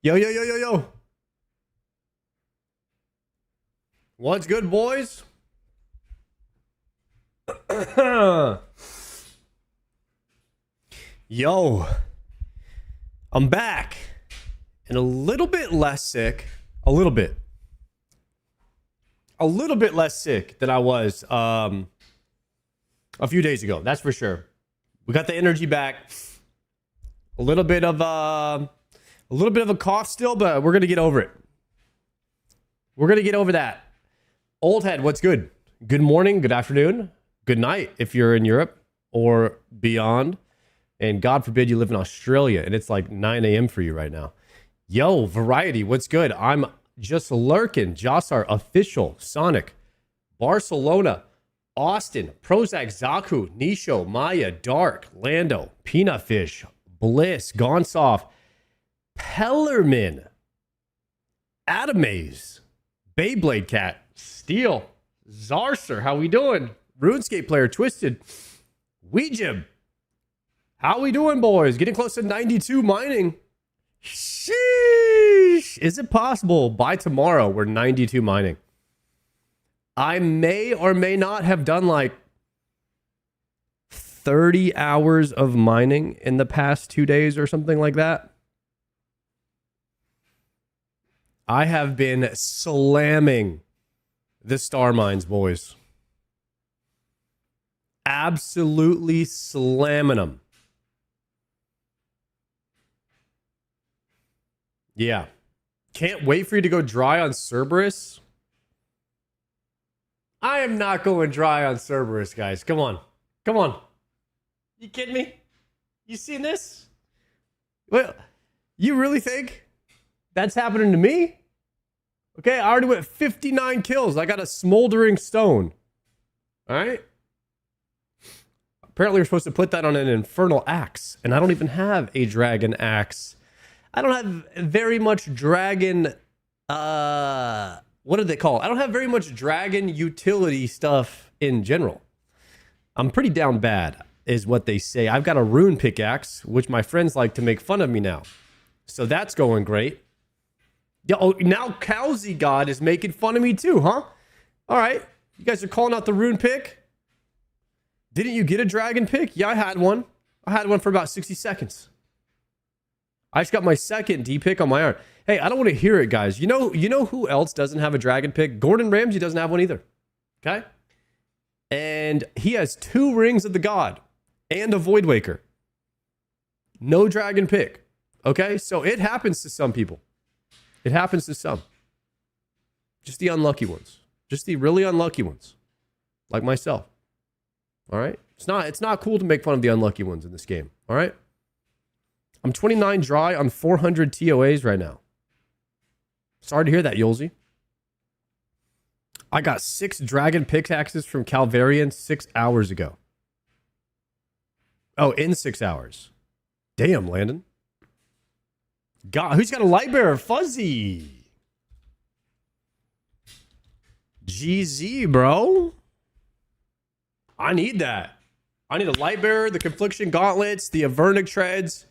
Yo, yo, yo, yo, yo. What's good, boys? Yo, I'm back and a little bit less sick. A little bit. A little bit less sick than I was a few days ago. That's for sure. We got the energy back. A little bit of a cough still, but we're gonna get over it. We're gonna get over that. Old head, what's good? Good morning, good afternoon, good night if you're in Europe or beyond. And God forbid you live in Australia and it's like 9 a.m. for you right now. Yo, Variety, what's good? I'm just lurking. Jossar, Official, Sonic, Barcelona, Austin, Prozac, Zaku, Nisho, Maya, Dark, Lando, Peanut Fish, Bliss, Gonsoff, Pellerman, Adamaze, Beyblade Cat, Steel, Zarser, how we doing? RuneScape player, Twisted, Weejib, how we doing, boys? Getting close to 92 mining. Sheesh. Is it possible by tomorrow we're 92 mining? I may or may not have done like 30 hours of mining in the past 2 days or something like that. I have been slamming the star mines, boys. Absolutely slamming them. Yeah. Can't wait for you to go dry on Cerberus. I am not going dry on Cerberus, guys. Come on. Come on. You kidding me? You seen this? Well, you really think that's happening to me? Okay, I already went 59 kills. I got a smoldering stone. All right? Apparently, we're supposed to put that on an infernal axe, and I don't even have a dragon axe. I don't have very much dragon, what do they call it? I don't have very much dragon utility stuff in general. I'm pretty down bad, is what they say. I've got a rune pickaxe, which my friends like to make fun of me now. So that's going great. Oh, now Cowsy God is making fun of me too, huh? All right. You guys are calling out the rune pick? Didn't you get a dragon pick? Yeah, I had one. I had one for about 60 seconds. I just got my second D pick on my arm. Hey, I don't want to hear it, guys. You know who else doesn't have a dragon pick? Gordon Ramsay doesn't have one either. Okay? And he has 2 rings of the god and a Void Waker. No dragon pick. Okay? So it happens to some people. It happens to some. Just the unlucky ones. Just the really unlucky ones. Like myself. All right? It's not cool to make fun of the unlucky ones in this game. All right? I'm 29 dry on 400 TOAs right now. Sorry to hear that, Yolzy. I got 6 dragon pickaxes from Calvarian 6 hours ago. Oh, in 6 hours. Damn, Landon. God, who's got a light bearer? Fuzzy. GZ, bro. I need that. I need a light bearer, the confliction gauntlets, the Avernic treads,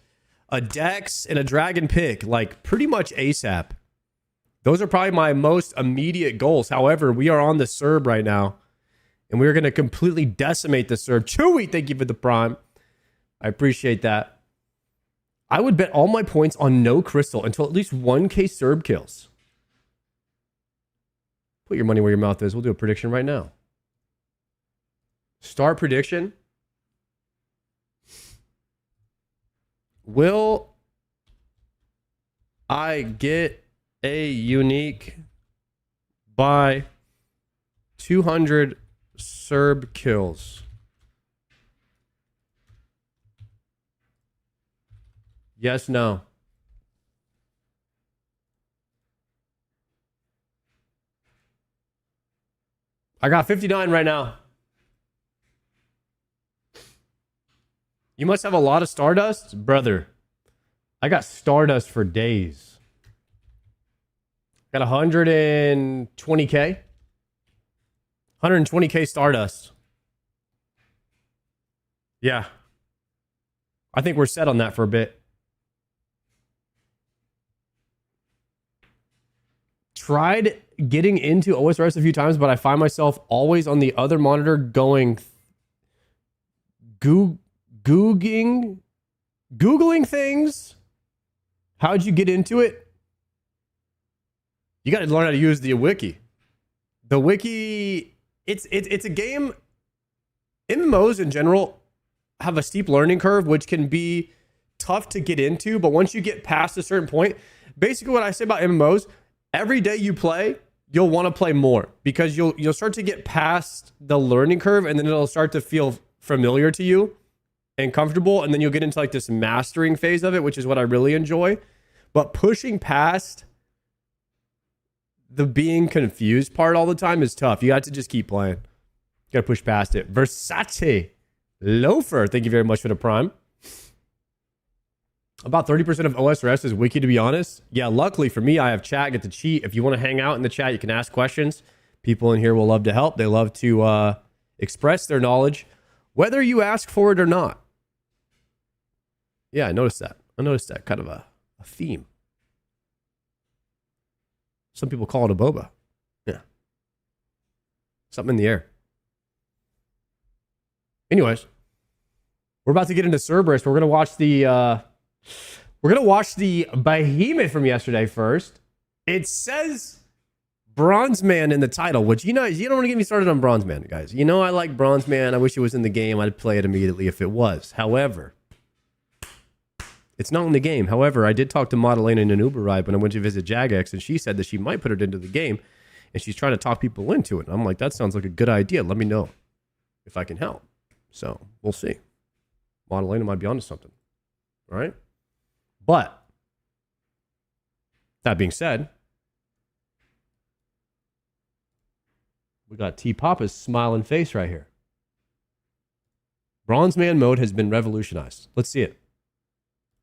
a dex, and a dragon pick, like pretty much ASAP. Those are probably my most immediate goals. However, we are on the Cerb right now, and we're going to completely decimate the Cerb. Chewy, thank you for the prime. I appreciate that. I would bet all my points on no crystal until at least 1k Cerb kills. Put your money where your mouth is. We'll do a prediction right now. Start prediction. Will I get a unique by 200 Cerb kills? Yes, no. I got 59 right now. You must have a lot of Stardust? Brother, I got Stardust for days. Got 120k. 120k Stardust. Yeah. I think we're set on that for a bit. tried getting into OSRS a few times, but I find myself always on the other monitor going googling things. How'd you get into it? You got to learn how to use the wiki. The wiki, it's a game. MMOs in general have a steep learning curve, which can be tough to get into. But once you get past a certain point, basically what I say about MMOs, every day you play, you'll want to play more because you'll start to get past the learning curve, and then it'll start to feel familiar to you and comfortable, and then you'll get into like this mastering phase of it, which is what I really enjoy. But pushing past the being confused part all the time is tough. You got to just keep playing. You got to push past it. Versace Loafer, thank you very much for the prime. About 30% of OSRS is wiki, to be honest. Yeah, luckily for me, I have chat, get to cheat. If you want to hang out in the chat, you can ask questions. People in here will love to help. They love to express their knowledge, whether you ask for it or not. Yeah, I noticed that. Kind of a theme. Some people call it a boba. Yeah. Something in the air. Anyways, we're about to get into Cerberus. We're gonna watch the behemoth from yesterday first. It says Bronze Man in the title, which you don't want to get me started on Bronze Man, guys. You know I like Bronze Man. I wish it was in the game. I'd play it immediately if it was. However, it's not in the game. However, I did talk to Madalena in an Uber ride when I went to visit Jagex, and she said that she might put it into the game, and she's trying to talk people into it. And I'm like, that sounds like a good idea. Let me know if I can help. So we'll see. Madalena might be onto something. All right. But that being said, we got T Papa's smiling face right here. Bronze Man mode has been revolutionized. Let's see it.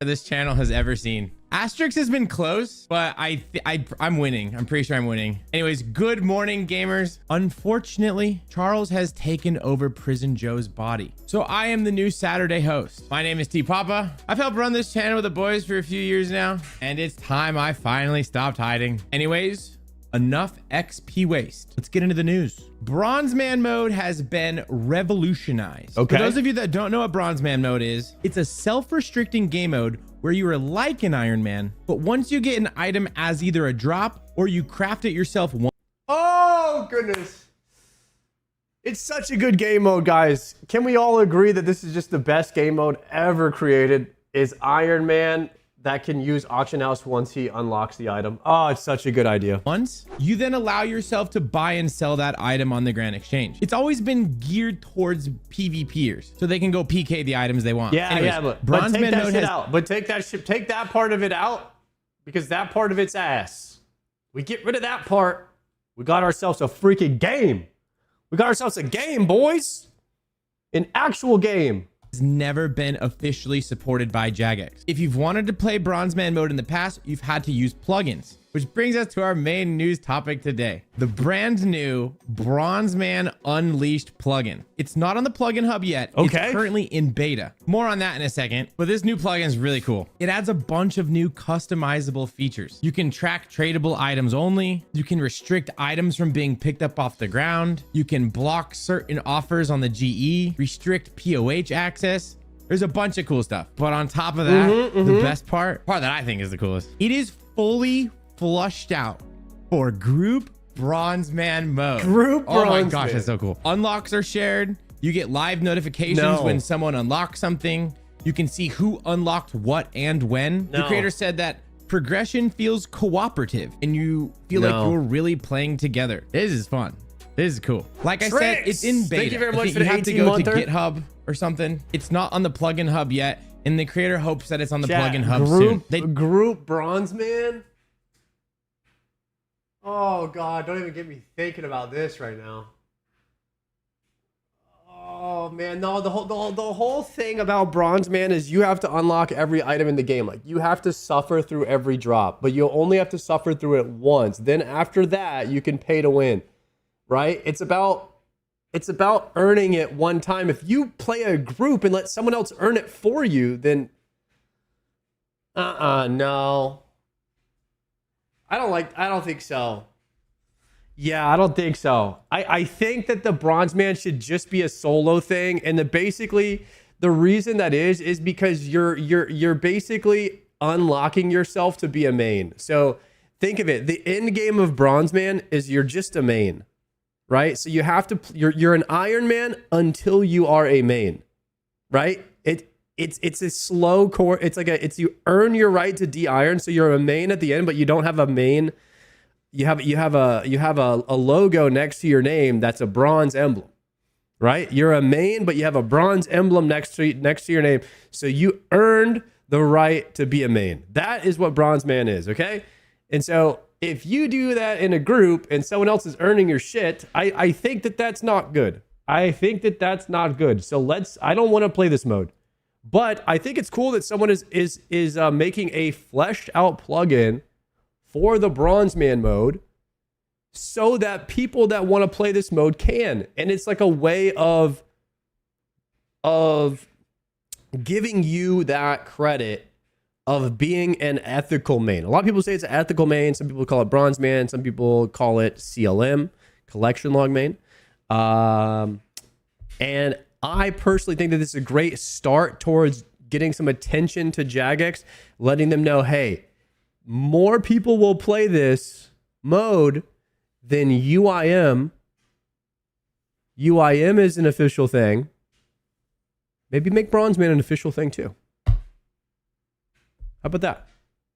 This channel has ever seen. Asterix has been close, but I'm winning. I'm pretty sure I'm winning. Anyways, good morning, gamers. Unfortunately, Charles has taken over Prison Joe's body. So I am the new Saturday host. My name is T Papa. I've helped run this channel with the boys for a few years now, and it's time I finally stopped hiding. Anyways, enough XP waste. Let's get into the news. Bronze Man mode has been revolutionized. Okay. For those of you that don't know what Bronze Man mode is, it's a self-restricting game mode where you are like an Iron Man, but once you get an item as either a drop or you craft it yourself. Oh, goodness. It's such a good game mode, guys. Can we all agree that this is just the best game mode ever created? Is Iron Man that can use auction house once he unlocks the item. Oh, it's such a good idea. Once you then allow yourself to buy and sell that item on the Grand Exchange. It's always been geared towards PvPers, so they can go PK the items they want. Yeah, anyways, yeah, but Bronze take Man that mode shit has out. But take that part of it out, because that part of it's ass. We get rid of that part, we got ourselves a freaking game. We got ourselves a game, boys. An actual game. has never been officially supported by Jagex. If you've wanted to play Bronze Man mode in the past, you've had to use plugins. Which brings us to our main news topic today. The brand new Bronze Man Unleashed plugin. It's not on the plugin hub yet. Okay. It's currently in beta. More on that in a second, but this new plugin is really cool. It adds a bunch of new customizable features. You can track tradable items only. You can restrict items from being picked up off the ground. You can block certain offers on the GE, restrict POH access. There's a bunch of cool stuff. But on top of that, the best part that I think is the coolest, it is fully flushed out for group Bronze Man mode. Oh my gosh, that's so cool. Unlocks are shared. You get live notifications when someone unlocks something. You can see who unlocked what and when. The creator said that progression feels cooperative and you feel like you're really playing together. This is fun. This is cool. Like I said, it's in beta. Thank you very much for you the have to go to 18-monther. GitHub or something. It's not on the plugin hub yet, and the creator hopes that it's on the plugin hub soon. Group Bronze Man. Oh God, don't even get me thinking about this right now. Oh man, no, the whole thing about Bronze Man is you have to unlock every item in the game. Like you have to suffer through every drop, but you only have to suffer through it once. Then after that, you can pay to win. Right? It's about earning it one time. If you play a group and let someone else earn it for you, then no. I don't think so. Yeah, I don't think so. I think that the bronze man should just be a solo thing, and basically the reason that is because you're basically unlocking yourself to be a main. So think of it. The end game of bronze man is you're just a main, right? So you have to you're an Iron Man until you are a main, right? It's a slow core. It's you earn your right to de-iron, so you're a main at the end, but you don't have a main. You have a logo next to your name that's a bronze emblem, right? You're a main, but you have a bronze emblem next to your name, so you earned the right to be a main. That is what bronze man is, okay? And so if you do that in a group and someone else is earning your shit, I think that that's not good. I think that that's not good. So I don't want to play this mode. But I think it's cool that someone is making a fleshed out plugin for the bronze man mode so that people that want to play this mode can. And it's like a way of giving you that credit of being an ethical main. A lot of people say it's an ethical main. Some people call it bronze man. Some people call it CLM, collection log main. And I personally think that this is a great start towards getting some attention to Jagex, letting them know, hey, more people will play this mode than UIM. UIM is an official thing. Maybe make Bronze Man an official thing too. How about that?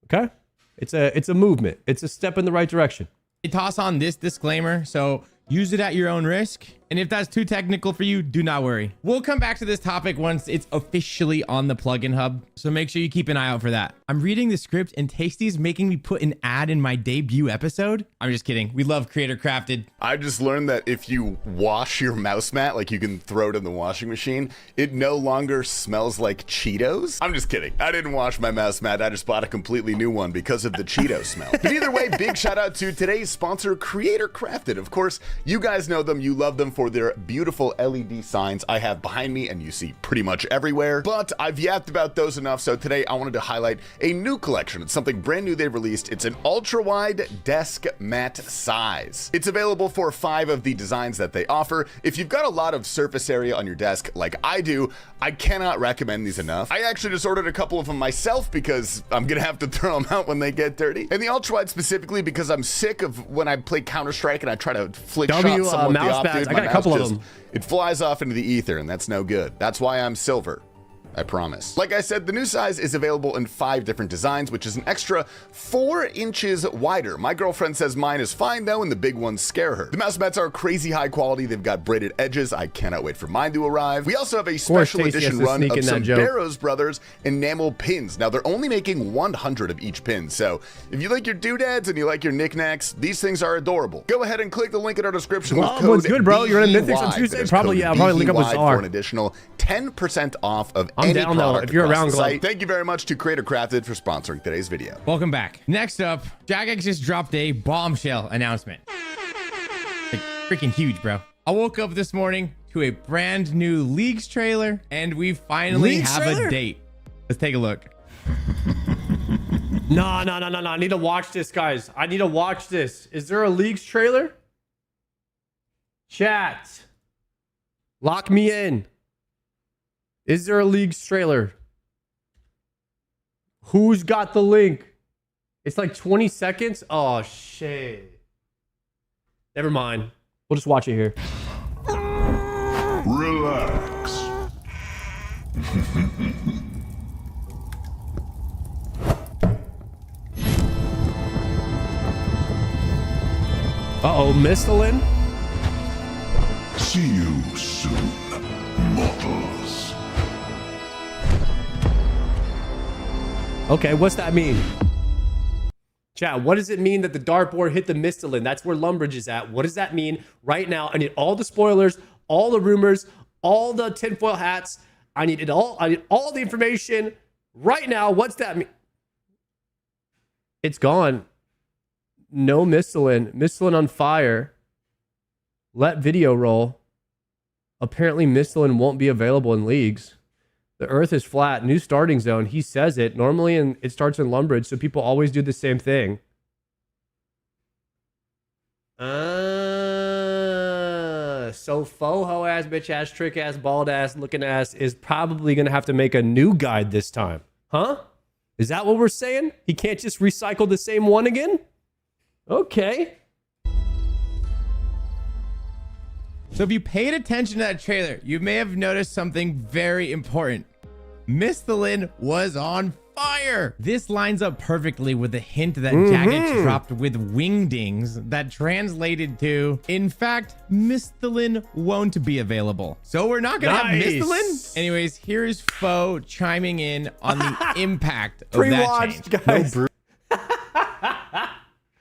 Okay? It's a movement. It's a step in the right direction. Toss on this disclaimer, so use it at your own risk. And if that's too technical for you, do not worry. We'll come back to this topic once it's officially on the plugin hub, so make sure you keep an eye out for that. I'm reading the script and Tasty's making me put an ad in my debut episode. I'm just kidding. We love Creator Crafted. I just learned that if you wash your mouse mat, like you can throw it in the washing machine, it no longer smells like Cheetos. I'm just kidding. I didn't wash my mouse mat. I just bought a completely new one because of the Cheeto smell. But either way, big shout out to today's sponsor, Creator Crafted. Of course, you guys know them. You love them for their beautiful LED signs I have behind me and you see pretty much everywhere. But I've yapped about those enough, so today I wanted to highlight a new collection. It's something brand new they released. It's an ultra-wide desk mat size. It's available for 5 of the designs that they offer. If you've got a lot of surface area on your desk like I do, I cannot recommend these enough. I actually just ordered a couple of them myself because I'm gonna have to throw them out when they get dirty. And the ultra-wide specifically because I'm sick of when I play Counter-Strike and I try to flick shots somewhat with the mouse op, pads. dude, I got a couple of them. It flies off into the ether, and that's no good. That's why I'm silver. I promise. Like I said, the new size is available in 5 different designs, which is an extra 4 inches wider. My girlfriend says mine is fine though, and the big ones scare her. The mouse mats are crazy high quality. They've got braided edges. I cannot wait for mine to arrive. We also have a special edition run of some Barrows Brothers enamel pins. Now they're only making 100 of each pin, so if you like your doodads and you like your knickknacks, these things are adorable. Go ahead and click the link in our description with code what's good, bro? You're in Mythics on BEY. Tuesday? Probably, yeah. I'll probably link up with Czar For an additional 10% off of I'm any down though, product if you're across around, the Glow. site. Thank you very much to Creator Crafted for sponsoring today's video. Welcome back. Next up, Jagex just dropped a bombshell announcement. Like, freaking huge, bro. I woke up this morning to a brand new Leagues trailer, and we finally have a date. Let's take a look. No. I need to watch this, guys. I need to watch this. Is there a Leagues trailer? Chat. Lock me in. Is there a Leagues trailer? Who's got the link? It's like 20 seconds. Oh, shit. Never mind. We'll just watch it here. Relax. Uh-oh, Mistalin? See you soon, mortals. Okay, what's that mean? Chat, what does it mean that the dartboard hit the Mistalin? That's where Lumbridge is at. What does that mean right now? I need all the spoilers, all the rumors, all the tinfoil hats. I need it all. I need all the information right now. What's that mean? It's gone. No Mistalin. Mistalin on fire. Let video roll. Apparently Mistalin won't be available in Leagues. The earth is flat. New starting zone. He says it. Normally it starts in Lumbridge, so people always do the same thing. So faux hoe ass, bitch ass, trick ass, bald ass, looking ass is probably gonna have to make a new guide this time, huh? Is that what we're saying? He can't just recycle the same one again? Okay. So if you paid attention to that trailer, you may have noticed something very important. Misthalin was on fire. This lines up perfectly with the hint that Jagex dropped with wingdings that translated to, in fact, Misthalin won't be available. So we're not gonna have Misthalin? Anyways, here's Foe chiming in on the impact of that change. Guys. No,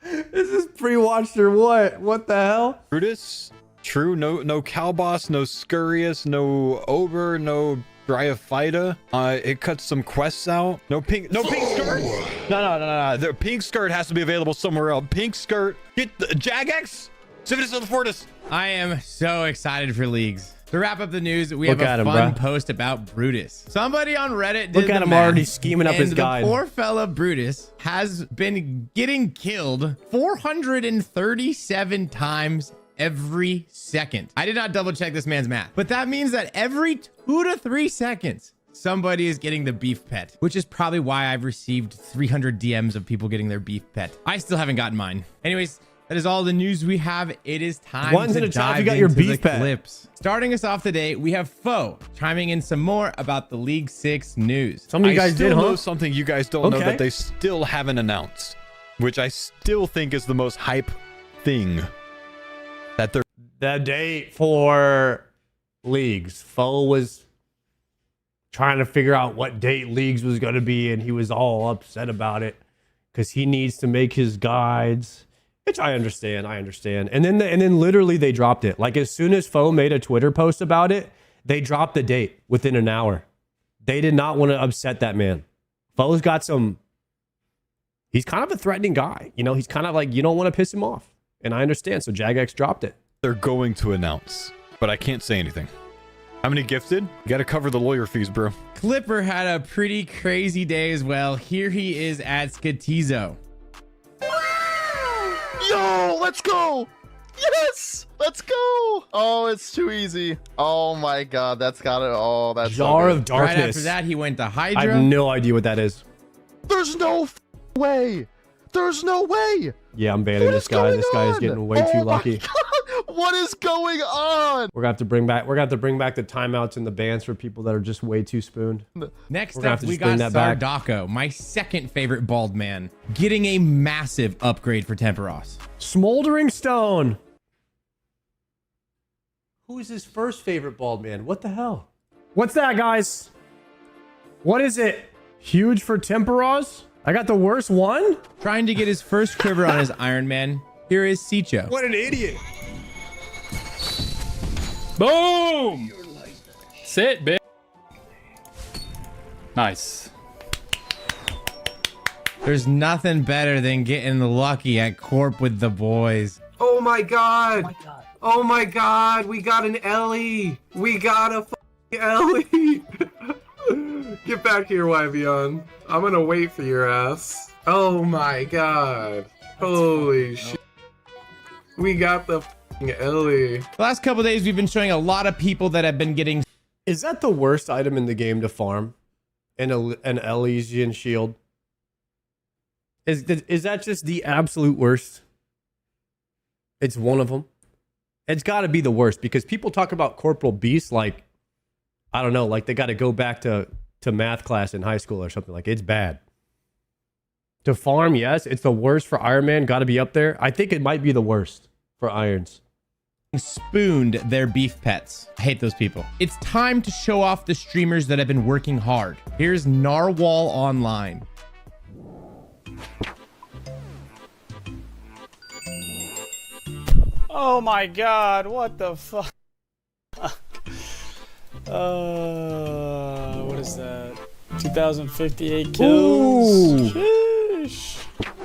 This is pre-watched or what? What the hell? Brutus, true. No Calboss, no Scurrius, no Ober, no Bryophyta. It cuts some quests out. No pink skirt. No. The pink skirt has to be available somewhere else. Pink skirt. Get the Jagex. Civitas of the Fortis. I am so excited for leagues. To wrap up the news, we have Look at a him, fun bruh. post about Brutus. Somebody on Reddit did Look at the him math, already scheming up and his guide. The poor fella Brutus has been getting killed 437 times every second. I did not double check this man's math, but that means that every 2 to 3 seconds, somebody is getting the beef pet, which is probably why I've received 300 DMs of people getting their beef pet. I still haven't gotten mine. Anyways, that is all the news we have. It is time One's to in the chat if you dive got your into beef the pet. clips. Starting us off today, we have Foe chiming in some more about the League 6 news. Some of you guys I still did, know huh? something you guys don't know Okay. that they still haven't announced, which I still think is the most hype thing that they're. The date for leagues. Foe was trying to figure out what date leagues was going to be, and he was all upset about it because he needs to make his guides, which I understand. And then literally they dropped it. Like as soon as Foe made a Twitter post about it, they dropped the date within an hour. They did not want to upset that man. Foe's got some. He's kind of a threatening guy. You know, he's kind of like, you don't want to piss him off. And I understand. So Jagex dropped it. They're going to announce, but I can't say anything. How many gifted? You got to cover the lawyer fees, bro. Clipper had a pretty crazy day as well. Here he is at Skatizo. Yo, let's go. Yes, let's go. Oh, it's too easy. Oh my God, that's got it. Oh, that's Jar so of good. Right Darkness. after that, he went to I Hydra. have no idea what that is. There's no way. There's no way. Yeah, I'm banning What this is guy. going This guy is on? getting way Oh too my lucky. God. What is going on? We're gonna have to bring back the timeouts and the bans for people that are just way too spooned. Next We're gonna have up, to we just bring got that back. Sardako, my second favorite bald man, getting a massive upgrade for Temperos. Smoldering Stone. Who is his first favorite bald man? What the hell? What's that, guys? What is it? Huge for Temperos? I got the worst one? Trying to get his first quiver on his Iron Man, here is Sicho. What an idiot. Boom! Sit, bitch. Nice. There's nothing better than getting lucky at Corp with the boys. Oh my god! Oh my god! We got an Ellie! We got a Ellie! Get back here, Wyvion. I'm gonna wait for your ass. Oh my god! Holy shit! We got the Ellie. The last couple days, we've been showing a lot of people that have been getting. Is that the worst item in the game to farm? An Elysian shield? Is that just the absolute worst? It's one of them. It's got to be the worst because people talk about Corporal Beast like, I don't know, like they got to go back to math class in high school or something. Like it's bad. To farm, yes, it's the worst for Iron Man. Got to be up there. I think it might be the worst for Irons. Spooned their beef pets. I hate those people. It's time to show off the streamers that have been working hard. Here's Narwhal Online. Oh my god, what the fuck? What is that? 2058 kills? Sheesh.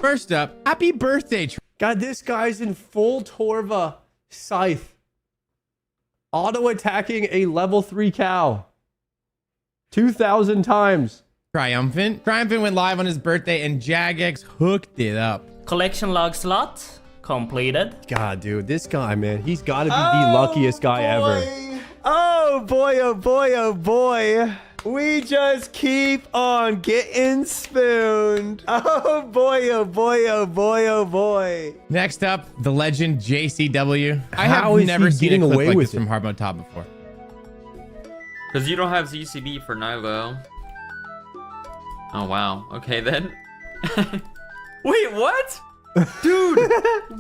First up, happy birthday. God, this guy's in full Torva Scythe. Auto-attacking a level 3 cow. 2,000 times. Triumphant went live on his birthday and Jagex hooked it up. Collection log slot. completed. God, dude, this guy, man, he's got to be the luckiest guy ever. Oh boy, oh boy, oh boy. We just keep on getting spooned. Oh boy, oh boy, oh boy, oh boy. Next up, the legend JCW. I How have is never he seen getting a clip away like with this from Hard Mode Top before. Because you don't have ZCB for now, though. Oh, wow. Okay, then. Wait, what? Dude,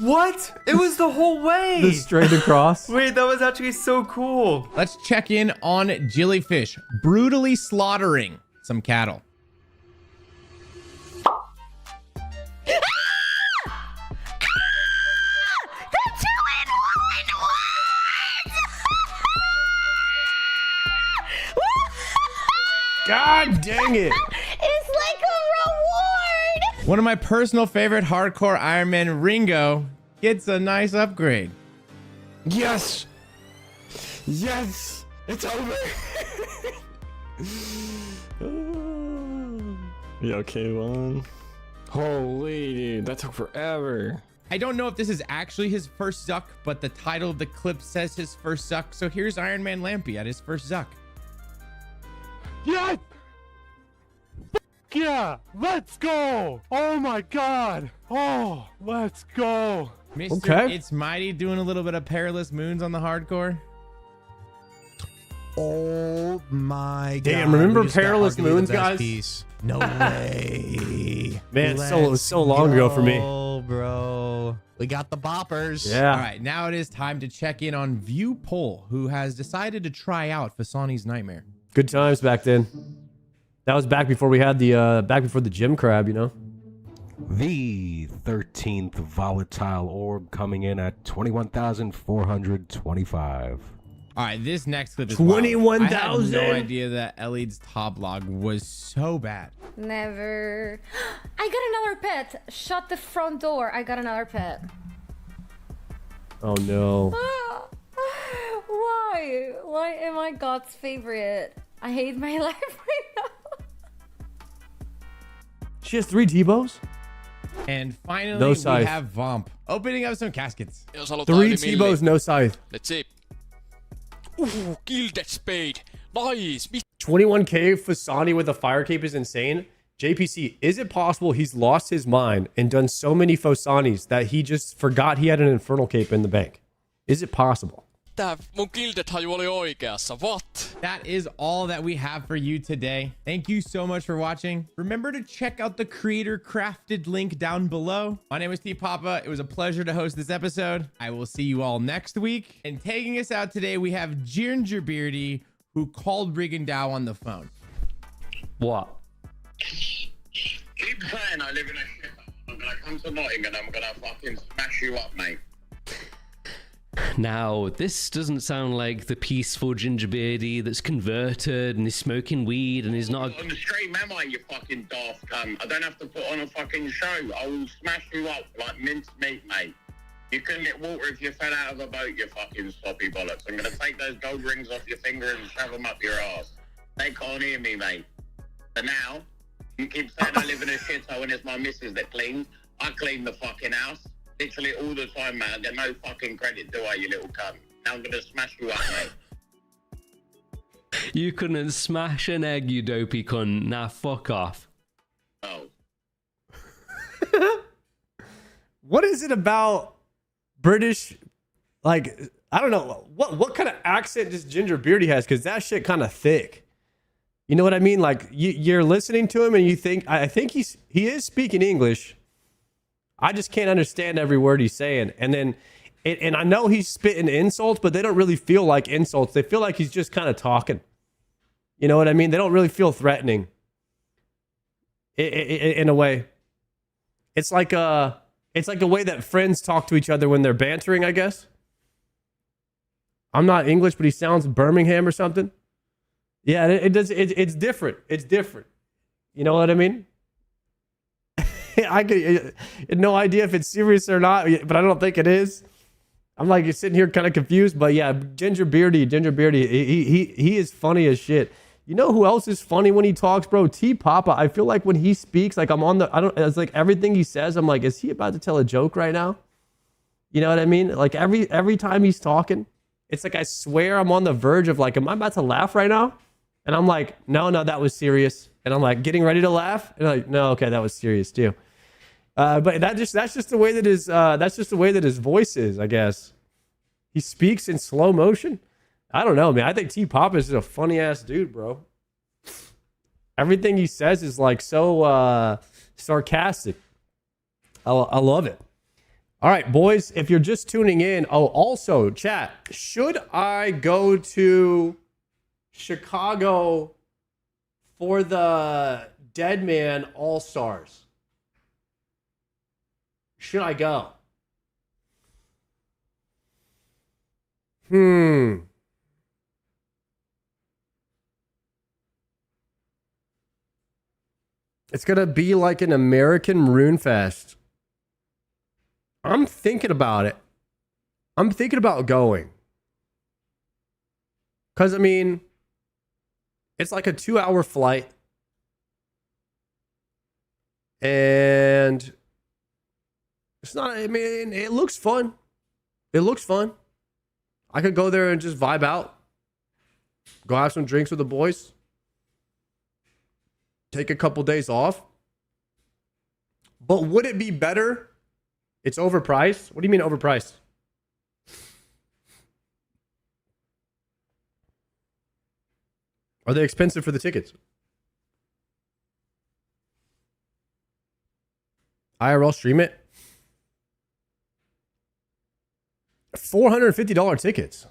what? It was the whole way. The straight across. Wait, that was actually so cool. Let's check in on Jellyfish brutally slaughtering some cattle. God dang it. It's like a reward. One of my personal favorite hardcore Iron Man, Ringo, gets a nice upgrade. Yes. Yes. It's over. You okay, Lon? Holy dude, that took forever. I don't know if this is actually his first Zuck, but the title of the clip says his first Zuck. So here's Iron Man Lampy at his first Zuck. Yes! Yeah! Let's go! Oh my god! Oh, let's go! Mr. It's Mighty doing a little bit of Perilous Moons on the hardcore. Oh my god. Damn, remember we just got Perilous arguably the Moons, best guys? piece. No way. Man, so long ago for me. Oh, bro. We got the boppers. Yeah. All right, now it is time to check in on View Pole, who has decided to try out Fasani's Nightmare. Good times back then. That was back before we had the back before the gym crab, you know. The 13th volatile orb coming in at 21,425. All right, this next clip is 21,000. I had no idea that Elid's top log was so bad. Never. I got another pet. Shut the front door. I got another pet. Oh no. Why? Why am I God's favorite? I hate my life right now. She has 3 T-bows? And finally, No we scythe. have Vomp opening up some caskets. 3 T-bows, no scythe. Let's see. Ooh, Gilded Spade. Nice. 21k Fasani with a fire cape is insane. JPC, is it possible he's lost his mind and done so many Fosanis that he just forgot he had an infernal cape in the bank? Is it possible? Tää mun Gilded-haju oli oikeassa. What? That is all that we have for you today. Thank you so much for watching. Remember to check out the creator crafted link down below. My name is T Papa. It was a pleasure to host this episode. I will see you all next week. And taking us out today, we have Ginger Beardy, who called Rigondeaux on the phone. What? Keep saying I live in a shit. I'm gonna come to Nottingham and I'm gonna fucking smash you up, mate. Now, this doesn't sound like the peaceful Ginger Beardy that's converted and is smoking weed and is not... On the stream, am I, you fucking daft cunt? I don't have to put on a fucking show. I will smash you up like minced meat, mate. You couldn't get water if you fell out of a boat, you fucking sloppy bollocks. I'm gonna take those gold rings off your finger and shove them up your ass. They can't hear me, mate. But now, you keep saying I live in a shithole and it's my missus that cleans. I clean the fucking house. Literally all the time, man. I get no fucking credit, do I, you little cunt? Now I'm gonna smash you up, mate. You couldn't smash an egg, you dopey cunt. Nah, fuck off. Oh. What is it about British, like, I don't know, what kind of accent does Ginger Beardy has? Because that shit kind of thick. You know what I mean? Like, you're listening to him and you think, I think he is speaking English. I just can't understand every word he's saying. And then, and I know he's spitting insults, but they don't really feel like insults. They feel like he's just kind of talking. You know what I mean? They don't really feel threatening. In a way. It's like the way that friends talk to each other when they're bantering, I guess. I'm not English, but he sounds Birmingham or something. Yeah, it's different. It's different. You know what I mean? I had no idea if it's serious or not, but I don't think it is. I'm like, you're sitting here kind of confused, but yeah, Ginger Beardy, he is funny as shit. You know who else is funny when he talks, bro? T Papa. I feel like when he speaks, like it's like everything he says, I'm like, is he about to tell a joke right now? You know what I mean? Like every time he's talking, it's like I swear I'm on the verge of like, am I about to laugh right now? And I'm like, no, that was serious. And I'm like getting ready to laugh, and I'm like, no, okay, that was serious too. But that's just the way that his voice is, I guess. He speaks in slow motion. I don't know, man. I think T Pop is a funny ass dude, bro. Everything he says is like so sarcastic. I love it. All right, boys, if you're just tuning in, also chat, should I go to Chicago for the Dead Man All-Stars? Should I go? It's going to be like an American Maroon Fest. I'm thinking about it. I'm thinking about going. Because, I mean, it's like a 2-hour flight. And it's not, I mean, it looks fun. It looks fun. I could go there and just vibe out. Go have some drinks with the boys. Take a couple days off. But would it be better? It's overpriced? What do you mean overpriced? Are they expensive for the tickets? IRL stream it? $450 tickets.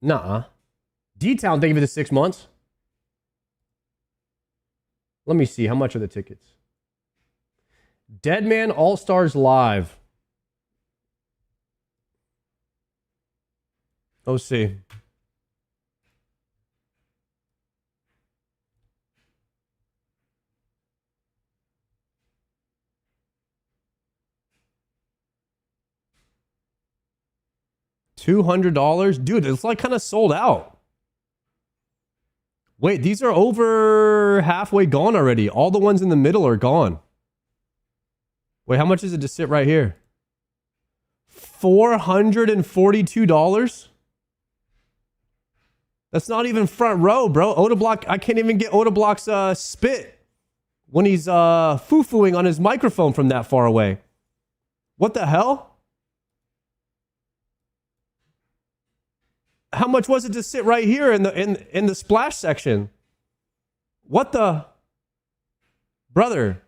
Nah. D-Town, thank you for the 6 months. Let me see. How much are the tickets? Dead Man All-Stars Live. Let's see. $200? Dude, it's like kind of sold out. Wait, these are over halfway gone already. All the ones in the middle are gone. Wait, how much is it to sit right here? $442? That's not even front row, bro. Odablock, I can't even get Odablock's spit when he's foo-fooing on his microphone from that far away. What the hell? How much was it to sit right here in the splash section? What the? Brother.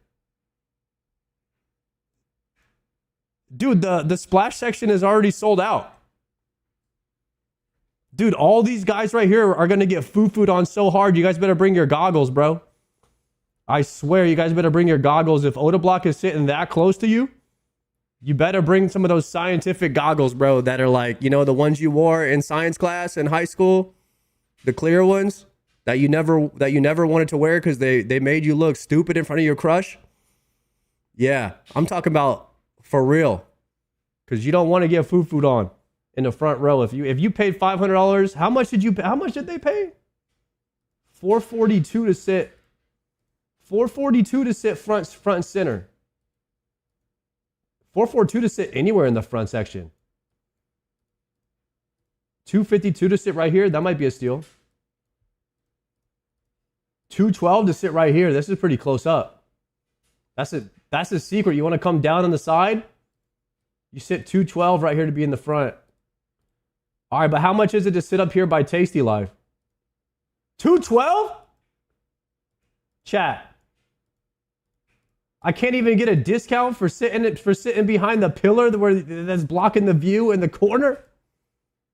Dude, the splash section is already sold out. Dude, all these guys right here are going to get foo-fooed on so hard. You guys better bring your goggles, bro. I swear, you guys better bring your goggles. If Odablock is sitting that close to you, you better bring some of those scientific goggles, bro, that are like, you know, the ones you wore in science class in high school, the clear ones that you never wanted to wear because they made you look stupid in front of your crush. Yeah, I'm talking about for real, because you don't want to get foo-fooed on in the front row. If you paid $500, how much did they pay? $442 to sit. $442 to sit front and center. $442 to sit anywhere in the front section. $252 to sit right here. That might be a steal. $212 to sit right here. This is pretty close up. That's the secret. You want to come down on the side? You sit $212 right here to be in the front. All right, but how much is it to sit up here by Tasty Life? $212? Chat. I can't even get a discount for sitting behind the pillar that's blocking the view in the corner,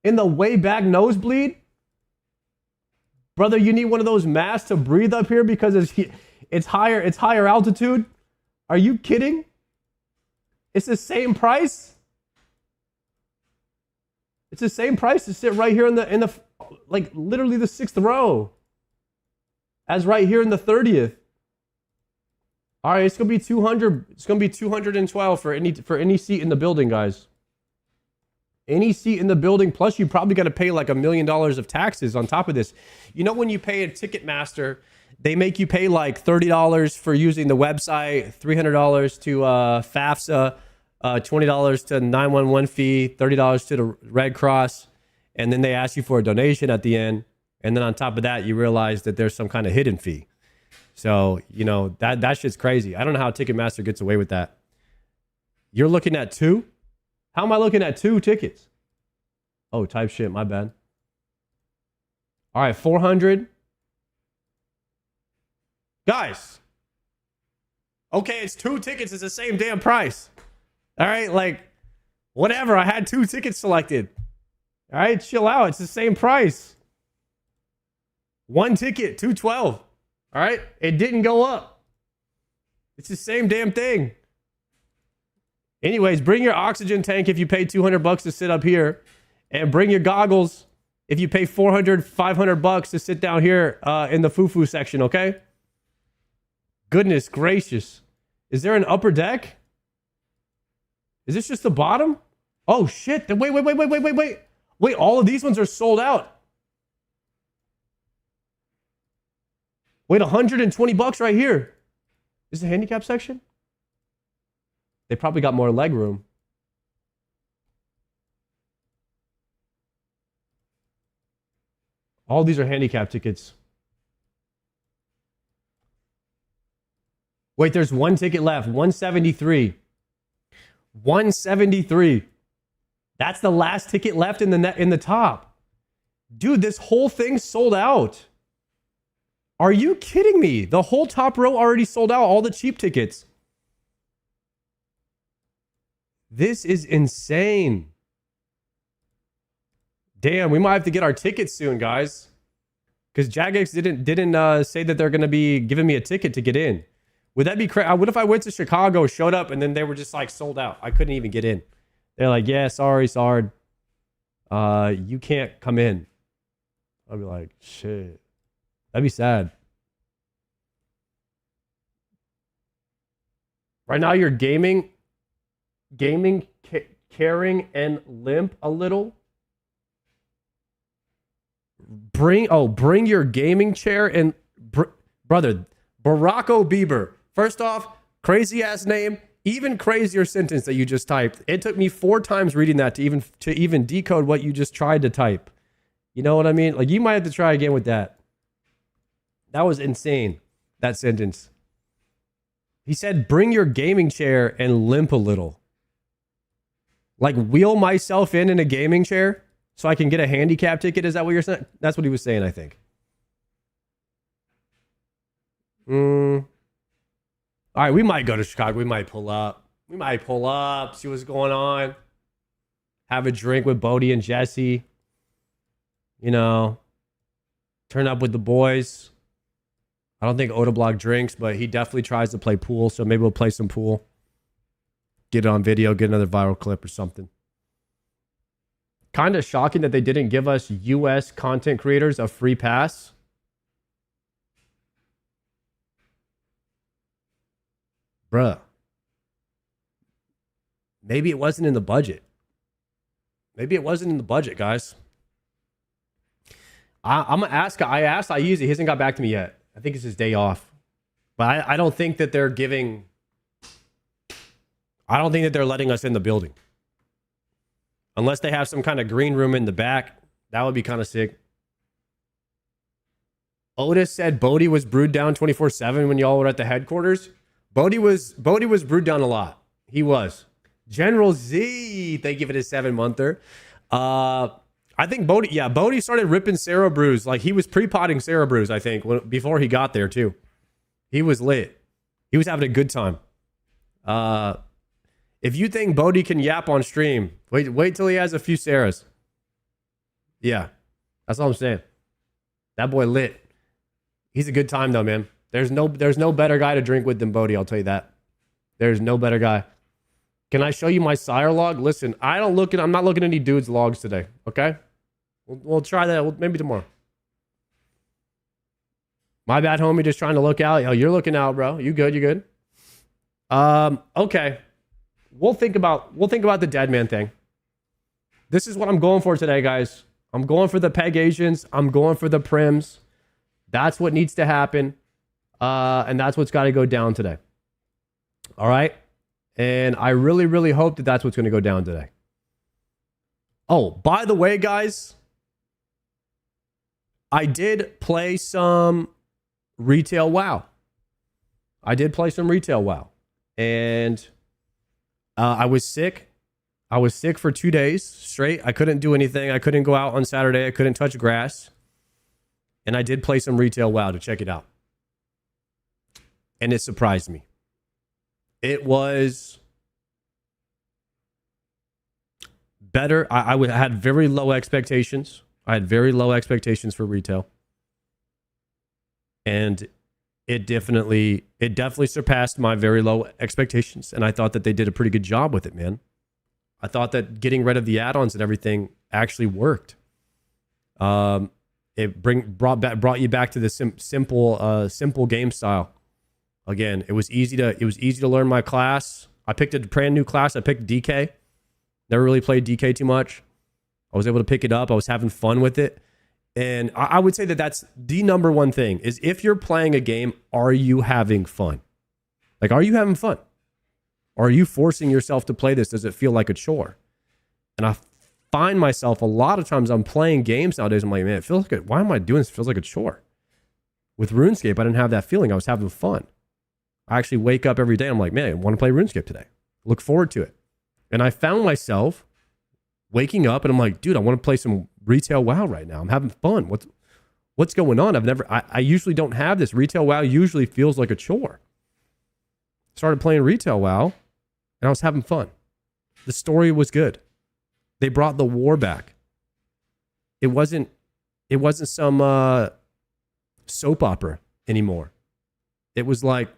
in the way back nosebleed. Brother, you need one of those masks to breathe up here because it's higher altitude. Are you kidding? It's the same price. It's the same price to sit right here in the like literally the 6th row as right here in the 30th. All right, it's gonna be 200. It's gonna be 212 for any seat in the building, guys. Any seat in the building. Plus, you probably got to pay like $1 million of taxes on top of this. You know, when you pay a Ticketmaster, they make you pay like $30 for using the website, $300 to FAFSA, $20 to 911 fee, $30 to the Red Cross, and then they ask you for a donation at the end. And then on top of that, you realize that there's some kind of hidden fee. So, you know, that shit's crazy. I don't know how Ticketmaster gets away with that. You're looking at 2? How am I looking at 2 tickets? Oh, type shit, my bad. All right, 400. Guys. Okay, it's 2 tickets. It's the same damn price. All right, like, whatever. I had 2 tickets selected. All right, chill out. It's the same price. 1 ticket, $212. All right, it didn't go up. It's the same damn thing. Anyways, bring your oxygen tank if you pay $200 to sit up here, and bring your goggles if you pay $400, $500 to sit down here in the foo-foo section. Okay. Goodness gracious, is there an upper deck? Is this just the bottom? Oh shit! Wait! All of these ones are sold out. Wait, $120 right here. Is the handicap section? They probably got more leg room. All these are handicap tickets. Wait, there's 1 ticket left. 173. 173. That's the last ticket left in the top. Dude, this whole thing sold out. Are you kidding me? The whole top row already sold out. All the cheap tickets. This is insane. Damn, we might have to get our tickets soon, guys. Because Jagex didn't say that they're going to be giving me a ticket to get in. Would that be crazy? What if I went to Chicago, showed up, and then they were just like sold out? I couldn't even get in. They're like, yeah, sorry, Sard. You can't come in. I'd be like, shit. That'd be sad. Right now, you're gaming, caring, and limp a little. Bring your gaming chair and brother, Barack Bieber. First off, crazy ass name, even crazier sentence that you just typed. It took me 4 times reading that to even decode what you just tried to type. You know what I mean? Like, you might have to try again with that. That was insane, that sentence. He said, bring your gaming chair and limp a little. Like, wheel myself in a gaming chair so I can get a handicap ticket? Is that what you're saying? That's what he was saying, I think. All right, we might go to Chicago. We might pull up. See what's going on. Have a drink with Bodie and Jesse. You know, turn up with the boys. I don't think Odablock drinks, but he definitely tries to play pool. So maybe we'll play some pool. Get it on video, get another viral clip or something. Kind of shocking that they didn't give us US content creators a free pass. Bruh. Maybe it wasn't in the budget. Guys. I'm going to ask. I asked Iuzi. He hasn't got back to me yet. I think it's his day off. But I don't think that they're giving... I don't think that they're letting us in the building. Unless they have some kind of green room in the back. That would be kind of sick. Otis said Bodie was brewed down 24/7 when y'all were at the headquarters. Bodie was brewed down a lot. He was. General Z, they give it a 7-monther. I think Bodie started ripping Cerberus. Like, he was pre-potting Cerberus, I think, before he got there too. He was lit. He was having a good time. If you think Bodie can yap on stream, wait till he has a few Sarahs. Yeah, that's all I'm saying. That boy lit. He's a good time though, man. There's no better guy to drink with than Bodie, I'll tell you that. There's no better guy. Can I show you my sire log? Listen, I'm not looking at any dudes' logs today, okay? We'll try that maybe tomorrow. My bad, homie, just trying to look out. Yo, you're looking out, bro. You good? Okay. We'll think about the dead man thing. This is what I'm going for today, guys. I'm going for the Pegasians. I'm going for the Prims. That's what needs to happen. And that's what's got to go down today. All right? And I really, really hope that that's what's going to go down today. Oh, by the way, guys, I did play some retail WoW. And I was sick. I was sick for 2 days straight. I couldn't do anything. I couldn't go out on Saturday. I couldn't touch grass. And I did play some retail WoW to check it out. And it surprised me. It was better. I had very low expectations. I had very low expectations for retail. And it definitely surpassed my very low expectations. And I thought that they did a pretty good job with it, man. I thought that getting rid of the add-ons and everything actually worked. It brought you back to the simple game style. Again, it was easy to learn my class. I picked a brand new class. I picked DK. Never really played DK too much. I was able to pick it up. I was having fun with it. And I would say that that's the number one thing is if you're playing a game, are you having fun? Like, are you having fun? Or are you forcing yourself to play this? Does it feel like a chore? And I find myself a lot of times I'm playing games nowadays. I'm like, man, it feels like why am I doing this? It feels like a chore. With RuneScape, I didn't have that feeling. I was having fun. I actually wake up every day. I'm like, man, I want to play RuneScape today. Look forward to it. And I found myself waking up and I'm like, dude, I want to play some retail WoW right now. I'm having fun. What's going on? I usually don't have this. Retail WoW usually feels like a chore. Started playing retail WoW and I was having fun. The story was good. They brought the war back. It wasn't some soap opera anymore. It was like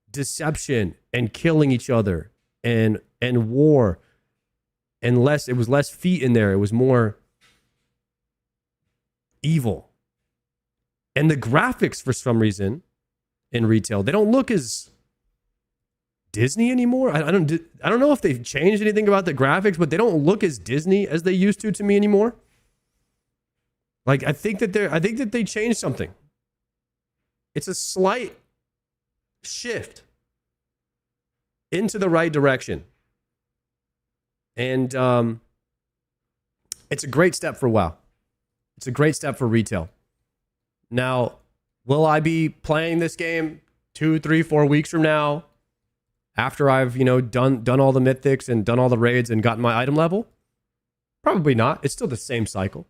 deception and killing each other and war. And it was less feet in there. It was more evil. And the graphics, for some reason, in retail, they don't look as Disney anymore. I don't know if they've changed anything about the graphics, but they don't look as Disney as they used to me anymore. Like I think that they changed something. It's a slight shift into the right direction. And it's a great step for WoW. It's a great step for retail. Now, will I be playing this game 2, 3, 4 weeks from now after I've, done all the mythics and done all the raids and gotten my item level? Probably not. It's still the same cycle.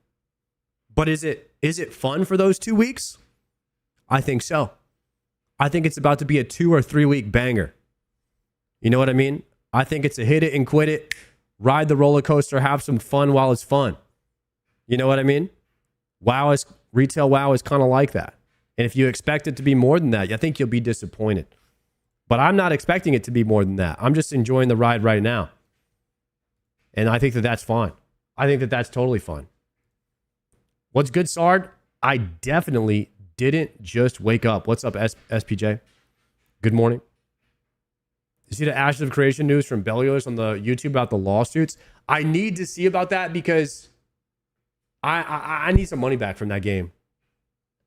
But is it fun for those 2 weeks? I think so. I think it's about to be a 2 or 3 week banger. You know what I mean? I think it's a hit it and quit it, ride the roller coaster, have some fun while it's fun. You know what I mean? Retail WoW is kind of like that. And if you expect it to be more than that, I think you'll be disappointed. But I'm not expecting it to be more than that. I'm just enjoying the ride right now. And I think that that's fine. I think that that's totally fine. What's good, Sard? I definitely didn't just wake up. What's up, SPJ? Good morning. You see the Ashes of Creation news from Belios on the YouTube about the lawsuits? I need to see about that because I need some money back from that game.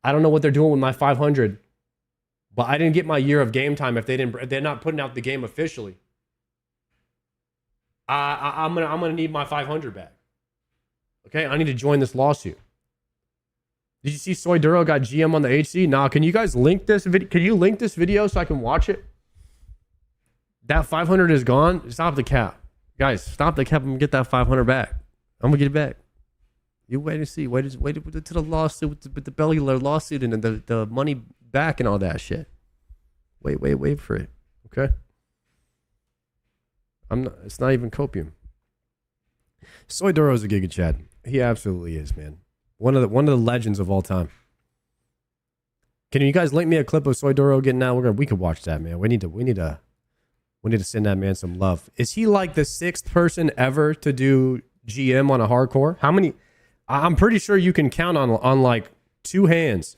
I don't know what they're doing with my 500, but I didn't get my year of game time if they're not putting out the game officially. I'm gonna need my 500 back. Okay, I need to join this lawsuit. Did you see Soy Duro got GM on the HC? Nah, can you guys link this video? Can you link this video so I can watch it? That 500 is gone. Stop the cap. Guys, stop the cap. I'm going to get that 500 back. I'm going to get it back. You wait and see. Wait to the lawsuit, with the belly lawsuit and the money back and all that shit. Wait for it. Okay? It's not even copium. Soy Duro is a Giga Chad. He absolutely is, man. One of the legends of all time. Can you guys link me a clip of Soy Duro getting out? We could watch that, man. We need to send that man some love. Is he like the 6th person ever to do GM on a hardcore? How many? I'm pretty sure you can count on like 2 hands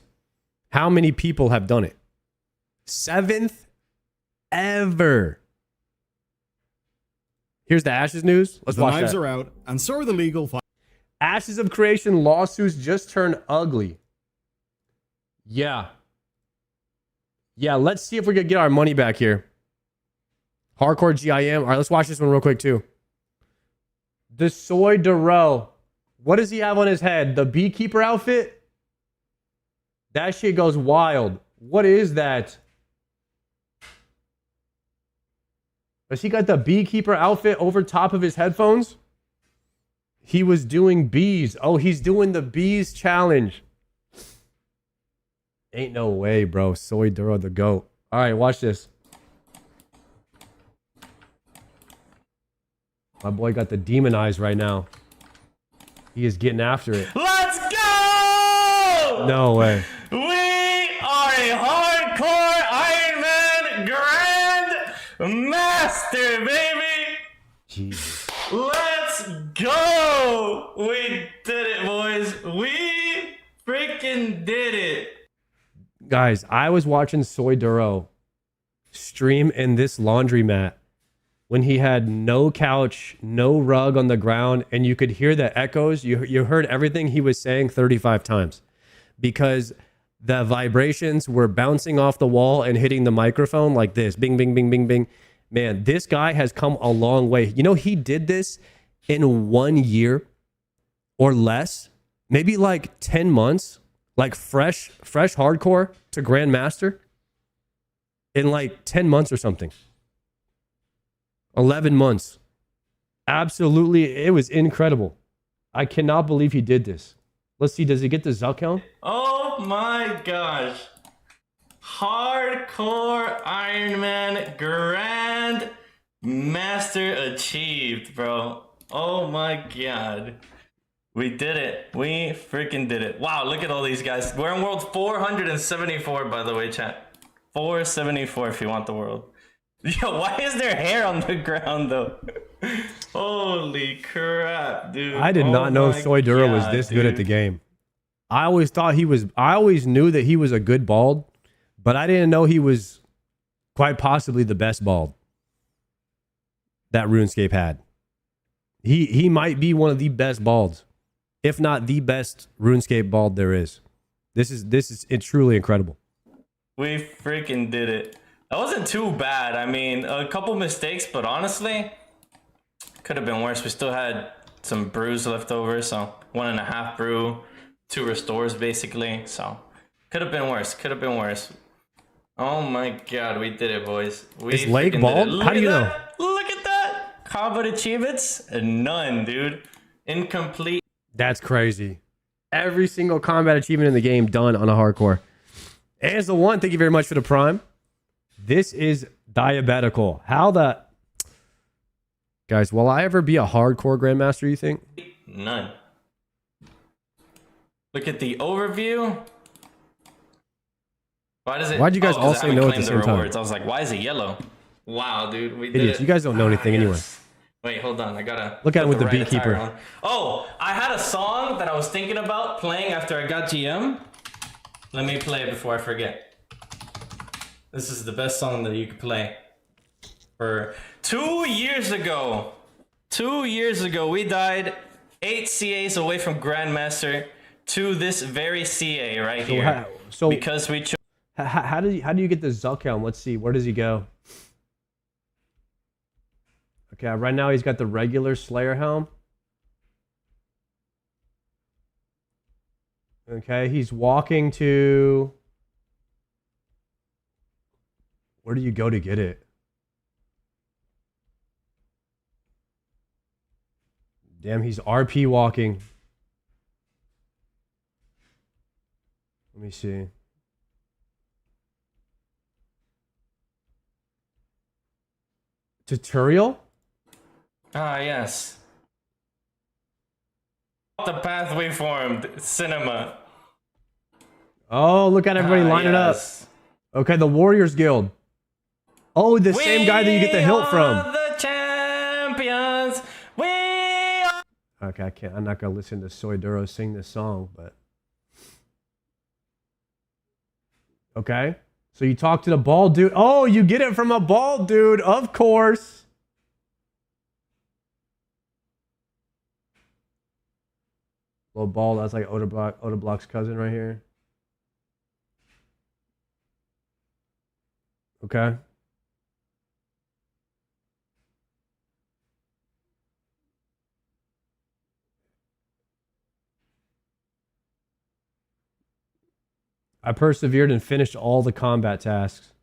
how many people have done it. 7th ever. Here's the Ashes news. Let's watch that. The knives are out, and so are the legal. Ashes of Creation lawsuits just turned ugly. Yeah. Let's see if we can get our money back here. Hardcore GIM. All right, let's watch this one real quick too. The Soy Duro. What does he have on his head? The beekeeper outfit? That shit goes wild. What is that? Has he got the beekeeper outfit over top of his headphones? He was doing bees. Oh, he's doing the bees challenge. Ain't no way, bro. Soy Duro the GOAT. All right, watch this. My boy got the demon eyes right now. He is getting after it. Let's go! No way. We are a hardcore Iron Man Grand Master, baby! Jesus. Let's go! We did it, boys. We freaking did it. Guys, I was watching Soy Duro stream in this laundromat when he had no couch, no rug on the ground, and you could hear the echoes. You heard everything he was saying 35 times because the vibrations were bouncing off the wall and hitting the microphone like this. Bing, bing, bing, bing, bing. Man, this guy has come a long way. You know, he did this in 1 year or less, maybe like 10 months, like fresh hardcore to Grandmaster in like 10 months or something. 11 months. Absolutely. It was incredible. I cannot believe he did this. Let's see. Does he get the Zuck count? Oh my gosh. Hardcore Iron Man Grand Master achieved, bro. Oh my god. We did it. We freaking did it. Wow, look at all these guys. We're in world 474, by the way, chat. 474 if you want the world. Yo, why is there hair on the ground, though? Holy crap, dude. I did not know Soy Duro was this good at the game. I always knew that he was a good bald, but I didn't know he was quite possibly the best bald that RuneScape had. He might be one of the best balds, if not the best RuneScape bald there is. This is truly incredible. We freaking did it. That wasn't too bad. I mean, a couple mistakes, but honestly, could have been worse. We still had some brews left over, so 1.5 brew, 2 restores basically. So could have been worse. Could have been worse. Oh my god, we did it, boys. Is Lake bald? How do you know? Look at that. Combat achievements? None, dude. Incomplete. That's crazy. Every single combat achievement in the game done on a hardcore. And the one, thank you very much for the prime. This is diabetical. How the... Guys, will I ever be a hardcore Grandmaster, you think? None. Look at the overview. Why does it... Why'd you guys all say no at the same time? I was like, why is it yellow? Wow, dude. We did Idiots, it. you guys don't know anything anyway. Wait, hold on. I gotta... Look at it with the right beekeeper. attire on. Oh, I had a song that I was thinking about playing after I got GM. Let me play it before I forget. This is the best song that you could play. For 2 years ago. 2 years ago, we died 8 CAs away from Grandmaster to this very CA right here. Because we chose... How do you get the Zuck helm? Let's see. Where does he go? Okay, right now he's got the regular Slayer helm. Okay, he's walking to... Where do you go to get it? Damn, he's RP walking. Let me see. Tutorial? Ah, yes. The path we formed. Cinema. Oh, look at everybody lining up. Okay, the Warriors Guild. Oh, the same guy that you get the hilt from. The champions. We are... Okay, I'm not gonna listen to Soy Duro sing this song, but okay. So you talk to the bald dude. Oh, you get it from a bald dude, of course. Little bald. That's like Oda Block's cousin right here. Okay. I persevered and finished all the combat tasks.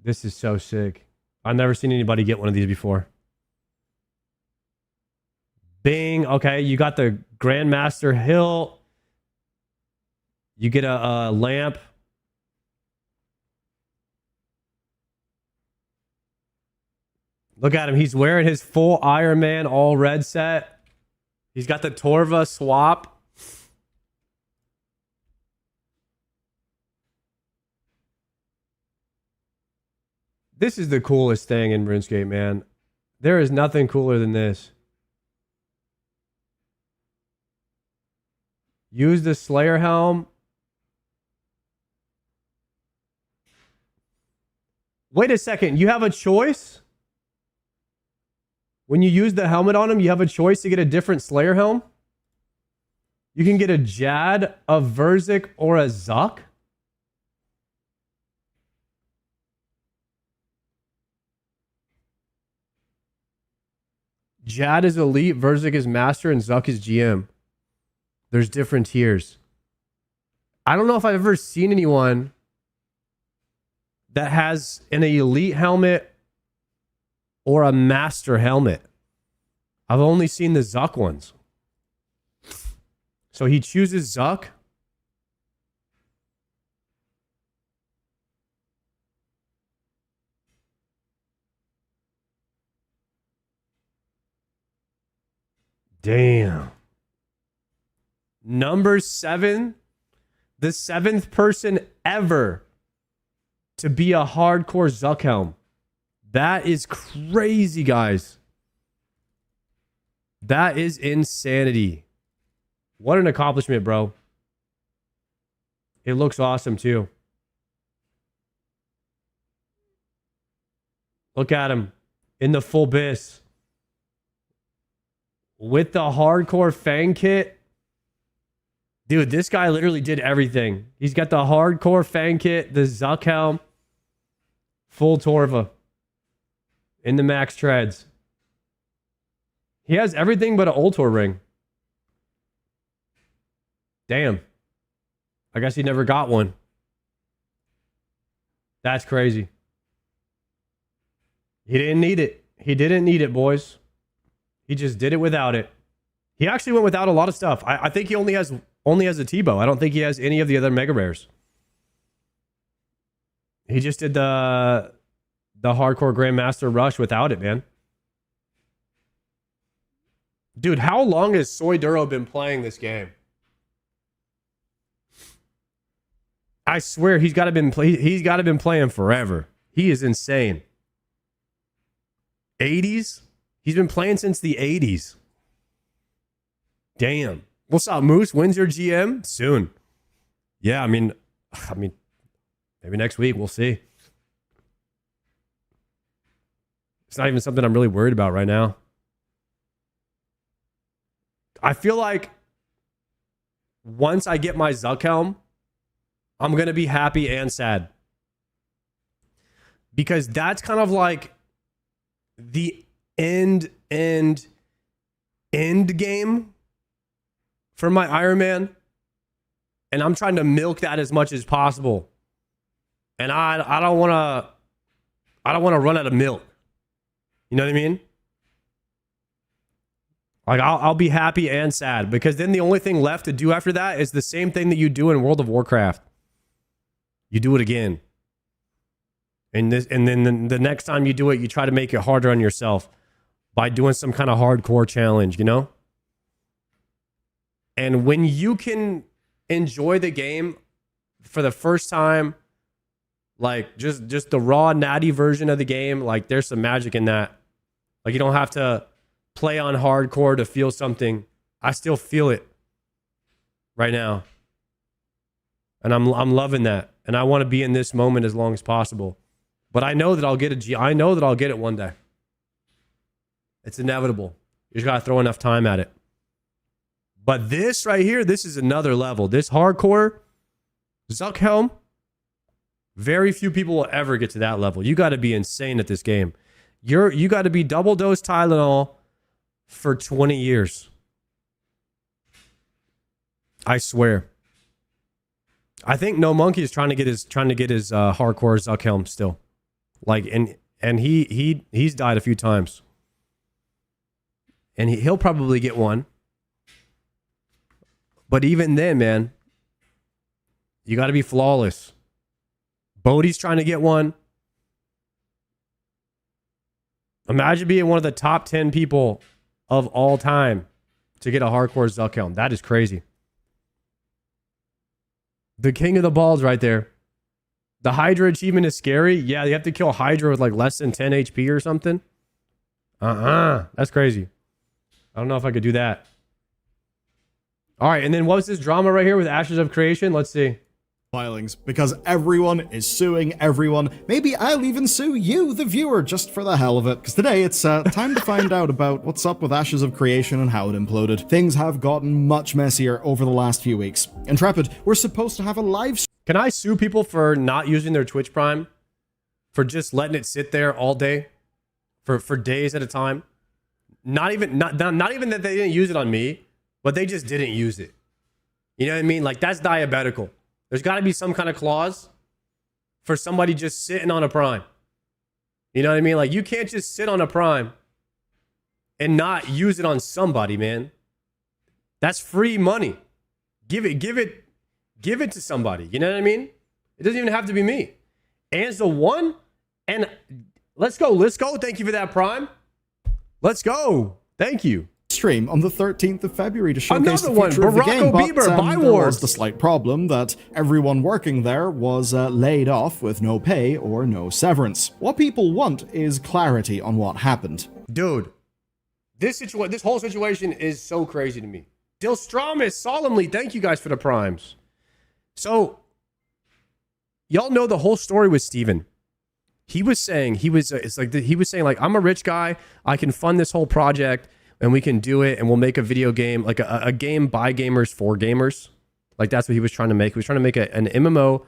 This is so sick. I've never seen anybody get one of these before. Bing. Okay, you got the Grandmaster Hilt. You get a lamp. Look at him. He's wearing his full Iron Man all red set. He's got the Torva swap. This is the coolest thing in RuneScape, man. There is nothing cooler than this. Use the Slayer helm. Wait a second. You have a choice? When you use the helmet on him, you have a choice to get a different Slayer helm? You can get a Jad, a Verzik, or a Zuck? Jad is elite, Verzik is master, and Zuck is GM. There's different tiers. I don't know if I've ever seen anyone that has an elite helmet or a master helmet. I've only seen the Zuck ones. So he chooses Zuck. Damn. Number 7, the 7th person ever to be a hardcore Zuck helm. That is crazy, guys. That is insanity. What an accomplishment, bro. It looks awesome, too. Look at him in the full bis. With the hardcore Fang kit. Dude, this guy literally did everything. He's got the hardcore Fang kit, the Zuck helm, full Torva, in the max treads. He has everything but an Ultor ring. Damn. I guess he never got one. That's crazy. He didn't need it. He didn't need it, boys. He just did it without it. He actually went without a lot of stuff. I think he only has a T-bow. I don't think he has any of the other mega rares. He just did the hardcore Grandmaster rush without it, man. Dude, how long has Soy Duro been playing this game? I swear he's got to been playing forever. He is insane. 80s? He's been playing since the 80s. Damn. What's up, Moose? When's your GM? Soon. Yeah, I mean, maybe next week. We'll see. It's not even something I'm really worried about right now. I feel like once I get my Zuck helm, I'm going to be happy and sad. Because that's kind of like the end game for my Iron Man. And I'm trying to milk that as much as possible. And I don't want to run out of milk. You know what I mean? Like I'll be happy and sad, because then the only thing left to do after that is the same thing that you do in World of Warcraft. You do it again. And then the next time you do it, you try to make it harder on yourself by doing some kind of hardcore challenge, you know? And when you can enjoy the game for the first time, like just the raw natty version of the game, like there's some magic in that. Like you don't have to play on hardcore to feel something. I still feel it right now. And I'm loving that. And I want to be in this moment as long as possible. But I know that I'll get it one day. It's inevitable. You just got to throw enough time at it. But this right here, this is another level. This hardcore Zuck helm, very few people will ever get to that level. You got to be insane at this game. You got to be double dose Tylenol for 20 years. I swear. I think No Monkey is trying to get his hardcore Zuckhelm still. Like, and he's died a few times. And he'll probably get one. But even then, man, you got to be flawless. Bodhi's trying to get one. Imagine being one of the top 10 people of all time to get a hardcore Zuckhelm. That is crazy. The king of the balls right there. The Hydra achievement is scary. Yeah, you have to kill Hydra with like less than 10 HP or something. That's crazy. I don't know if I could do that. All right, and then what was this drama right here with Ashes of Creation? Let's see. Filings, because everyone is suing everyone. Maybe I'll even sue you, the viewer, just for the hell of it. Because today it's time to find out about what's up with Ashes of Creation and how it imploded. Things have gotten much messier over the last few weeks. Intrepid, we're supposed to have a live... Can I sue people for not using their Twitch Prime? For just letting it sit there all day? For days at a time? Not even that they didn't use it on me, but they just didn't use it. You know what I mean? Like, that's diabetical. There's got to be some kind of clause for somebody just sitting on a Prime. You know what I mean? Like, you can't just sit on a Prime and not use it on somebody, man. That's free money. Give it to somebody. You know what I mean? It doesn't even have to be me. Ansel won, and let's go. Thank you for that Prime. Let's go. Thank you. Stream on the 13th of February to showcase Another the one, future of the Barack game, Obieber, but buy there wars. was the slight problem that everyone working there was laid off with no pay or no severance. What people want is clarity on what happened. Dude, this whole situation is so crazy to me. Dilstramus, solemnly, thank you guys for the primes. So, y'all know the whole story with Steven. He was saying, I'm a rich guy, I can fund this whole project, and we can do it, and we'll make a video game, like a game by gamers for gamers. Like, that's what he was trying to make. He was trying to make an MMO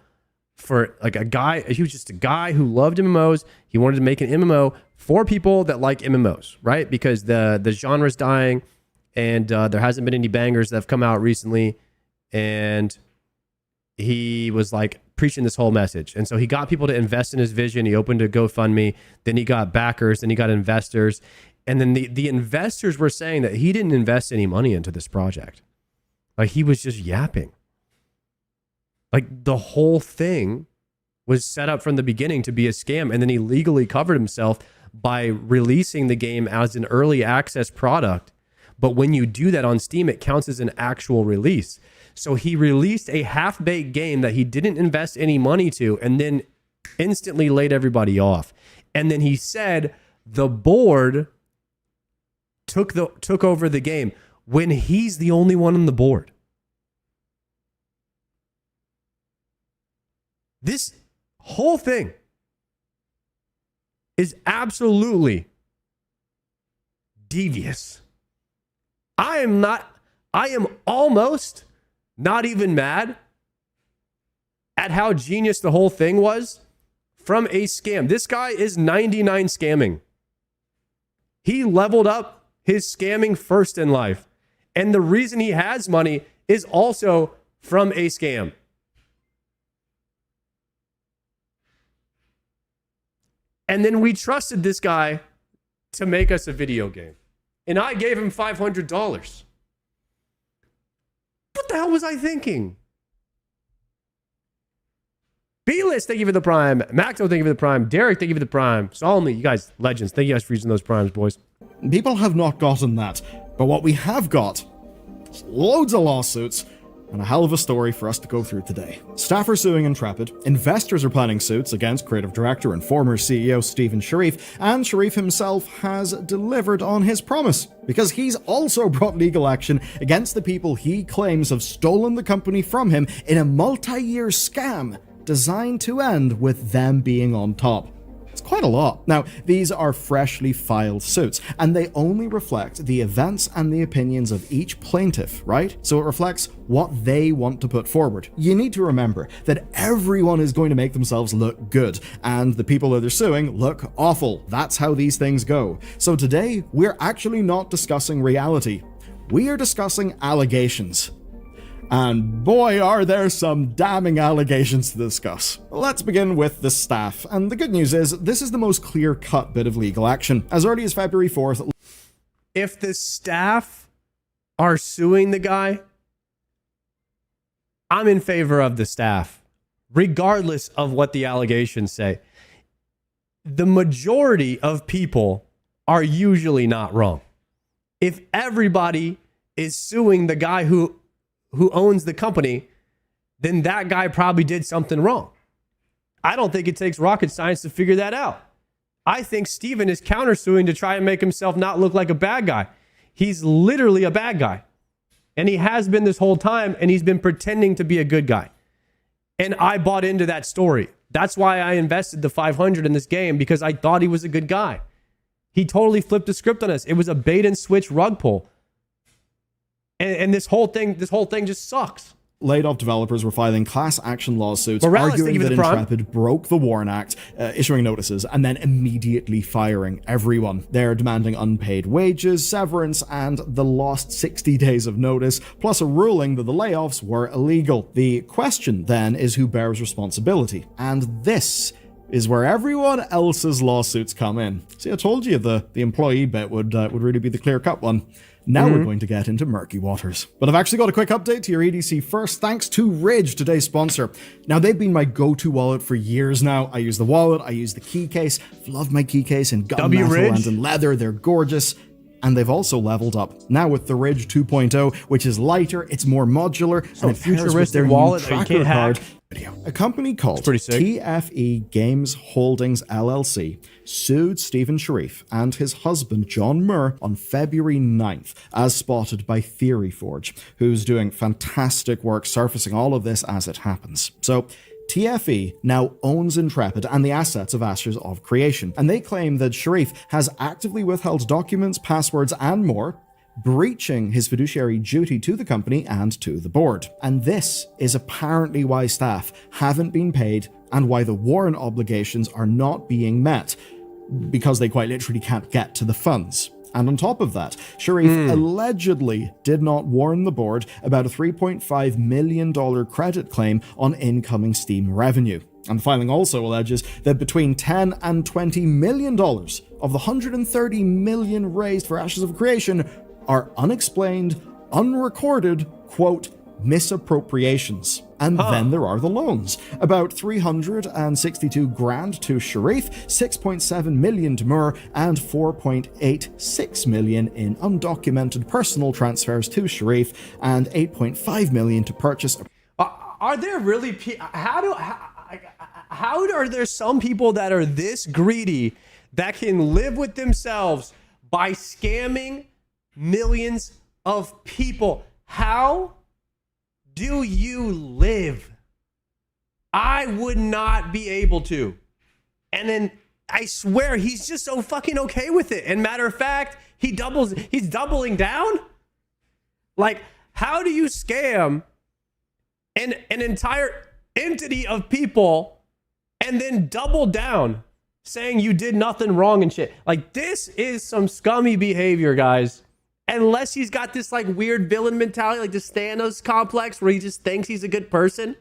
for like a guy. He was just a guy who loved MMOs. He wanted to make an MMO for people that like MMOs, right? Because the genre's dying, and there hasn't been any bangers that have come out recently. And he was like preaching this whole message. And so he got people to invest in his vision. He opened a GoFundMe. Then he got backers. Then he got investors. And then the investors were saying that he didn't invest any money into this project. Like, he was just yapping. Like, the whole thing was set up from the beginning to be a scam. And then he legally covered himself by releasing the game as an early access product. But when you do that on Steam, it counts as an actual release. So he released a half-baked game that he didn't invest any money to, and then instantly laid everybody off. And then he said the board took over the game when he's the only one on the board. This whole thing is absolutely devious. I am almost not even mad at how genius the whole thing was from a scam. This guy is 99 scamming. He leveled up his scamming first in life. And the reason he has money is also from a scam. And then we trusted this guy to make us a video game. And I gave him $500. What the hell was I thinking? B-List, thank you for the prime. Maxo, thank you for the prime. Derek, thank you for the prime. Solemnly, you guys, legends. Thank you guys for using those primes, boys. People have not gotten that, but what we have got is loads of lawsuits and a hell of a story for us to go through today. Staff are suing Intrepid, investors are planning suits against creative director and former CEO Stephen Sharif, and Sharif himself has delivered on his promise, because he's also brought legal action against the people he claims have stolen the company from him in a multi-year scam designed to end with them being on top. It's quite a lot. Now, these are freshly filed suits, and they only reflect the events and the opinions of each plaintiff, right? So it reflects what they want to put forward. You need to remember that everyone is going to make themselves look good, and the people that they're suing look awful. That's how these things go. So today, we're actually not discussing reality. We are discussing allegations. And boy, are there some damning allegations to discuss. Let's begin with the staff, and the good news is this is the most clear-cut bit of legal action. As early as February 4th... If the staff are suing the guy, I'm in favor of the staff, regardless of what the allegations say. The majority of people are usually not wrong. If everybody is suing the guy who owns the company, then that guy probably did something wrong. I don't think it takes rocket science to figure that out. I think Steven is countersuing to try and make himself not look like a bad guy. He's literally a bad guy. And he has been this whole time, and he's been pretending to be a good guy. And I bought into that story. That's why I invested the 500 in this game, because I thought he was a good guy. He totally flipped the script on us. It was a bait and switch rug pull. And this whole thing just sucks. Laid off developers were filing class action lawsuits, Morales, arguing that thank you for the Intrepid broke the Warren Act, issuing notices, and then immediately firing everyone. They're demanding unpaid wages, severance, and the lost 60 days of notice, plus a ruling that the layoffs were illegal. The question then is who bears responsibility. And this is where everyone else's lawsuits come in. See, I told you the employee bit would really be the clear-cut one. Now we're going to get into murky waters. But I've actually got a quick update to your EDC first, thanks to Ridge, today's sponsor. Now, they've been my go-to wallet for years now. I use the wallet, I use the key case. Love my key case in gunmetal and in leather. They're gorgeous. And they've also leveled up. Now with the Ridge 2.0, which is lighter, it's more modular, so and it pairs with their wallet new tracker card. hack. A company called TFE Games Holdings LLC sued Stephen Sharif and his husband John Murr on February 9th, as spotted by Theory Forge, who's doing fantastic work surfacing all of this as it happens. So TFE now owns Intrepid and the assets of Ashes of Creation, and they claim that Sharif has actively withheld documents, passwords, and more, breaching his fiduciary duty to the company and to the board. And this is apparently why staff haven't been paid and why the Warren obligations are not being met, because they quite literally can't get to the funds. And on top of that, Sharif allegedly did not warn the board about a $3.5 million credit claim on incoming Steam revenue. And the filing also alleges that between $10 and $20 million of the $130 million raised for Ashes of Creation are unexplained, unrecorded, quote, misappropriations. And then there are the loans. About $362,000 to Sharif, $6.7 million to Murr, and $4.86 million in undocumented personal transfers to Sharif, and $8.5 million to purchase. Are there really how are there some people that are this greedy that can live with themselves by scamming millions of people? How do you live? I would not be able to. And then I swear he's just so fucking okay with it. And matter of fact, he's doubling down. Like, how do you scam an entire entity of people and then double down saying you did nothing wrong and shit? Like, this is some scummy behavior, guys. Unless he's got this like weird villain mentality, like this Thanos complex where he just thinks he's a good person.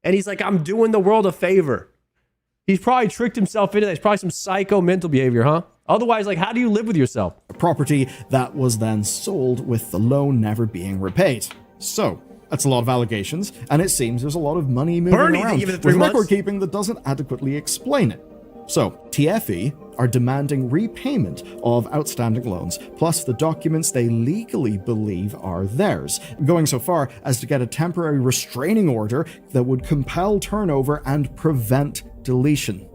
And he's like, I'm doing the world a favor. He's probably tricked himself into that. It's probably some psycho mental behavior, huh? Otherwise, like, how do you live with yourself? A property that was then sold with the loan never being repaid. So, that's a lot of allegations, and it seems there's a lot of money moving around with record keeping that doesn't adequately explain it. So, TFE are demanding repayment of outstanding loans, plus the documents they legally believe are theirs, going so far as to get a temporary restraining order that would compel turnover and prevent deletion.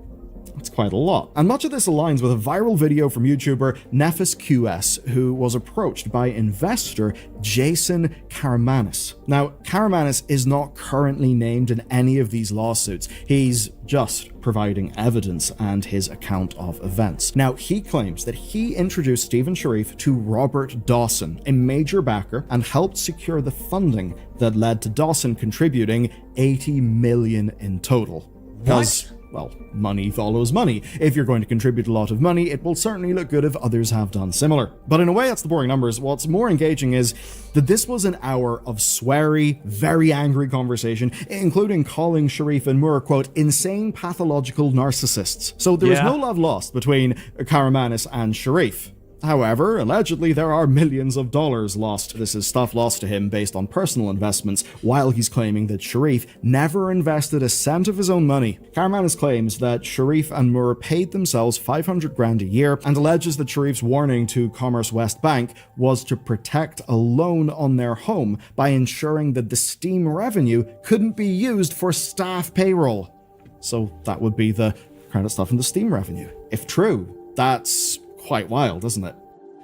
That's quite a lot. And much of this aligns with a viral video from YouTuber NephusQS, who was approached by investor Jason Karamanis. Now, Karamanis is not currently named in any of these lawsuits. He's just providing evidence and his account of events. Now, he claims that he introduced Stephen Sharif to Robert Dawson, a major backer, and helped secure the funding that led to Dawson contributing $80 million in total. Because, well, money follows money. If you're going to contribute a lot of money, it will certainly look good if others have done similar. But in a way, that's the boring numbers. What's more engaging is that this was an hour of sweary, very angry conversation, including calling Sharif and Moore, quote, insane pathological narcissists. So there is no love lost between Karamanis and Sharif. However, allegedly, there are millions of dollars lost. This is stuff lost to him based on personal investments, while he's claiming that Sharif never invested a cent of his own money. Karamanis claims that Sharif and Moore paid themselves 500 grand a year, and alleges that Sharif's warning to Commerce West Bank was to protect a loan on their home by ensuring that the Steam revenue couldn't be used for staff payroll. So that would be the credit stuff in the Steam revenue. If true, that's quite wild, isn't it?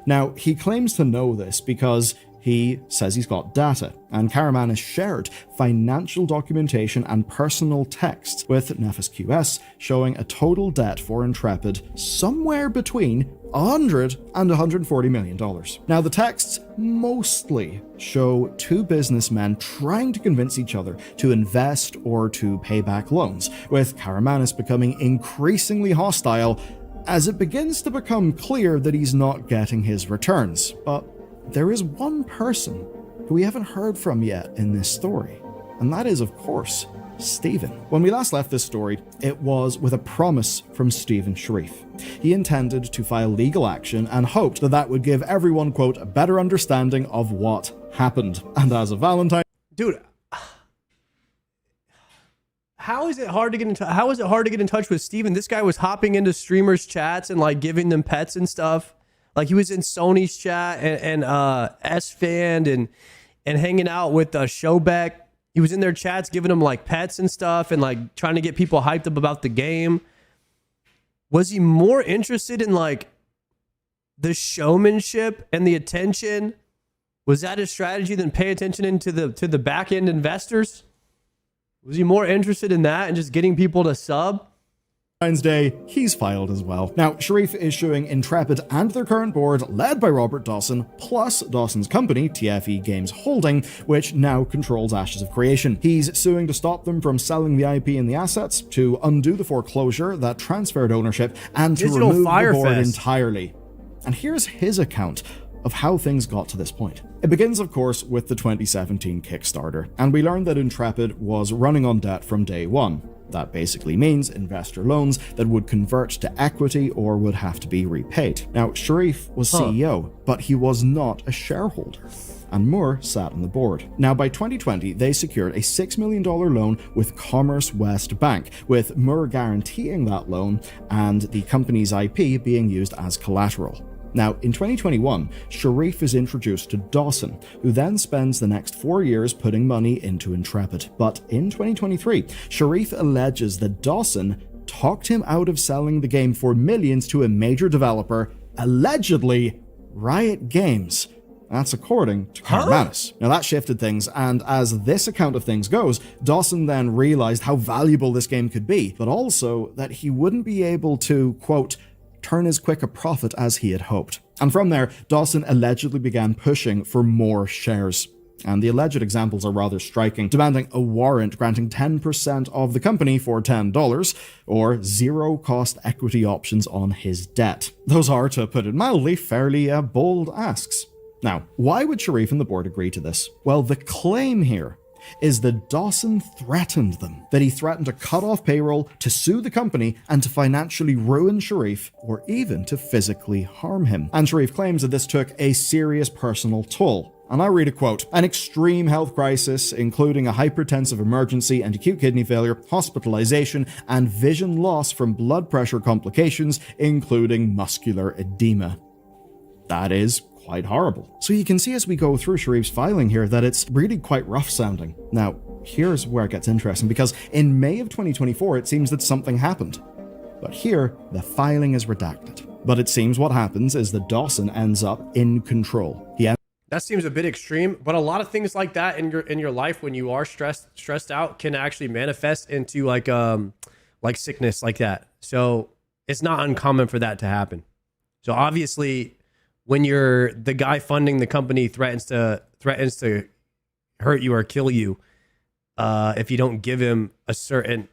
Now, he claims to know this because he says he's got data, and Karamanis shared financial documentation and personal texts with Nefis QS showing a total debt for Intrepid somewhere between 100 and 140 million dollars. Now, the texts mostly show two businessmen trying to convince each other to invest or to pay back loans, with Karamanis becoming increasingly hostile as it begins to become clear that he's not getting his returns. But there is one person who we haven't heard from yet in this story, and that is, of course, Stephen. When we last left this story, it was with a promise from Stephen Sharif. He intended to file legal action and hoped that that would give everyone, quote, a better understanding of what happened. And as of Valentine... Dude, how is it hard to get in touch with Steven? This guy was hopping into streamers' chats and like giving them pets and stuff. Like he was in Sony's chat and S-Fan and hanging out with Showbeck. He was in their chats giving them like pets and stuff and like trying to get people hyped up about the game. Was he more interested in like the showmanship and the attention? Was that his strategy than pay attention to the back end investors? Was he more interested in that and just getting people to sub? Day, he's filed as well. Now, Sharif is suing Intrepid and their current board, led by Robert Dawson, plus Dawson's company, TFE Games Holding, which now controls Ashes of Creation. He's suing to stop them from selling the IP and the assets, to undo the foreclosure that transferred ownership, and to remove the board entirely. And here's his account of how things got to this point. It begins, of course, with the 2017 Kickstarter, and we learned that Intrepid was running on debt from day one. That basically means investor loans that would convert to equity or would have to be repaid. Now, Sharif was CEO, but he was not a shareholder, and Moore sat on the board. Now, by 2020, they secured a $6 million loan with Commerce West Bank, with Moore guaranteeing that loan and the company's IP being used as collateral. Now, in 2021, Sharif is introduced to Dawson, who then spends the next 4 years putting money into Intrepid. But in 2023, Sharif alleges that Dawson talked him out of selling the game for millions to a major developer, allegedly Riot Games. That's according to Karamanis. Now that shifted things, and as this account of things goes, Dawson then realized how valuable this game could be, but also that he wouldn't be able to, quote, turn as quick a profit as he had hoped. And from there, Dawson allegedly began pushing for more shares. And the alleged examples are rather striking, demanding a warrant granting 10% of the company for $10, or zero-cost equity options on his debt. Those are, to put it mildly, fairly bold asks. Now, why would Sharif and the board agree to this? Well, the claim here is that Dawson threatened them, that he threatened to cut off payroll, to sue the company, and to financially ruin Sharif, or even to physically harm him. And Sharif claims that this took a serious personal toll. And I read a quote, an extreme health crisis, including a hypertensive emergency and acute kidney failure, hospitalization, and vision loss from blood pressure complications, including muscular edema. That is quite horrible. So you can see as we go through Sharif's filing here that it's really quite rough sounding. Now, here's where it gets interesting, because in May of 2024, it seems that something happened. But here, the filing is redacted. But it seems what happens is that Dawson ends up in control. That seems a bit extreme, but a lot of things like that in your life when you are stressed out can actually manifest into like sickness like that. So it's not uncommon for that to happen. So obviously, when you're the guy funding the company threatens to hurt you or kill you if you don't give him a certain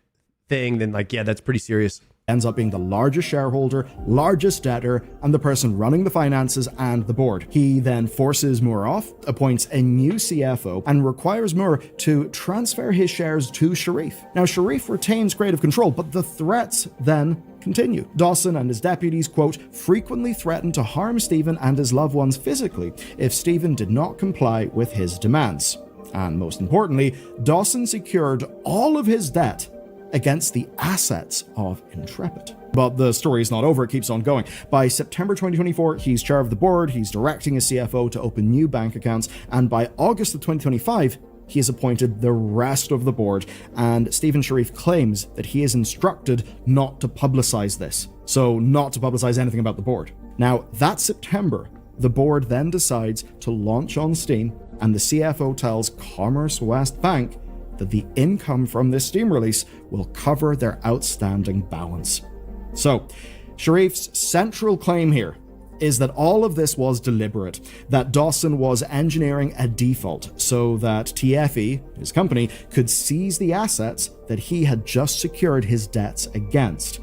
thing, then like, yeah, that's pretty serious. Ends up being the largest shareholder, largest debtor, and the person running the finances and the board. He then forces Moore off, appoints a new CFO, and requires Moore to transfer his shares to Sharif. Now, Sharif retains creative control, but the threats then continue. Dawson and his deputies, quote, frequently threatened to harm Stephen and his loved ones physically if Stephen did not comply with his demands. And most importantly, Dawson secured all of his debt against the assets of Intrepid. But the story is not over, it keeps on going. By September 2024, he's chair of the board, he's directing his CFO to open new bank accounts, and by August of 2025, he has appointed the rest of the board, and Stephen Sharif claims that he is instructed not to publicize this. So not to publicize anything about the board. Now, that September, the board then decides to launch on Steam, and the CFO tells Commerce West Bank that the income from this Steam release will cover their outstanding balance. So, Sharif's central claim here is that all of this was deliberate, that Dawson was engineering a default so that TFE, his company, could seize the assets that he had just secured his debts against.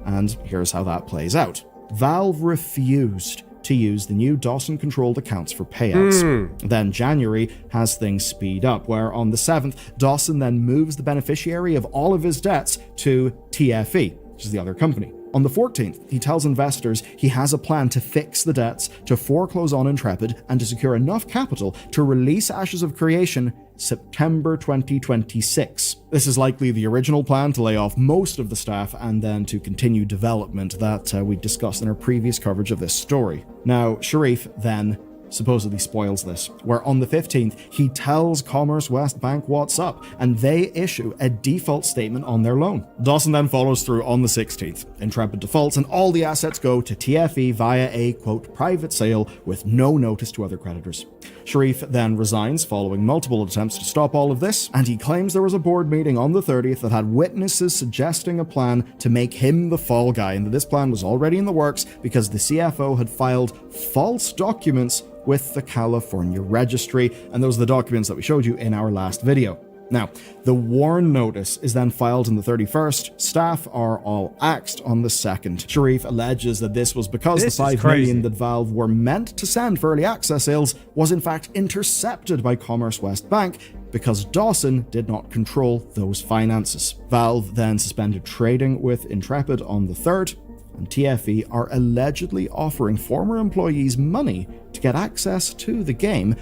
And here's how that plays out. Valve refused to use the new Dawson-controlled accounts for payouts. Then January has things speed up, where on the 7th, Dawson then moves the beneficiary of all of his debts to TFE, which is the other company. On the 14th, he tells investors he has a plan to fix the debts, to foreclose on Intrepid, and to secure enough capital to release Ashes of Creation September 2026. This is likely the original plan to lay off most of the staff and then to continue development that we discussed in our previous coverage of this story. Now, Sharif then supposedly spoils this, where on the 15th, he tells Commerce West Bank what's up, and they issue a default statement on their loan. Dawson then follows through on the 16th. Intrepid defaults, and all the assets go to TFE via a, quote, private sale with no notice to other creditors. Sharif then resigns following multiple attempts to stop all of this, and he claims there was a board meeting on the 30th that had witnesses suggesting a plan to make him the fall guy, and that this plan was already in the works because the CFO had filed false documents with the California registry, and those are the documents that we showed you in our last video. Now, the warn notice is then filed on the 31st. Staff are all axed on the 2nd. Sharif alleges that this was because the $5 million that Valve were meant to send for early access sales was in fact intercepted by Commerce West Bank because Dawson did not control those finances. Valve then suspended trading with Intrepid on the 3rd, and TFE are allegedly offering former employees money to get access to the game,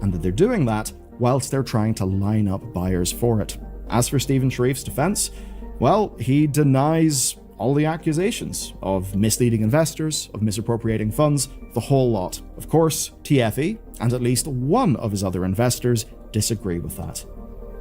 and that they're doing that whilst they're trying to line up buyers for it. As for Stephen Sharif's defense, well, he denies all the accusations of misleading investors, of misappropriating funds, the whole lot. Of course, TFE and at least one of his other investors disagree with that.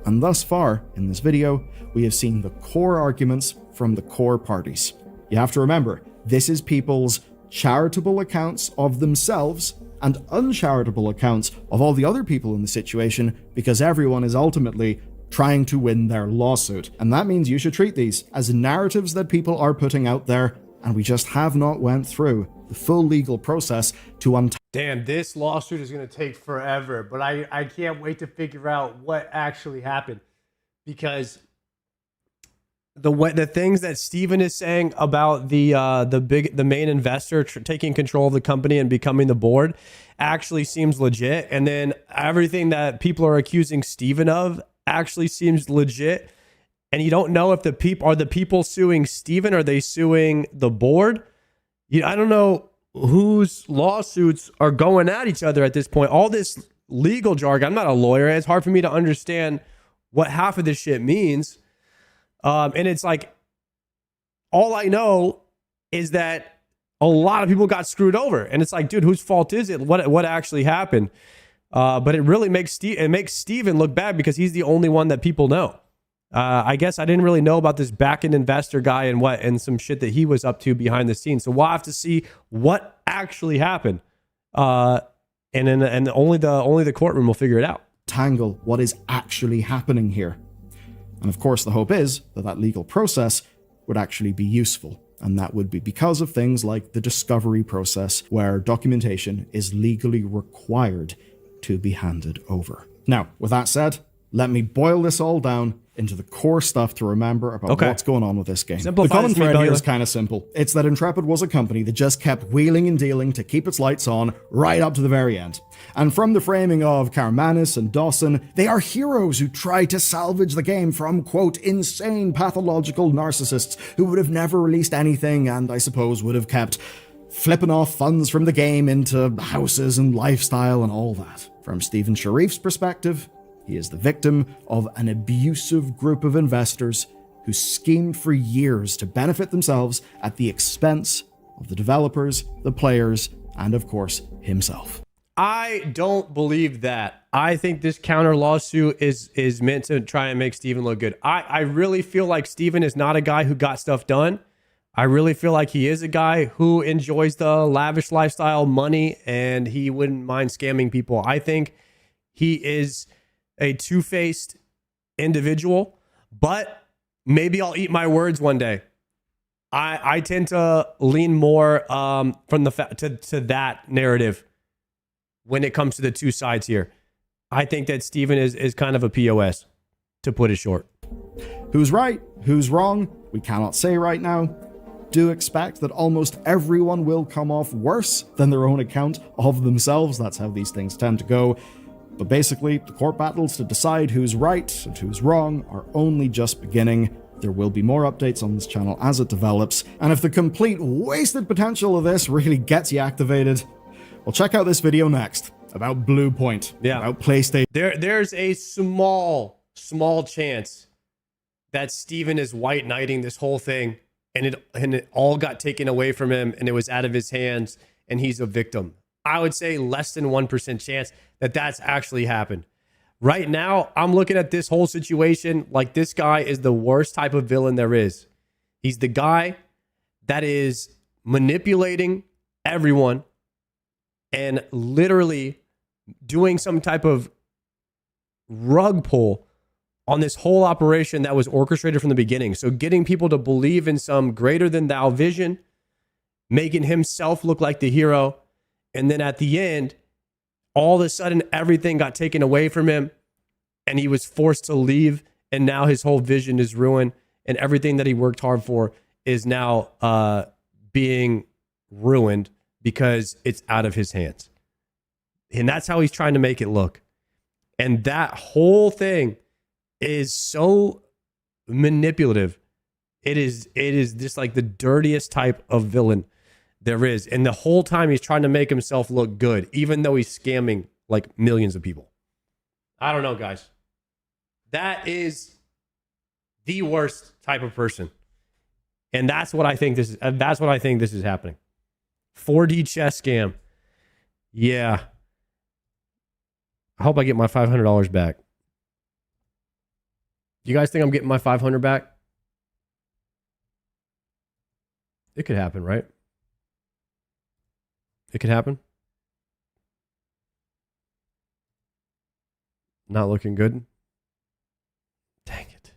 And thus far, in this video, we have seen the core arguments from the core parties. You have to remember, this is people's charitable accounts of themselves and uncharitable accounts of all the other people in the situation, because everyone is ultimately trying to win their lawsuit. And that means you should treat these as narratives that people are putting out there, and we just have not went through the full legal process to untangle. Damn, this lawsuit is going to take forever, but I can't wait to figure out what actually happened, because the things that Steven is saying about the main investor taking control of the company and becoming the board actually seems legit, and then everything that people are accusing Steven of actually seems legit, and you don't know if the people suing Steven, or are they suing the board? I don't know whose lawsuits are going at each other at this point. All this legal jargon, I'm not a lawyer, it's hard for me to understand what half of this shit means. And it's like, all I know is that a lot of people got screwed over, and it's like, dude, whose fault is it? What actually happened? But it really makes Steven look bad because he's the only one that people know. I guess I didn't really know about this back-end investor guy and some shit that he was up to behind the scenes. So we'll have to see what actually happened. And only the courtroom will figure it out. Tangle what is actually happening here. And of course, the hope is that that legal process would actually be useful. And that would be because of things like the discovery process, where documentation is legally required to be handed over. Now, with that said, let me boil this all down into the core stuff to remember about what's going on with this game. Simplify the common this, me, thread here Baylor. is kind of simple. It's that Intrepid was a company that just kept wheeling and dealing to keep its lights on right up to the very end. And from the framing of Carmanis and Dawson, they are heroes who try to salvage the game from, quote, insane pathological narcissists who would have never released anything and I suppose would have kept flipping off funds from the game into houses and lifestyle and all that. From Stephen Sharif's perspective, he is the victim of an abusive group of investors who schemed for years to benefit themselves at the expense of the developers, the players, and of course, himself. I don't believe that. I think this counter lawsuit is meant to try and make Steven look good. I really feel like Steven is not a guy who got stuff done. I really feel like he is a guy who enjoys the lavish lifestyle, money, and he wouldn't mind scamming people. I think he is a two-faced individual, but maybe I'll eat my words one day. I tend to lean more from the to that narrative when it comes to the two sides here. I think that Steven is kind of a POS, to put it short. Who's right? Who's wrong? We cannot say right now. Do expect that almost everyone will come off worse than their own account of themselves. That's how these things tend to go. But basically, the court battles to decide who's right and who's wrong are only just beginning. There will be more updates on this channel as it develops. And if the complete wasted potential of this really gets you activated, well, check out this video next about Blue Point, about PlayStation. There's a small chance that Steven is white knighting this whole thing and it all got taken away from him and it was out of his hands and he's a victim. I would say less than 1% chance that that's actually happened. Right now, I'm looking at this whole situation like this guy is the worst type of villain there is. He's the guy that is manipulating everyone and literally doing some type of rug pull on this whole operation that was orchestrated from the beginning. So getting people to believe in some greater than thou vision, making himself look like the hero. And then at the end, all of a sudden, everything got taken away from him and he was forced to leave. And now his whole vision is ruined and everything that he worked hard for is now being ruined because it's out of his hands. And that's how he's trying to make it look. And that whole thing is so manipulative. It is just like the dirtiest type of villain there is. And the whole time he's trying to make himself look good, even though he's scamming like millions of people. I don't know, guys. That is the worst type of person. And that's what I think this is. That's what I think this is happening. 4D chess scam. Yeah. I hope I get my $500 back. You guys think I'm getting my $500 back? It could happen, right? It could happen. Not looking good. Dang it.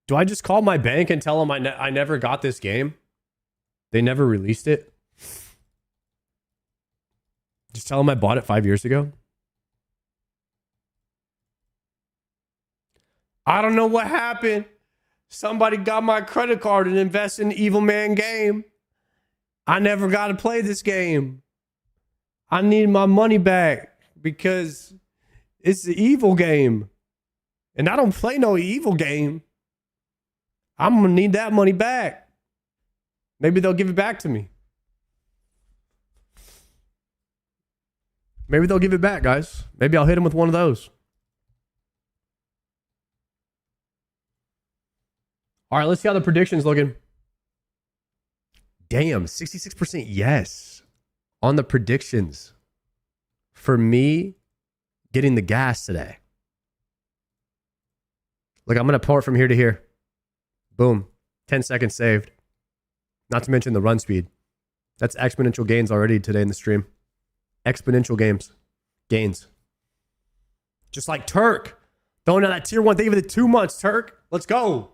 Do I just call my bank and tell them I never got this game? They never released it? Just tell them I bought it 5 years ago? I don't know what happened. Somebody got my credit card and invested in Evil Man game. I never got to play this game. I need my money back because it's the evil game. And I don't play no evil game. I'm going to need that money back. Maybe they'll give it back to me. Maybe they'll give it back, guys. Maybe I'll hit them with one of those. All right, let's see how the prediction's looking. Damn, 66% yes on the predictions for me getting the gas today. Look, I'm going to pour it from here to here. Boom. 10 seconds saved. Not to mention the run speed. That's exponential gains already today in the stream. Exponential gains. Just like Turk. Throwing out that tier 1 thing for the 2 months, Turk. Let's go.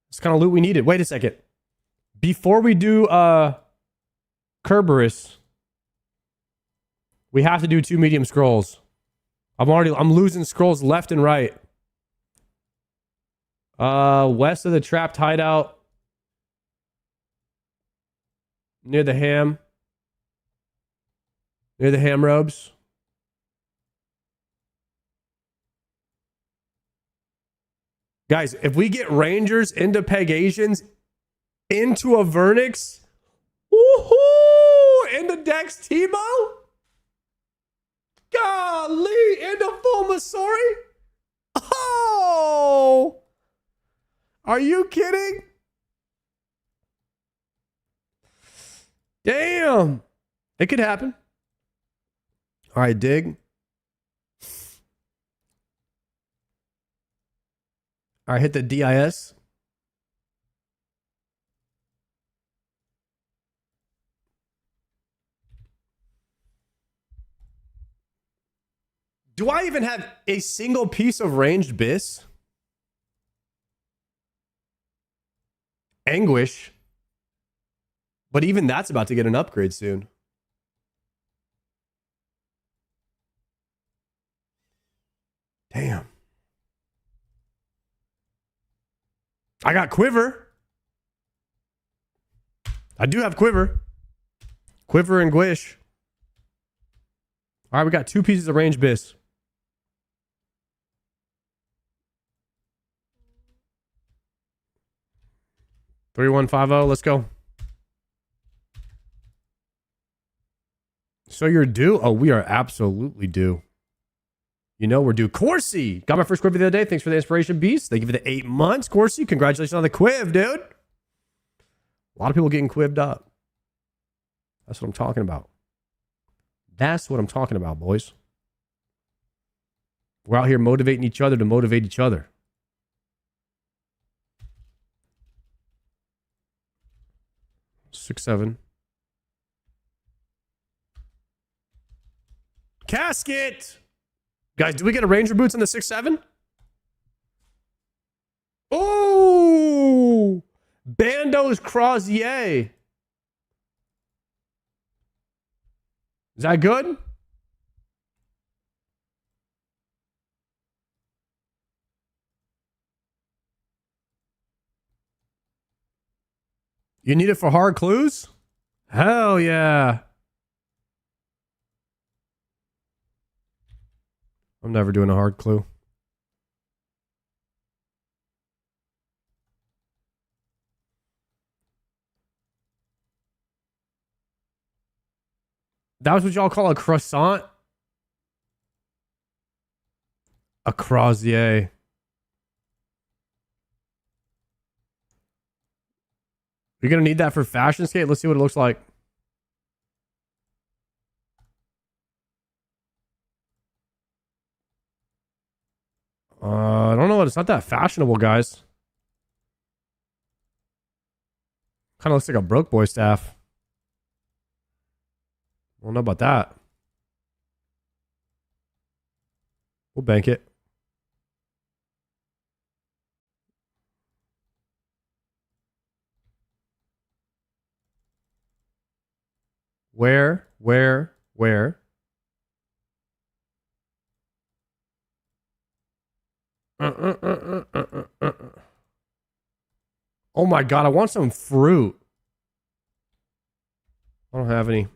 It's kind of loot we needed. Wait a second. Before we do Cerberus, We have to do 2 medium scrolls. I'm losing scrolls left and right. West of the trapped hideout. Near the ham. Near the ham robes. Guys, if we get Rangers into Pegasians, into a Vernix, woohoo! Into Dex Tebow? Golly! Into Fulmasori? Oh! Are you kidding? Damn! It could happen. All right, dig. All right, hit the DIS. Do I even have a single piece of ranged bis? Anguish. But even that's about to get an upgrade soon. Damn. I got Quiver. I do have Quiver. Quiver and Guish. All right, we got 2 pieces of range bis. $3150. Let's go. So you're due? Oh, we are absolutely due. You know we're due. Corsi! Got my first quiv the other day. Thanks for the inspiration, Beast. Thank you for the 8 months, Corsi. Congratulations on the quiv, dude. A lot of people getting quived up. That's what I'm talking about. That's what I'm talking about, boys. We're out here motivating each other to motivate each other. Six, 7. Casket! Guys, do we get a Ranger Boots in the 6-7? Oh! Bando's Crozier. Is that good? You need it for hard clues? Hell yeah. I'm never doing a hard clue. That was what y'all call a croissant? A croisier. You're going to need that for Fashion Skate? Let's see what it looks like. I don't know. It's not that fashionable, guys. Kind of looks like a broke boy staff. I don't know about that. We'll bank it. Where? Oh my God, I want some fruit. I don't have any.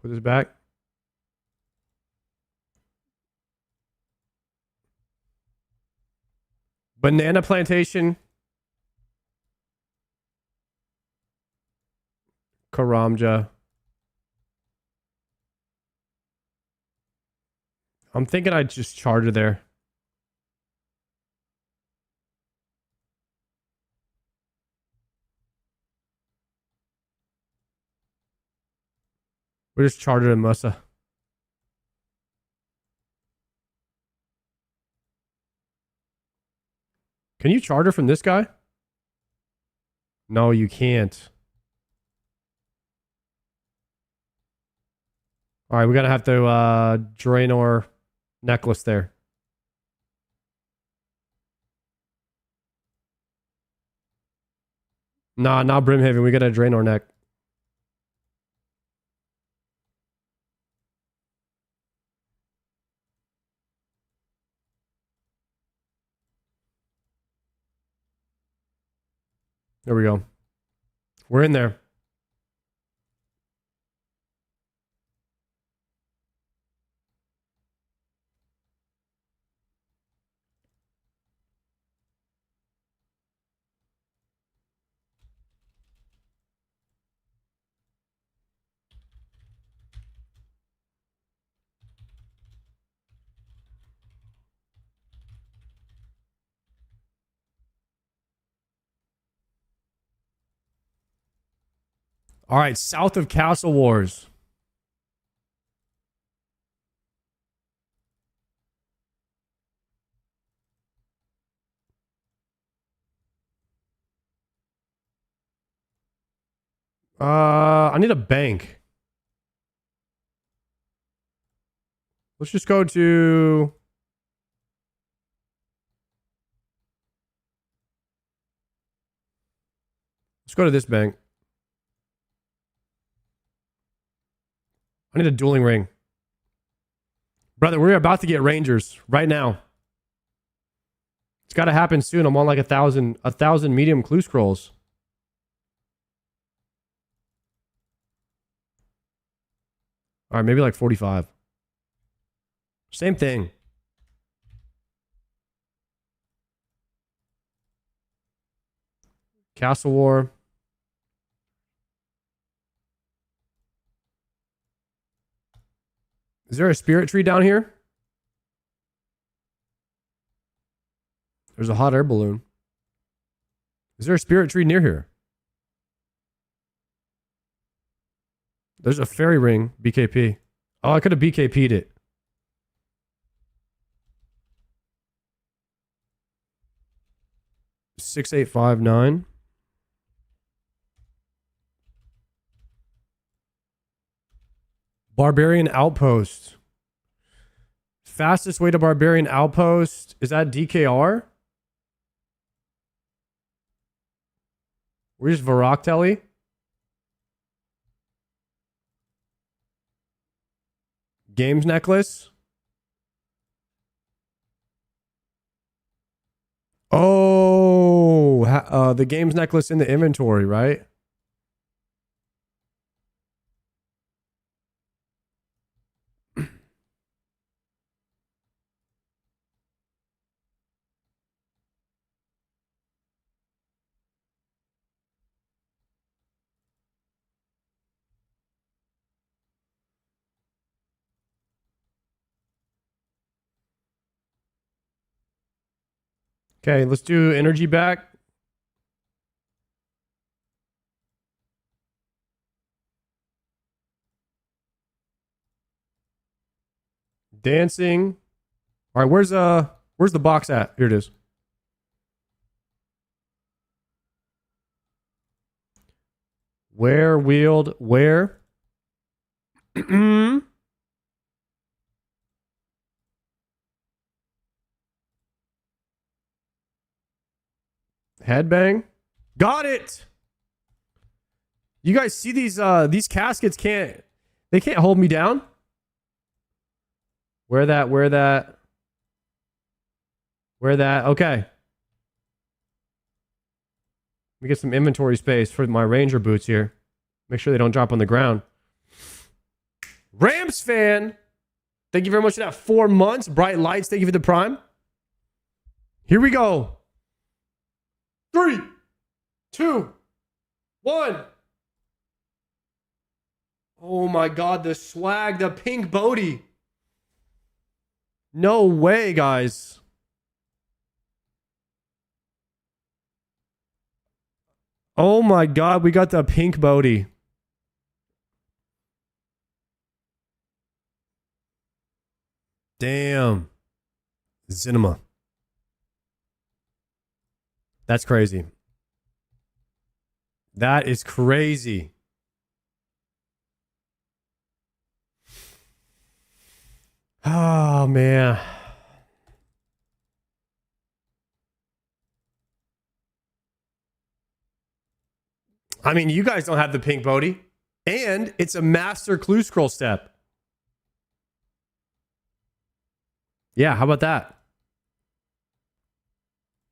Put this back. Banana plantation. Karamja. I'm thinking I'd just charter there. We're just chartered in Musa. Can you charter from this guy? No, you can't. All right, we're gonna have to Draenor necklace there. Nah, not Brimhaven. We got to drain our neck. There we go. We're in there. All right, south of Castle Wars. I need a bank. Let's just go to... Let's go to this bank. I need a dueling ring. Brother, we're about to get Rangers right now. It's got to happen soon. I'm on like 1,000 medium clue scrolls. All right, maybe like 45. Same thing. Castle War. Is there a spirit tree down here? There's a hot air balloon. Is there a spirit tree near here? There's a fairy ring, BKP. Oh, I could have BKP'd it. $6859. Barbarian Outpost. Fastest way to Barbarian Outpost. Is that DKR? Where's Varoctelli? Games necklace. Oh, the games necklace in the inventory, right? Okay, let's do energy back. Dancing. All right, where's the box at? Here it is. Where wheeled where? Headbang. Got it. You guys see these caskets can't hold me down? Where that? Okay. Let me get some inventory space for my ranger boots here. Make sure they don't drop on the ground. Rams fan. Thank you very much for that 4 months. Bright lights. Thank you for the prime. Here we go. 3, 2, 1. Oh my God, the swag, the pink Bodhi. No way, guys. Oh my God, we got the pink Bodhi. Damn. Cinema. That's crazy. That is crazy. Oh, man. I mean, you guys don't have the pink Bodhi. And it's a master clue scroll step. Yeah, how about that?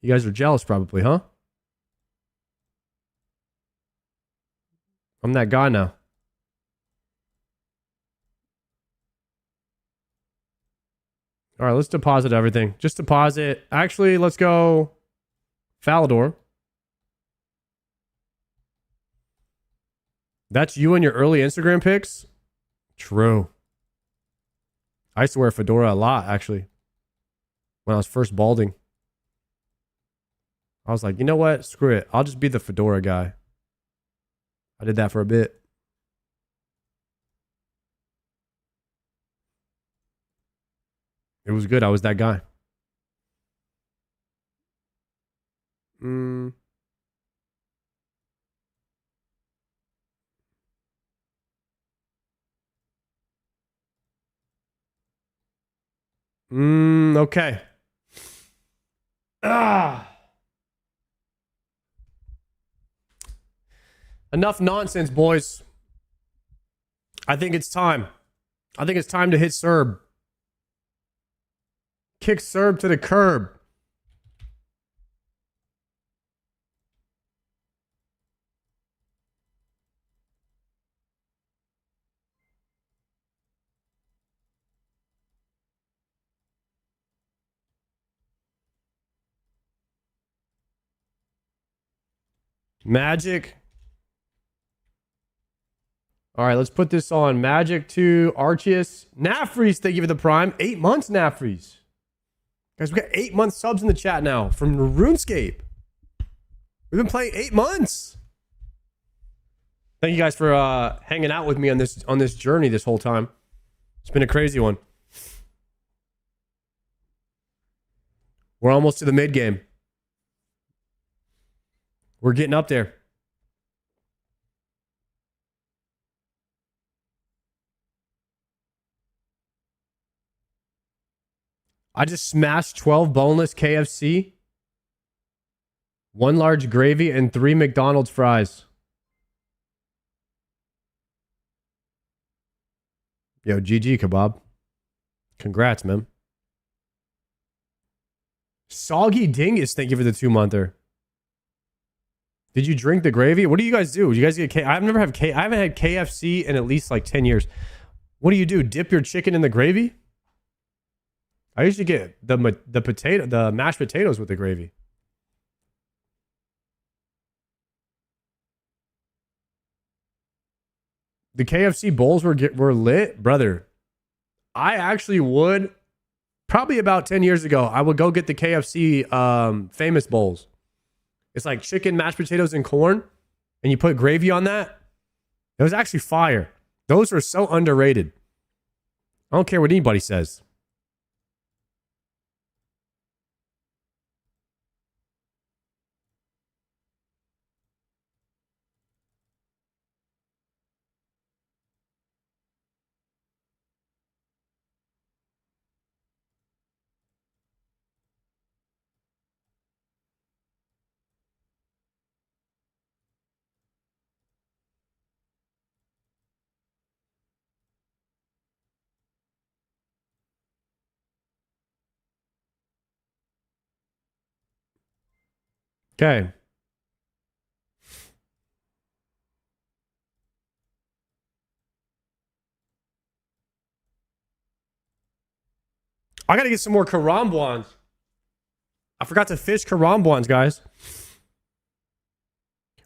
You guys are jealous probably, huh? I'm that guy now. All right, let's deposit everything. Just deposit. Actually, let's go Falador. That's you and your early Instagram pics? True. I used to wear a fedora a lot, actually. When I was first balding. I was like, you know what? Screw it. I'll just be the fedora guy. I did that for a bit. It was good. I was that guy. Okay. Enough nonsense, boys. I think it's time. I think it's time to hit Cerb. Kick Cerb to the curb. Magic. All right, let's put this on. Magic to Arceus. Nafreeze, thank you for the prime. 8 months, Nafreeze. Guys, we got 8 month subs in the chat now from RuneScape. We've been playing 8 months. Thank you guys for hanging out with me on this journey this whole time. It's been a crazy one. We're almost to the mid game. We're getting up there. I just smashed 12 boneless KFC, 1 large gravy, and 3 McDonald's fries. Yo, GG kebab. Congrats, man. Soggy Dingus, thank you for the 2-monther. Did you drink the gravy? What do you guys do? You guys get I haven't had KFC in at least like 10 years. What do you do? Dip your chicken in the gravy? I usually get the mashed potatoes with the gravy. The KFC bowls were lit, brother. I actually would, probably about 10 years ago, I would go get the KFC famous bowls. It's like chicken, mashed potatoes, and corn, and you put gravy on that. It was actually fire. Those were so underrated. I don't care what anybody says. Okay. I gotta get some more karambwans. I forgot to fish karambwans, guys.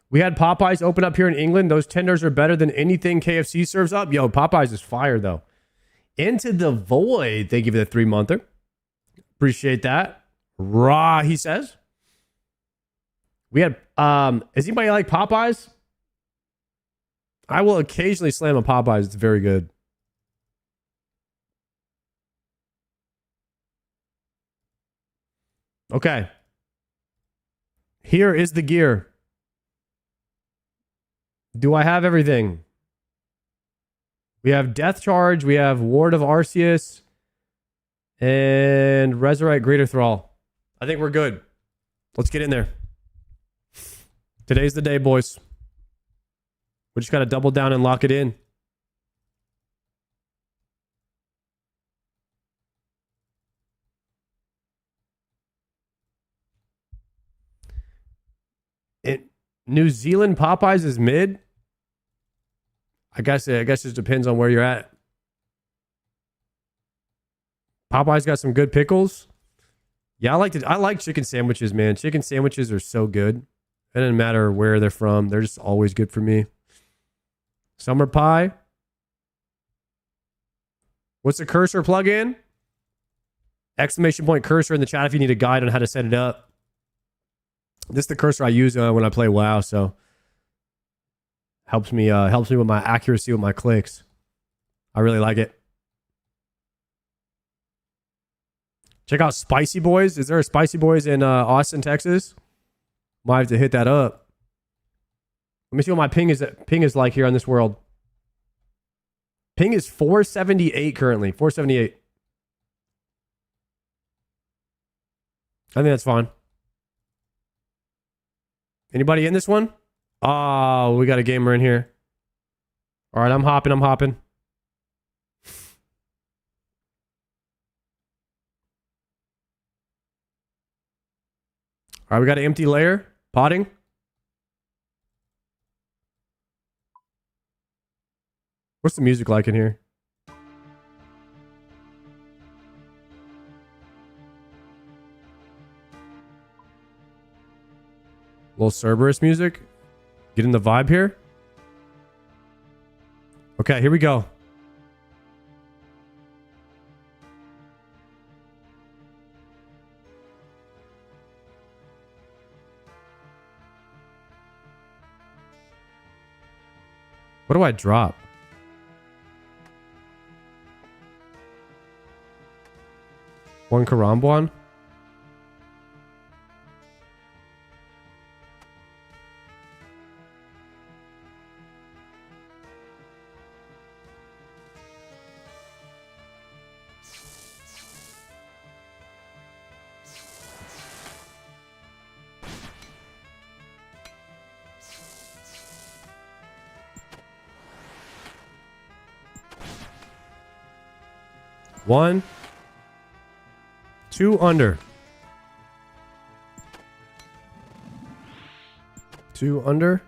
We had Popeyes open up here in England. Those tenders are better than anything KFC serves up. Yo, Popeyes is fire, though. Into the Void. Thank you for the 3-monther. Appreciate that. Raw, he says. We had, does anybody like Popeyes? I will occasionally slam a Popeyes. It's very good. Okay. Here is the gear. Do I have everything? We have Death Charge. We have Ward of Arceus. And Resurrect Greater Thrall. I think we're good. Let's get in there. Today's the day, boys. We just got to double down and lock it in. New Zealand Popeyes is mid. I guess it just depends on where you're at. Popeyes got some good pickles. Yeah, I like chicken sandwiches, man. Chicken sandwiches are so good. It doesn't matter where they're from. They're just always good for me. Summer pie. What's the cursor plug-in? Exclamation point cursor in the chat if you need a guide on how to set it up. This is the cursor I use when I play WoW, so helps me with my accuracy with my clicks. I really like it. Check out Spicy Boys. Is there a Spicy Boys in Austin, Texas? Might have to hit that up. Let me see what my ping is like here on this world. Ping is 478 currently. 478. I think that's fine. Anybody in this one? Oh, we got a gamer in here. All right, I'm hopping. All right, we got an empty layer. Potting. What's the music like in here? Little Cerberus music. Getting the vibe here. Okay, here we go. What do I drop? One Karambwan? One, two under. Two under.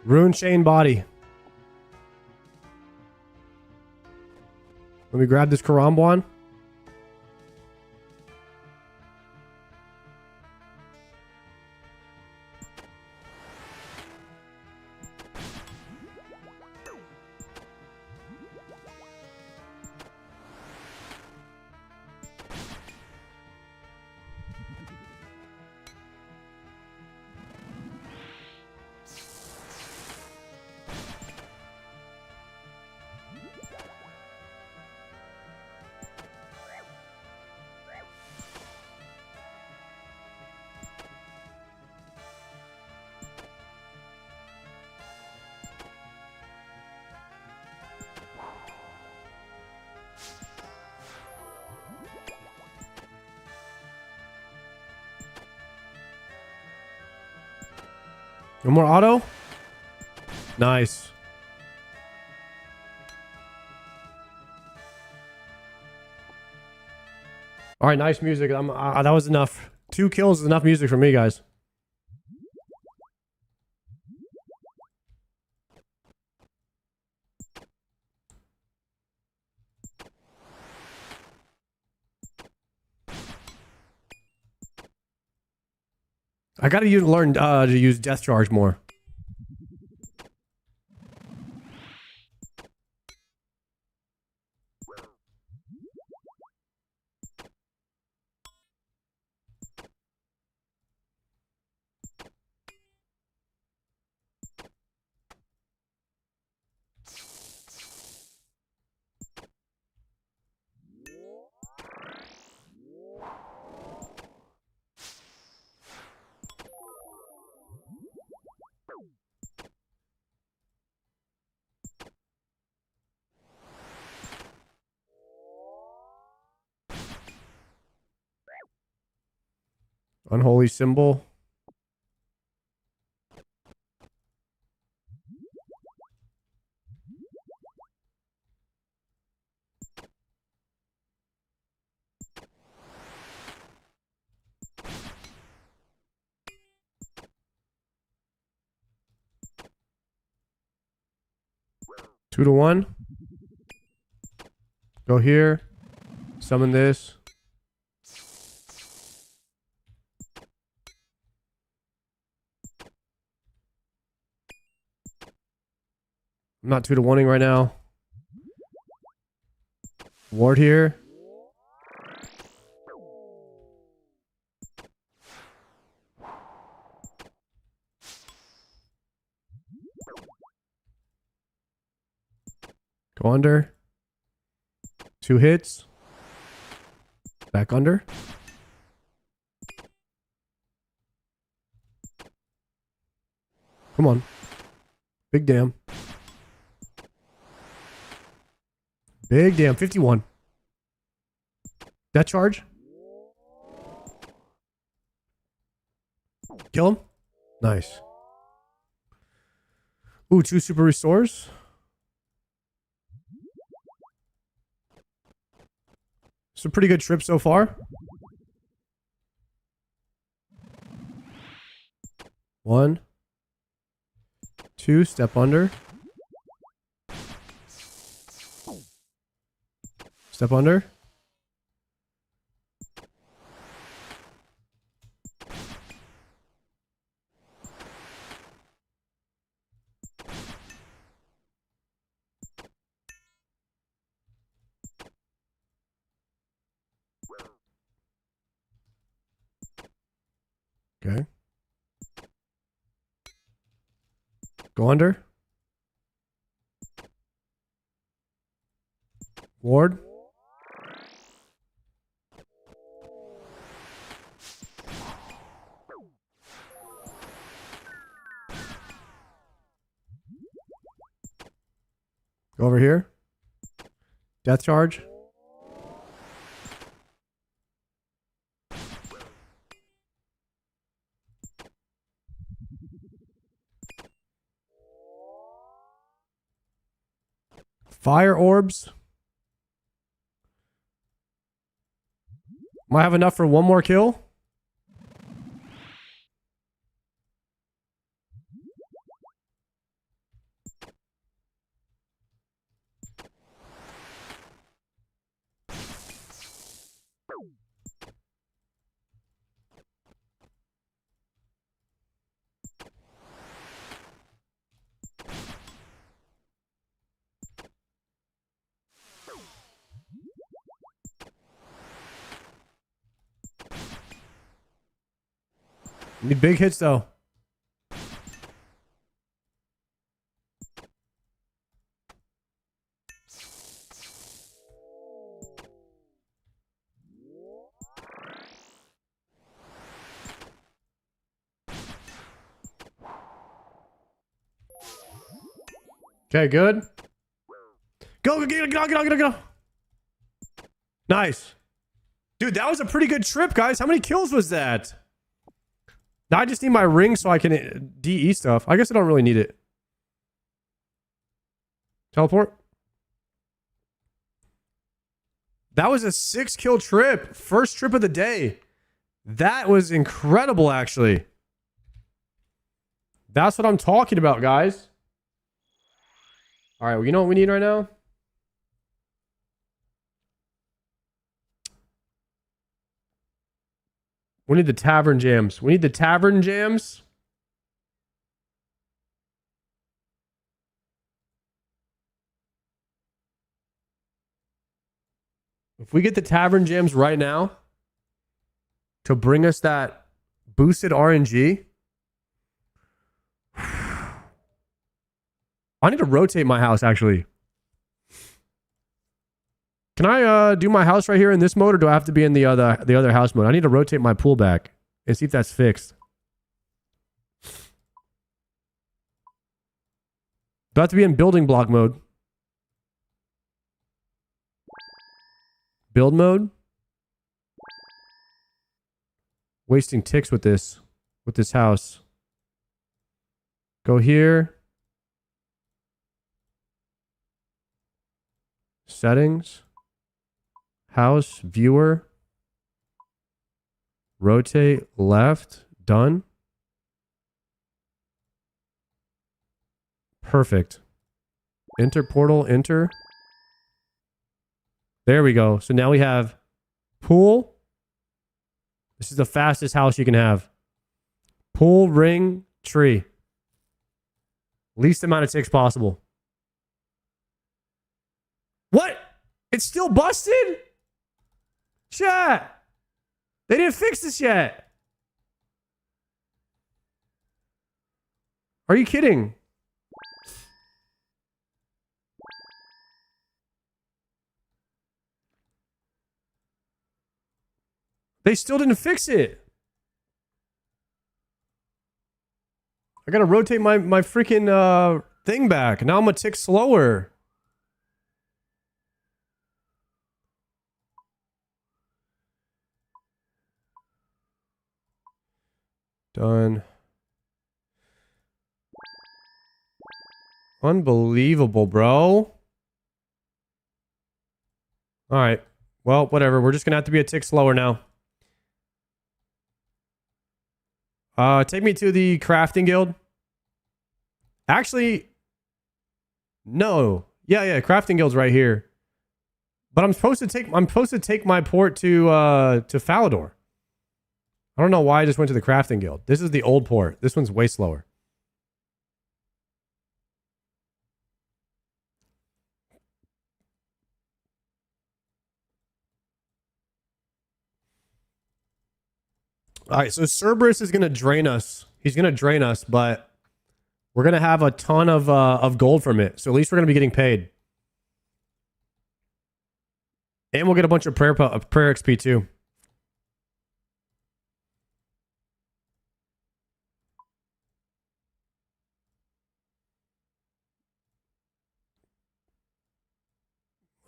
Rune chain body. Let me grab this Karambwan. No more auto? Nice. All right, nice music. That was enough. 2 kills is enough music for me, guys. I gotta learn to use Death Charge more. Unholy symbol. Two to one. Go here. Summon this. I'm not 2 to 1ing right now. Ward here. Go under. 2 hits. Back under. Come on. Big damn. Big damn. 51. That charge. Kill him. Nice. Ooh, 2 super restores. It's a pretty good trip so far. 1, 2, step under. Step under. Okay. Go under. Ward. Go over here. Death charge. Fire orbs. Might have enough for one more kill. Need big hits though. Okay, good. Go. Nice. Dude, that was a pretty good trip, guys. How many kills was that? Now I just need my ring so I can DE stuff. I guess I don't really need it. Teleport. That was a 6-kill trip. First trip of the day. That was incredible, actually. That's what I'm talking about, guys. All right, well, you know what we need right now? We need the tavern jams. We need the tavern jams. If we get the tavern jams right now to bring us that boosted RNG, I need to rotate my house, actually. Can I do my house right here in this mode, or do I have to be in the other house mode? I need to rotate my pool back and see if that's fixed. Do I have to be in building block mode? Build mode? wasting ticks with this house. Go here. Settings. House, viewer. Rotate left. Done. Perfect. Enter portal, enter. There we go. So now we have pool. This is the fastest house you can have. Pool, ring, tree. Least amount of ticks possible. What? It's still busted? Chat. They didn't fix this yet. Are you kidding? They still didn't fix it. I gotta rotate my freaking thing back. Now I'm a tick slower. Done. Unbelievable, bro. All right. Well, whatever. We're just gonna have to be a tick slower now. Take me to the crafting guild. Actually, no. Yeah, crafting guild's right here. But I'm supposed to take my port to Falador. I don't know why I just went to the crafting guild. This is the old port. This one's way slower. All right, so Cerberus is going to drain us. He's going to drain us, but we're going to have a ton of gold from it. So at least we're going to be getting paid. And we'll get a bunch of prayer XP too.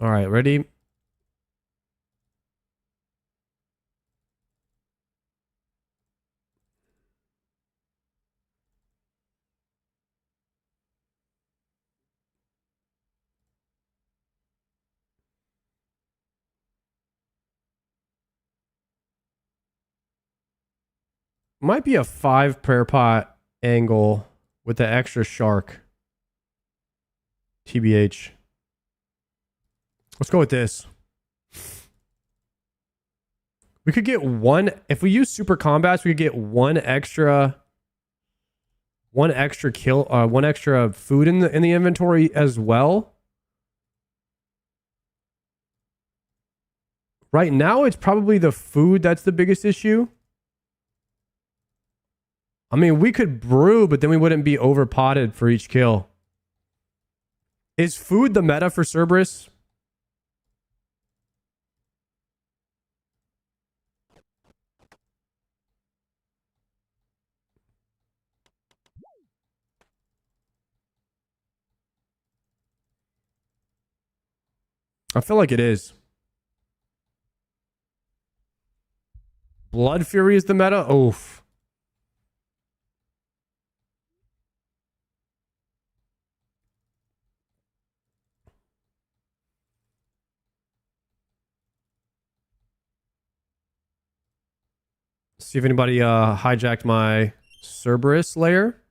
All right, ready? Might be a 5 prayer pot angle with the extra shark. TBH. Let's go with this. We could get one, if we use super combats, we could get one extra kill, one extra food in the inventory as well. Right now, it's probably the food that's the biggest issue. I mean, we could brew, but then we wouldn't be over potted for each kill. Is food the meta for Cerberus? I feel like it is. Blood Fury is the meta? Oof. See if anybody hijacked my Cerberus layer.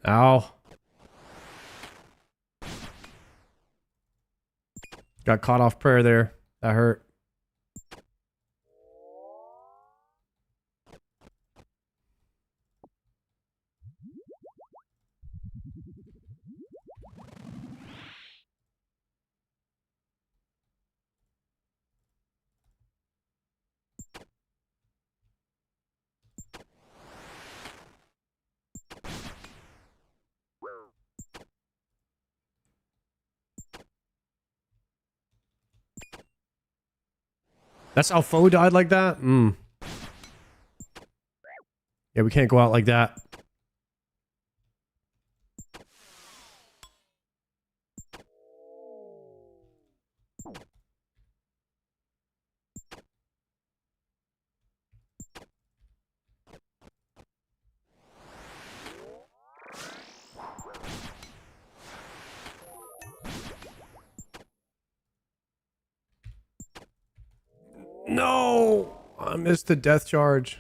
Ow. Got caught off prayer there. That hurt. That's how Foe died like that? Yeah, we can't go out like that. No! I missed the death charge.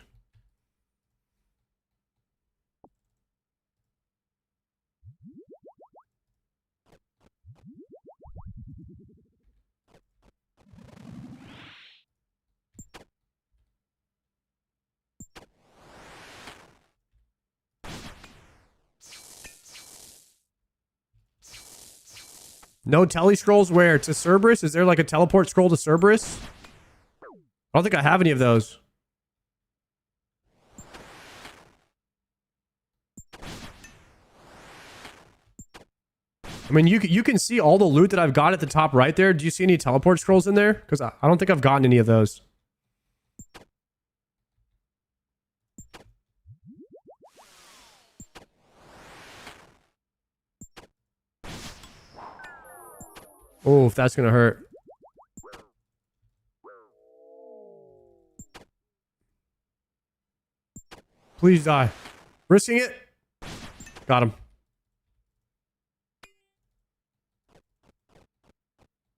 No tele scrolls where? To Cerberus? Is there like a teleport scroll to Cerberus? I don't think I have any of those. I mean, you can see all the loot that I've got at the top right there. Do you see any teleport scrolls in there? Because I don't think I've gotten any of those. Oh, if that's gonna hurt. Please die. Risking it. Got him.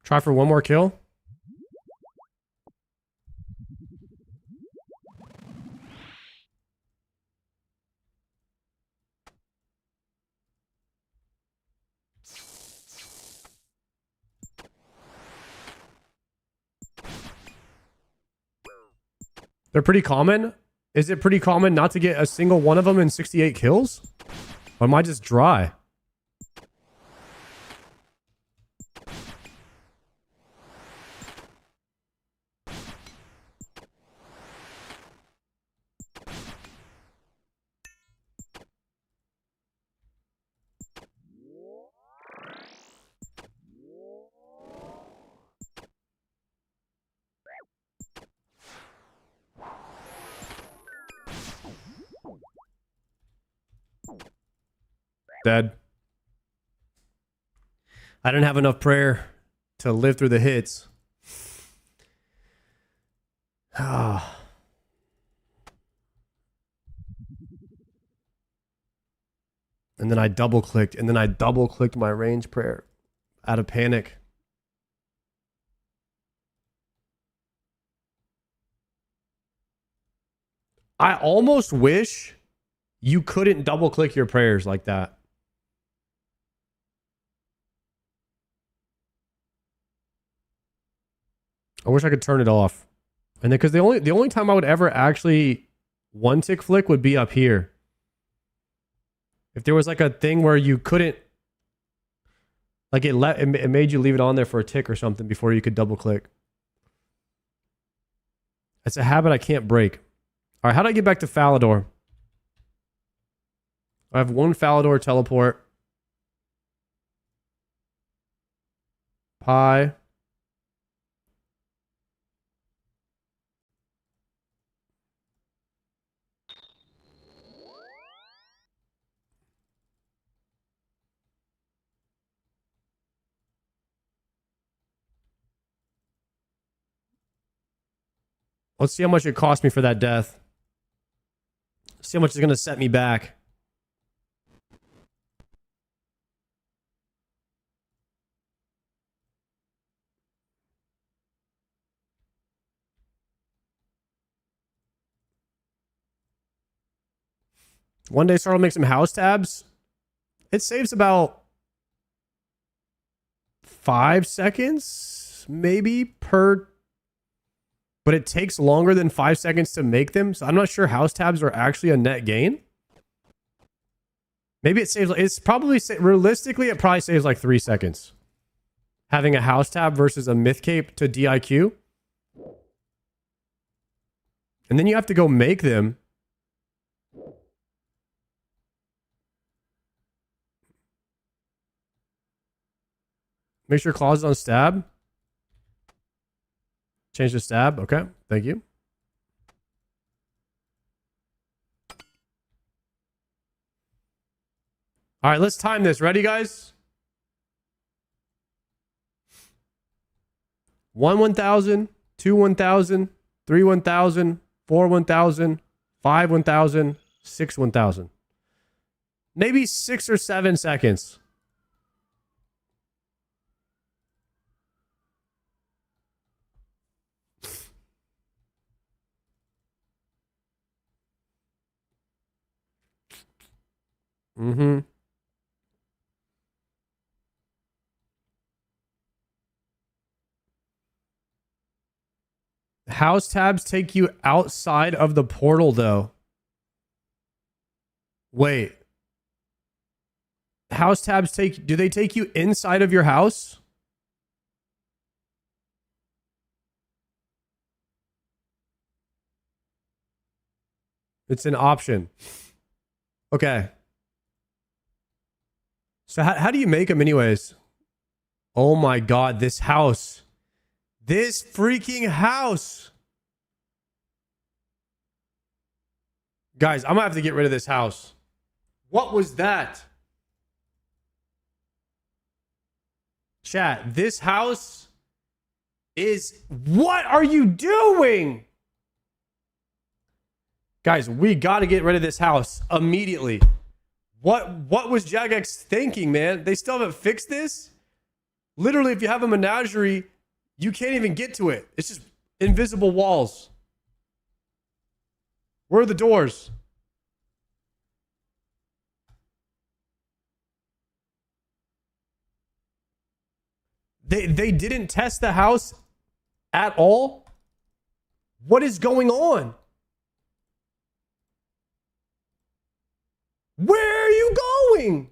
Try for one more kill. They're pretty common. Is it pretty common not to get a single one of them in 68 kills? Or am I just dry? Dead. I didn't have enough prayer to live through the hits. Ah. And then I double clicked, and then I double clicked my range prayer out of panic. I almost wish you couldn't double click your prayers like that. I wish I could turn it off. And then because the only time I would ever actually one tick flick would be up here. If there was like a thing where you couldn't, like it made you leave it on there for a tick or something before you could double click. It's a habit I can't break. All right, how do I get back to Falador? I have one Falador teleport. Pi. Let's see how much it cost me for that death. See how much it's going to set me back. One day, start will make some house tabs. It saves about 5 seconds, maybe per, but it takes longer than 5 seconds to make them. So I'm not sure house tabs are actually a net gain. Maybe it saves, it's probably, realistically, it probably saves like 3 seconds. Having a house tab versus a myth cape to DIQ. And then you have to go make them. Make sure clause is on stab. Change the stab. Okay. Thank you. All right, let's time this. Ready, guys? 1 1,000, 2 1,000, 3 1,000, 4 1,000, 5 1,000, 6 1,000. Maybe 6 or 7 seconds. Mm-hmm. House tabs take you outside of the portal, though. Wait. House tabs do they take you inside of your house? It's an option. Okay. So how do you make them anyways? Oh my God, this house. This freaking house. Guys, I'm gonna have to get rid of this house. What was that? Chat, this house is... What are you doing? Guys, we gotta get rid of this house immediately. What was Jagex thinking, man? They still haven't fixed this? Literally, if you have a menagerie, you can't even get to it. It's just invisible walls. Where are the doors? They didn't test the house at all? What is going on? Where are you going?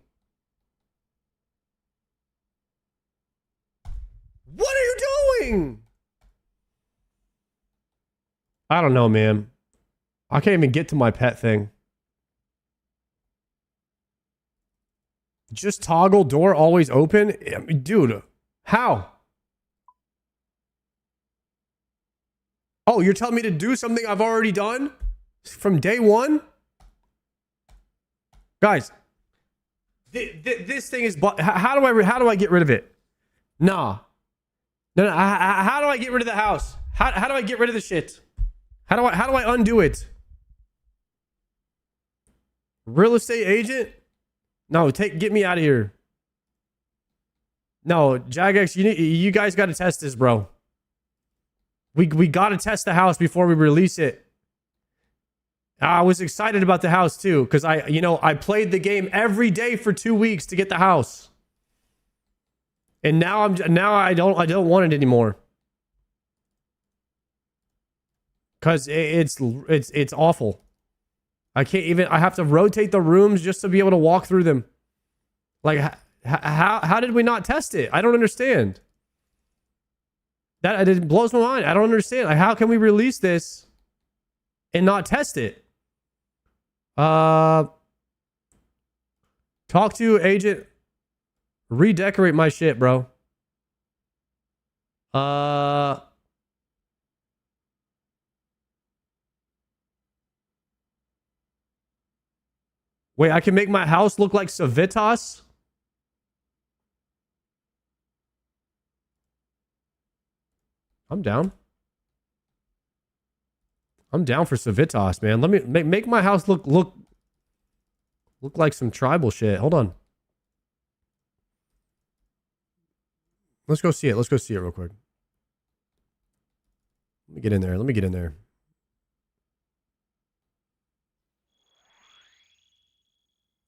What are you doing? I don't know, man. I can't even get to my pet thing. Just toggle door always open? I mean, dude, how? Oh, you're telling me to do something I've already done from day one? Guys, this thing is... How do I get rid of it? Nah. No. How do I get rid of the house? How do I get rid of the shit? How do I undo it? Real estate agent? No, get me out of here. No, Jagex, you guys got to test this, bro. We got to test the house before we release it. I was excited about the house too, because I played the game every day for 2 weeks to get the house. And now I don't want it anymore. Cause it's awful. I have to rotate the rooms just to be able to walk through them. Like how did we not test it? I don't understand. It blows my mind. I don't understand. Like, how can we release this and not test it? Talk to agent. Redecorate my shit, bro. Wait, I can make my house look like Civitas? I'm down. I'm down for Civitas, man. Let me make my house look like some tribal shit. Hold on. Let's go see it. Let's go see it real quick. Let me get in there. Let me get in there.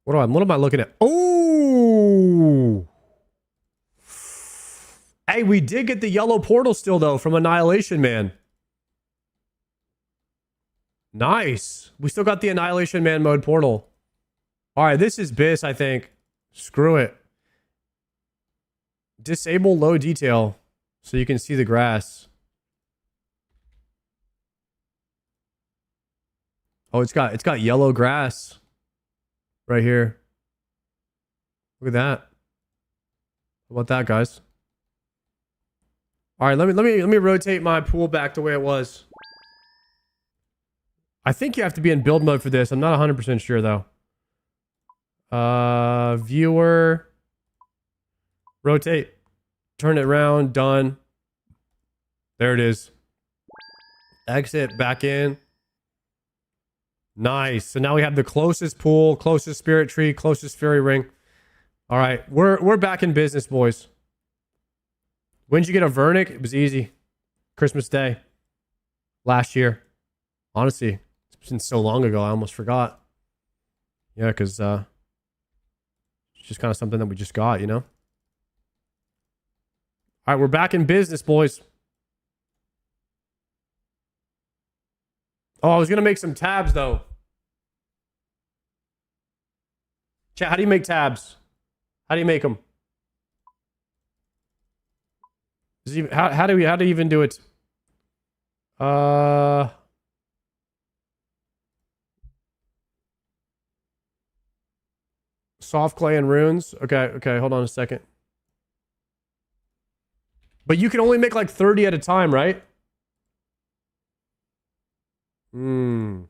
What am I looking at? Oh! Hey, we did get the yellow portal still, though, from Annihilation Man. Nice. We still got the Annihilation Man mode portal. All right, this is BIS, I think. Screw it. Disable low detail so you can see the grass. Oh, it's got yellow grass right here. Look at that. How about that, guys? All right, let me rotate my pool back the way it was. I think you have to be in build mode for this. I'm not 100% sure though. Viewer. Rotate. Turn it around. Done. There it is. Exit. Back in. Nice. So now we have the closest pool, closest spirit tree, closest fairy ring. All right. We're back in business, boys. When did you get a Vernic? It was easy. Christmas Day. Last year. Honestly, it's been so long ago, I almost forgot. Yeah, because it's just kind of something that we just got, you know? All right, we're back in business, boys. Oh, I was going to make some tabs, though. Chat, how do you make tabs? How do you make them? How do you even do it? Soft clay and runes. Okay, hold on a second. But you can only make like 30 at a time, right? Can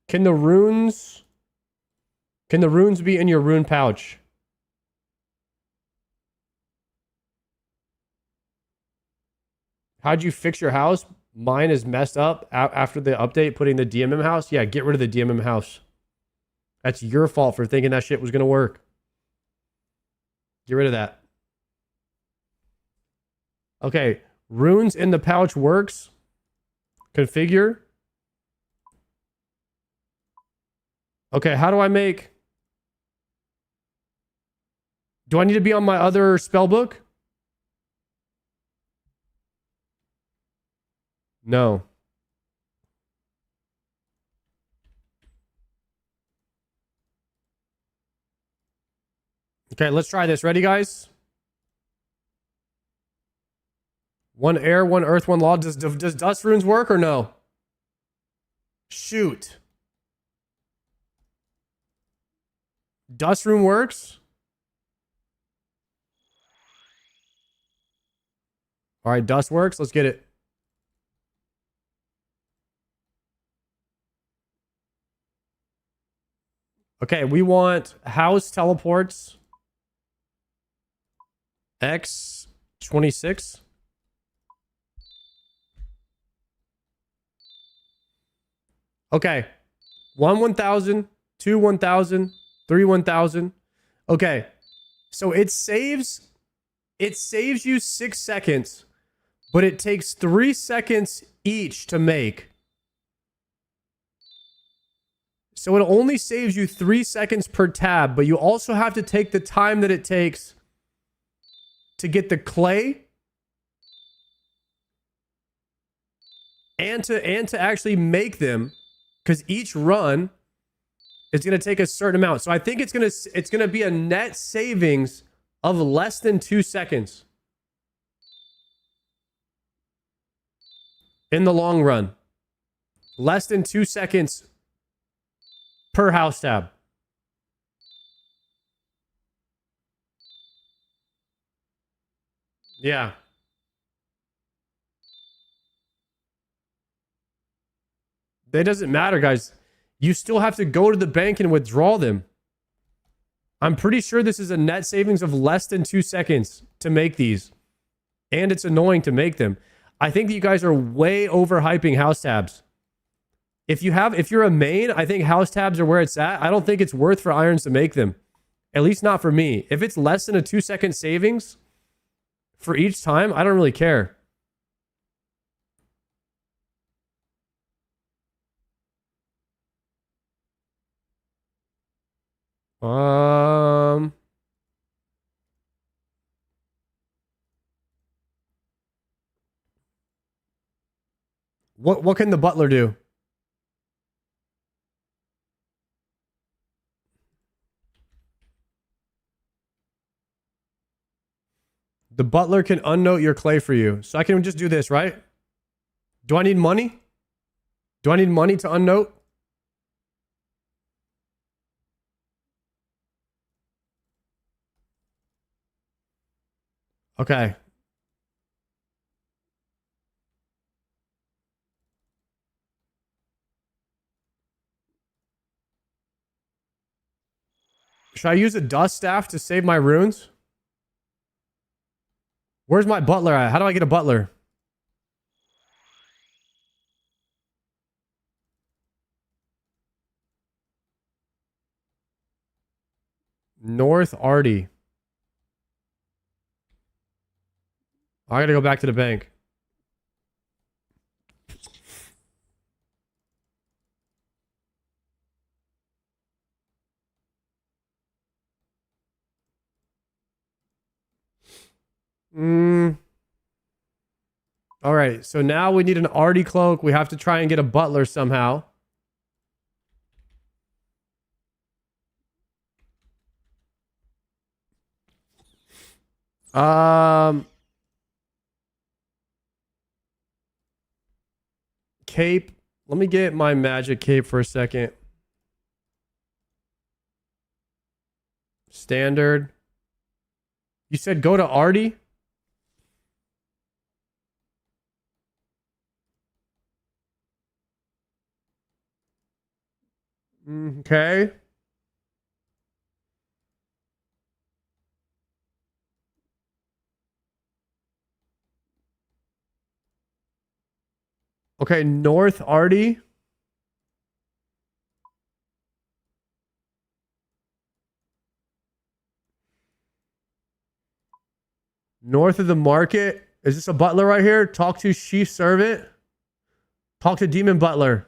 the runes be in your rune pouch? How'd you fix your house? Mine is messed up after the update, putting the DMM house. Yeah, get rid of the DMM house. That's your fault for thinking that shit was going to work. Get rid of that. Okay, runes in the pouch works. Configure. Okay, how do I make... Do I need to be on my other spell book? No. Okay, let's try this. Ready, guys? One air, one earth, one law. Does dust runes work or no? Shoot. Dust rune works? All right, dust works. Let's get it. Okay, we want house teleports. X26. Okay. 1,000, 2, 1,000, 3, 1,000. Okay. So it saves you 6 seconds, but it takes 3 seconds each to make. So it only saves you 3 seconds per tab, but you also have to take the time that it takes to get the clay and to actually make them, because each run is going to take a certain amount. So I think it's going to be a net savings of less than 2 seconds in the long run. Less than 2 seconds per house tab. Yeah. That doesn't matter, guys. You still have to go to the bank and withdraw them. I'm pretty sure this is a net savings of less than 2 seconds to make these. And it's annoying to make them. I think that you guys are way overhyping house tabs. If you're a main, I think house tabs are where it's at. I don't think it's worth for irons to make them. At least not for me. If it's less than a 2 second savings for each time, I don't really care. What can the butler do? The butler can unnote your clay for you. So I can just do this, right? Do I need money? Do I need money to unnote? Okay. Should I use a dust staff to save my runes? Where's my butler at? How do I get a butler? North Artie. I gotta go back to the bank. All right, so now we need an Artie cloak. We have to try and get a butler somehow. Cape. Let me get my magic cape for a second. Standard. You said go to Artie? Okay. Okay, North Artie. North of the market. Is this a butler right here? Talk to chief servant. Talk to demon butler.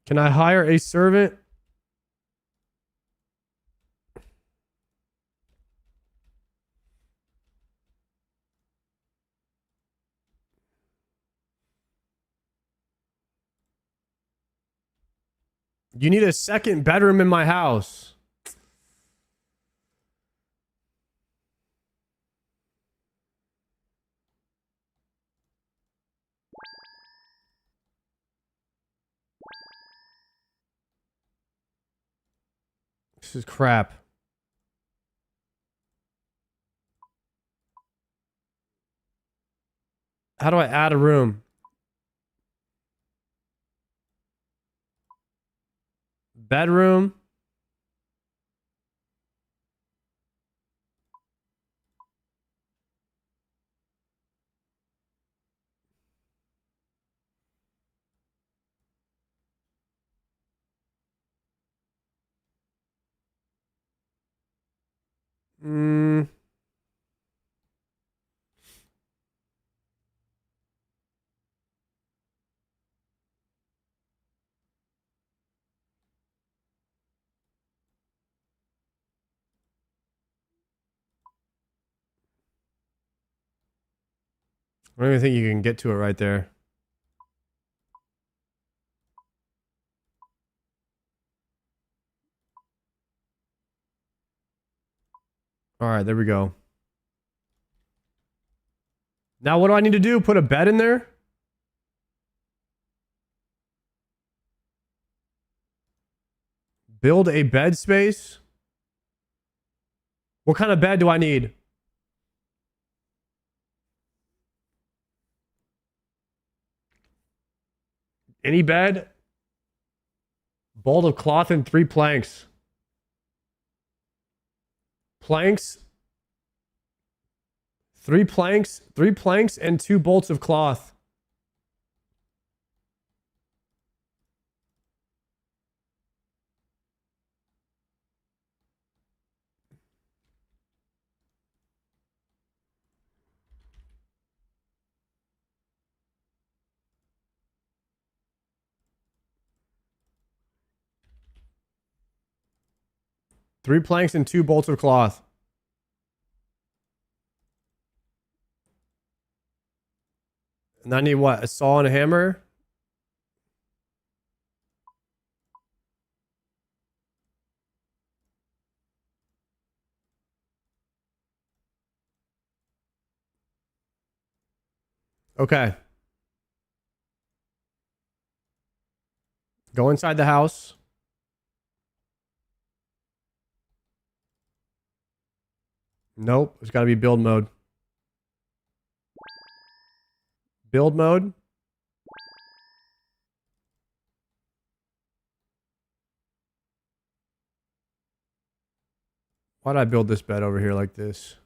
Can I hire a servant? You need a second bedroom in my house. This is crap. How do I add a room? Bedroom. I don't even think you can get to it right there. All right, there we go. Now what do I need to do? Put a bed in there? Build a bed space? What kind of bed do I need? Any bed? Bolt of cloth and 3 planks. Planks. 3 planks. 3 planks and 2 bolts of cloth. Three planks and 2 bolts of cloth. And I need what? A saw and a hammer? Okay. Go inside the house. Nope. It's got to be build mode. Build mode. Why did I build this bed over here like this?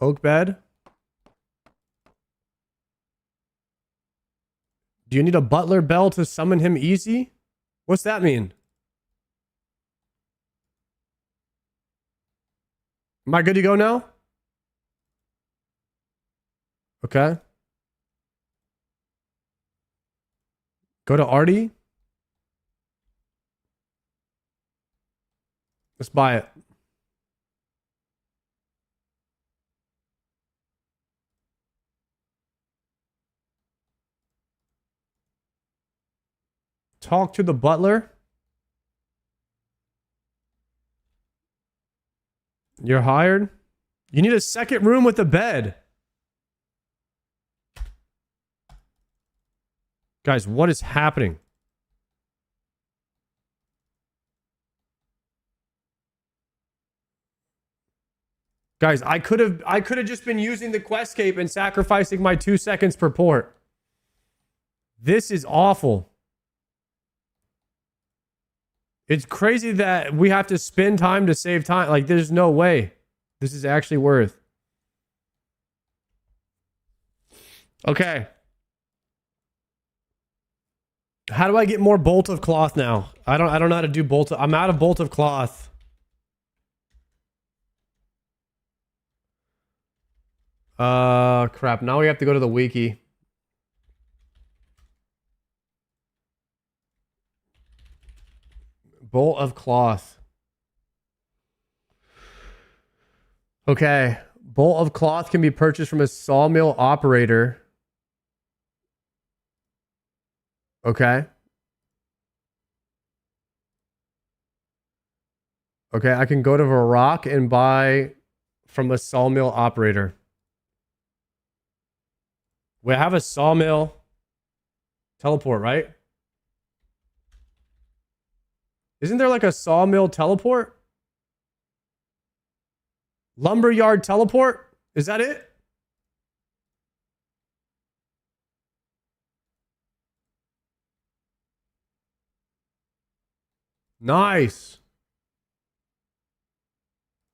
Oak bed. Do you need a butler bell to summon him easy? What's that mean? Am I good to go now? Okay. Go to Artie. Let's buy it. Talk to the butler. You're hired. You need a second room with a bed. Guys, what is happening? Guys, I could have just been using the quest cape and sacrificing my 2 seconds per port. This is awful. It's crazy that we have to spend time to save time. Like, there's no way this is actually worth. Okay. How do I get more bolt of cloth now? I don't know how to do bolt. I'm out of bolt of cloth. Crap. Now we have to go to the wiki. Bolt of cloth. Okay. Bolt of cloth can be purchased from a sawmill operator. Okay. Okay, I can go to Varrock and buy from a sawmill operator. We have a sawmill teleport, right? Isn't there like a sawmill teleport? Lumberyard teleport? Is that it? Nice.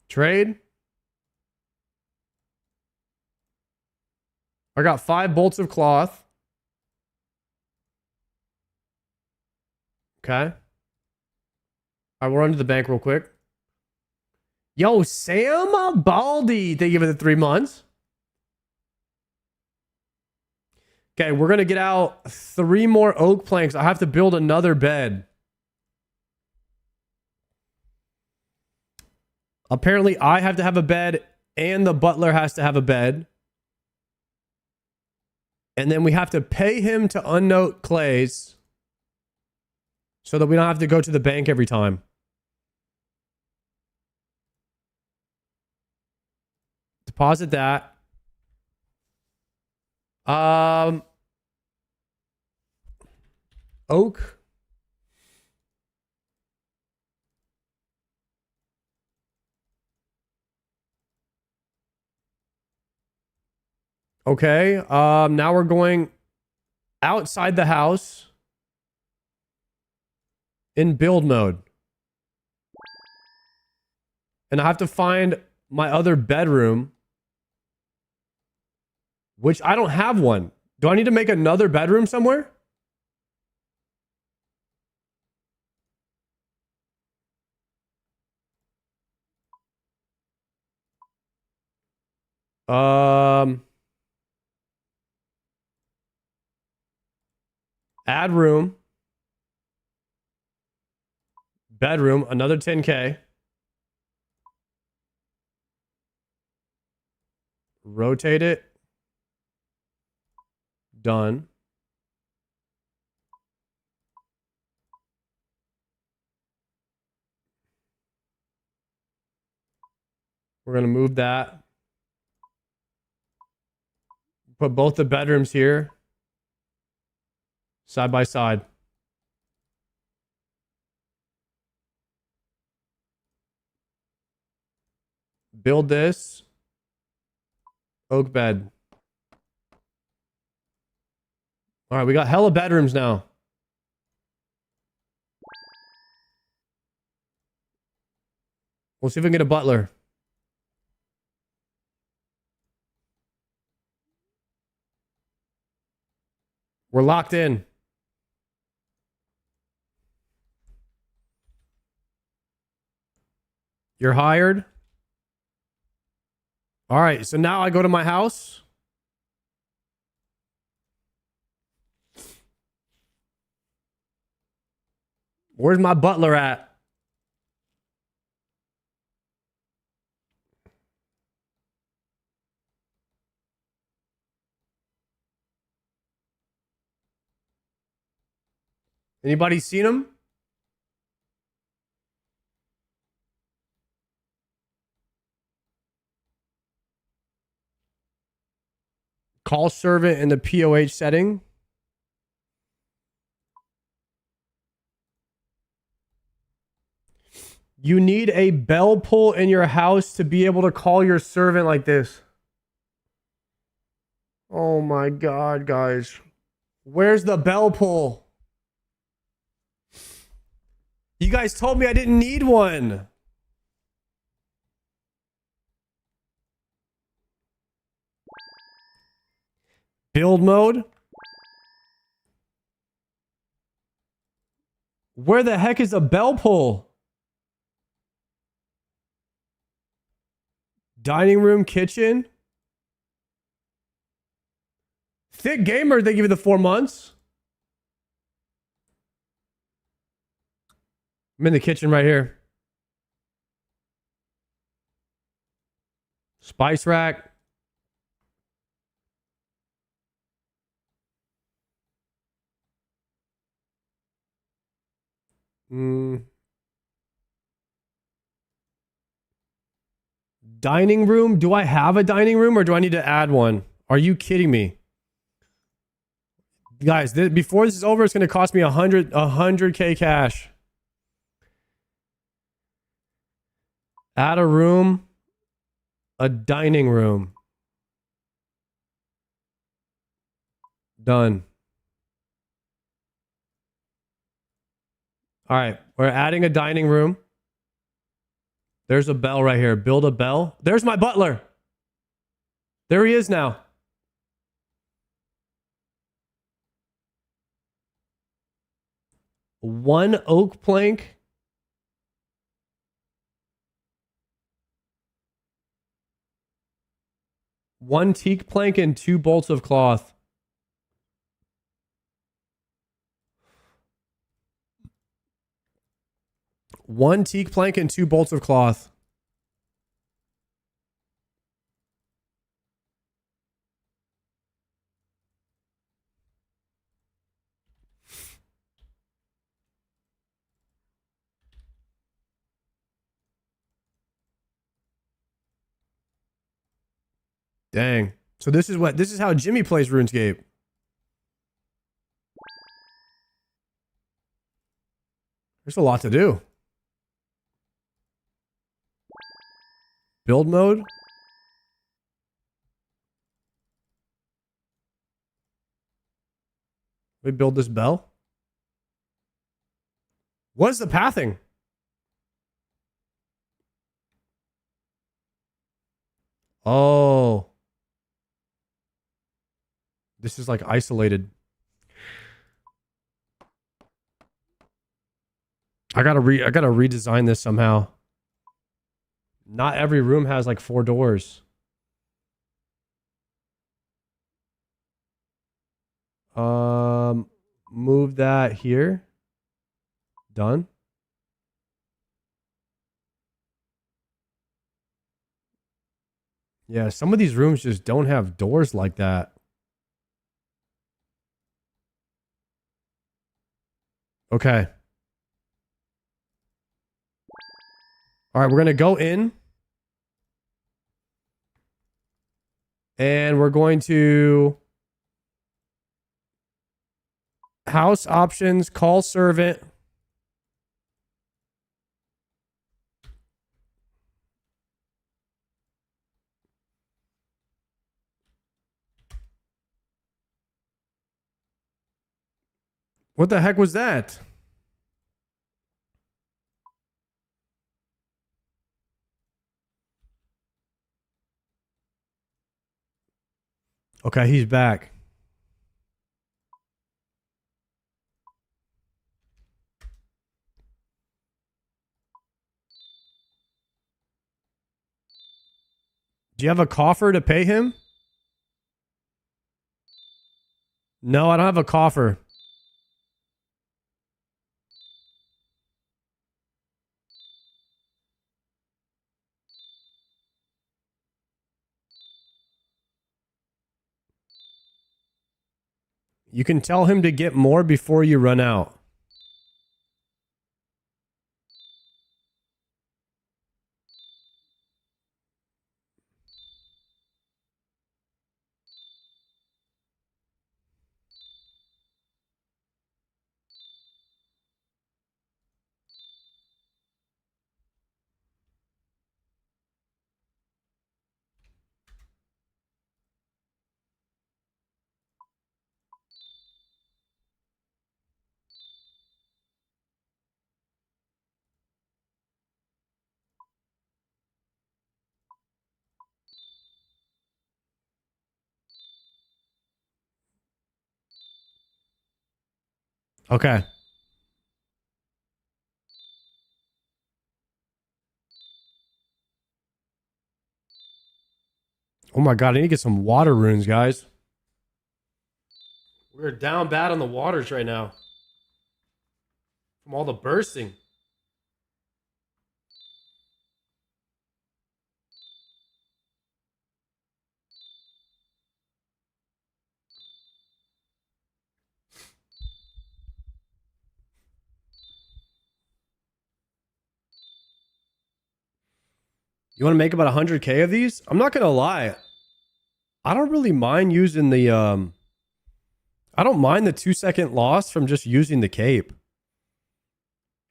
Trade. I got 5 bolts of cloth. Okay. All right, we'll run to the bank real quick. Yo, Sam Baldy, thank you for the 3 months. Okay, we're going to get out 3 more oak planks. I have to build another bed. Apparently, I have to have a bed and the butler has to have a bed. And then we have to pay him to unnote clays so that we don't have to go to the bank every time. Deposit that. Oak. Okay. Now we're going outside the house in build mode. And I have to find my other bedroom, which I don't have one. Do I need to make another bedroom somewhere? Add room. Bedroom, another 10K. Rotate it. Done. We're going to move that. Put both the bedrooms here. Side by side. Build this. Oak bed. All right, we got hella bedrooms now. We'll see if we can get a butler. We're locked in. You're hired. All right, so now I go to my house. Where's my butler at? Anybody seen him? Call servant in the POH setting. You need a bell pull in your house to be able to call your servant like this. Oh my God, guys. Where's the bell pull? You guys told me I didn't need one. Build mode. Where the heck is a bell pull? Dining room, kitchen. Thick gamer, they give you the 4 months. I'm in the kitchen right here. Spice rack. Dining room? Do I have a dining room or do I need to add one? Are you kidding me? Guys, before this is over, it's going to cost me 100K cash. Add a room. A dining room. Done. All right, we're adding a dining room. There's a bell right here. Build a bell. There's my butler. There he is now. One oak plank. One teak plank and 2 bolts of cloth. One teak plank and 2 bolts of cloth. Dang. So this is how Jimmy plays RuneScape. There's a lot to do. Build mode. We build this bell. What is the pathing? Oh. This is like isolated. I gotta redesign this somehow. Not every room has like 4 doors. Move that here. Done. Yeah, some of these rooms just don't have doors like that. Okay. All right, we're going to go in. And we're going to house options, call servant. What the heck was that? Okay, he's back. Do you have a coffer to pay him? No, I don't have a coffer. You can tell him to get more before you run out. Okay. Oh my god, I need to get some water runes, guys. We're down bad on the waters right now. From all the bursting. You want to make about 100k of these? I'm not going to lie. I don't really mind using the I don't mind the 2-second loss from just using the cape.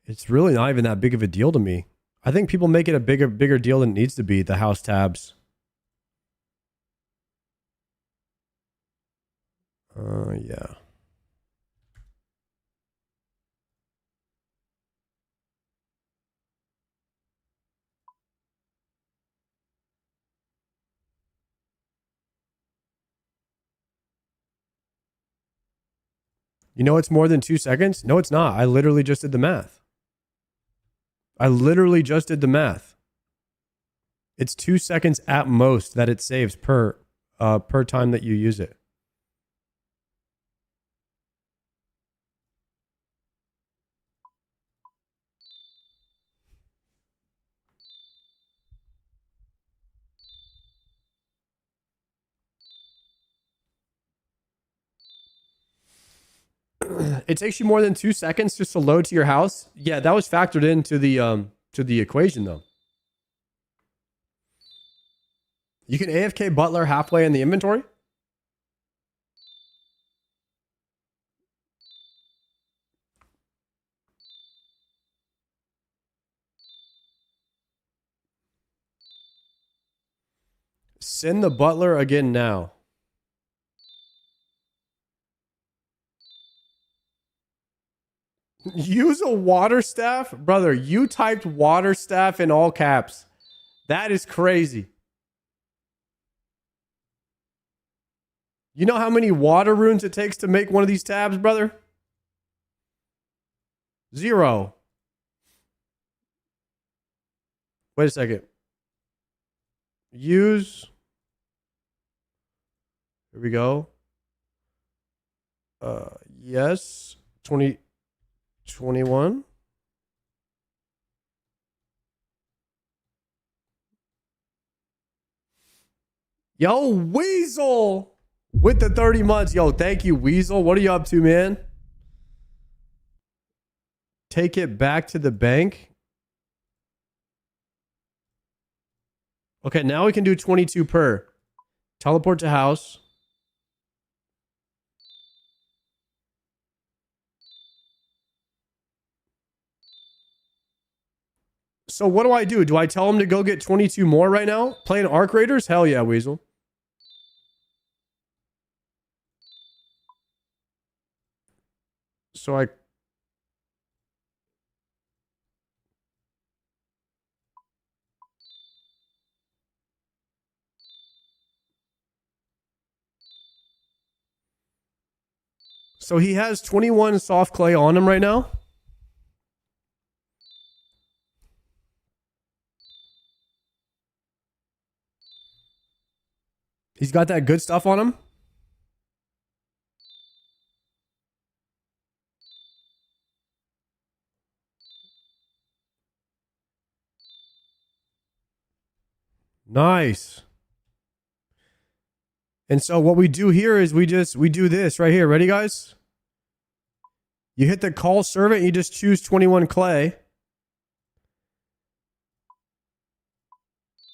It's really not even that big of a deal to me. I think people make it a bigger deal than it needs to be, the house tabs. Yeah. You know it's more than 2 seconds? No, it's not. I literally just did the math. It's 2 seconds at most that it saves per time that you use it. It takes you more than 2 seconds just to load to your house. Yeah, that was factored into the equation though. You can AFK Butler halfway in the inventory. Send the Butler again now. Use a water staff? Brother, you typed water staff in all caps. That is crazy. You know how many water runes it takes to make one of these tabs, brother? 0. Wait a second. Use. Here we go. Yes. 21. Yo, Weasel with the 30 months. Yo, thank you, Weasel. What are you up to, man? take it back to the bank. Okay, now we can do 22 per. Teleport to house. So what do I do? Do I tell him to go get 22 more right now? Playing Arc Raiders? Hell yeah, Weasel. So I... So he has 21 soft clay on him right now. He's got that good stuff on him. Nice. And so what we do here is we do this right here. Ready, guys? You hit the call servant, you just choose 21 clay.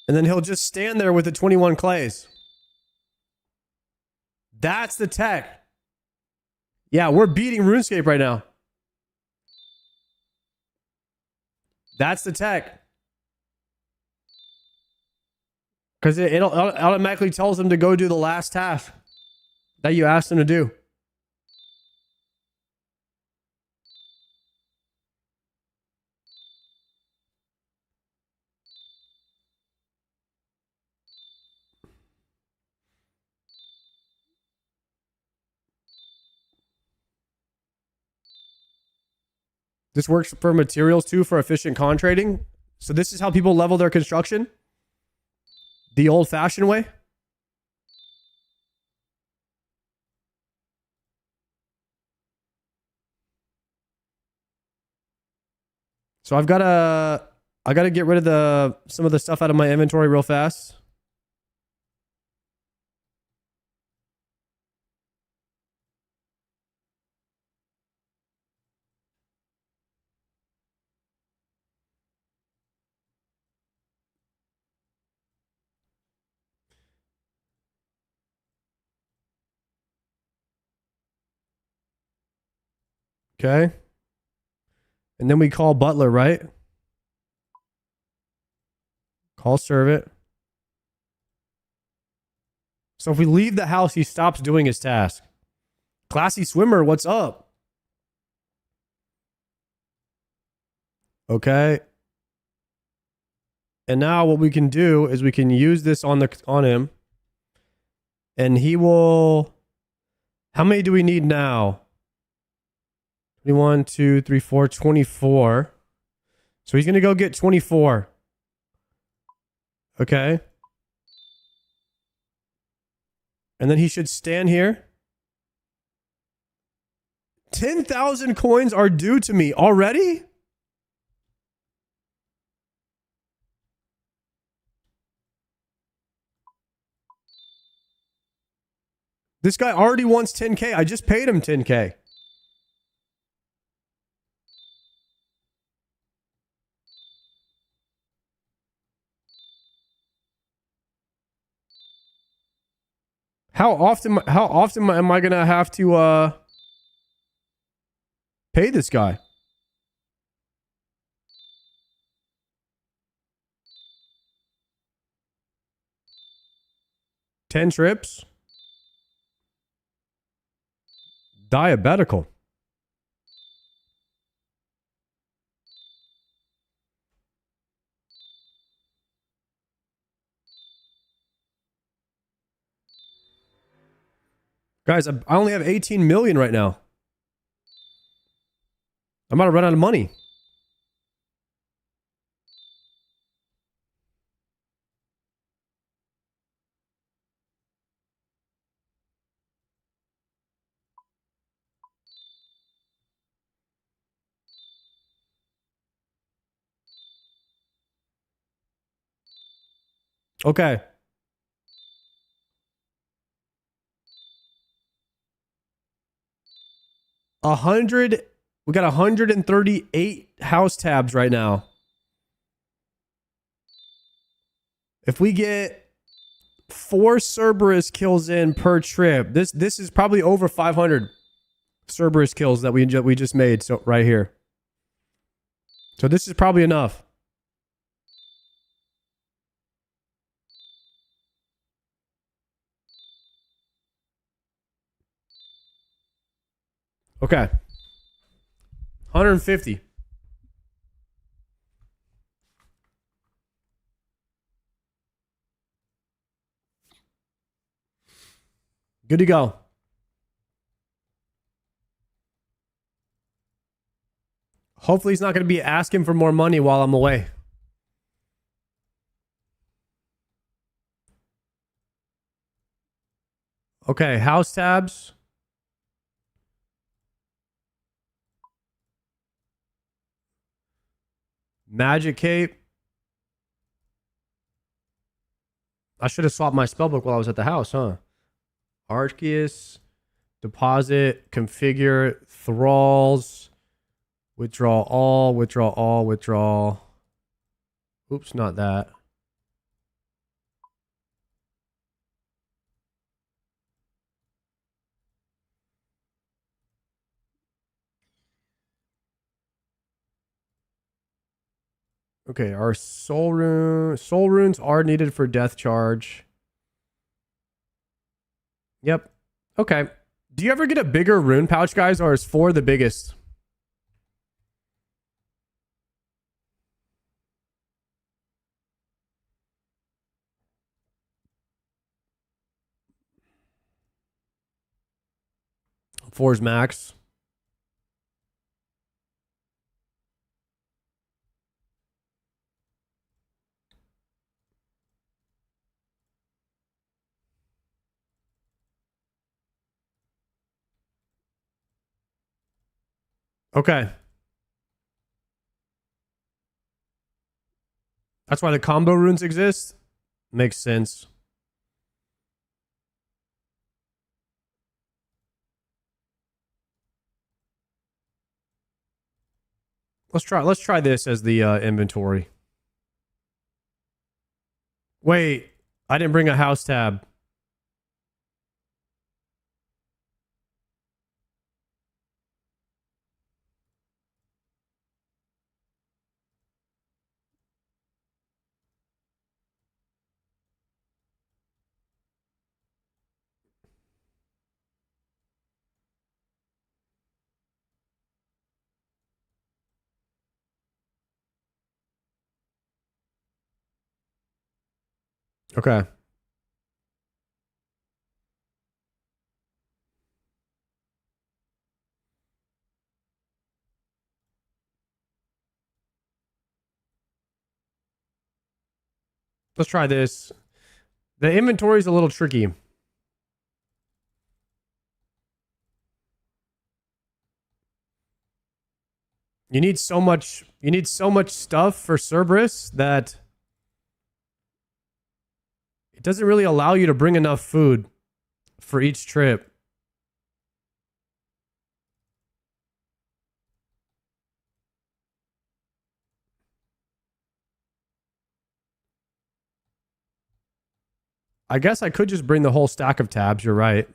And then he'll just stand there with the 21 clays. That's the tech. Yeah, we're beating RuneScape right now. That's the tech. Because it automatically tells them to go do the last task that you asked them to do. This works for materials too, for efficient con trading. So this is how people level their construction. The old-fashioned way. So I gotta get rid of some of the stuff out of my inventory real fast. Okay. And then we call Butler, right? Call servant. So if we leave the house, he stops doing his task. Classy swimmer, what's up? Okay. And now what we can do is we can use this on him. And he will... How many do we need now? 21, 2, 3, 4, 24. So he's going to go get 24. Okay. And then he should stand here. 10,000 coins are due to me already? This guy already wants 10K. I just paid him 10K. How often am I gonna have to pay this guy? $10 trips? Diabetical. Guys, I only have 18 million right now. I'm about to run out of money. Okay. We got 138 house tabs right now. If we get 4 Cerberus kills in per trip, this is probably over 500 Cerberus kills that we just made. So right here. So this is probably enough. Okay. 150. Good to go. Hopefully he's not going to be asking for more money while I'm away. Okay, house tabs. Magic cape. I should have swapped my spellbook while I was at the house, huh? Arceus, deposit, configure, thralls, withdraw all, withdraw all, withdraw. Oops, not that. Okay, our soul runes are needed for death charge. Yep. Okay. Do you ever get a bigger rune pouch, guys, or is 4 the biggest? Four's max. Okay. That's why the combo runes exist. Makes sense. Let's try this as the inventory. Wait, I didn't bring a house tab. Okay. Let's try this. The inventory is a little tricky. You need so much stuff for Cerberus that it doesn't really allow you to bring enough food for each trip. I guess I could just bring the whole stack of tabs, you're right.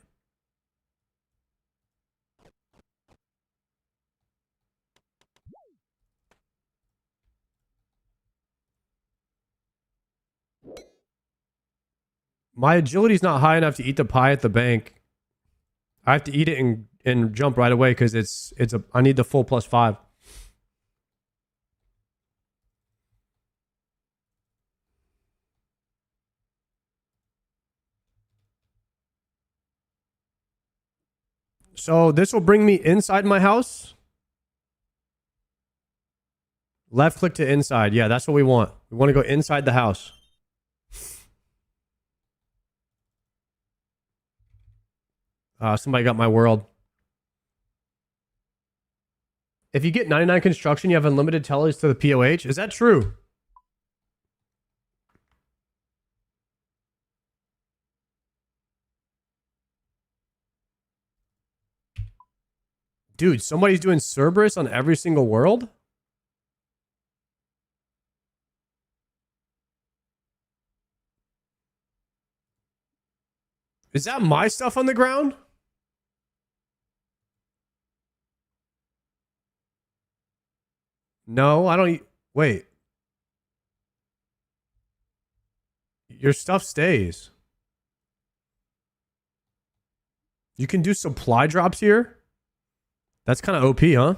My agility's not high enough to eat the pie at the bank. I have to eat it and jump right away because I need the full +5. So this will bring me inside my house. Left click to inside. Yeah, that's what we want. We want to go inside the house. Somebody got my world. If you get 99 construction, you have unlimited tellies to the POH. Is that true? Dude, somebody's doing Cerberus on every single world? Is that my stuff on the ground? No, I don't. Wait. Your stuff stays. You can do supply drops here? That's kind of OP, huh?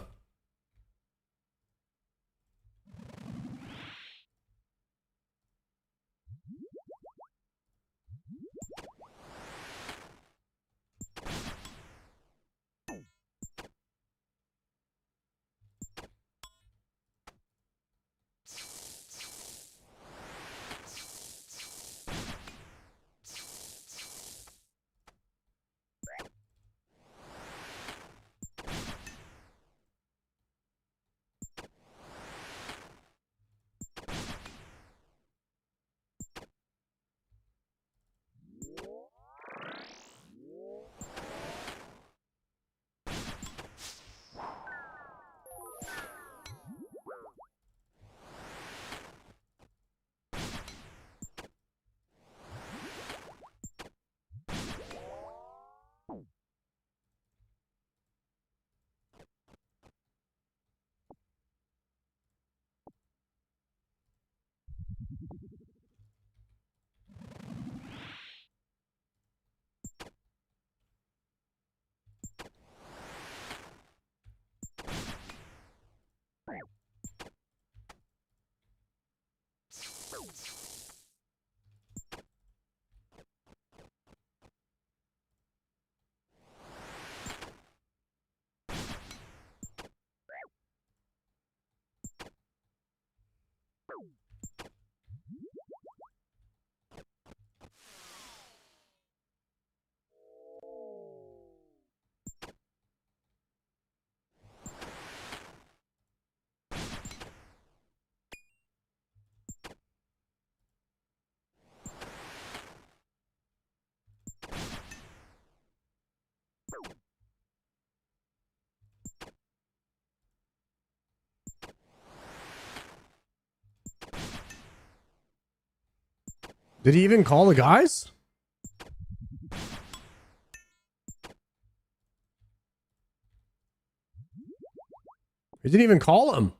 Did he even call the guys? He didn't even call him.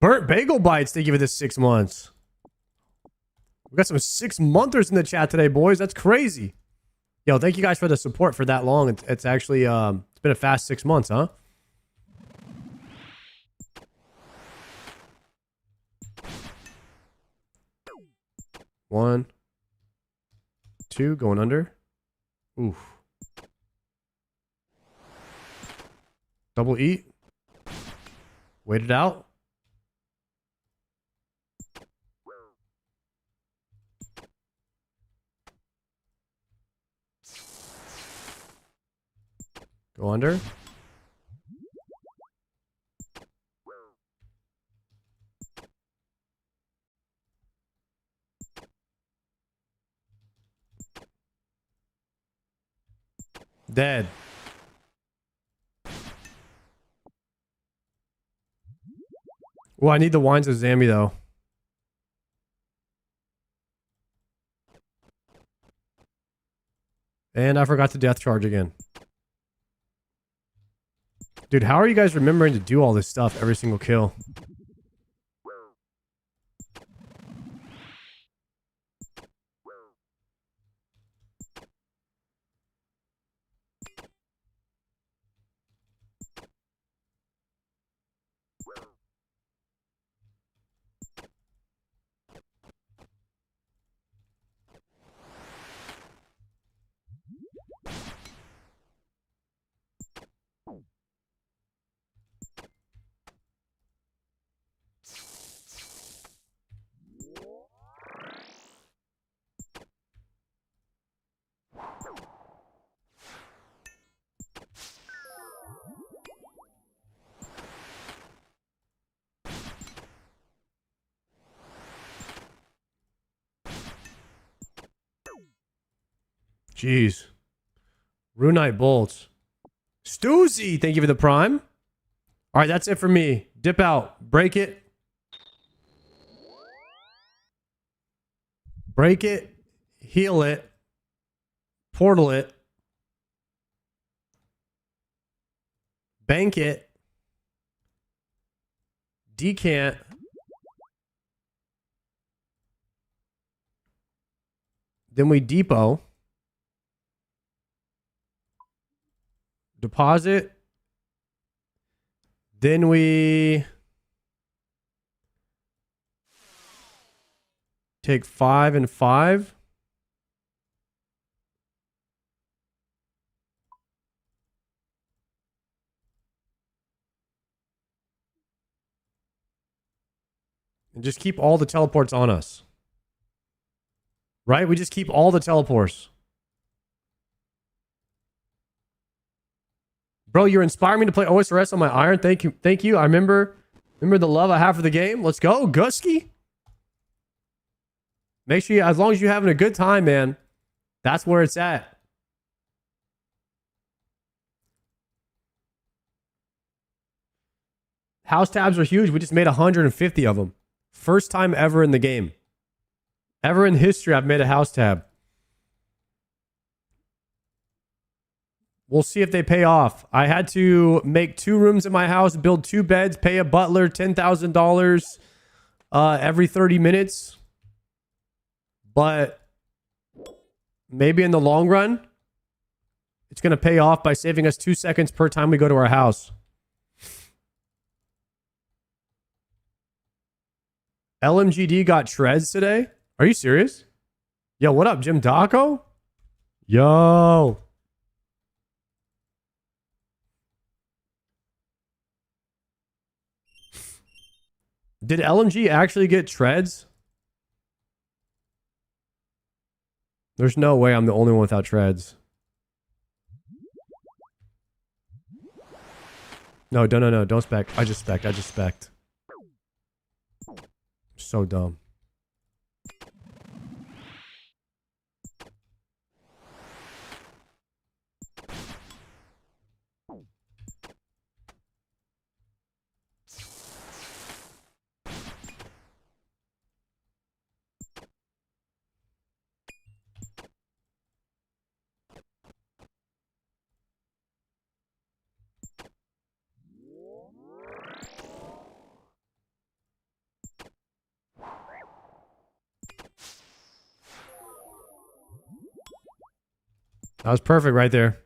Burnt Bagel Bites, they give it this 6 months. We got some 6-monthers in the chat today, boys. That's crazy. Yo, thank you guys for the support for that long. It's actually, it's been a fast 6 months, huh? One, two, going under. Oof. Double eat. Wait it out. Go under. Dead. Well, I need the wines of Zambi though. And I forgot the death charge again. Dude, how are you guys remembering to do all this stuff every single kill? Jeez. Runite bolts. Stoozy, thank you for the prime. All right, that's it for me. Dip out. Break it. Break it. Heal it. Portal it. Bank it. Decant. Then we depot. Deposit. Then we take 5 and 5. And just keep all the teleports on us. Right? We just keep all the teleports. Bro, you're inspiring me to play OSRS on my iron. Thank you. Thank you. I remember the love I have for the game. Let's go, Gusky. Make sure as long as you're having a good time, man, that's where it's at. House tabs are huge. We just made 150 of them. First time ever in the game. Ever in history, I've made a house tab. We'll see if they pay off. I had to make 2 rooms in my house, build 2 beds, pay a butler $10,000 every 30 minutes. But maybe in the long run, it's going to pay off by saving us 2 seconds per time we go to our house. LMGD got treads today? Are you serious? Yo, what up, Jim Daco? Yo. Did LMG actually get treads? There's no way I'm the only one without treads. No, no. Don't spec. I just spec'd. So dumb. That was perfect right there.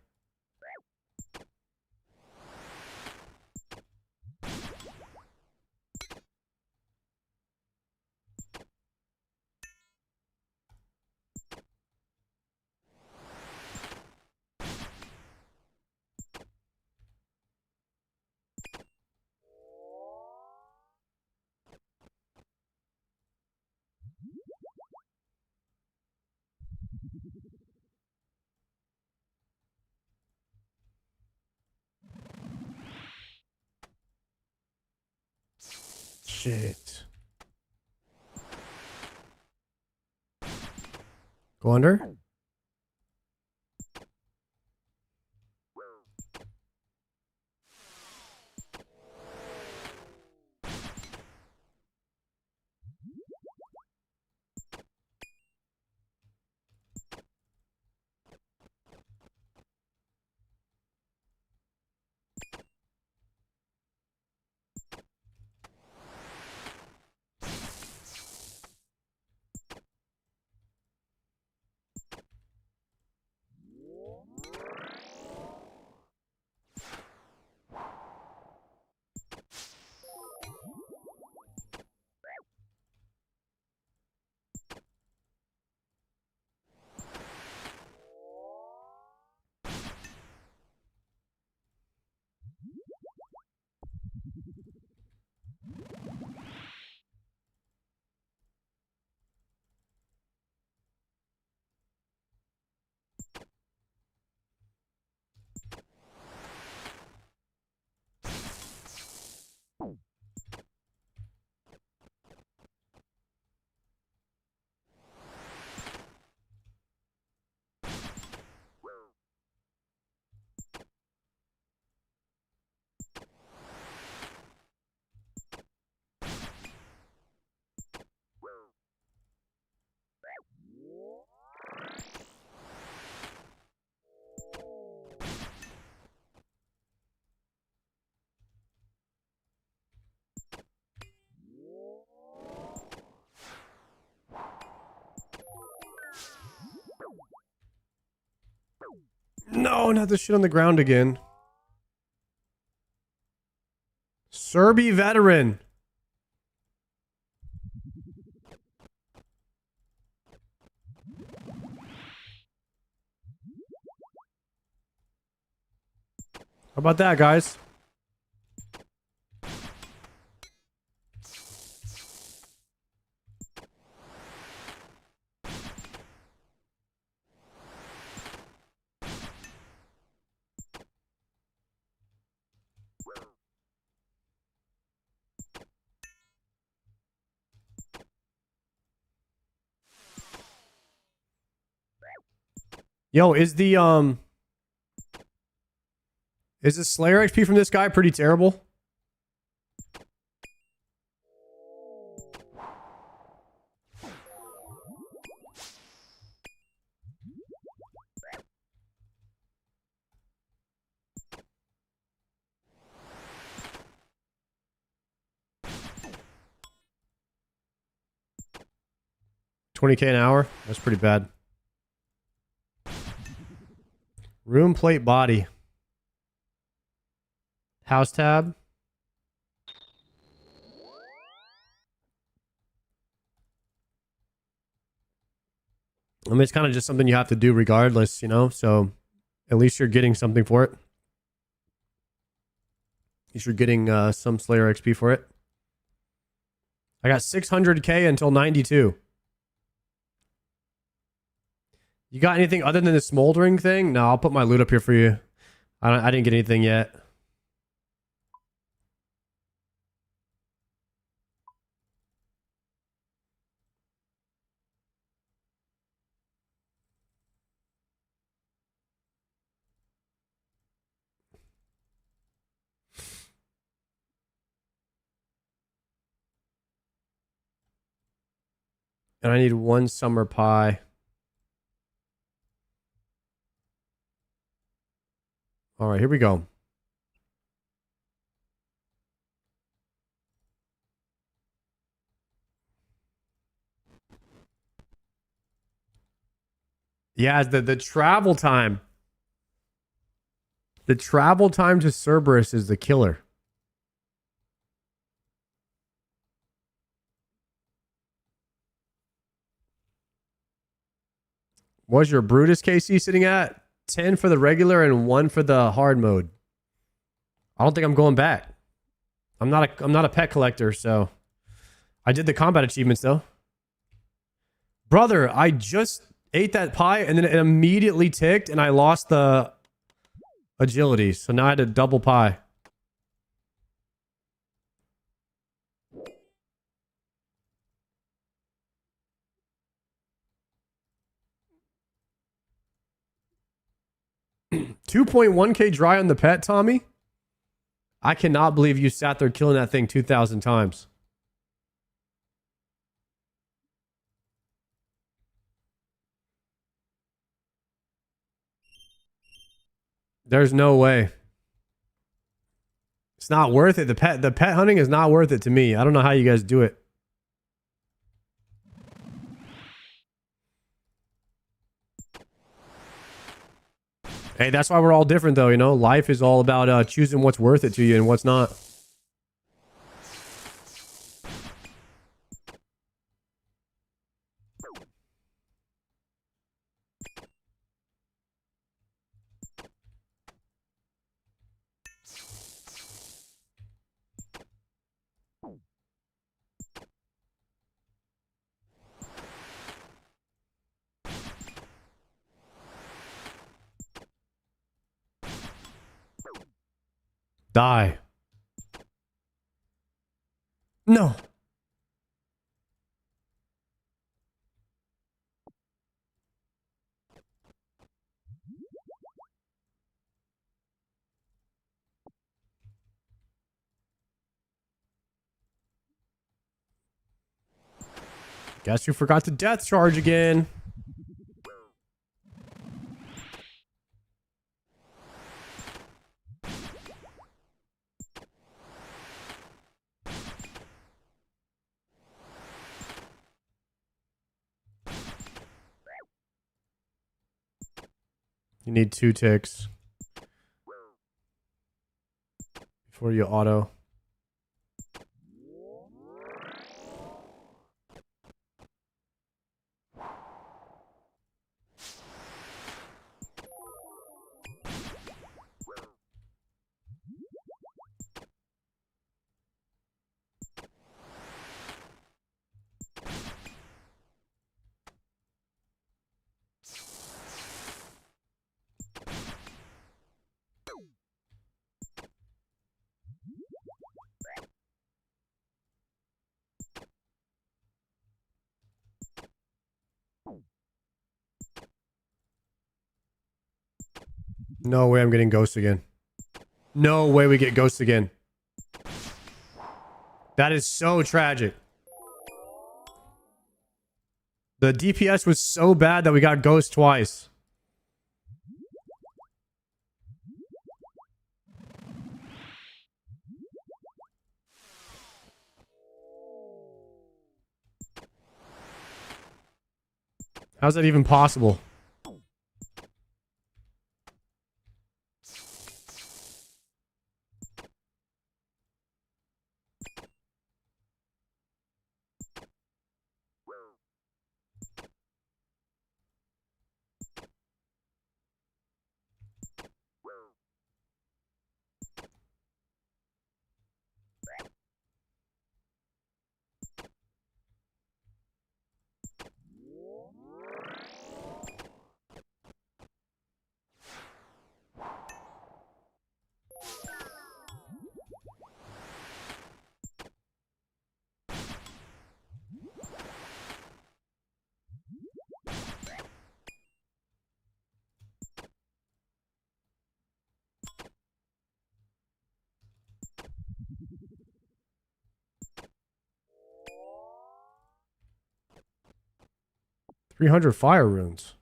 Shit. Go under. no, not this shit on the ground again. Serbi veteran. How about that, guys? Yo, is the Slayer XP from this guy pretty terrible? $20K an hour? That's pretty bad. Room plate body. House tab. I mean, it's kind of just something you have to do regardless, you know? So at least you're getting something for it. At least you're getting some Slayer XP for it. I got 600K until 92. You got anything other than the smoldering thing? No, I'll put my loot up here for you. I didn't get anything yet. And I need one summer pie. All right, here we go. Yeah, the travel time. The travel time to Cerberus is the killer. What's your Brutus KC sitting at? 10 for the regular and 1 for the hard mode. I don't think I'm going back. I'm not a pet collector, so I did the combat achievements though. Brother, I just ate that pie and then it immediately ticked and I lost the agility. So now I had a double pie. $2.1K dry on the pet, Tommy. I cannot believe you sat there killing that thing 2,000 times. There's no way. It's not worth it. The pet hunting is not worth it to me. I don't know how you guys do it. Hey, that's why we're all different though, you know? Life is all about choosing what's worth it to you and what's not. Die. No. Guess you forgot the death charge again. You need 2 ticks before you auto. No way I'm getting ghost again. No way we get ghost again. That is so tragic. The DPS was so bad that we got ghost twice. How's that even possible? $300 fire runes.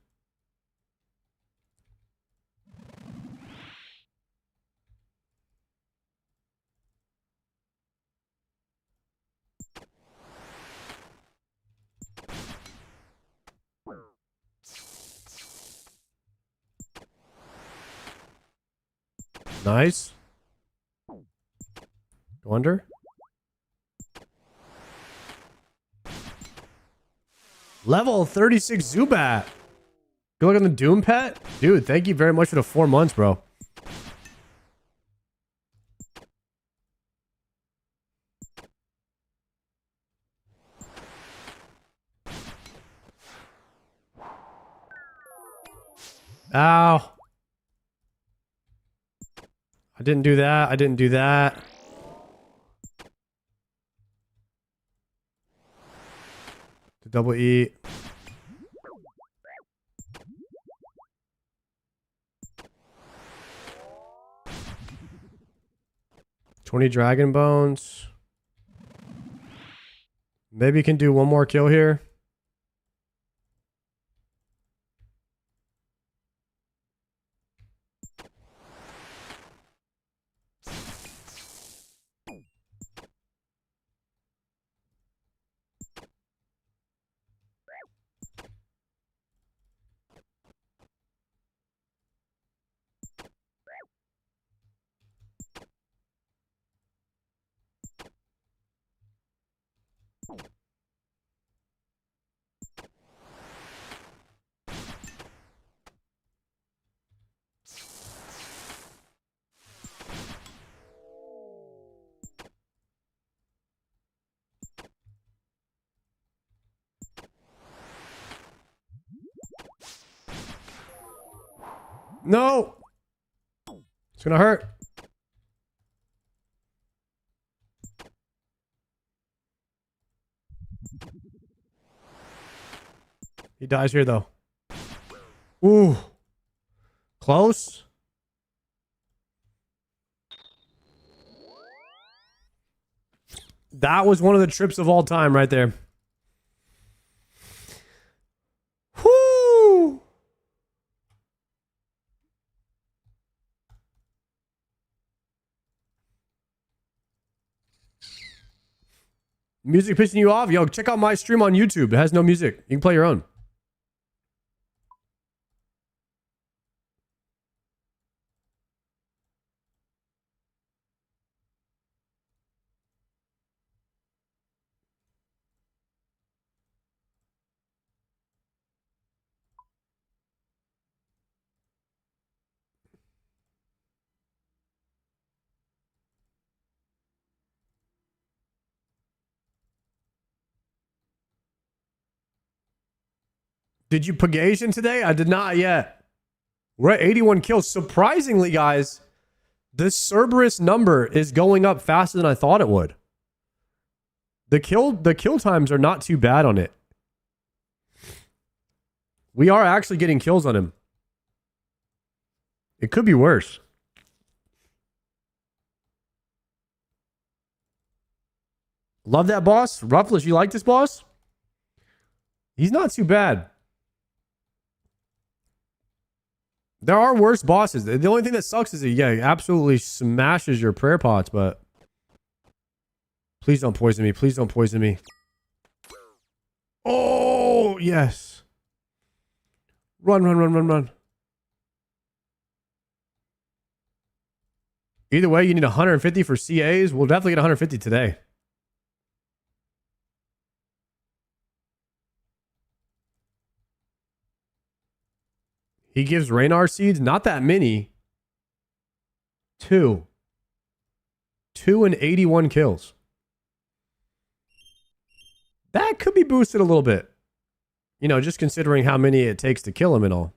Nice. Go under. Level 36 Zubat. Good luck on the Doom pet. Dude, thank you very much for the 4 months, bro. Ow. I didn't do that. I didn't do that. The double E. $20 dragon bones. Maybe you can do one more kill here. No! It's gonna hurt. He dies here, though. Ooh. Close. That was one of the trips of all time right there. Whoo! Music pissing you off? Yo, check out my stream on YouTube. It has no music. You can play your own. Did you Pegasian today? I did not yet. We're at 81 kills. Surprisingly, guys, this Cerberus number is going up faster than I thought it would. The kill times are not too bad on it. We are actually getting kills on him. It could be worse. Love that boss. Ruffles, you like this boss? He's not too bad. There are worse bosses. The only thing that sucks is that, yeah, he absolutely smashes your prayer pots, but please don't poison me. Please don't poison me. Oh, yes. Run, run, run, run, run. Either way, you need 150 for CAs. We'll definitely get 150 today. He gives Raynar seeds. Not that many. 2. 2 and 81 kills. That could be boosted a little bit. You know, just considering how many it takes to kill him and all.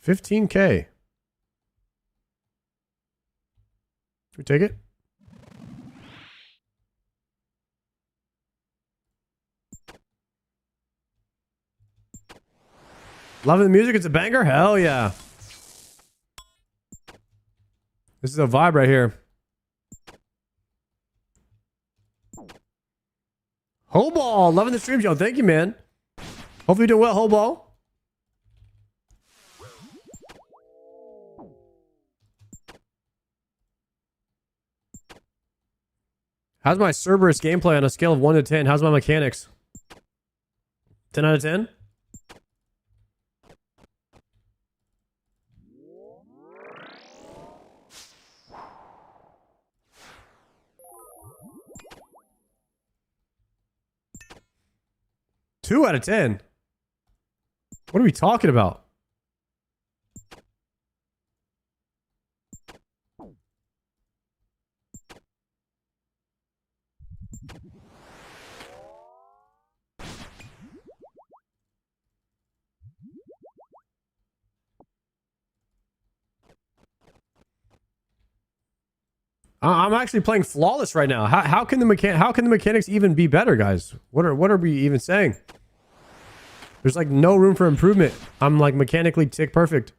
$15K. We take it? Loving the music. It's a banger. Hell yeah. This is a vibe right here. Hoball. Loving the stream, Joe. Thank you, man. Hope you're doing well, Hoball. How's my Cerberus gameplay on a scale of 1 to 10? How's my mechanics? 10 out of 10? Two out of 10. What are we talking about? I'm actually playing flawless right now. How can the mechanics even be better, guys? What are we even saying? There's like no room for improvement. I'm like mechanically tick perfect.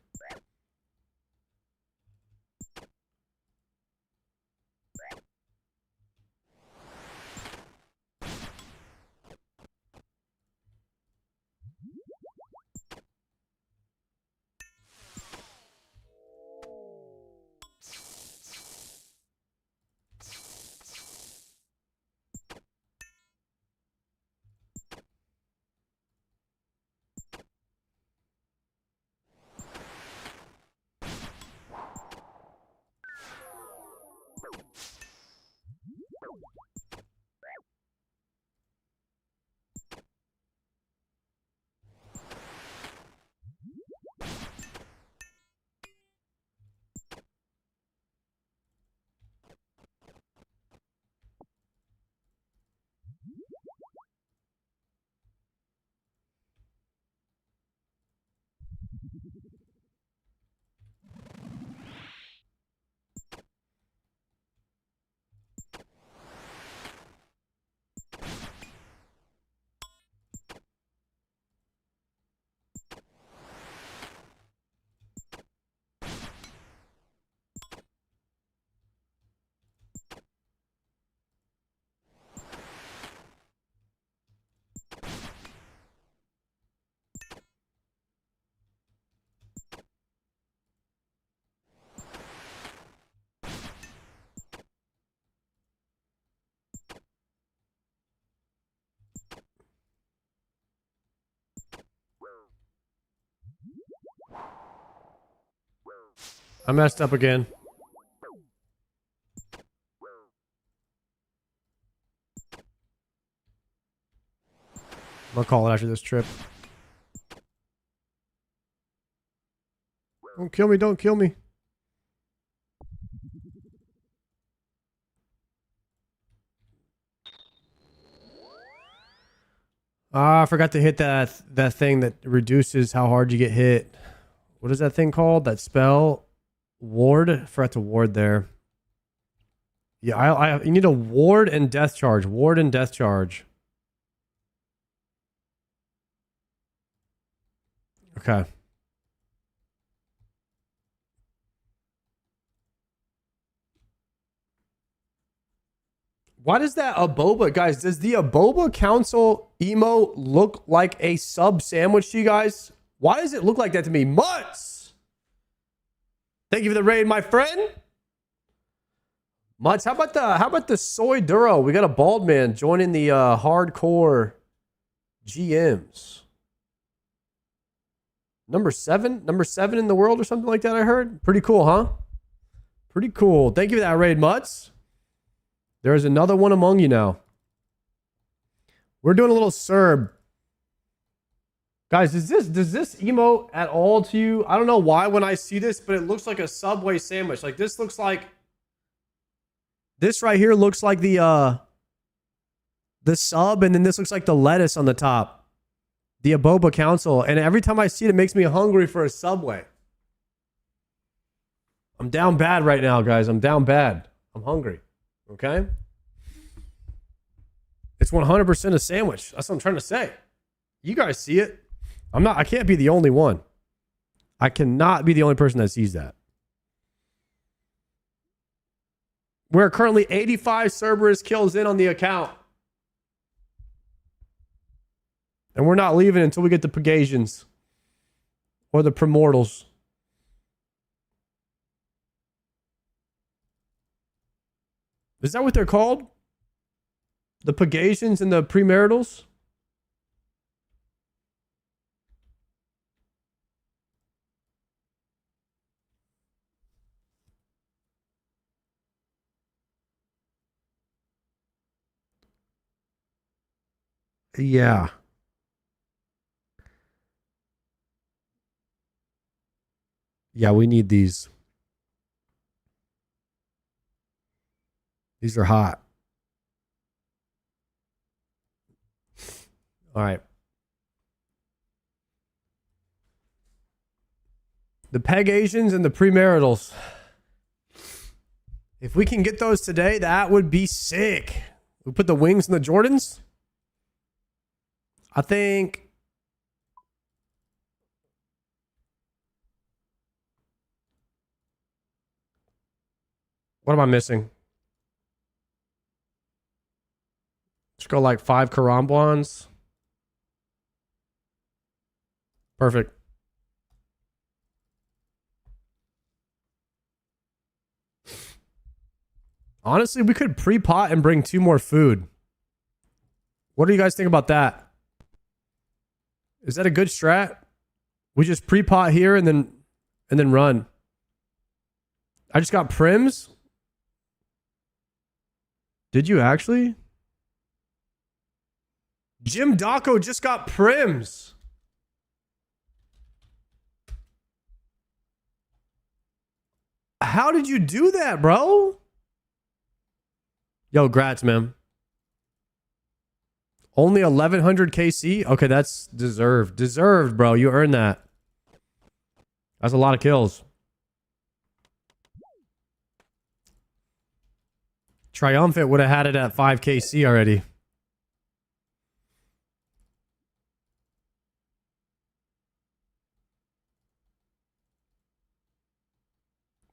I messed up again. I'm gonna call it after this trip. Don't kill me, don't kill me. Ah, I forgot to hit that thing that reduces how hard you get hit. What is that thing called? That spell? Ward? Forgot to ward there. Yeah, you need a ward and death charge. Ward and death charge. Okay. Why does that Aboba, guys, does the Aboba Council emo look like a sub sandwich to you guys? Why does it look like that to me? Mutts! Thank you for the raid, my friend. Mutts, how about the soy duro? We got a bald man joining the hardcore GMs. Number seven in the world or something like that, I heard. Pretty cool, huh? Pretty cool. Thank you for that raid, Mutts. There is another one among you now. We're doing a little Cerb. Guys, does this emote at all to you? I don't know why when I see this, but it looks like a Subway sandwich. Like this looks like... This right here looks like the sub, and then this looks like the lettuce on the top. The Aboba Council. And every time I see it, it makes me hungry for a Subway. I'm down bad right now, guys. I'm down bad. I'm hungry. Okay? It's 100% a sandwich. That's what I'm trying to say. You guys see it. I can't be the only one. I cannot be the only person that sees that. We're currently 85 Cerberus kills in on the account. And we're not leaving until we get the Pegasians. Or the Primortals. Is that what they're called? The Pegasians and the Premaritals? Yeah. Yeah, we need these. These are hot. All right. The Pegasians and the Premaritals. If we can get those today, that would be sick. We put the wings in the Jordans. I think... What am I missing? Let's go like 5 Karambwans. Perfect. Honestly, we could pre-pot and bring 2 more food. What do you guys think about that? Is that a good strat? We just pre-pot here and then run. I just got prims. Did you actually? Jim Daco just got prims. How did you do that, bro? Yo, grats, man. Only 1100 KC? Okay, that's deserved. Deserved, bro. You earned that. That's a lot of kills. Triumphant would have had it at 5 KC already.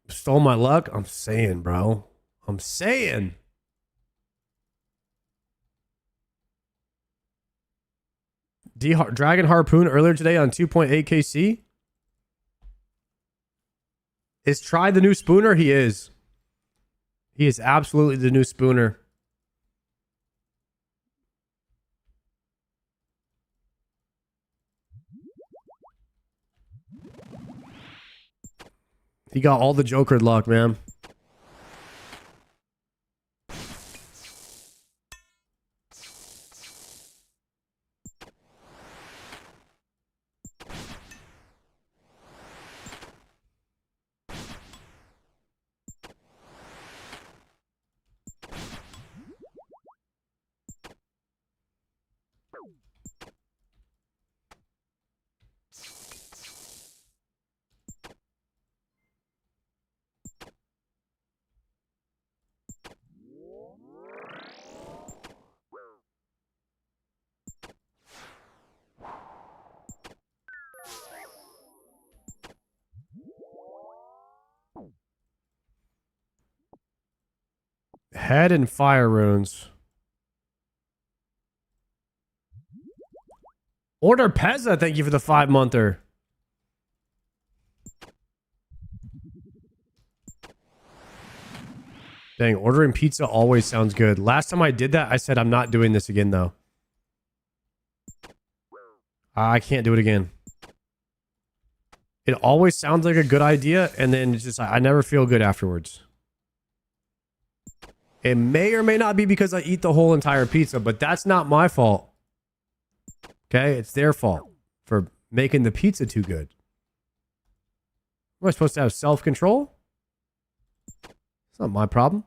Stole my luck? I'm saying, bro. I'm saying. Dragon Harpoon earlier today on 2.8 KC? Is Try the new spooner? He is. He is absolutely the new spooner. He got all the Joker luck, man. Head and fire runes. Order Pezza, thank you for the 5-monther. Dang, ordering pizza always sounds good. Last time I did that, I said I'm not doing this again, though. I can't do it again. It always sounds like a good idea, and then it's just I never feel good afterwards. It may or may not be because I eat the whole entire pizza, but that's not my fault. Okay? It's their fault for making the pizza too good. Am I supposed to have self-control? It's not my problem.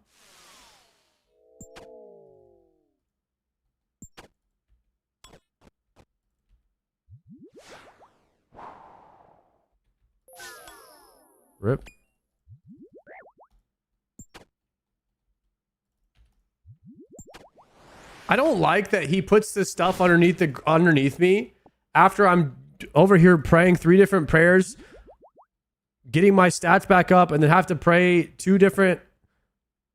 Rip. I don't like that he puts this stuff underneath me after I'm over here praying 3 different prayers, getting my stats back up, and then have to pray 2 different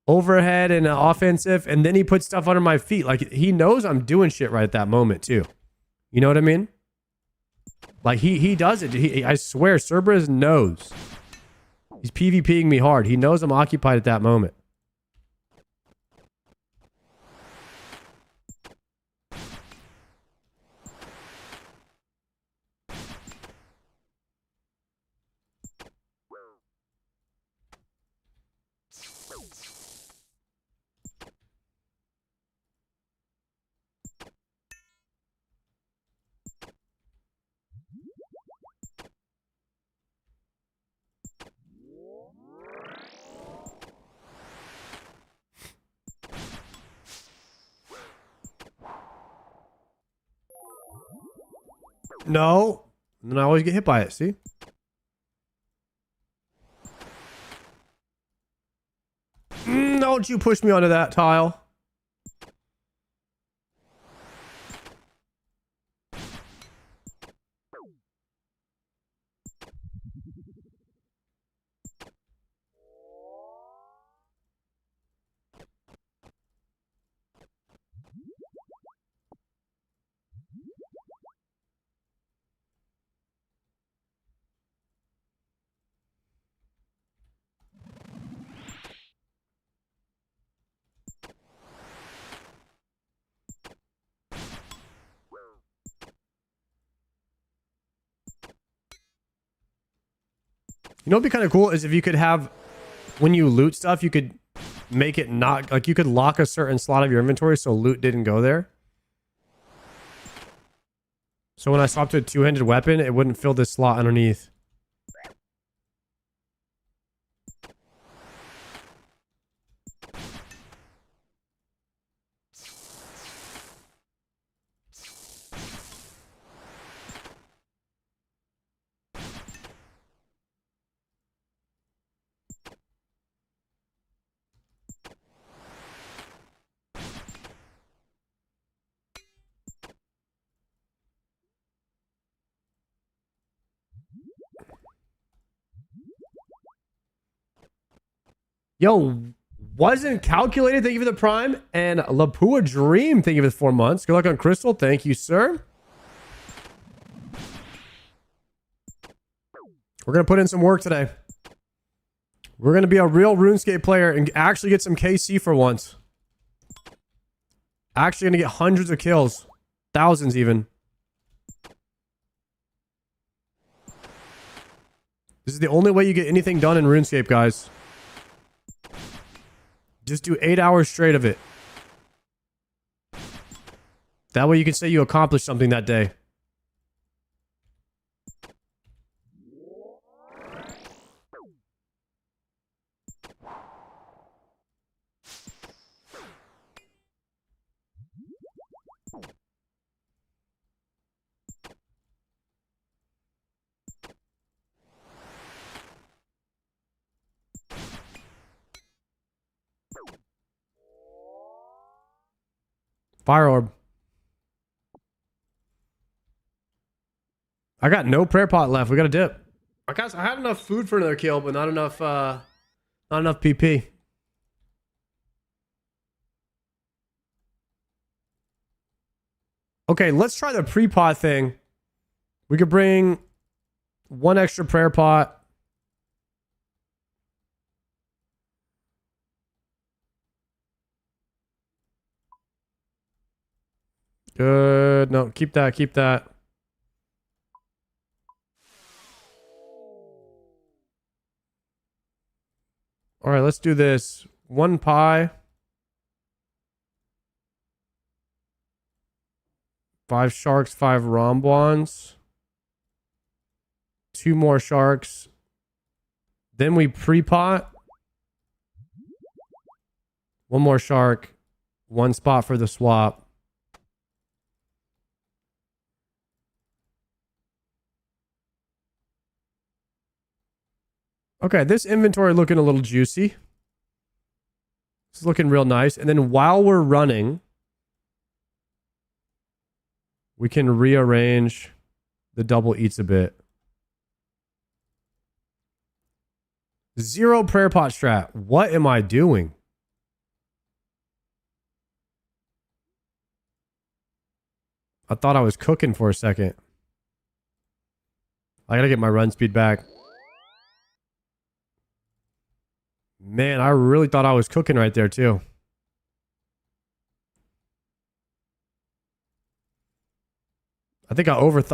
overhead and offensive, and then he puts stuff under my feet. Like, he knows I'm doing shit right at that moment too. You know what I mean? Like, he does it. I swear, Cerberus knows. He's PvPing me hard. He knows I'm occupied at that moment. No. And then I always get hit by it, see? Don't you push me onto that tile. You know what'd be kind of cool is if you could have, when you loot stuff, you could make it not, like you could lock a certain slot of your inventory so loot didn't go there. So when I swapped to a 2-handed weapon, it wouldn't fill this slot underneath. Yo, wasn't calculated. Thank you for the prime. And Lapua Dream, thank you for the 4 months. Good luck on Crystal. Thank you, sir. We're going to put in some work today. We're going to be a real RuneScape player and actually get some KC for once. Actually going to get hundreds of kills. Thousands even. This is the only way you get anything done in RuneScape, guys. Just do 8 hours straight of it. That way you can say you accomplished something that day. Fire orb. I got no prayer pot left. We got a dip. Guys, I had enough food for another kill, but not enough PP. Okay, let's try the pre-pot thing. We could bring 1 extra prayer pot. Good. No, keep that. Keep that. All right, let's do this. 1 pie. 5 sharks, 5 rhombons. 2 more sharks. Then we pre-pot. 1 more shark. 1 spot for the swap. Okay, this inventory looking a little juicy. It's looking real nice. And then while we're running, we can rearrange the double eats a bit. 0 prayer pot strat. What am I doing? I thought I was cooking for a second. I gotta get my run speed back. Man, I really thought I was cooking right there too. I think I overdid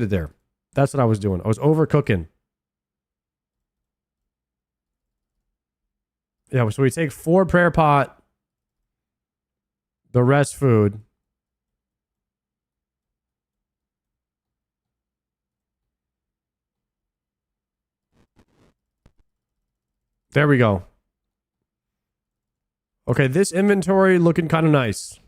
it there. That's what I was doing. I was overcooking. Yeah, so we take 4 prayer pot, the rest food. There we go. Okay, this inventory looking kind of nice.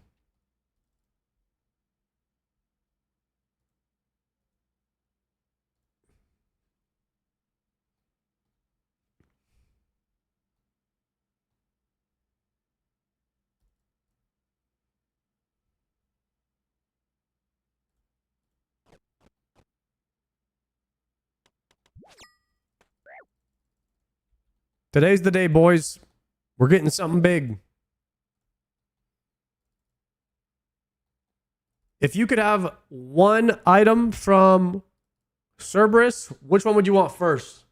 Today's the day, boys. We're getting something big. If you could have 1 item from Cerberus, which one would you want first?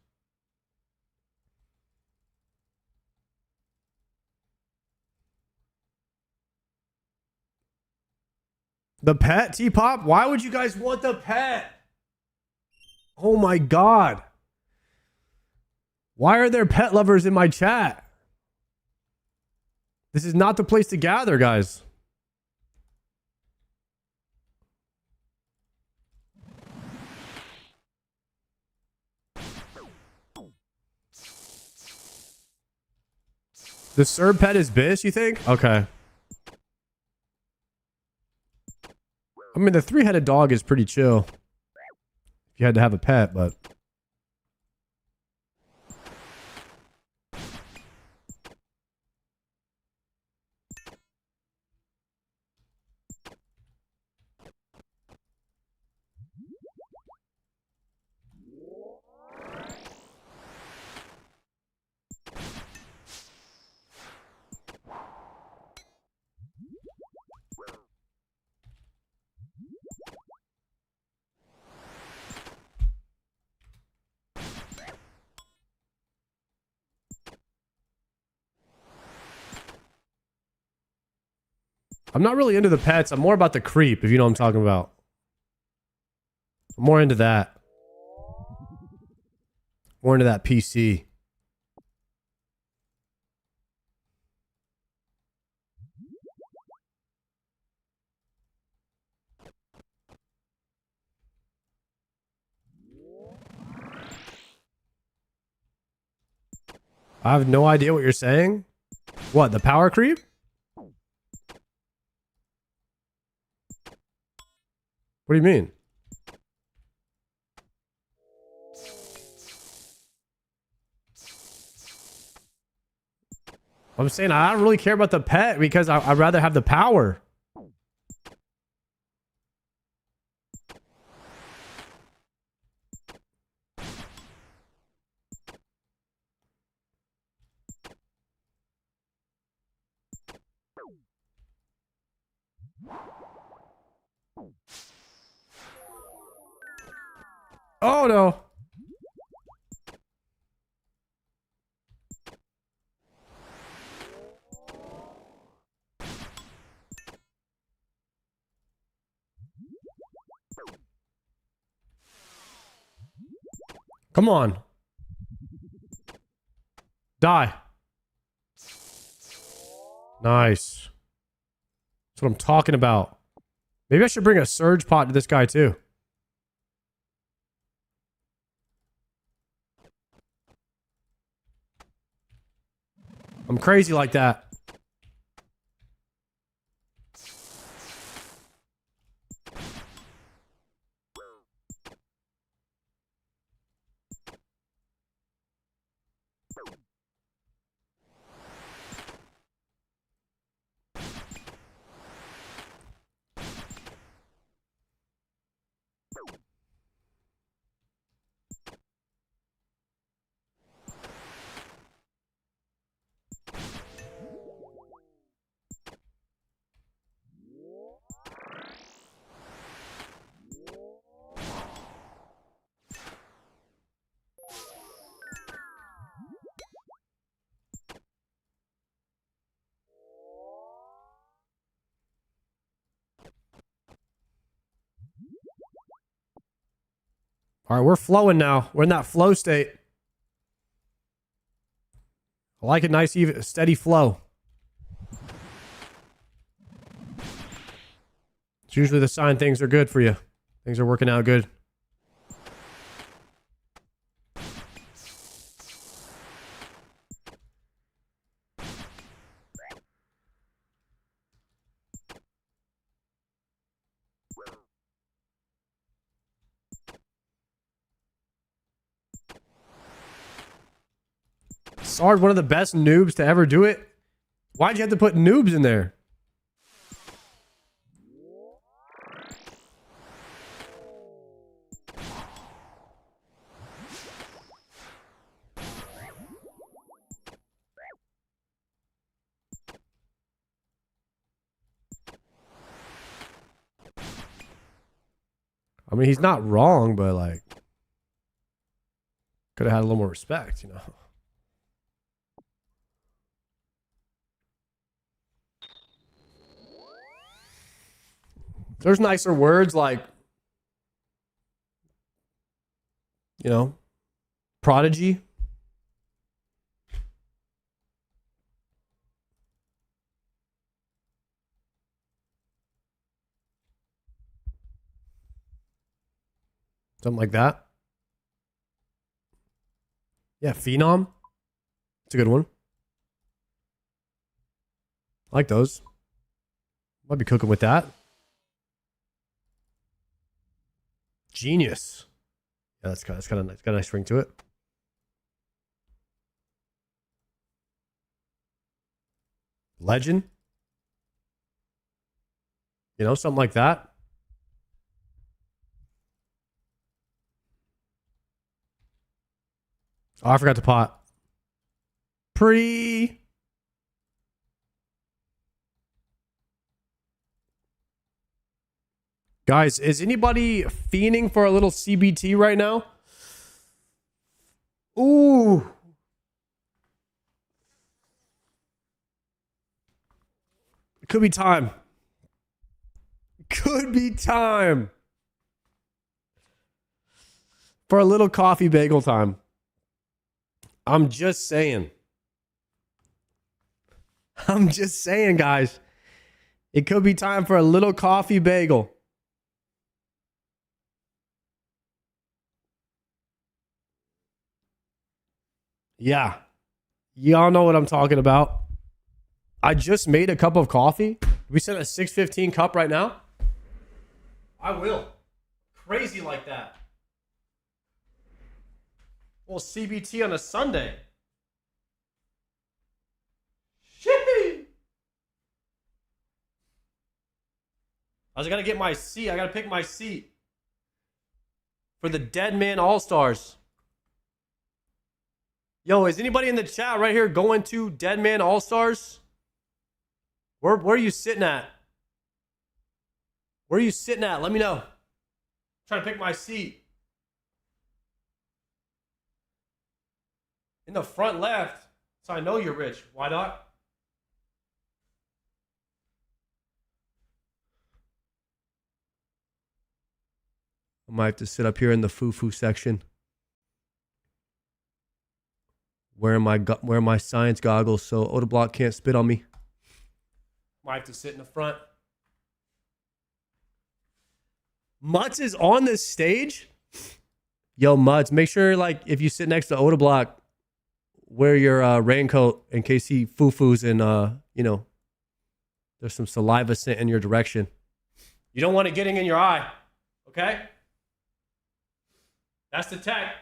The pet, T-Pop? Why would you guys want the pet? Oh my God. Why are there pet lovers in my chat? This is not the place to gather, guys. The Cerb pet is Bish, you think? Okay. I mean, the 3-headed dog is pretty chill. If you had to have a pet, but... I'm not really into the pets. I'm more about the creep, if you know what I'm talking about. I'm more into that. More into that PC. I have no idea what you're saying. What, the power creep? What do you mean? I'm saying I don't really care about the pet because I'd rather have the power. Oh no. Come on. Die. Nice. That's what I'm talking about. Maybe I should bring a surge pot to this guy too. I'm crazy like that. All right, we're flowing now. We're in that flow state. I like a nice, even, steady flow. It's usually the sign things are good for you. Things are working out good. Sard, one of the best noobs to ever do it. Why'd you have to put noobs in there? I mean, he's not wrong, but like, could have had a little more respect, you know? There's nicer words like, you know, prodigy. Something like that. Yeah, phenom. It's a good one. I like those. Might be cooking with that. Genius. Yeah, that's kind of nice. Got a nice ring to it. Legend. You know, something like that. Oh, I forgot to pot. Guys, is anybody fiending for a little CBT right now? Ooh. It could be time. Could be time. for a little coffee bagel time. I'm just saying. I'm just saying, guys. It could be time for a little coffee bagel. Yeah. Y'all know what I'm talking about. I just made a cup of coffee. We sent a 615 cup right now. I will. Crazy like that. Well, CBT on a Sunday. Shit. I gotta get my seat. I gotta pick my seat for the Dead Man All-Stars. Yo, is anybody in the chat right here going to Dead Man All-Stars? Where are you sitting at? Where are you sitting at? Let me know. I'm trying to pick my seat. In the front left. So I know you're rich. Why not? I might have to sit up here in the foo-foo section. Wearing my science goggles so Odablock can't spit on me. Might have to sit in the front. Mutz is on this stage. Yo, Mutz, make sure like if you sit next to Odablock, wear your raincoat in case he foo-foos and there's some saliva sent in your direction. You don't want it getting in your eye. Okay? That's the tech.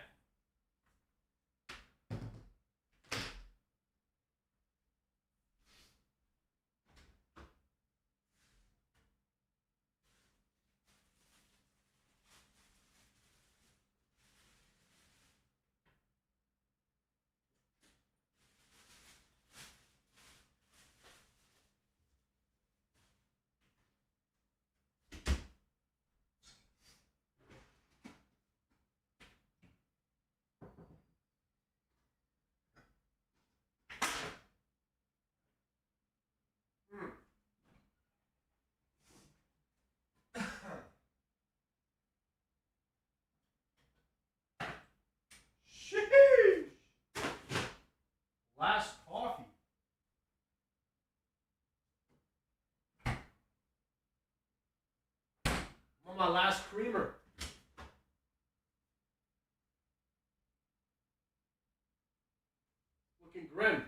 Last coffee. I'm on my last creamer. Looking grim.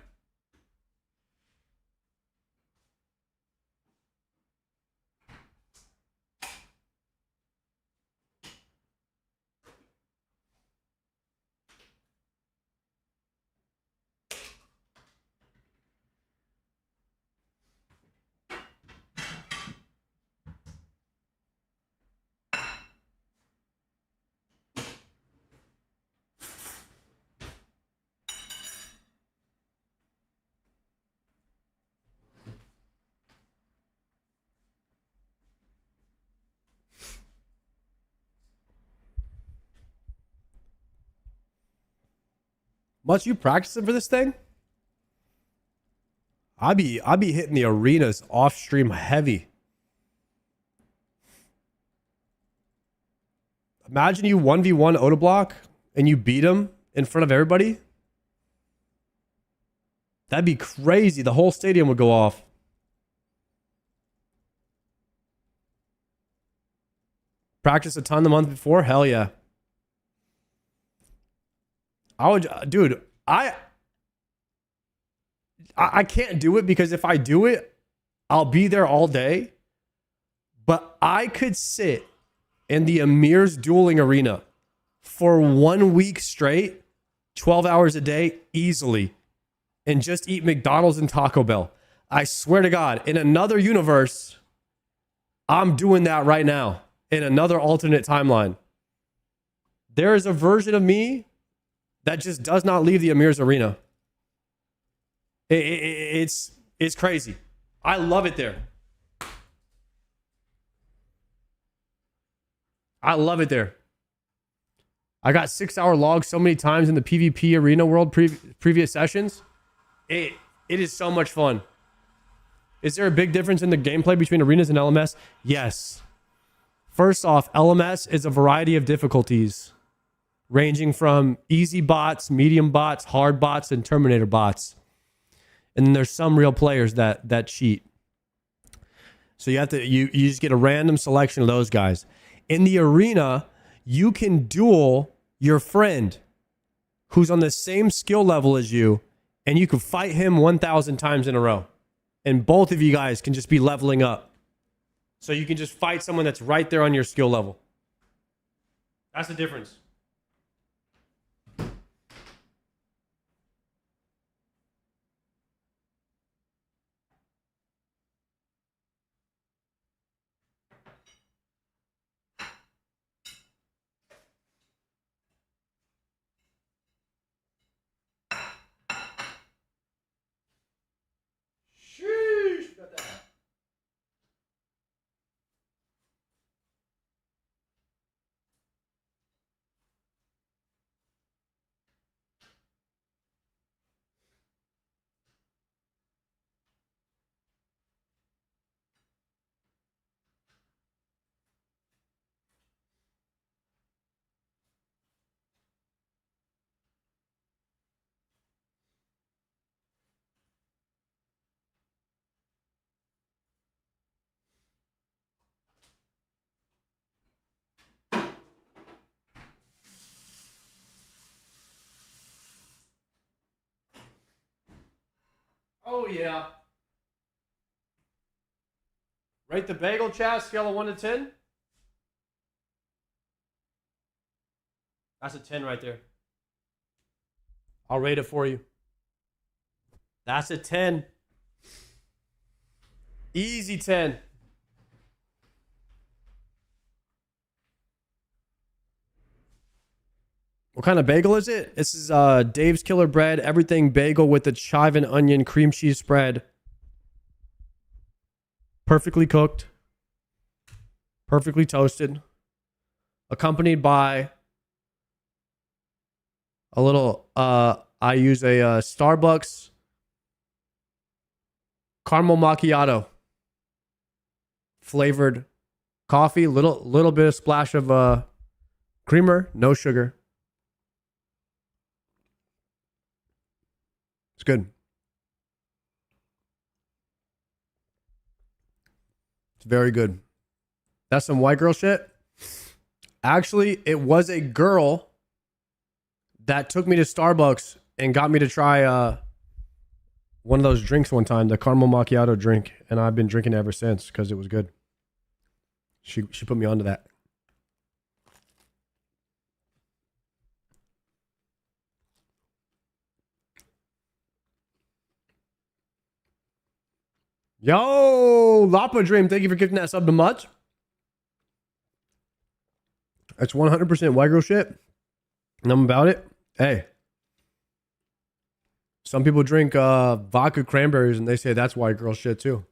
Much you practicing for this thing? I be hitting the arenas off stream heavy. Imagine you 1v1 Odablock and you beat him in front of everybody. That'd be crazy. The whole stadium would go off. Practice a ton the month before? Hell yeah. Dude, I can't do it because if I do it, I'll be there all day. But I could sit in the Amir's dueling arena for 1 week straight, 12 hours a day, easily, and just eat McDonald's and Taco Bell. I swear to God, in another universe, I'm doing that right now in another alternate timeline. There is a version of me that just does not leave the Amir's arena. It's crazy. I love it there. I love it there. I got 6-hour logs so many times in the PvP arena world previous sessions. It is so much fun. Is there a big difference in the gameplay between arenas and LMS? Yes. First off, LMS is a variety of difficulties. ranging from easy bots, medium bots, hard bots, and Terminator bots. And then there's some real players that cheat. So you have to you just get a random selection of those guys. In the arena, you can duel your friend who's on the same skill level as you, and you can fight him 1,000 times in a row. And both of you guys can just be leveling up. So you can just fight someone that's right there on your skill level. That's the difference. Oh, yeah. Rate the bagel chat, scale of 1 to 10. That's a 10 right there. I'll rate it for you. That's a 10. Easy 10. What kind of bagel is it? This is Dave's Killer Bread, everything bagel with the chive and onion cream cheese spread. Perfectly cooked. Perfectly toasted. Accompanied by a little, I use a Starbucks caramel macchiato flavored coffee. Little bit of splash of creamer, no sugar. It's good. It's very good. That's some white girl shit. Actually, it was a girl that took me to Starbucks and got me to try one of those drinks one time, the caramel macchiato drink, and I've been drinking it ever since because it was good. She put me onto that. Yo, Lapa Dream, thank you for gifting that sub to Much. That's 100% white girl shit. And I'm about it. Hey. Some people drink vodka cranberries and they say that's white girl shit too.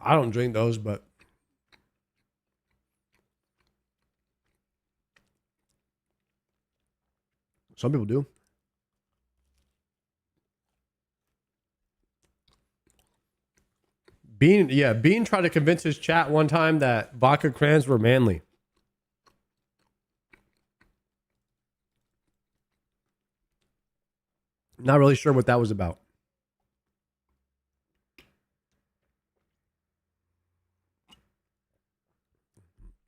I don't drink those, but some people do. Bean tried to convince his chat one time that vodka crans were manly. Not really sure what that was about.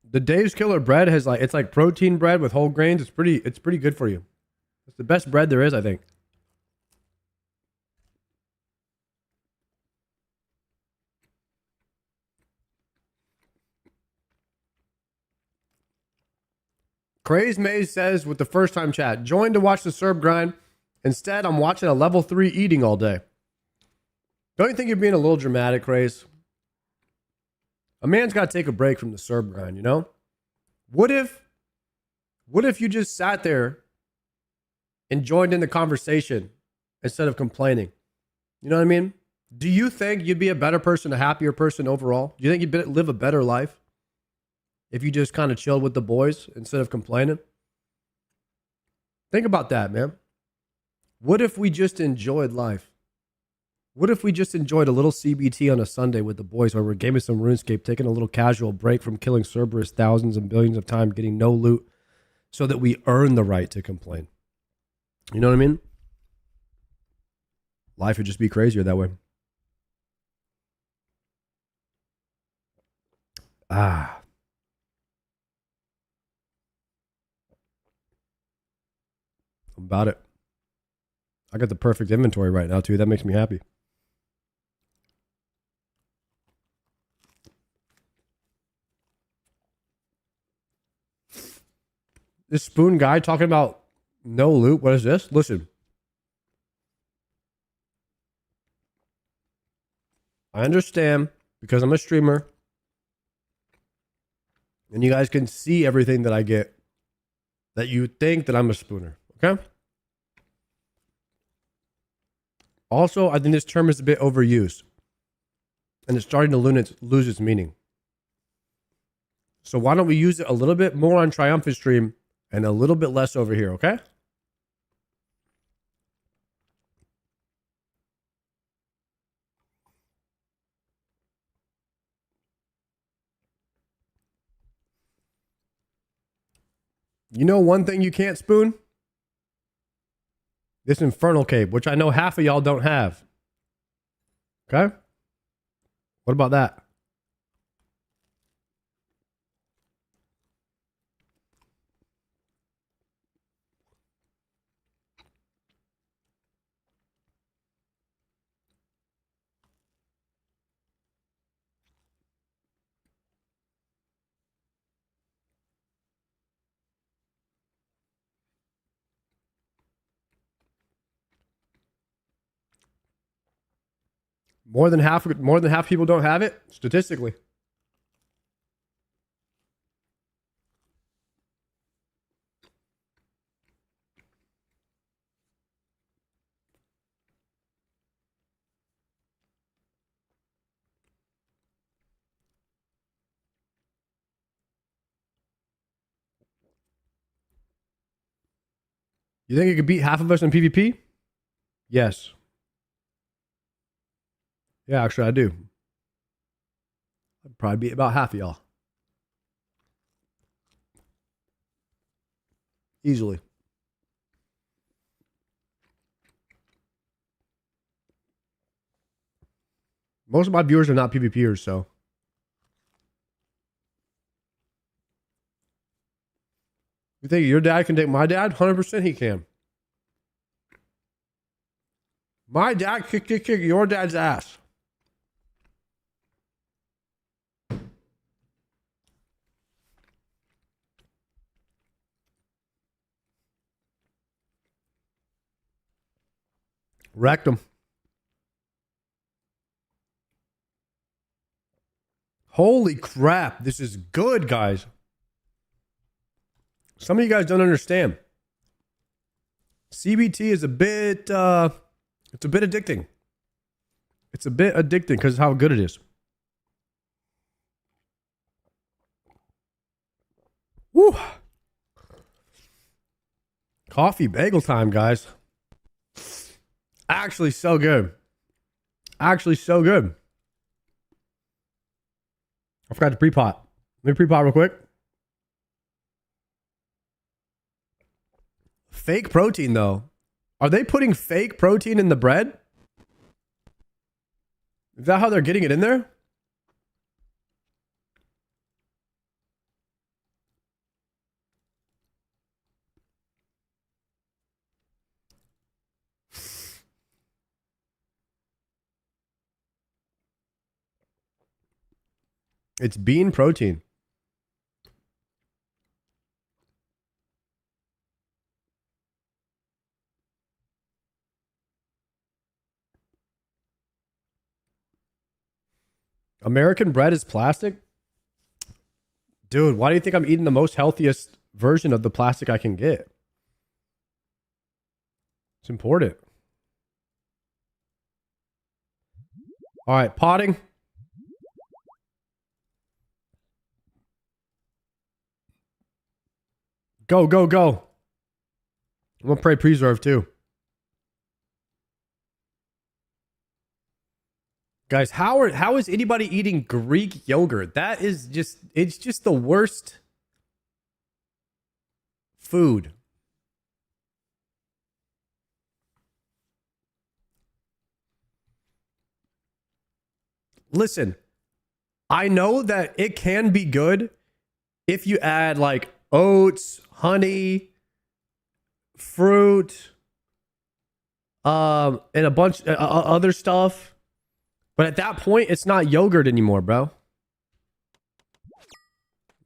The Dave's Killer Bread has it's like protein bread with whole grains. It's pretty good for you. It's the best bread there is, I think. Craze Maze says with the first time chat, join to watch the Cerb grind. Instead, I'm watching a level 3 eating all day. Don't you think you're being a little dramatic, Craze? A man's got to take a break from the Cerb grind, you know? What if you just sat there and joined in the conversation instead of complaining? You know what I mean? Do you think you'd be a better person, a happier person overall? Do you think you'd live a better life if you just kind of chilled with the boys instead of complaining? Think about that, man. What if we just enjoyed life? What if we just enjoyed a little CBT on a Sunday with the boys while we're gaming some RuneScape, taking a little casual break from killing Cerberus thousands and billions of times, getting no loot, so that we earn the right to complain? You know what I mean? Life would just be crazier that way. Ah. About it. I got the perfect inventory right now, too. That makes me happy. This spoon guy talking about no loot. What is this? Listen. I understand because I'm a streamer and you guys can see everything that I get that you think that I'm a spooner. Okay? Also, I think this term is a bit overused and it's starting to lose its meaning. So why don't we use it a little bit more on Triumphant Stream and a little bit less over here, okay? You know one thing you can't spoon? This Infernal Cape, which I know half of y'all don't have. Okay? What about that? More than half people don't have it statistically. You think you could beat half of us in PvP? Yes. Yeah, actually I do. I'd probably beat about half of y'all. Easily. Most of my viewers are not PvPers, so. You think your dad can take my dad? 100% he can. My dad kick your dad's ass. Wrecked him. Holy crap. This is good, guys. Some of you guys don't understand. CBT is a bit, it's a bit addicting. It's a bit addicting because of how good it is. Woo. Coffee bagel time, guys. Actually, so good. Actually, so good. I forgot to pre-pot. Let me pre-pot real quick. Fake protein, though. Are they putting fake protein in the bread? Is that how they're getting it in there? It's bean protein. American bread is plastic? Dude, why do you think I'm eating the most healthiest version of the plastic I can get? It's important. All right, potting. Go, go, go. I'm going to pray preserve too. Guys, how is anybody eating Greek yogurt? That is just, it's just the worst food. Listen, I know that it can be good if you add like oats, honey, fruit, and a bunch of other stuff. But at that point, it's not yogurt anymore, bro. I'm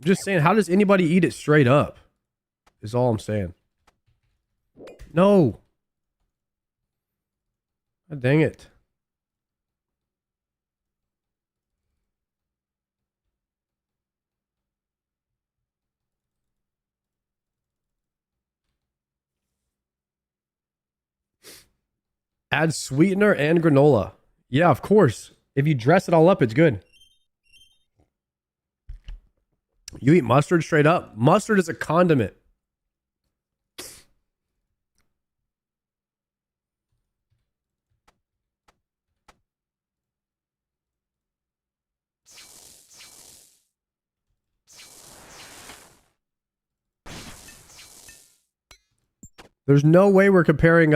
just saying, how does anybody eat it straight up? Is all I'm saying. No. God dang it. Add sweetener and granola. Yeah, of course. If you dress it all up, it's good. You eat mustard straight up? Mustard is a condiment. There's no way we're comparing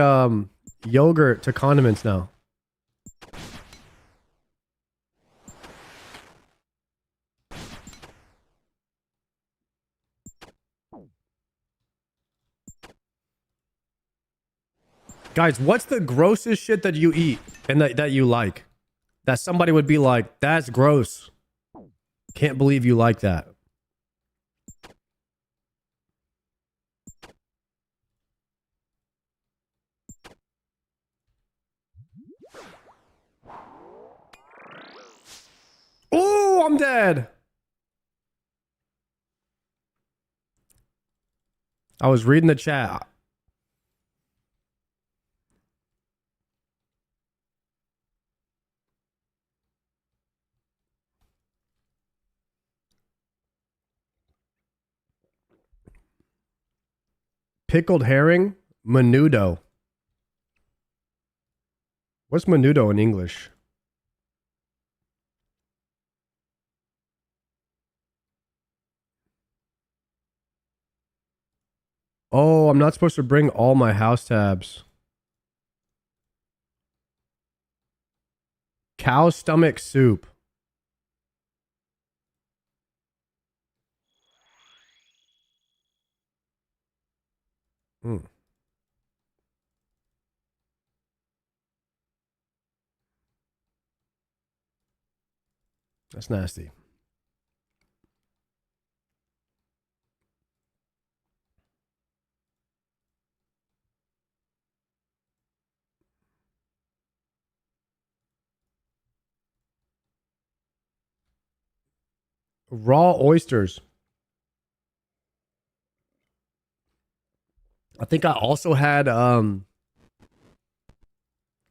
yogurt to condiments now. Guys, what's the grossest shit that you eat and that you like? That somebody would be like, that's gross. Can't believe you like that. Oh, I'm dead. I was reading the chat. Pickled herring, menudo. What's menudo in English? Oh, I'm not supposed to bring all my house tabs. Cow stomach soup. Hmm. That's nasty. Raw oysters. I think I also had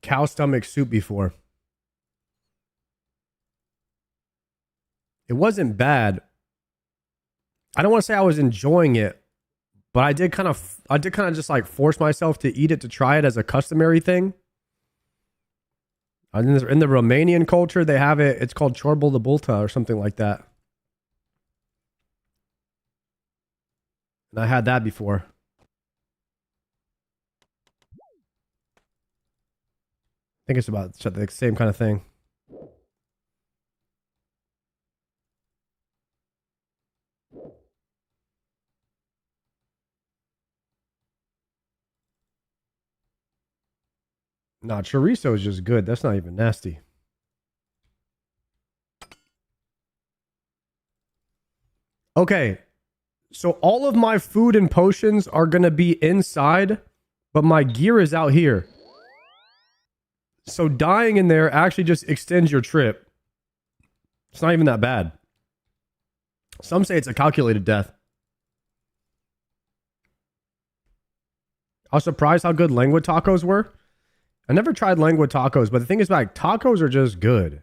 cow stomach soup before. It wasn't bad. I don't want to say I was enjoying it, but I did kind of just like force myself to eat it to try it as a customary thing. In the Romanian culture, they have it. It's called ciorbă de bultă or something like that. And I had that before. I think it's about the same kind of thing. Nah, chorizo is just good. That's not even nasty. Okay. So all of my food and potions are going to be inside, but my gear is out here. So dying in there actually just extends your trip. It's not even that bad. Some say it's a calculated death. I was surprised how good lengua tacos were. I never tried lengua tacos, but the thing is, like, tacos are just good.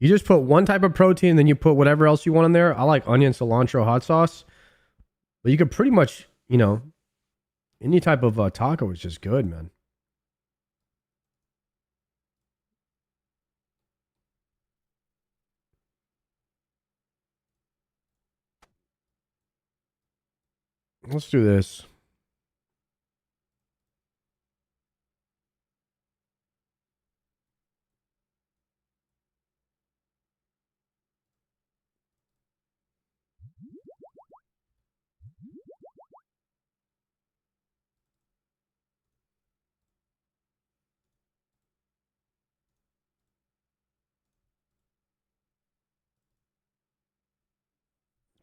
You just put one type of protein, then you put whatever else you want in there. I like onion, cilantro, hot sauce. But you could pretty much, you know, any type of taco is just good, man. Let's do this.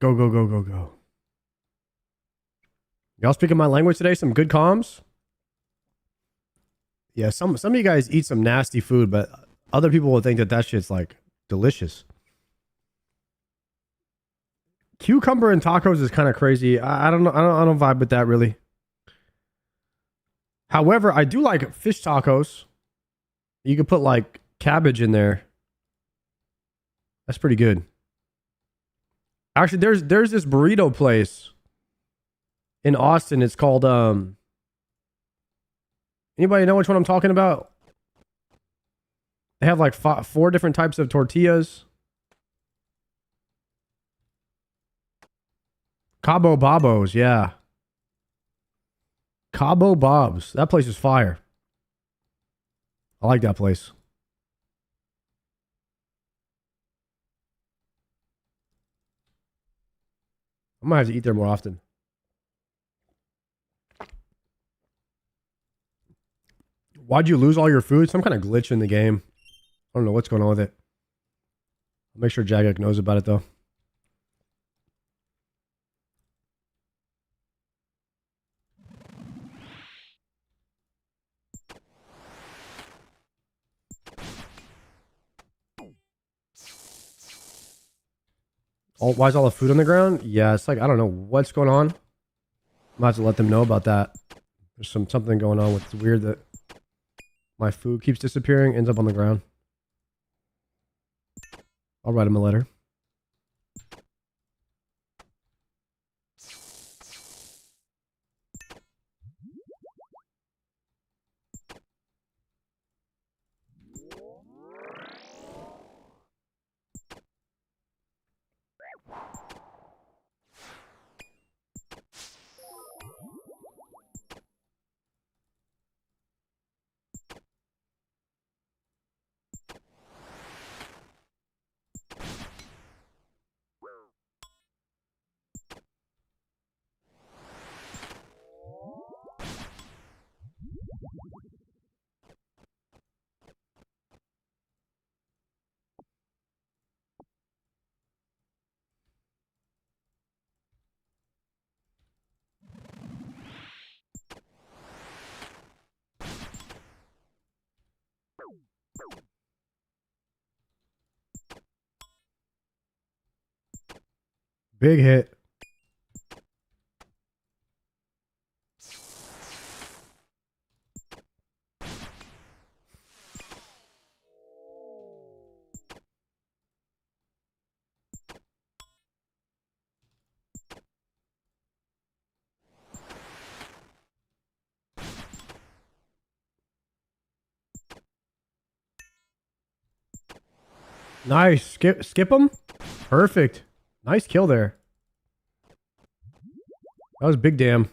Go, go, go, go, go. Y'all speaking my language today? Some good comms? Yeah, some of you guys eat some nasty food, but other people will think that that shit's like delicious. Cucumber and tacos is kind of crazy. I don't know. I don't vibe with that really. However, I do like fish tacos. You could put like cabbage in there. That's pretty good. Actually, there's this burrito place in Austin. It's called anybody know which one I'm talking about? They have like 4 different types of tortillas. Cabo Babos, yeah. Cabo Bob's. That place is fire. I like that place. I might have to eat there more often. Why'd you lose all your food? Some kind of glitch in the game. I don't know what's going on with it. I'll make sure Jagex knows about it though. Why is all the food on the ground? Yeah, it's like, I don't know what's going on. I'm gonna have to let them know about that. There's something going on with, it's weird that my food keeps disappearing, ends up on the ground. I'll write him a letter. Big hit. Nice. Skip him. Perfect. Nice kill there. That was big damn.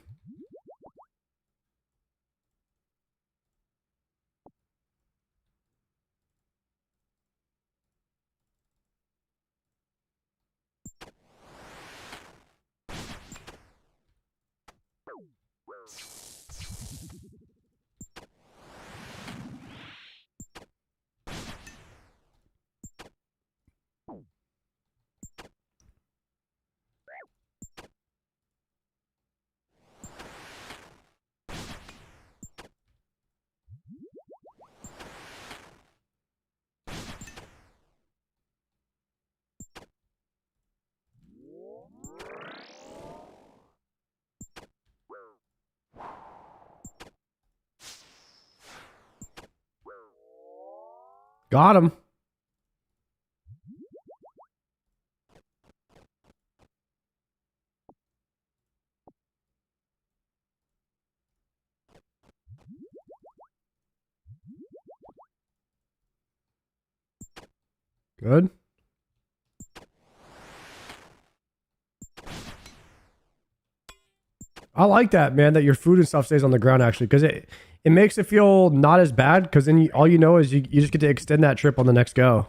Got him. Good. I like that, man, that your food and stuff stays on the ground actually, because it makes it feel not as bad, because then all you know is you just get to extend that trip on the next go.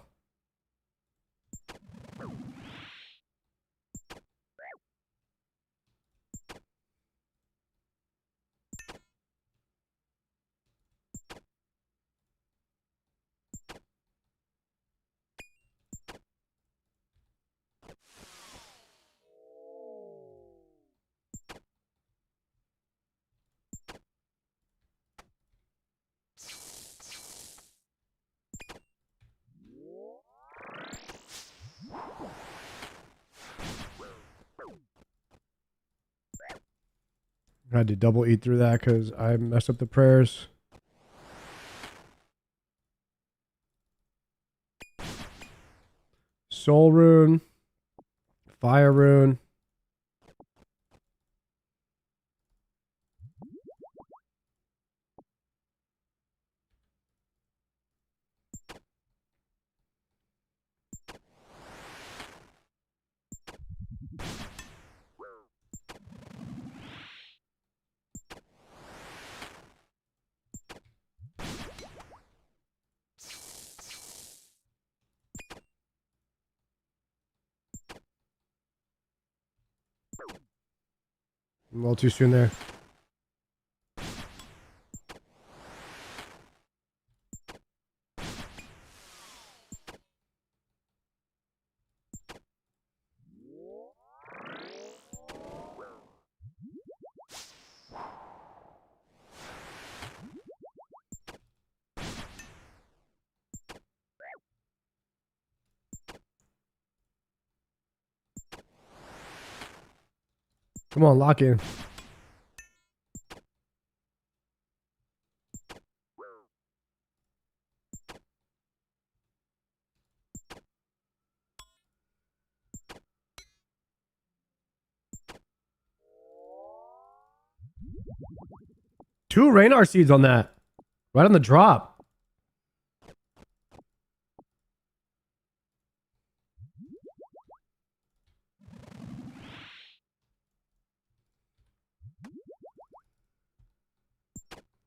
I had to double eat through that because I messed up the prayers. Soul rune, fire rune. I'm a little too soon there. Come on, lock in. Two Raynar seeds on that. Right on the drop.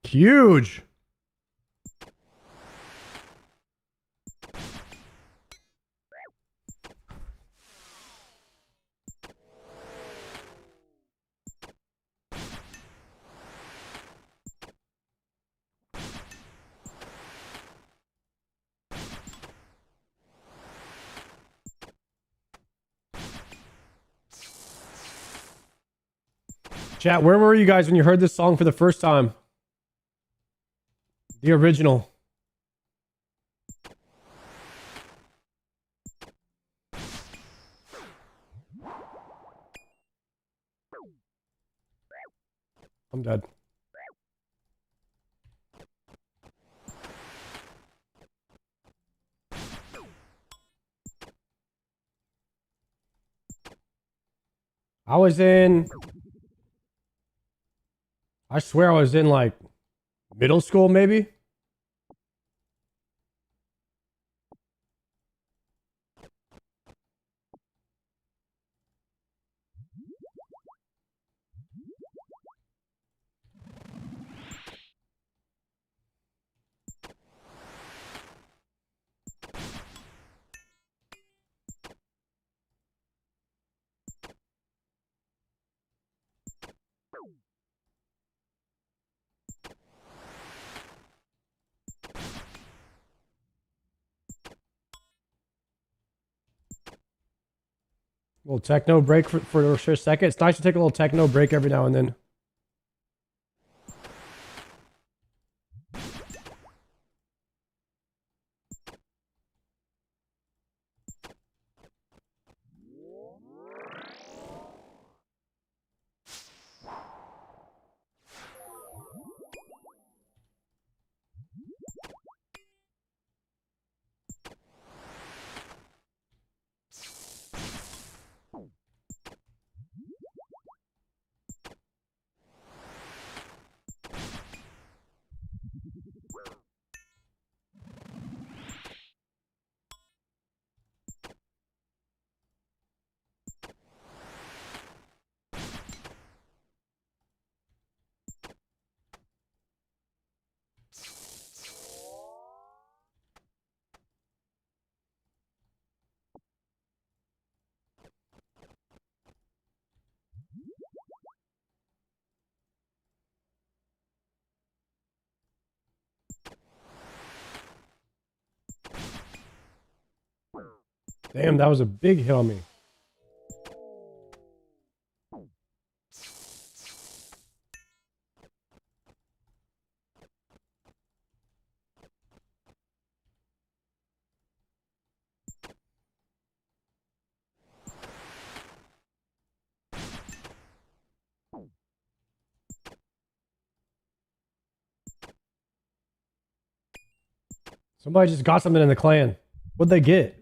Huge. Chat, where were you guys when you heard this song for the first time? The original. I'm dead. I swear I was in like middle school maybe. Little techno break for a second. It's nice to take a little techno break every now and then. Damn, that was a big hit on me. Somebody just got something in the clan. What'd they get?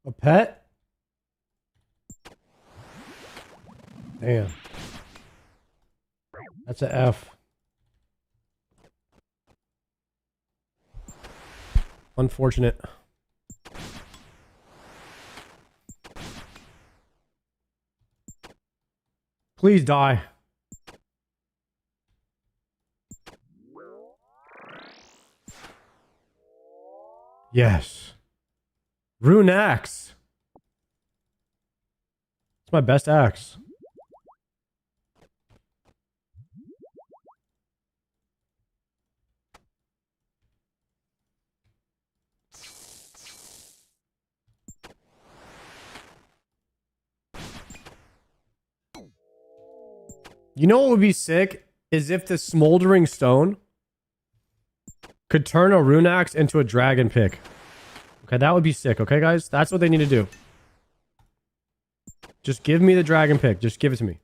A pet? Damn. That's a F. Unfortunate. Please die. Yes. Rune axe. It's my best axe. You know what would be sick is if the smoldering stone could turn a rune axe into a dragon pick. Okay, that would be sick. Okay, guys? That's what they need to do. Just give me the dragon pick. Just give it to me.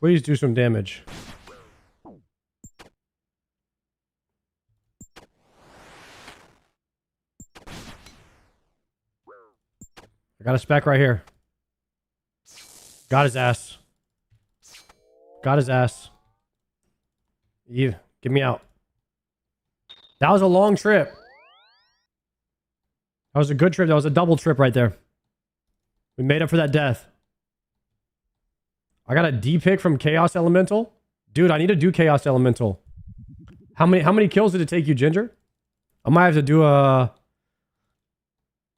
Please do some damage. I got a spec right here. Got his ass. Got his ass. You, get me out. That was a long trip. That was a good trip. That was a double trip right there. We made up for that death. I got a D pick from Chaos Elemental. Dude, I need to do Chaos Elemental. How many kills did it take you, Ginger? I might have to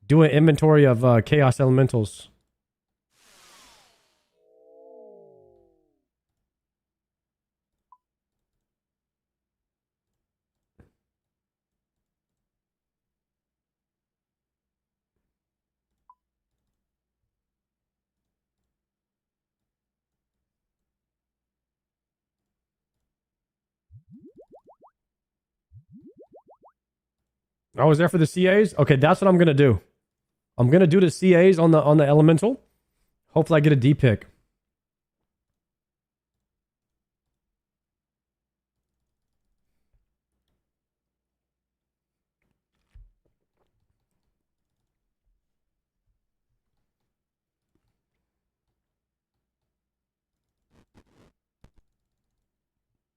do an inventory of Chaos Elementals. I was there for the CAs. Okay, that's what I'm gonna do. I'm gonna do the CAs on the elemental. Hopefully, I get a D pick.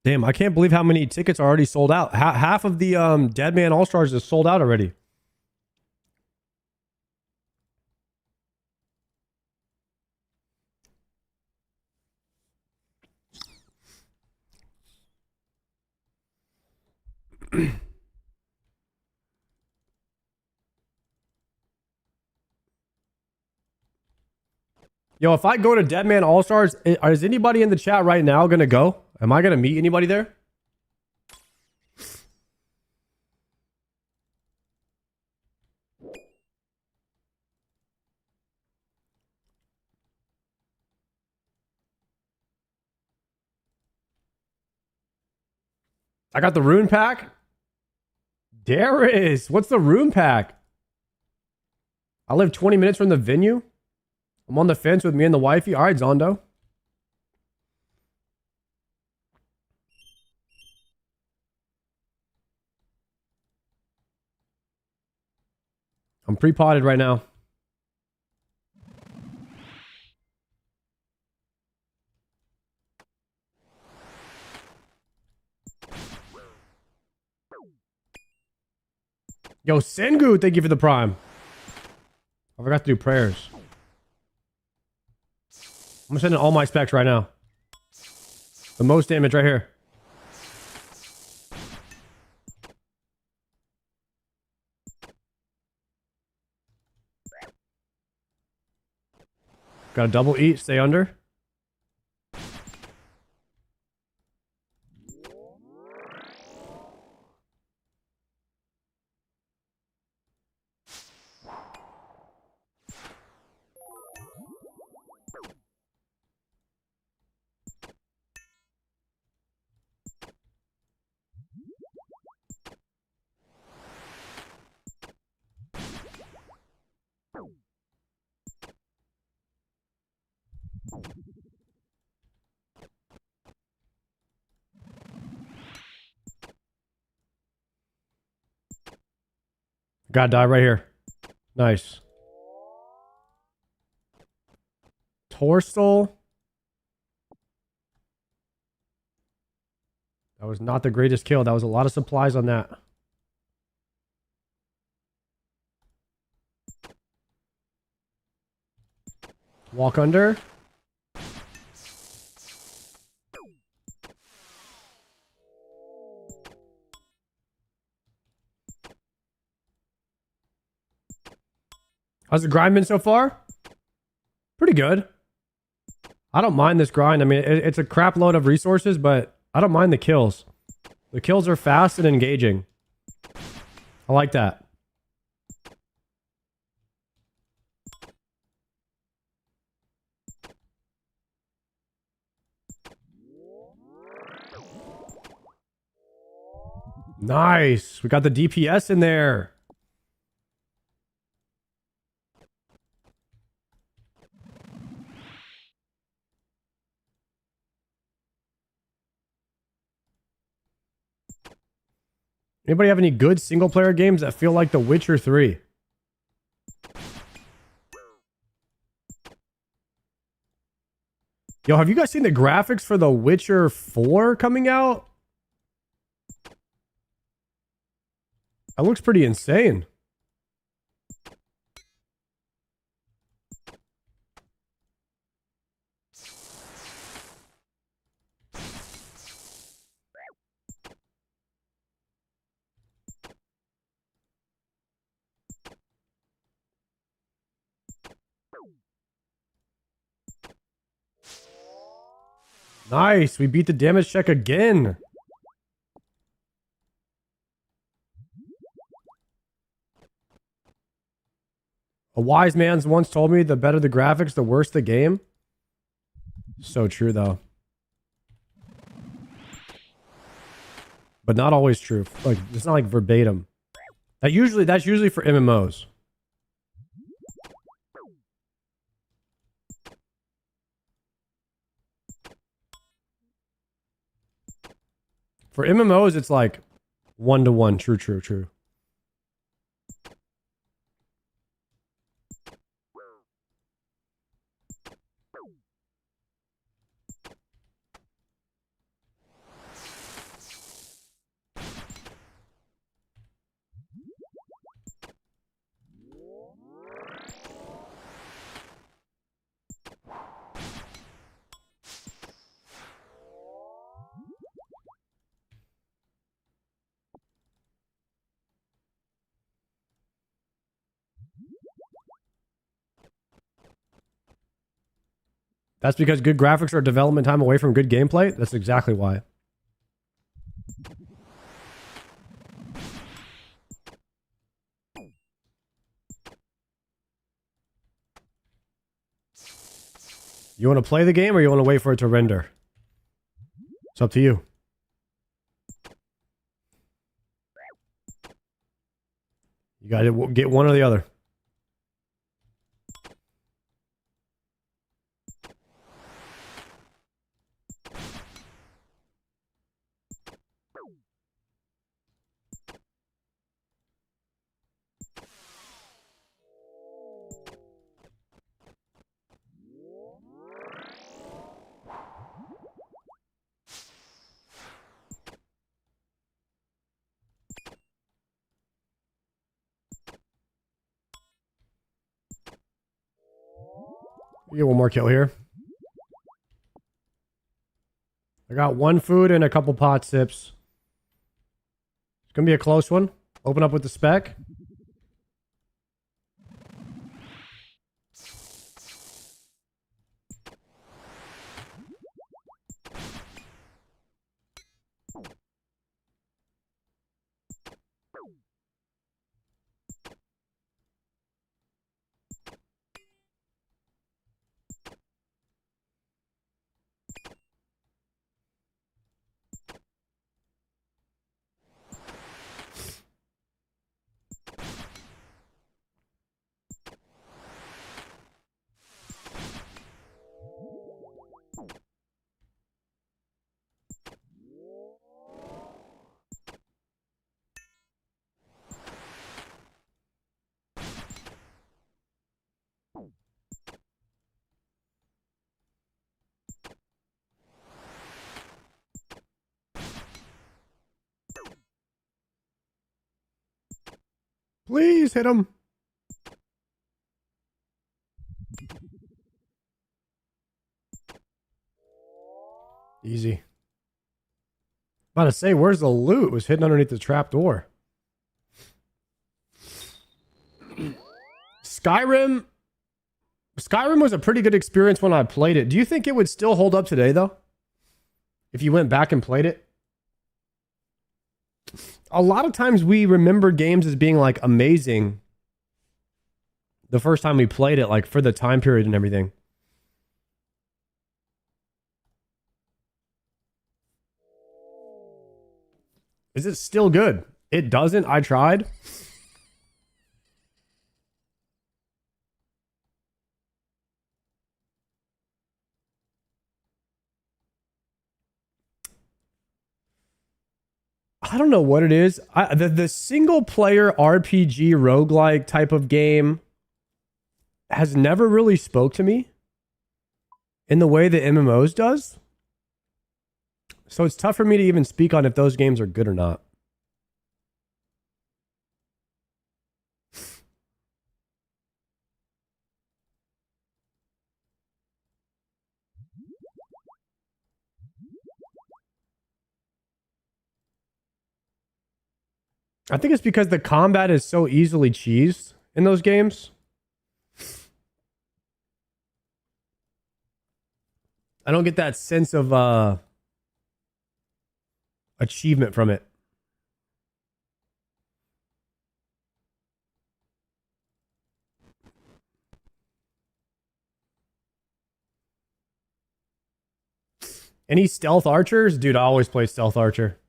Damn, I can't believe how many tickets are already sold out. Half of the Dead Man All Stars is sold out already. Yo, if I go to Dead Man All Stars, is anybody in the chat right now gonna go? Am I gonna meet anybody there? I got the rune pack. Darius, what's the rune pack? I live 20 minutes from the venue. I'm on the fence with me and the wifey. All right, Zondo. I'm pre-potted right now. Yo, Sengu, thank you for the prime. I forgot to do prayers. I'm sending all my specs right now. The most damage right here. Got a double eat, stay under. Gotta die right here. Nice. Torstol. That was not the greatest kill. That was a lot of supplies on that. Walk under. How's the grind been so far? Pretty good. I don't mind this grind. I mean, it's a crap load of resources, but I don't mind the kills. The kills are fast and engaging. I like that. Nice. We got the DPS in there. Anybody have any good single player games that feel like The Witcher 3? Yo, have you guys seen the graphics for The Witcher 4 coming out? That looks pretty insane. Nice, we beat the damage check again. A wise man's once told me the better the graphics, the worse the game. So true, though. But not always true. Like, it's not like verbatim. That's usually for MMOs. For MMOs, it's like 1-to-1. True, true, true. That's because good graphics are development time away from good gameplay? That's exactly why. You want to play the game or you want to wait for it to render? It's up to you. You got to get one or the other. Get one more kill here. I got one food and a couple pot sips. It's gonna be a close one. Open up with the spec. Please hit him. Easy. About to say, where's the loot? It was hidden underneath the trap door. Skyrim was a pretty good experience when I played it. Do you think it would still hold up today, though? If you went back and played it? A lot of times we remember games as being like amazing the first time we played it, like for the time period and everything. Is it still good? It doesn't. I tried. I don't know what it is. The single player RPG roguelike type of game has never really spoke to me in the way that MMOs does. So it's tough for me to even speak on if those games are good or not. I think it's because the combat is so easily cheesed in those games. I don't get that sense of achievement from it. Any stealth archers? Dude, I always play stealth archer.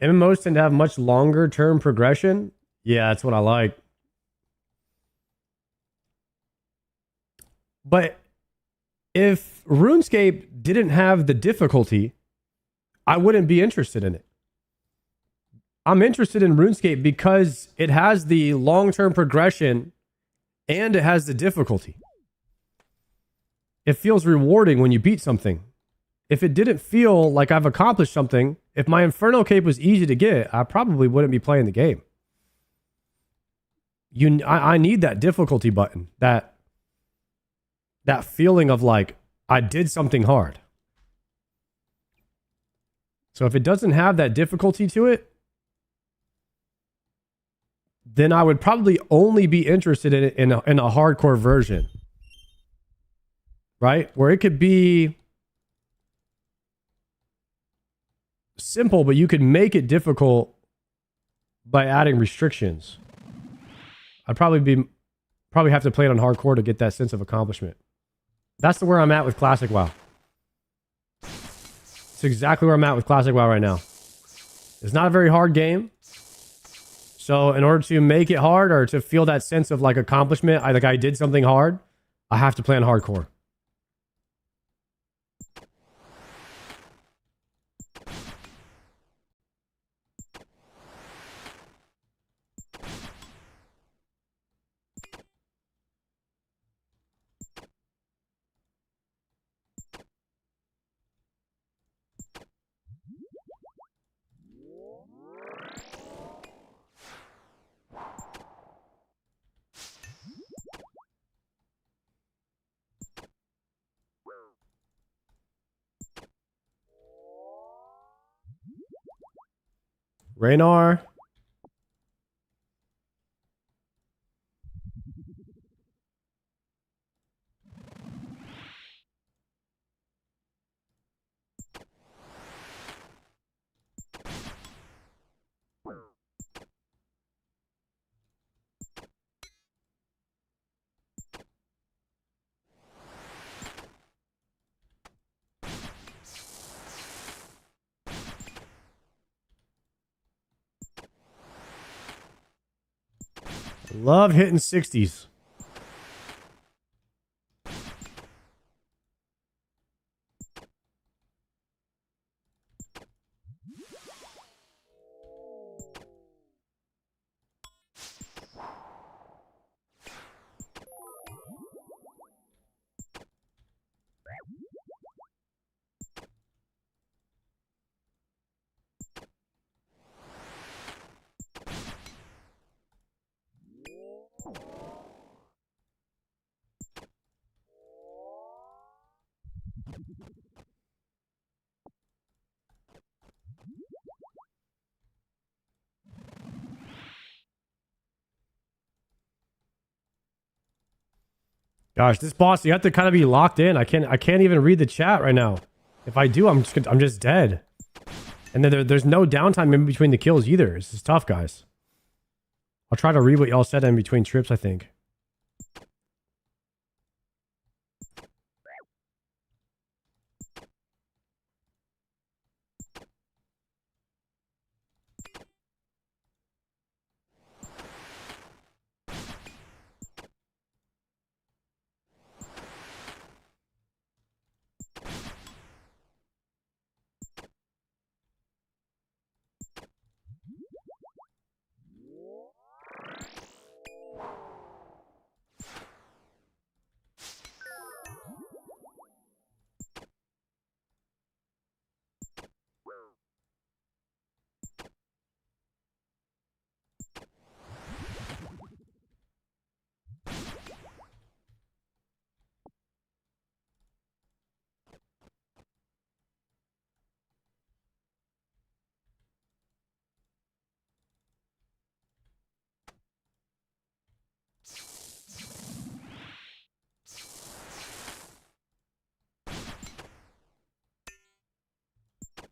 MMOs tend to have much longer term progression. Yeah, that's what I like. But if RuneScape didn't have the difficulty, I wouldn't be interested in it. I'm interested in RuneScape because it has the long-term progression and it has the difficulty. It feels rewarding when you beat something. If it didn't feel like I've accomplished something, if my Inferno Cape was easy to get, I probably wouldn't be playing the game. I need that difficulty button, that feeling of like, I did something hard. So if it doesn't have that difficulty to it, then I would probably only be interested in a hardcore version. Right? Where it could be simple, but you could make it difficult by adding restrictions. I'd probably have to play it on hardcore to get that sense of accomplishment. That's where I'm at with Classic WoW. It's exactly where I'm at with Classic WoW right now. It's not a very hard game. So in order to make it hard or to feel that sense of like accomplishment, I did something hard, I have to play on hardcore. Raynar. Love hitting 60s. Gosh, this boss, you have to kind of be locked in. I can't even read the chat right now. If I do, I'm just dead. And then there's no downtime in between the kills either. This is tough, guys. I'll try to read what y'all said in between trips, I think.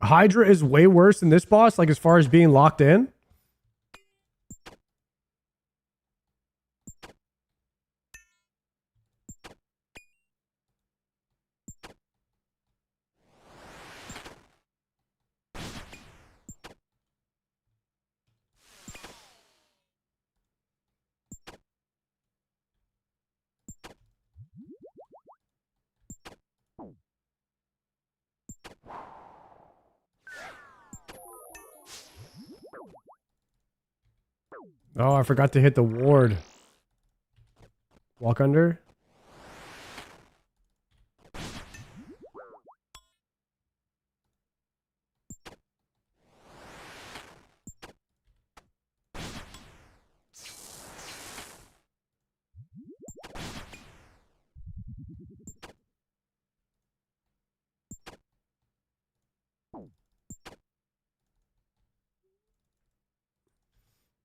Hydra is way worse than this boss, like as far as being locked in. Oh, I forgot to hit the ward. Walk under.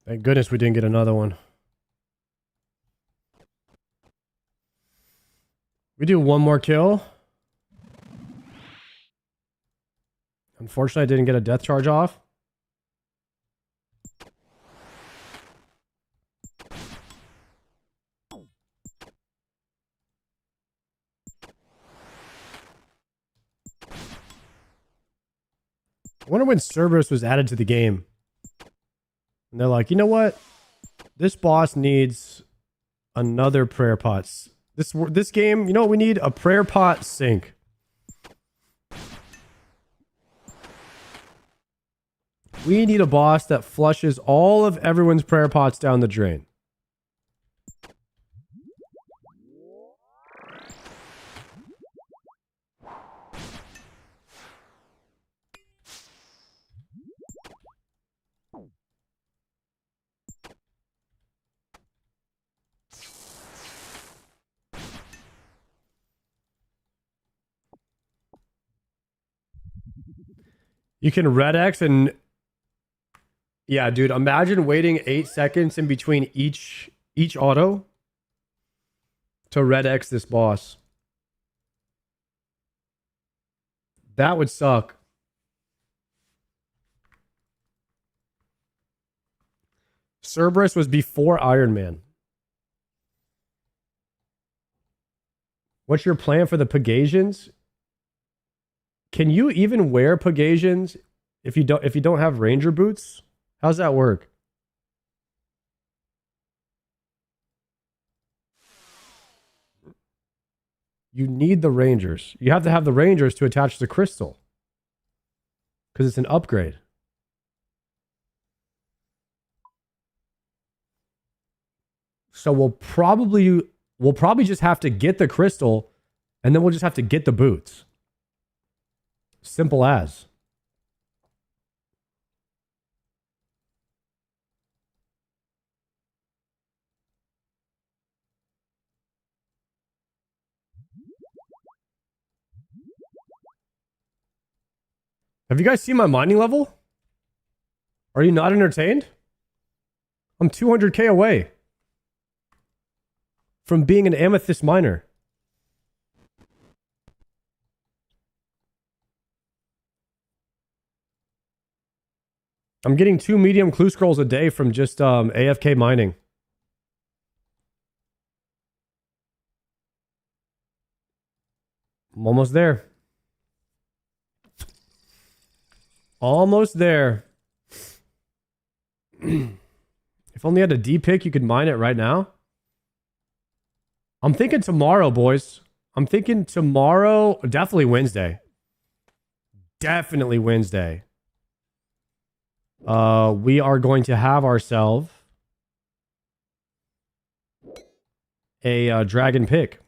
Thank goodness we didn't get another one. We do one more kill. Unfortunately, I didn't get a death charge off. I wonder when Cerberus was added to the game. And they're like, you know what? This boss needs another prayer pot. This game, you know what we need? A prayer pot sink. We need a boss that flushes all of everyone's prayer pots down the drain. You can red X and Yeah, dude, imagine waiting 8 seconds in between each auto to red X this boss. That would suck. Cerberus was before Iron Man. What's your plan for the Pegasians? Can you even wear Pegasians if you don't have Ranger boots? How's that work? You need the Rangers. You have to have the Rangers to attach the crystal. Because it's an upgrade. So we'll probably just have to get the crystal, and then we'll just have to get the boots. Simple as. Have you guys seen my mining level? Are you not entertained? I'm 200k away from being an amethyst miner. I'm getting 2 medium clue scrolls a day from just AFK mining. I'm almost there. Almost there. If only I had a D pick, you could mine it right now. I'm thinking tomorrow, boys. I'm thinking tomorrow, definitely Wednesday. Definitely Wednesday. We are going to have ourselves a dragon pick.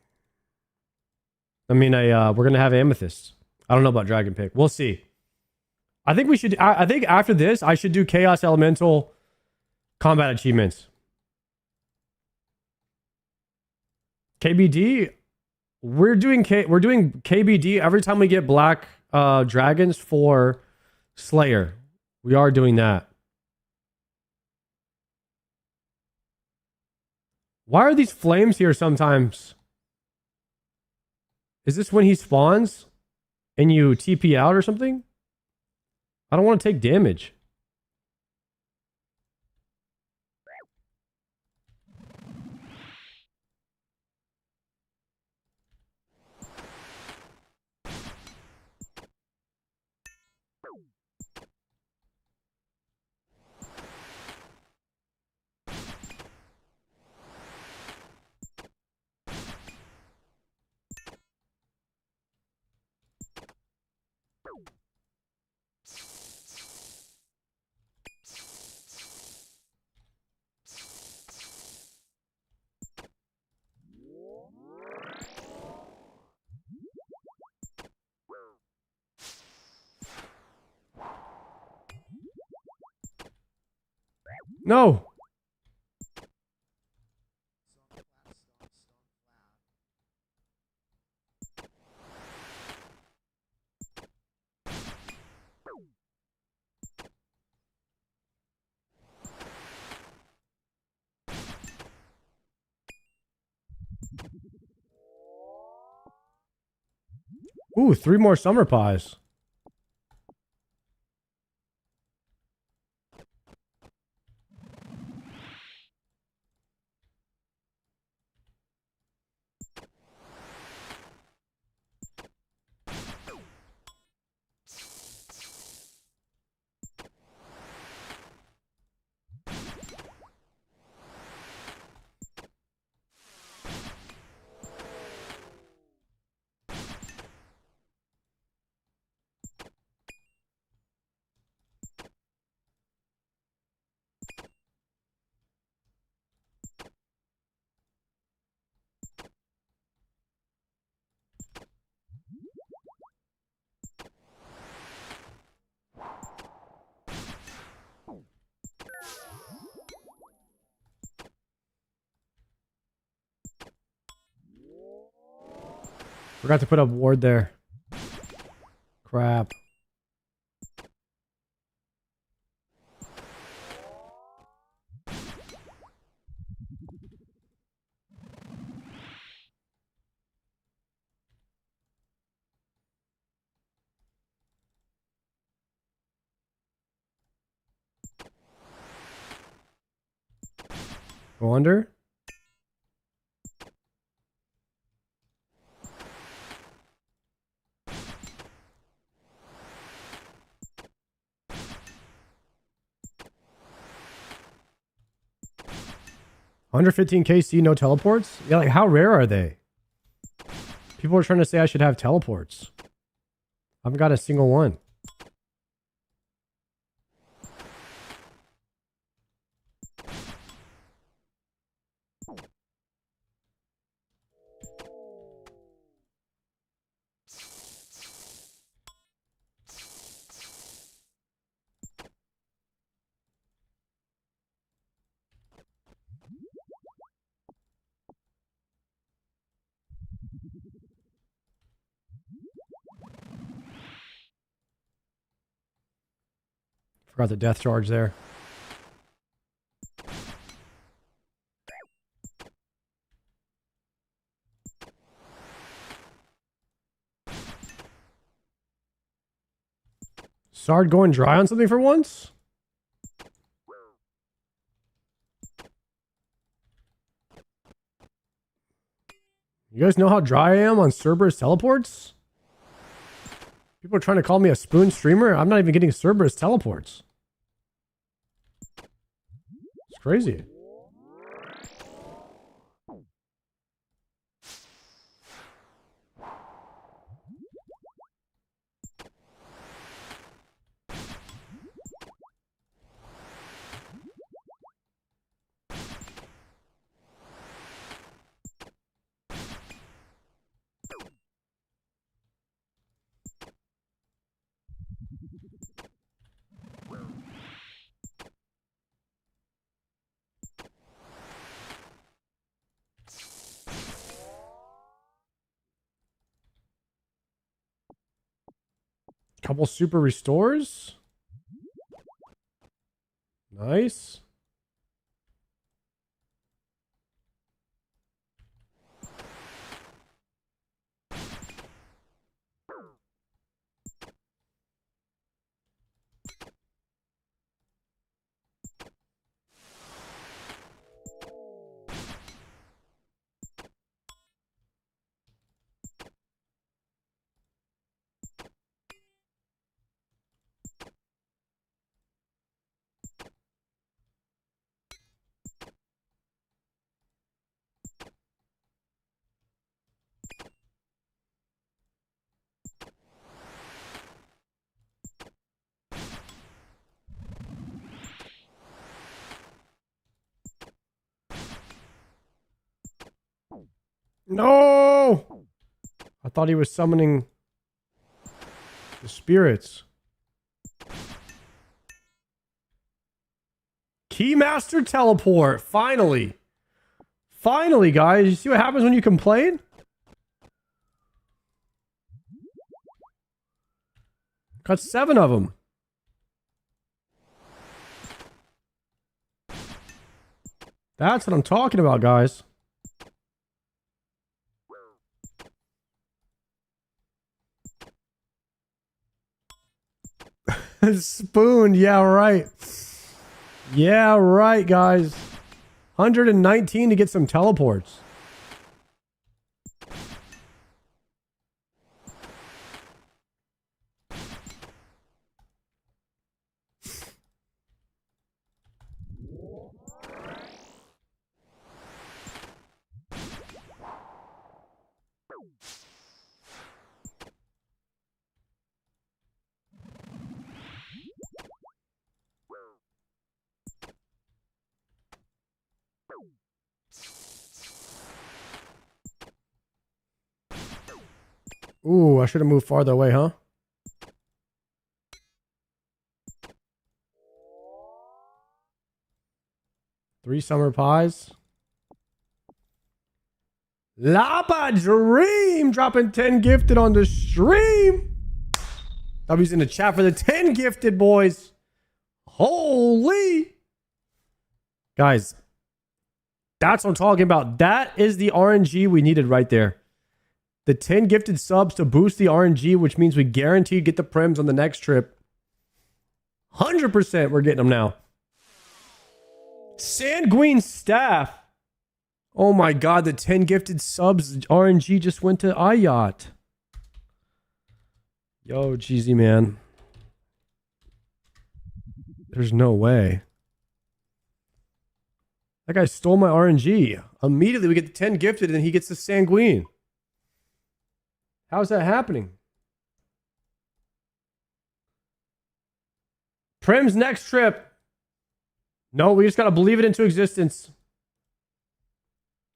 I mean, we're going to have amethyst. I don't know about dragon pick. We'll see. I think we should, I think after this, I should do Chaos Elemental combat achievements. KBD, we're doing KBD every time we get black dragons for Slayer. We are doing that. Why are these flames here sometimes? Is this when he spawns and you TP out or something? I don't want to take damage. No. Ooh, 3 more summer pies. Forgot to put up ward there. Crap. Go under. Under 15 KC, no teleports? Yeah, like how rare are they? People are trying to say I should have teleports. I haven't got a single one. Forgot the death charge there. Sard going dry on something for once? You guys know how dry I am on Cerberus teleports? People are trying to call me a spoon streamer. I'm not even getting Cerberus teleports. It's crazy. Couple super restores. Nice. No! I thought he was summoning the spirits. Keymaster teleport. Finally. Finally, guys. You see what happens when you complain? Got 7 of them. That's what I'm talking about, guys. Spoon, yeah, right. Yeah, right, guys. 119 to get some teleports. Ooh, I should have moved farther away, huh? Three summer pies. Lapa Dream dropping 10 gifted on the stream. W's in the chat for the 10 gifted, boys. Holy. Guys, that's what I'm talking about. That is the RNG we needed right there. The 10 gifted subs to boost the RNG, which means we guaranteed get the prems on the next trip. 100% we're getting them now. Sanguine staff. Oh my god, the 10 gifted subs RNG just went to iYacht. Yo, Jeezy man. There's no way. That guy stole my RNG. Immediately we get the 10 gifted and he gets the sanguine. How's that happening? Prim's next trip. No, we just got to believe it into existence.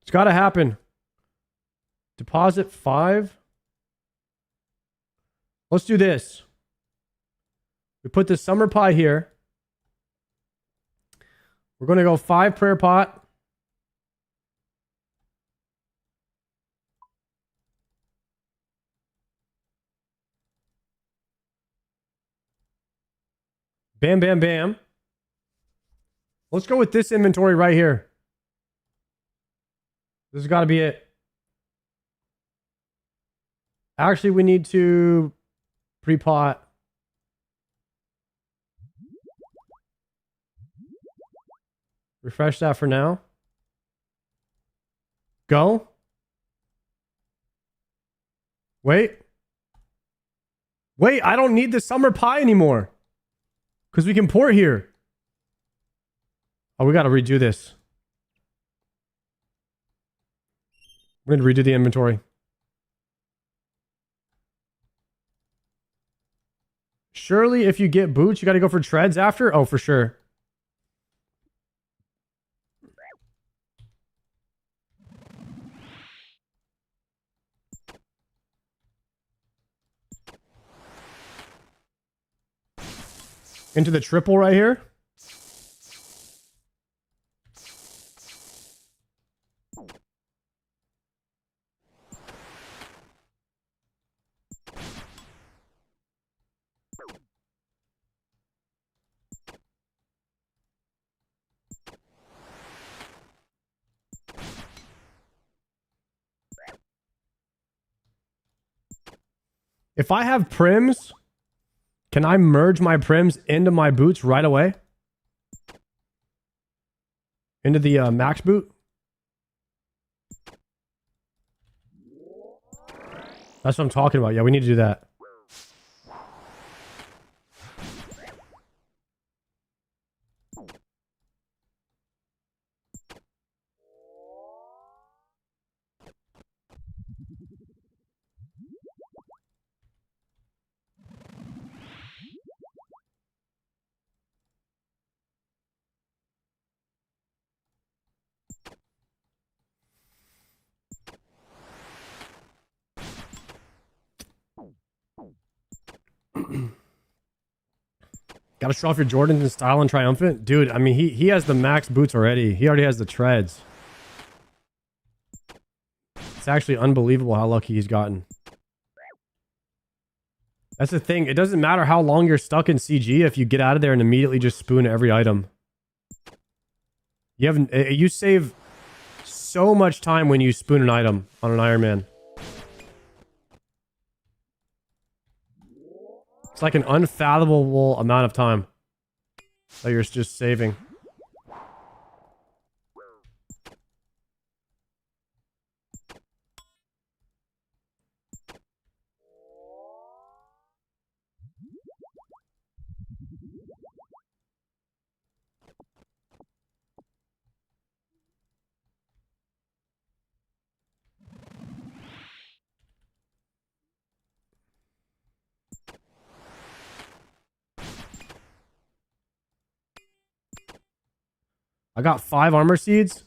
It's got to happen. Deposit 5. Let's do this. We put the summer pie here. We're going to go 5 prayer pot. Bam, bam, bam. Let's go with this inventory right here. This has got to be it. Actually, we need to pre-pot. Refresh that for now. Go. Wait. Wait, I don't need the summer pie anymore. Because we can port here. Oh, we got to redo this. We're going to redo the inventory. Surely if you get boots, you got to go for treads after? Oh, for sure. Into the triple right here. If I have prims, can I merge my prims into my boots right away? Into the max boot? That's what I'm talking about. Yeah, we need to do that. Got to show off your Jordans in style and triumphant? Dude, I mean, he has the max boots already. He already has the treads. It's actually unbelievable how lucky he's gotten. That's the thing. It doesn't matter how long you're stuck in CG if you get out of there and immediately just spoon every item. You save so much time when you spoon an item on an Iron Man. It's like an unfathomable amount of time that you're just saving. I got 5 armor seeds.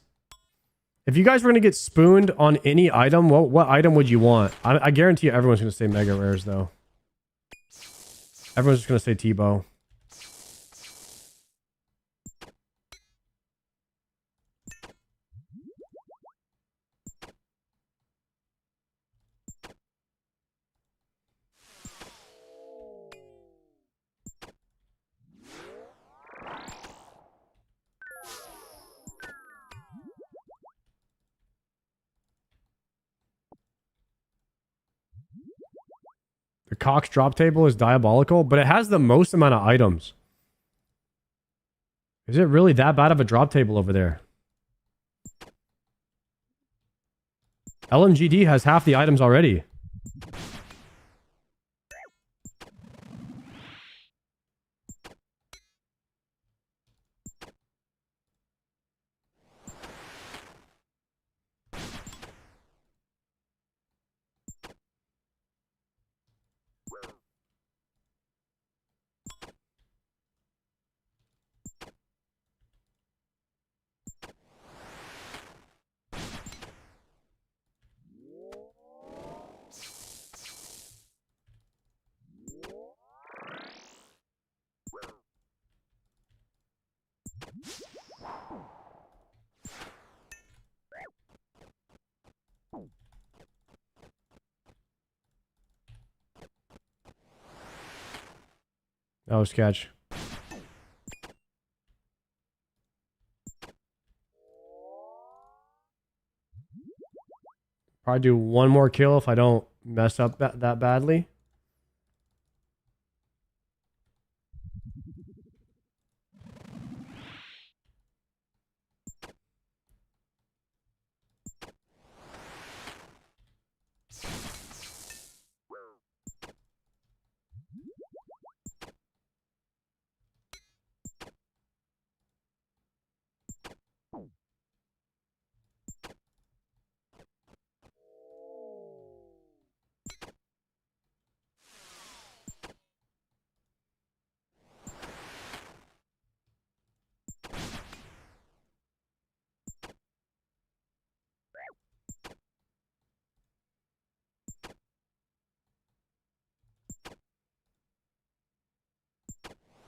If you guys were going to get spooned on any item, what item would you want? I guarantee you everyone's going to say mega rares, though. Everyone's just going to say T-Bow. The Cox drop table is diabolical, but it has the most amount of items. Is it really that bad of a drop table over there? LMGD has half the items already. That was sketch. Probably do one more kill if I don't mess up that badly.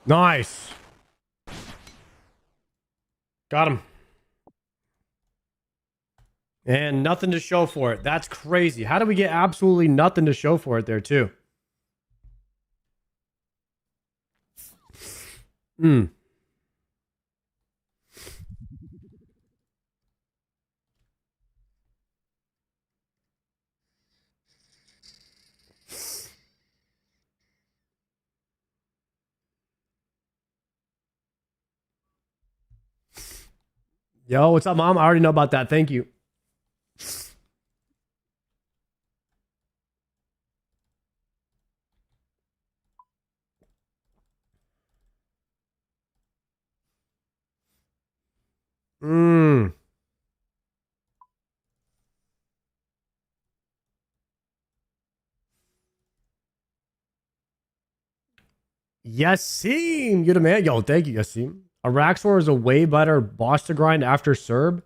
Nice. Got him. And nothing to show for it. That's crazy. How do we get absolutely nothing to show for it there, too? Hmm. Yo, what's up, Mom? I already know about that. Thank you. Mmm. Yassim, you're the man. Yo, thank you, Yassim. Araxor is a way better boss to grind after Cerb.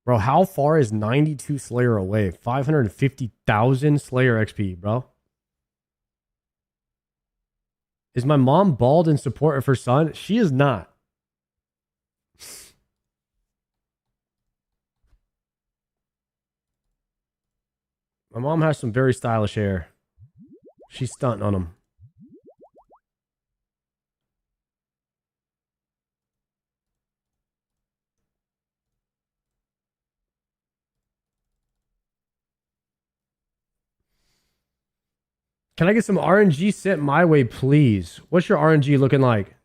Bro, how far is 92 Slayer away? 550,000 Slayer XP, bro. Is my mom bald in support of her son? She is not. My mom has some very stylish hair. She's stunting on him. Can I get some RNG sent my way, please? What's your RNG looking like?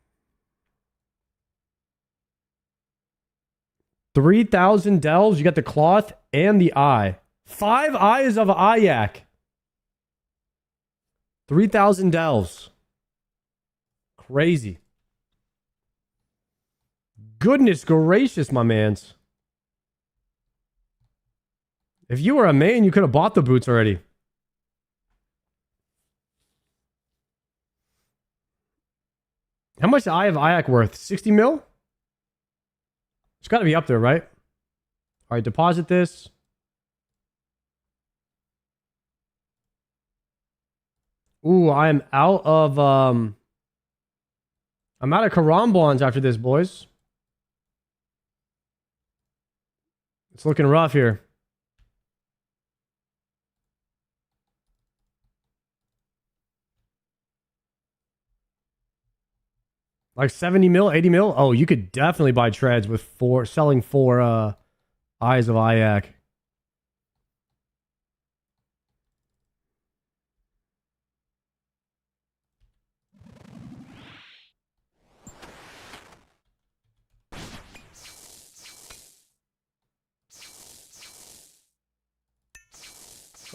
3,000 delves. You got the cloth and the eye. 5 eyes of Ayak. 3,000 delves. Crazy. Goodness gracious, my mans. If you were a man, you could have bought the boots already. How much the Eye of Ayak worth? 60 mil? It's got to be up there, right? All right, deposit this. Ooh, I'm out of Karambons after this, boys. It's looking rough here. Like 70 mil, 80 mil? Oh, you could definitely buy treads with selling 4 Eyes of Ayak.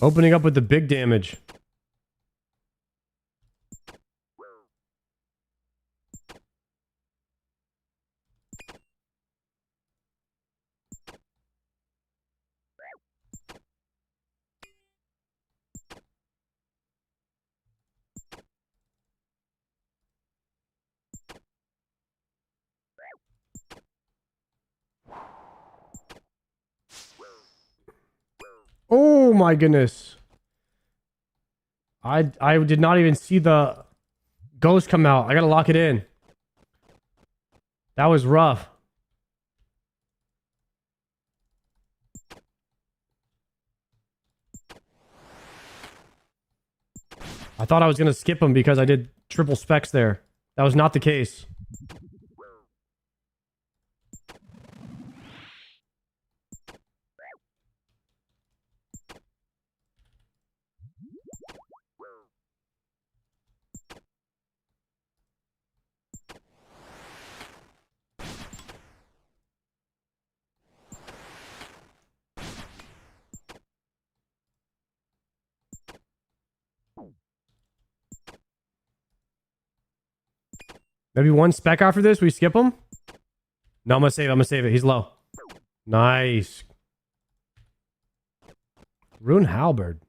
Opening up with the big damage. Oh my goodness. I did not even see the ghost come out. I gotta lock it in. That was rough. I thought I was gonna skip him because I did triple specs there. That was not the case. Maybe one spec after this, we skip him? No, I'm gonna save it. I'm gonna save it. He's low. Nice. Rune Halberd.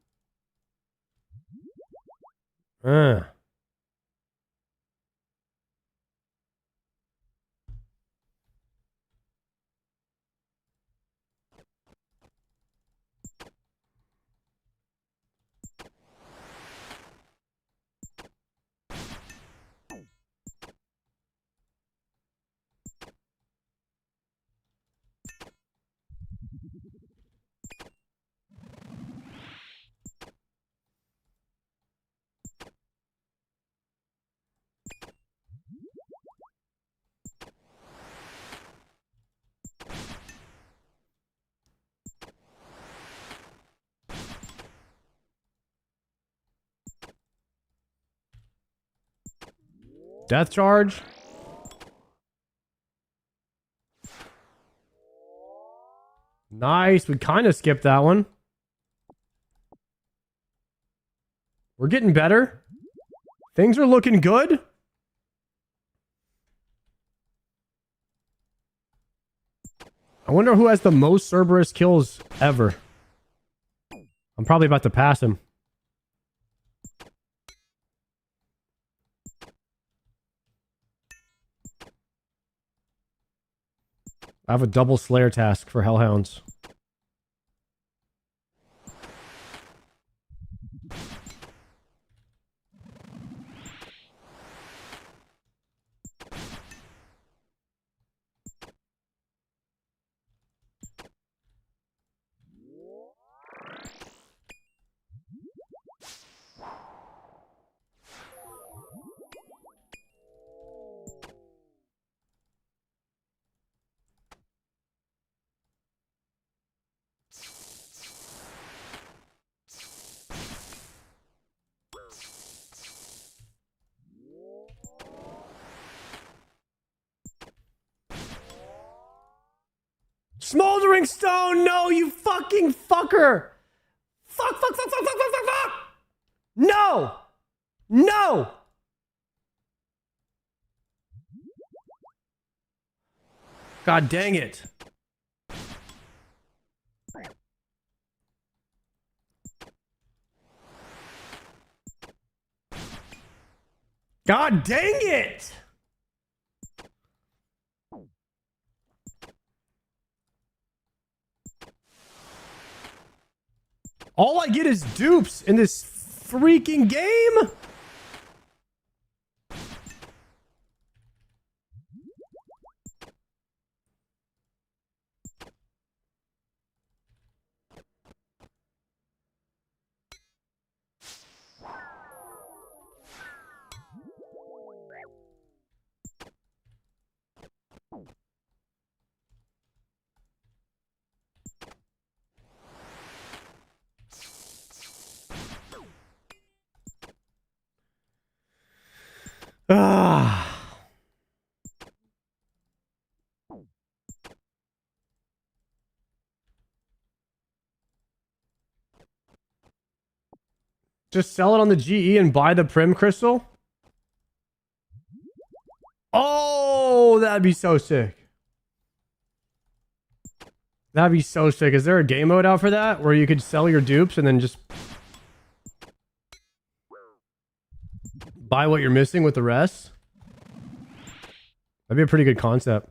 Death charge. Nice. We kind of skipped that one. We're getting better. Things are looking good. I wonder who has the most Cerberus kills ever. I'm probably about to pass him. I have a double Slayer task for Hellhounds. Smoldering stone! No, you fucking fucker! Fuck! No! No! God dang it. God dang it! All I get is dupes in this freaking game? Ah. Just sell it on the GE and buy the Prim Crystal? Oh, that'd be so sick. That'd be so sick. Is there a game mode out for that where you could sell your dupes and then just buy what you're missing with the rest? That'd be a pretty good concept.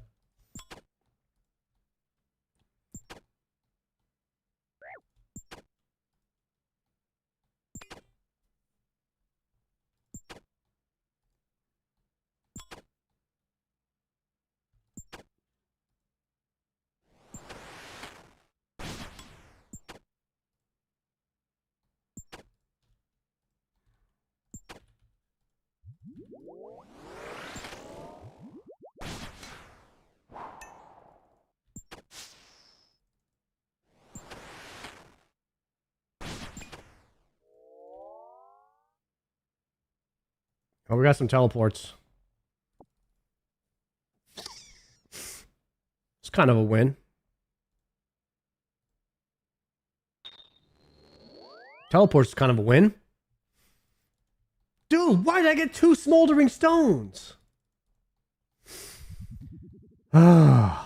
Oh, we got some teleports. It's kind of a win. Teleports is kind of a win. Dude, why did I get 2 smoldering stones? Ah.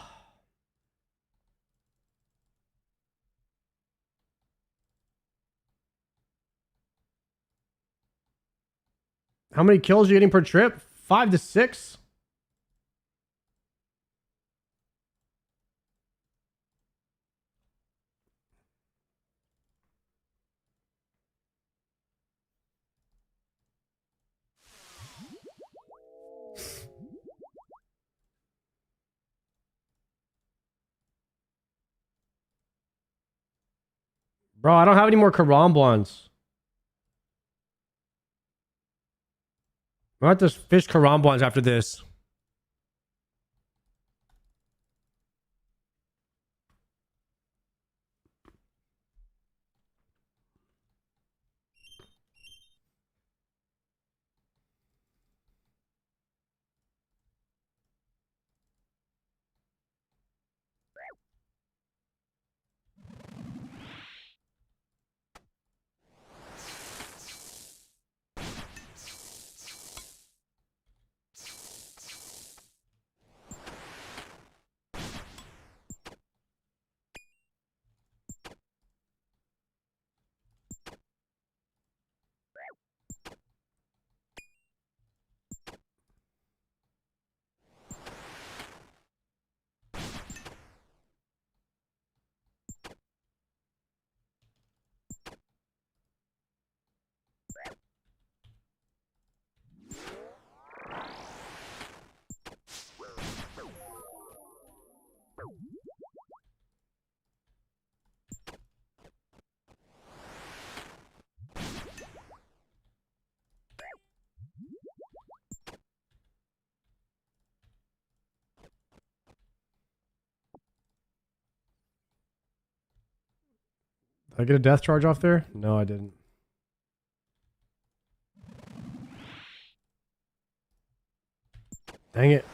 How many kills are you getting per trip? 5 to 6? Bro, I don't have any more Karambwans. I'm gonna have to fish Karambwans after this. Did I get a death charge off there? No, I didn't. Dang it.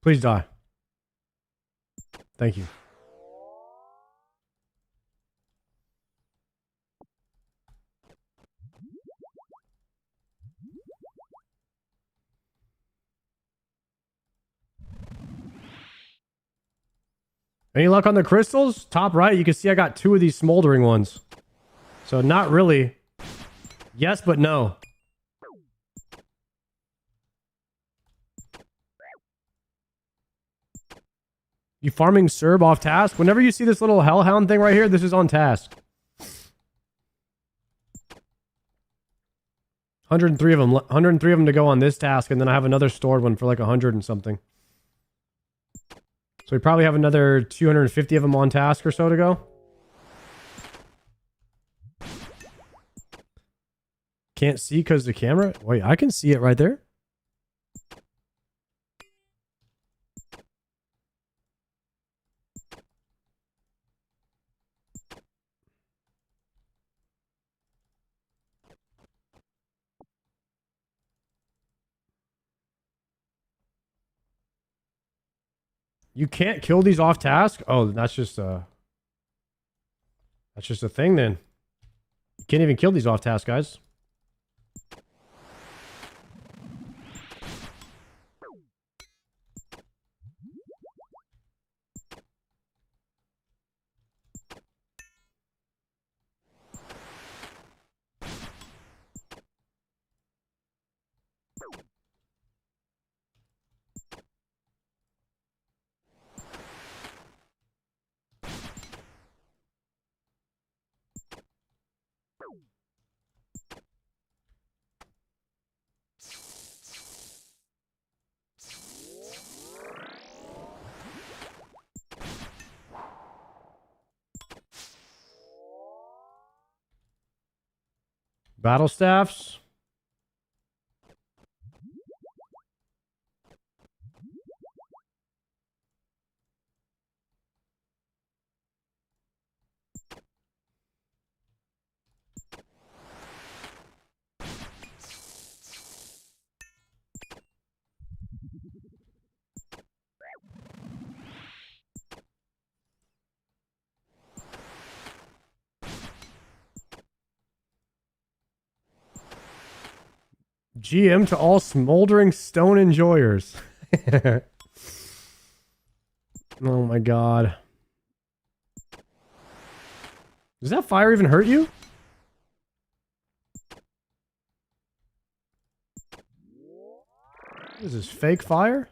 Please die. Thank you. Any luck on the crystals? Top right, you can see I got 2 of these smoldering ones. So not really. Yes, but no. You farming Cerb off task? Whenever you see this little hellhound thing right here, this is on task. 103 of them. 103 of them to go on this task, and then I have another stored one for like 100 and something. So we probably have another 250 of them on task or so to go. can't see because the camera. Wait, I can see it right there. You can't kill these off task? Oh, that's just a thing then. You can't even kill these off task, guys. Battle staffs. GM to all smoldering stone enjoyers. Oh my god. Does that fire even hurt you? What is this, fake fire?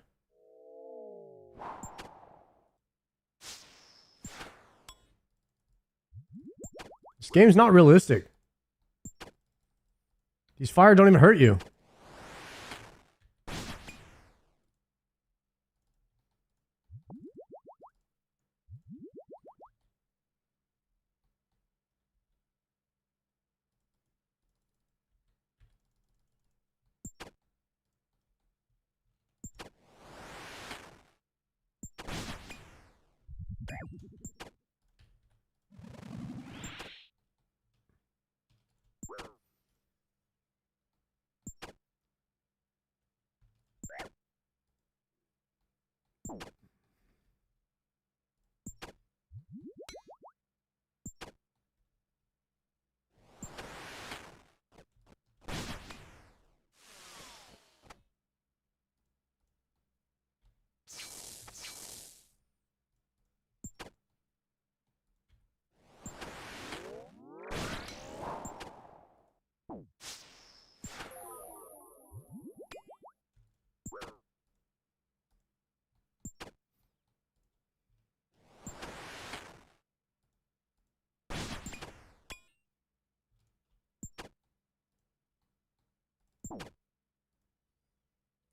This game's not realistic. These fire don't even hurt you.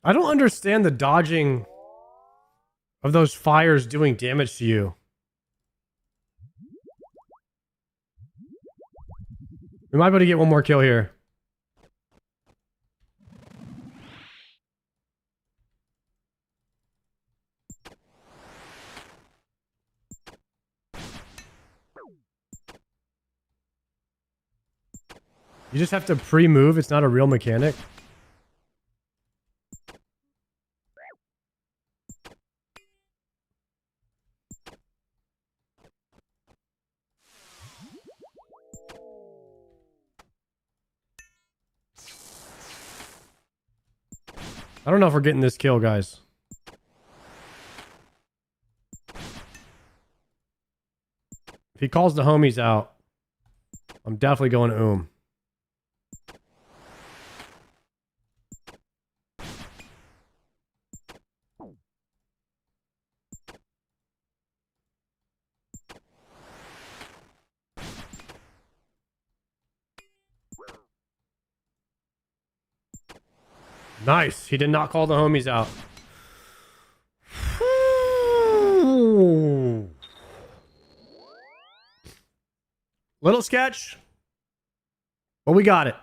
I don't understand the dodging of those fires doing damage to you. We might be able to get one more kill here. You just have to pre-move. It's not a real mechanic. I don't know if we're getting this kill, guys. If he calls the homies out, I'm definitely going to Nice. He did not call the homies out. Little sketch, but we got it.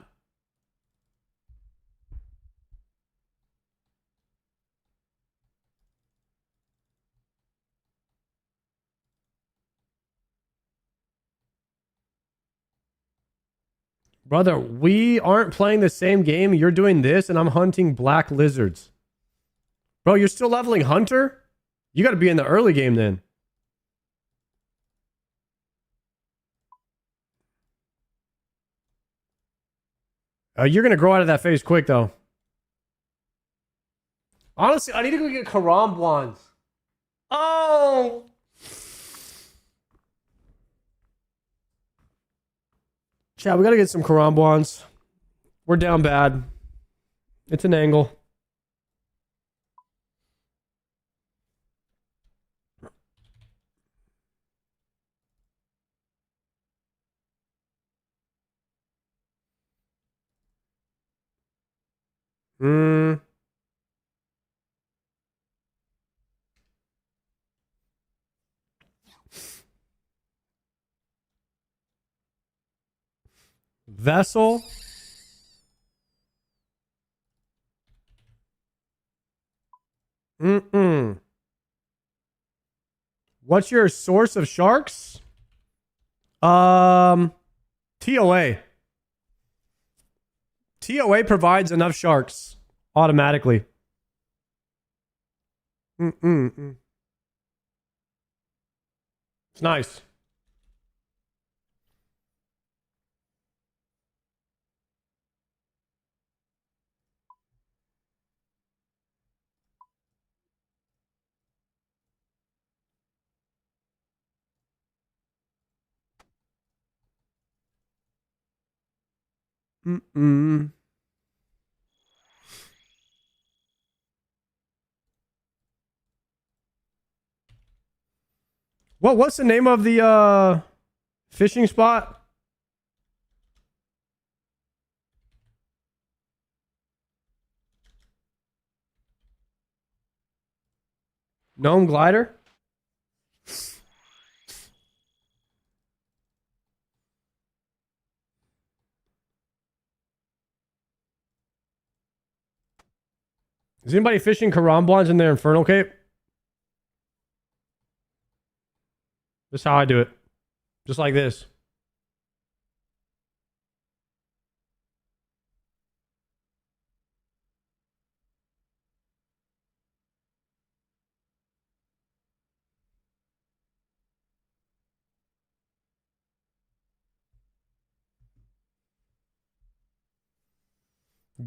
Brother, we aren't playing the same game. You're doing this, and I'm hunting black lizards. Bro, you're still leveling Hunter? You got to be in the early game then. You're going to grow out of that phase quick, though. Honestly, I need to go get Karambwans. Oh! Chat, we got to get some Karambwans. We're down bad. It's an angle. Vessel. What's your source of sharks? TOA. TOA provides enough sharks automatically. It's nice. What's the name of the fishing spot? Gnome glider? Is anybody fishing Karambwans in their Infernal Cape? This is how I do it. Just like this.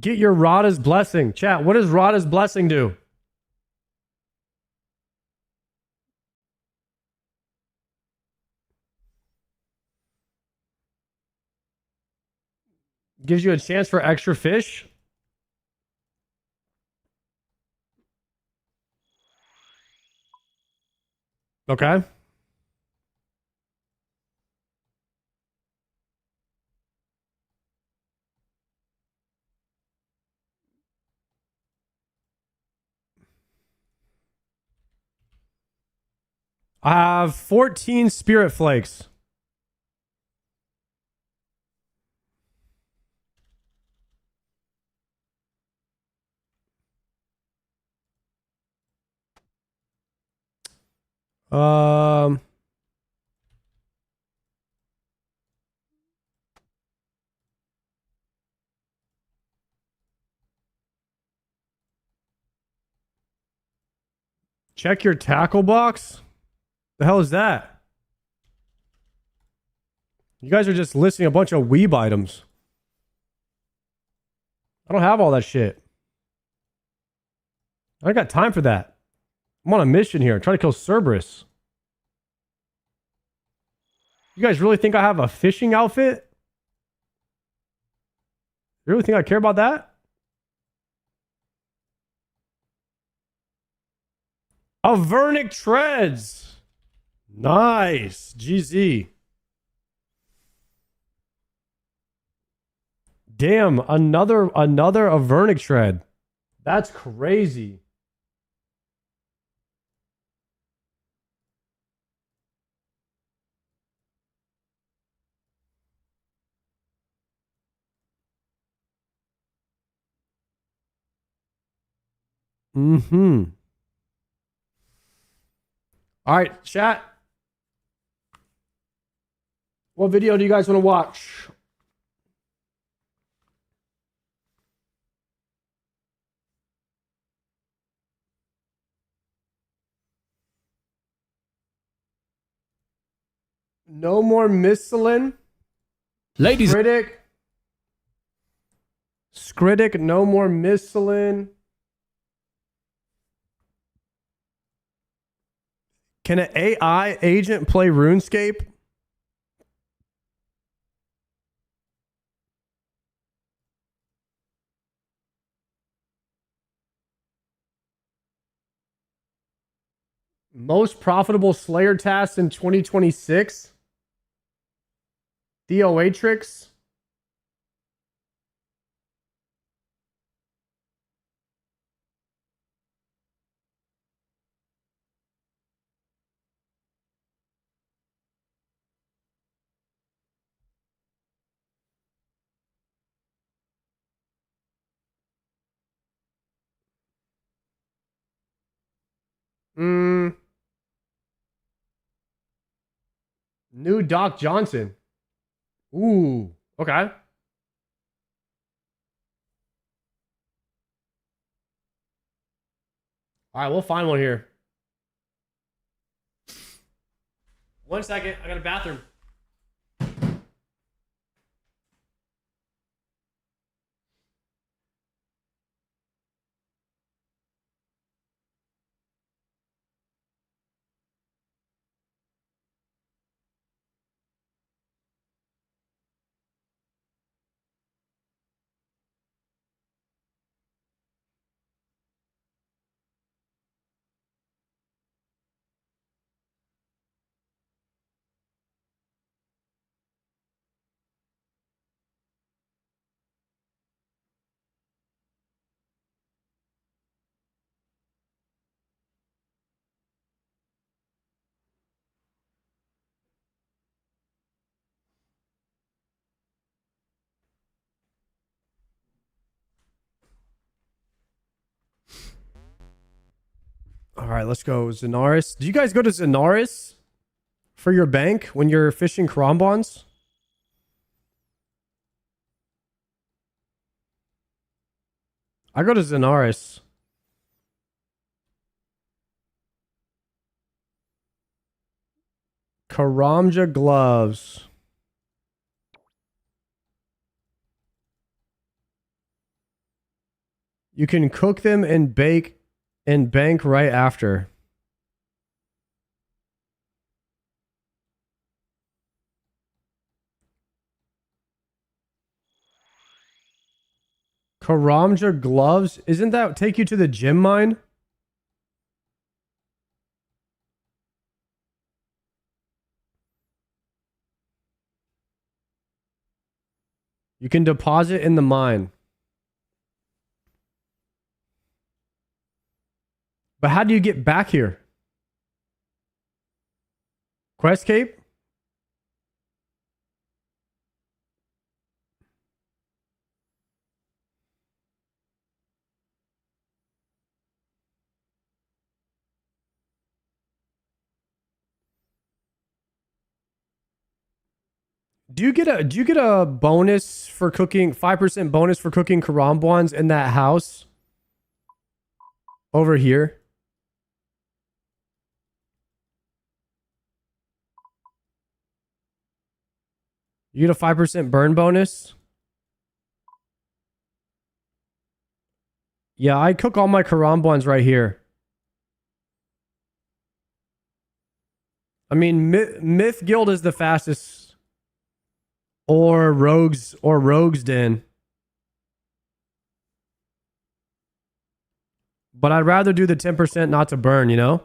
Get your Rada's Blessing. Chat, what does Rada's Blessing do? Gives you a chance for extra fish? Okay. I have 14 spirit flakes. Check your tackle box? The hell is that? You guys are just listing a bunch of weeb items. I don't have all that shit. I ain't got time for that. I'm on a mission here. I'm trying to kill Cerberus. You guys really think I have a fishing outfit? You really think I care about that? Avernic treads. Nice. GZ. Damn, another Avernic tread. That's crazy. All right, chat. What video do you guys want to watch? No more Miscelin. Ladies. Skritic, no more Miscelin. Can an AI agent play RuneScape? Most profitable Slayer tasks in 2026? Theoatrix? New Doc Johnson. Ooh, okay. All right, we'll find one here. 1 second, I got a bathroom. All right, let's go. Zenaris. Did you guys go to Zenaris for your bank when you're fishing Karambons? I go to Zenaris. Karamja gloves. You can cook them and bake and bank right after. Karamja gloves? Isn't that take you to the gym mine? You can deposit in the mine. But how do you get back here? Quest Cape? Do you get a bonus for cooking, 5% bonus for cooking Karambwans in that house over here? You get a 5% burn bonus? Yeah, I cook all my Karambwans right here. I mean, Myth Guild is the fastest. Or Rogue's Den. But I'd rather do the 10% not to burn, you know?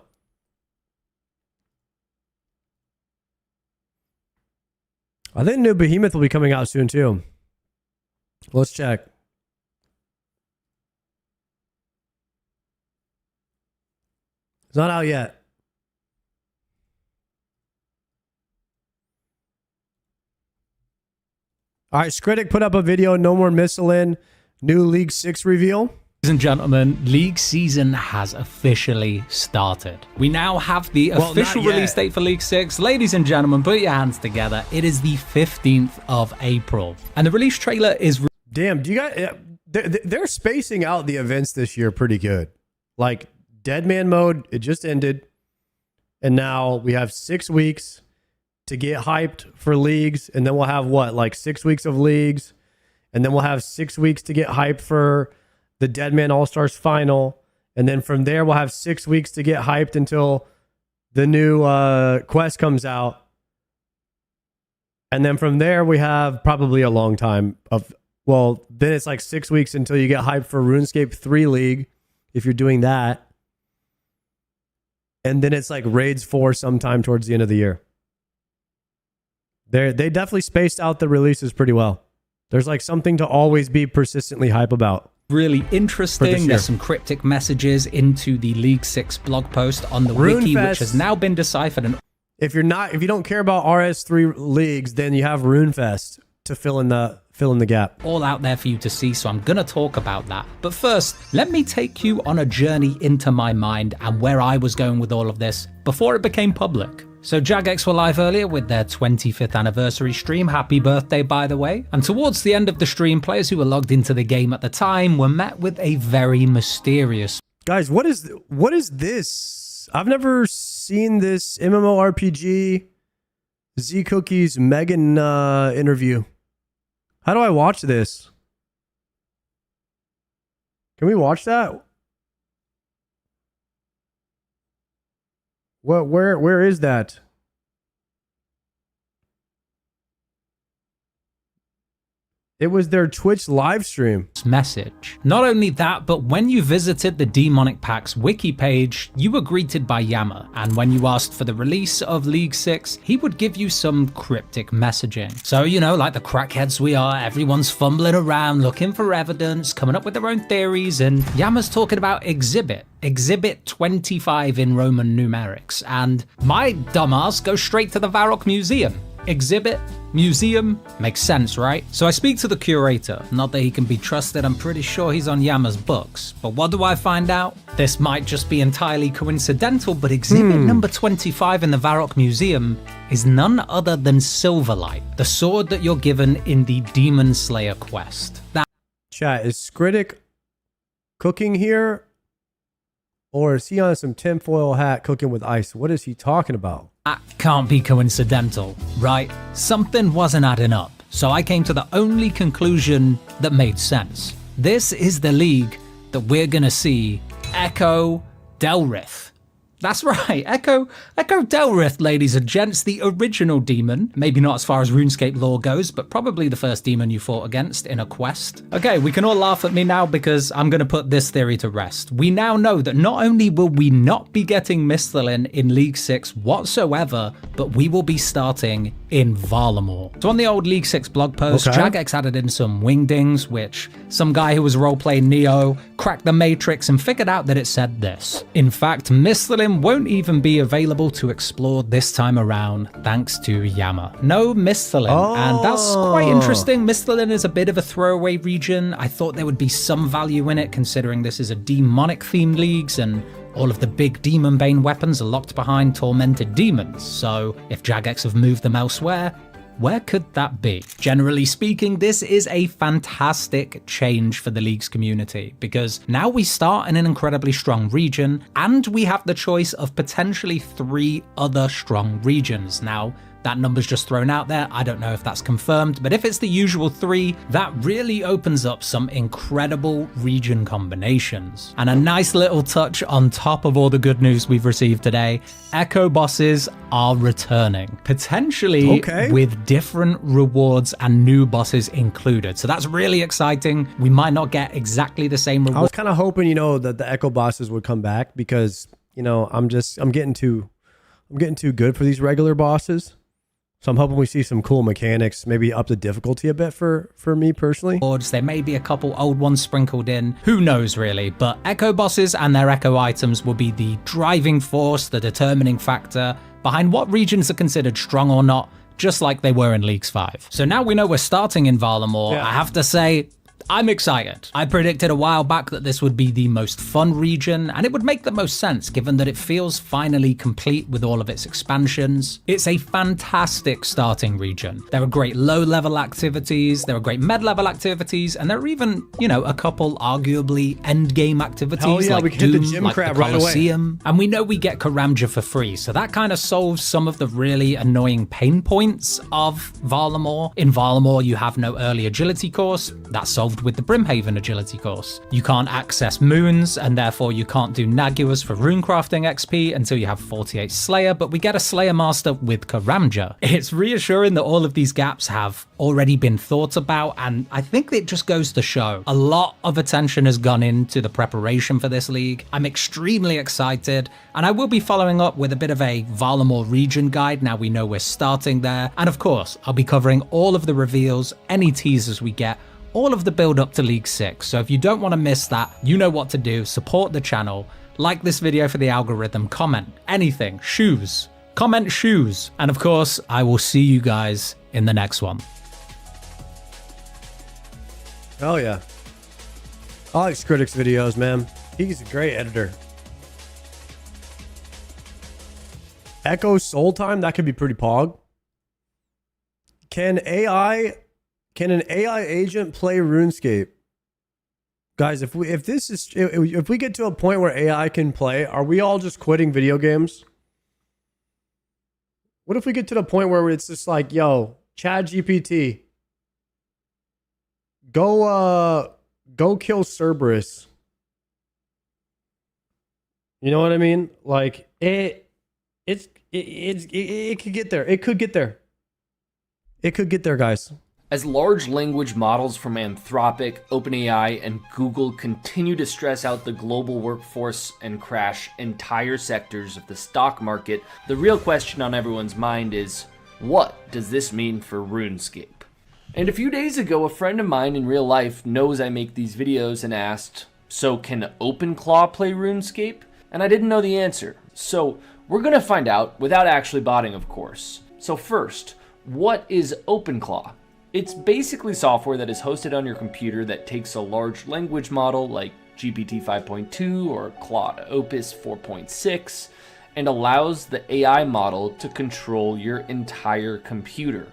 I think new Behemoth will be coming out soon too. Let's check. It's not out yet. All right, Skritic put up a video, no more Miscelin, new League 6 reveal. Ladies and gentlemen, League season has officially started. We now have the official release date for League 6. Ladies and gentlemen, put your hands together. It is the 15th of April. And the release trailer is... Damn, do you guys... They're spacing out the events this year pretty good. Like, Dead Man Mode, it just ended. And now we have 6 weeks. to get hyped for leagues, and then we'll have what, like 6 weeks of leagues, and then we'll have 6 weeks to get hyped for the Deadman All-Stars final, and then from there we'll have 6 weeks to get hyped until the new quest comes out. And then from there, we have probably a long time of, well, then it's like 6 weeks until you get hyped for RuneScape 3 League, if you're doing that. And then it's like Raids 4 sometime towards the end of the year. They definitely spaced out the releases pretty well. There's like something to always be persistently hype about. Really interesting. There's some cryptic messages into the League 6 blog post on the wiki, which has now been deciphered. And if you don't care about RS3 leagues, then you have RuneFest to fill in the gap. All out there for you to see, so I'm gonna talk about that. But first, let me take you on a journey into my mind and where I was going with all of this before it became public. So Jagex were live earlier with their 25th anniversary stream. Happy birthday, by the way. And towards the end of the stream, players who were logged into the game at the time were met with a very mysterious... Guys, what is this? I've never seen this MMORPG Z Cookies Megan interview. How do I watch this? Can we watch that? What? Where is that? It was their Twitch live stream. Message. Not only that, but when you visited the Demonic Pack's wiki page, you were greeted by Yammer, and when you asked for the release of League 6, he would give you some cryptic messaging. So, you know, like the crackheads we are, everyone's fumbling around looking for evidence, coming up with their own theories, and Yammer's talking about Exhibit 25 in Roman numerics, and my dumbass goes straight to the Varrock Museum. Exhibit, museum, makes sense, right? So I speak to the curator, not that he can be trusted, I'm pretty sure he's on Yammer's books. But what do I find out? This might just be entirely coincidental, but exhibit number 25 in the Varrock Museum is none other than Silverlight, the sword that you're given in the Demon Slayer quest. Chat, is Skritic cooking here? Or is he on some tinfoil hat cooking with ice? What is he talking about? That can't be coincidental, right? Something wasn't adding up, so I came to the only conclusion that made sense. This is the league that we're gonna see Echo Delrith. That's right, Echo Delrith, ladies and gents, the original demon. Maybe not as far as RuneScape lore goes, but probably the first demon you fought against in a quest. Okay, we can all laugh at me now because I'm gonna put this theory to rest. We now know that not only will we not be getting Misthalin in League 6 whatsoever, but we will be starting in Varlamore. So on the old League 6 blog post, Jagex added in some wingdings, which some guy who was roleplaying Neo cracked the matrix and figured out that it said this. In fact, Misthalin won't even be available to explore this time around thanks to Yammer. No Misthalin, and that's quite interesting. Misthalin is a bit of a throwaway region. I thought there would be some value in it considering this is a demonic themed leagues and all of the big demon bane weapons are locked behind tormented demons. So if Jagex have moved them elsewhere, where could that be? Generally speaking, this is a fantastic change for the League's community because now we start in an incredibly strong region and we have the choice of potentially 3 other strong regions. Now, that number's just thrown out there. I don't know if that's confirmed, but if it's the usual 3, that really opens up some incredible region combinations. And a nice little touch on top of all the good news we've received today, Echo bosses are returning, potentially with different rewards and new bosses included. So that's really exciting. We might not get exactly the same reward. I was kind of hoping, you know, that the Echo bosses would come back because, you know, I'm getting too good for these regular bosses. So I'm hoping we see some cool mechanics, maybe up the difficulty a bit for me personally. There may be a couple old ones sprinkled in, who knows really, but Echo bosses and their Echo items will be the driving force, the determining factor behind what regions are considered strong or not, just like they were in Leagues 5. So now we know we're starting in Varlamore. I have to say, I'm excited. I predicted a while back that this would be the most fun region, and it would make the most sense given that it feels finally complete with all of its expansions. It's a fantastic starting region. There are great low-level activities, there are great mid-level activities, and there are even, you know, a couple arguably endgame activities Hell yeah, like we can hit the Doom, gym like crab the right away. Colosseum. And we know we get Karamja for free, so that kind of solves some of the really annoying pain points of Varlamore. In Varlamore, you have no early agility course. That's solved with the Brimhaven agility course. You can't access moons, and therefore you can't do Naguas for runecrafting XP until you have 48 Slayer, but we get a Slayer Master with Karamja. It's reassuring that all of these gaps have already been thought about, and I think it just goes to show a lot of attention has gone into the preparation for this league. I'm extremely excited, and I will be following up with a bit of a Varlamore region guide now we know we're starting there. And of course, I'll be covering all of the reveals, any teasers we get, all of the build up to League 6. So if you don't want to miss that, you know what to do. Support the channel, like this video for the algorithm, comment anything, shoes, comment shoes. And of course, I will see you guys in the next one. Hell yeah. I like Scritic's videos, man. He's a great editor. Echo Soul Time, that could be pretty pog. Can an AI agent play RuneScape? Guys, if we get to a point where AI can play, are we all just quitting video games? What if we get to the point where it's just like, yo, ChatGPT, go kill Cerberus. You know what I mean? Like it could get there. It could get there. It could get there, guys. As large language models from Anthropic, OpenAI, and Google continue to stress out the global workforce and crash entire sectors of the stock market, the real question on everyone's mind is, what does this mean for RuneScape? And a few days ago, a friend of mine in real life knows I make these videos and asked, so can OpenClaw play RuneScape? And I didn't know the answer. So we're gonna find out without actually botting, of course. So first, what is OpenClaw? It's basically software that is hosted on your computer that takes a large language model like GPT 5.2 or Claude Opus 4.6 and allows the AI model to control your entire computer.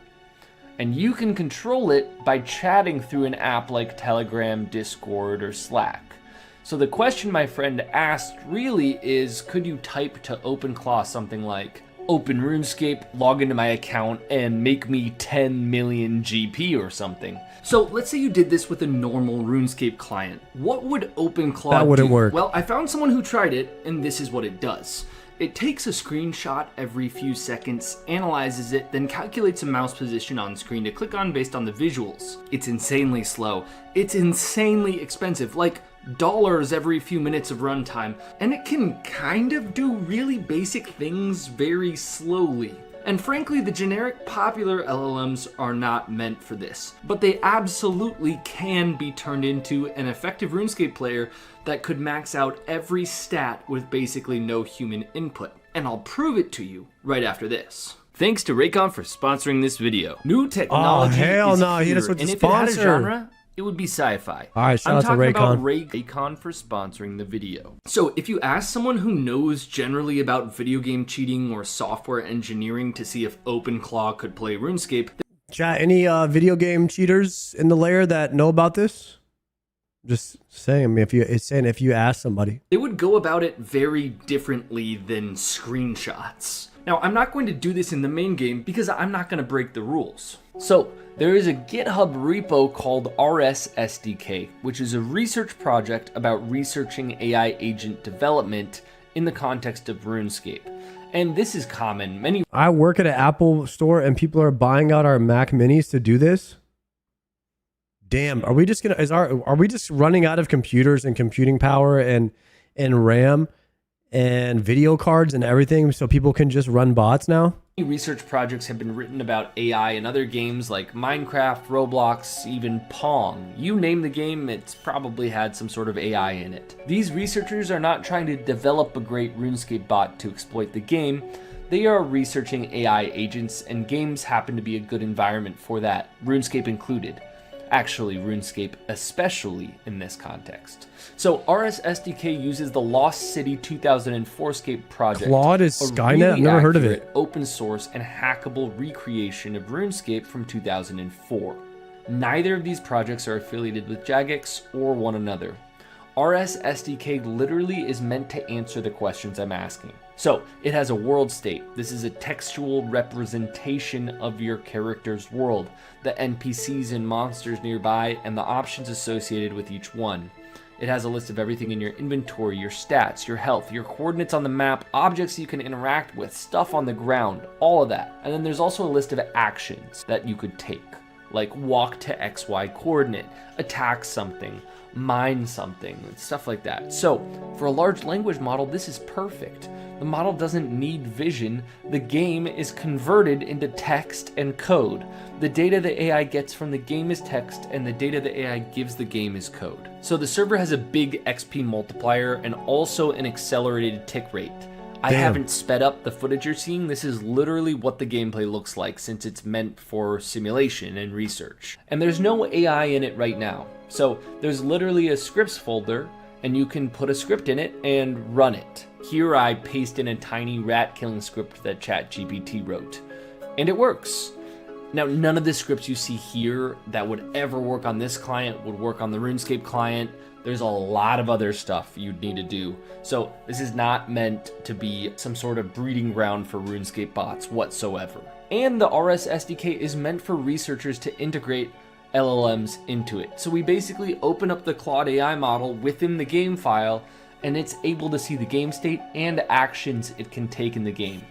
And you can control it by chatting through an app like Telegram, Discord, or Slack. So the question my friend asked really is, could you type to OpenClaw something like, open RuneScape, log into my account, and make me 10 million GP or something? So let's say you did this with a normal RuneScape client. What would OpenClaw do? That wouldn't work. Well, I found someone who tried it, and this is what it does. It takes a screenshot every few seconds, analyzes it, then calculates a mouse position on screen to click on based on the visuals. It's insanely slow. It's insanely expensive, like dollars every few minutes of runtime, and it can kind of do really basic things very slowly. And frankly, the generic popular LLMs are not meant for this, but they absolutely can be turned into an effective RuneScape player that could max out every stat with basically no human input. And I'll prove it to you right after this. Thanks to Raycon for sponsoring this video. New technology hell is no, here, he just went to and if it had a sponsor. genre, it would be sci-fi. All right, shout I'm out to talking about Raycon. Raycon for sponsoring the video. So if you ask someone who knows generally about video game cheating or software engineering to see if OpenClaw could play RuneScape, Chat, any video game cheaters in the layer that know about this? Just saying, I mean, if you ask somebody. they would go about it very differently than screenshots. Now, I'm not going to do this in the main game because I'm not going to break the rules. So, there is a GitHub repo called RSSDK, which is a research project about researching AI agent development in the context of RuneScape. And this is common. I work at an Apple store and people are buying out our Mac Minis to do this. Damn, are we just running out of computers and computing power and RAM and video cards and everything so people can just run bots now? Research projects have been written about AI in other games like Minecraft, Roblox, even Pong. You name the game, it's probably had some sort of AI in it. These researchers are not trying to develop a great RuneScape bot to exploit the game. They are researching AI agents, and games happen to be a good environment for that, RuneScape included. actually RuneScape, especially in this context. So RS SDK uses the Lost City 2004scape project. Claude is a Skynet? really I've never heard of accurate, it. Open source and hackable recreation of RuneScape from 2004. Neither of these projects are affiliated with Jagex or one another. RS SDK literally is meant to answer the questions I'm asking. So it has a world state. This is a textual representation of your character's world, the NPCs and monsters nearby, and the options associated with each one. It has a list of everything in your inventory, your stats, your health, your coordinates on the map, objects you can interact with, stuff on the ground, all of that. And then there's also a list of actions that you could take, like walk to XY coordinate, attack something, mine something, stuff like that. So for a large language model, this is perfect. The model doesn't need vision. The game is converted into text and code. The data the AI gets from the game is text, and the data the AI gives the game is code. So the server has a big XP multiplier and also an accelerated tick rate. I haven't sped up the footage you're seeing. This is literally what the gameplay looks like since it's meant for simulation and research. And there's no AI in it right now. So there's literally a scripts folder and you can put a script in it and run it. Here I paste in a tiny rat killing script that ChatGPT wrote, and it works. Now, none of the scripts you see here that would ever work on this client would work on the RuneScape client. There's a lot of other stuff you'd need to do. So this is not meant to be some sort of breeding ground for RuneScape bots whatsoever. And the RS SDK is meant for researchers to integrate LLMs into it. So we basically open up the Claude AI model within the game file, and it's able to see the game state and actions it can take in the game.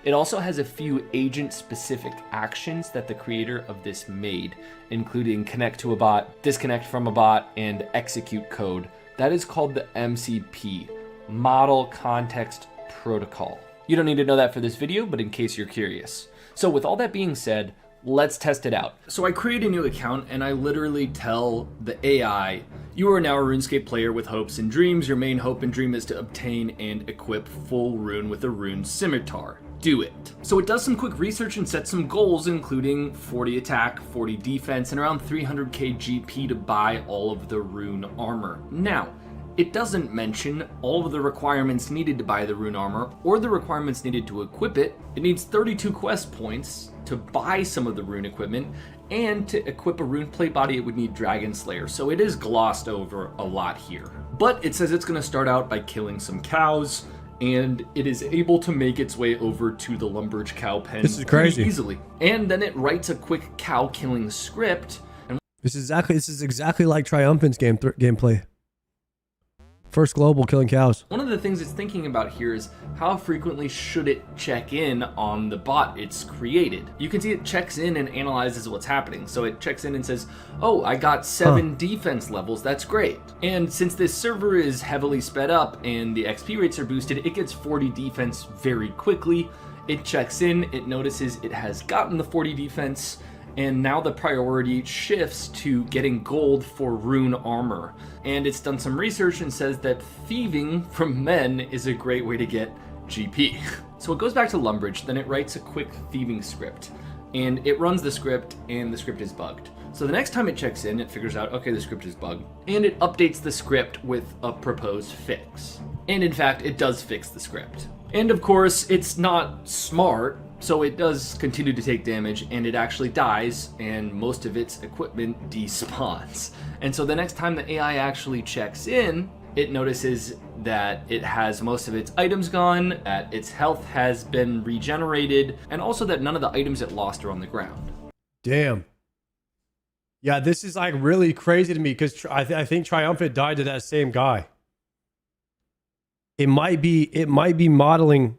It also has a few agent-specific actions that the creator of this made, including connect to a bot, disconnect from a bot, and execute code. That is called the MCP, Model Context Protocol. You don't need to know that for this video, but in case you're curious. So with all that being said, let's test it out. So I create a new account and I literally tell the AI, you are now a RuneScape player with hopes and dreams. Your main hope and dream is to obtain and equip full rune with a rune scimitar. Do it. So it does some quick research and sets some goals, including 40 attack, 40 defense, and around 300k GP to buy all of the rune armor. Now, it doesn't mention all of the requirements needed to buy the rune armor or the requirements needed to equip it. It needs 32 quest points to buy some of the rune equipment, and to equip a rune plate body it would need Dragon Slayer, so it is glossed over a lot here. But it says it's going to start out by killing some cows, and it is able to make its way over to the Lumbridge cow pen This is crazy. pretty easily. And then it writes a quick cow killing script. And This is exactly like Triumphant's gameplay. First global killing cows. one of the things it's thinking about here is how frequently should it check in on the bot it's created. You can see it checks in and analyzes what's happening. So it checks in and says, oh, I got 7 defense levels, that's great. And since this server is heavily sped up and the XP rates are boosted, it gets 40 defense very quickly. It checks in, it notices it has gotten the 40 defense, and now the priority shifts to getting gold for rune armor. And it's done some research and says that thieving from men is a great way to get GP. So it goes back to Lumbridge, then it writes a quick thieving script. And it runs the script, and the script is bugged. So the next time it checks in, it figures out, okay, the script is bugged. And it updates the script with a proposed fix. And in fact, it does fix the script. And of course, it's not smart, so it does continue to take damage, and it actually dies, and most of its equipment despawns. And so the next time the AI actually checks in, it notices that it has most of its items gone, that its health has been regenerated, and also that none of the items it lost are on the ground. Damn. Yeah, this is like really crazy to me because I think Triumphant died to that same guy. It might be modeling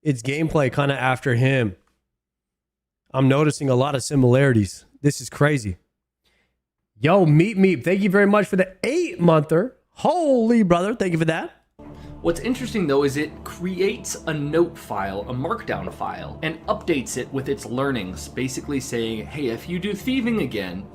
its gameplay kind of after him. I'm noticing a lot of similarities. This is crazy. Yo, Meep, thank you very much for the 8-monther. Holy brother, thank you for that. What's interesting though is it creates a note file, a markdown file, and updates it with its learnings, basically saying, hey, if you do thieving again,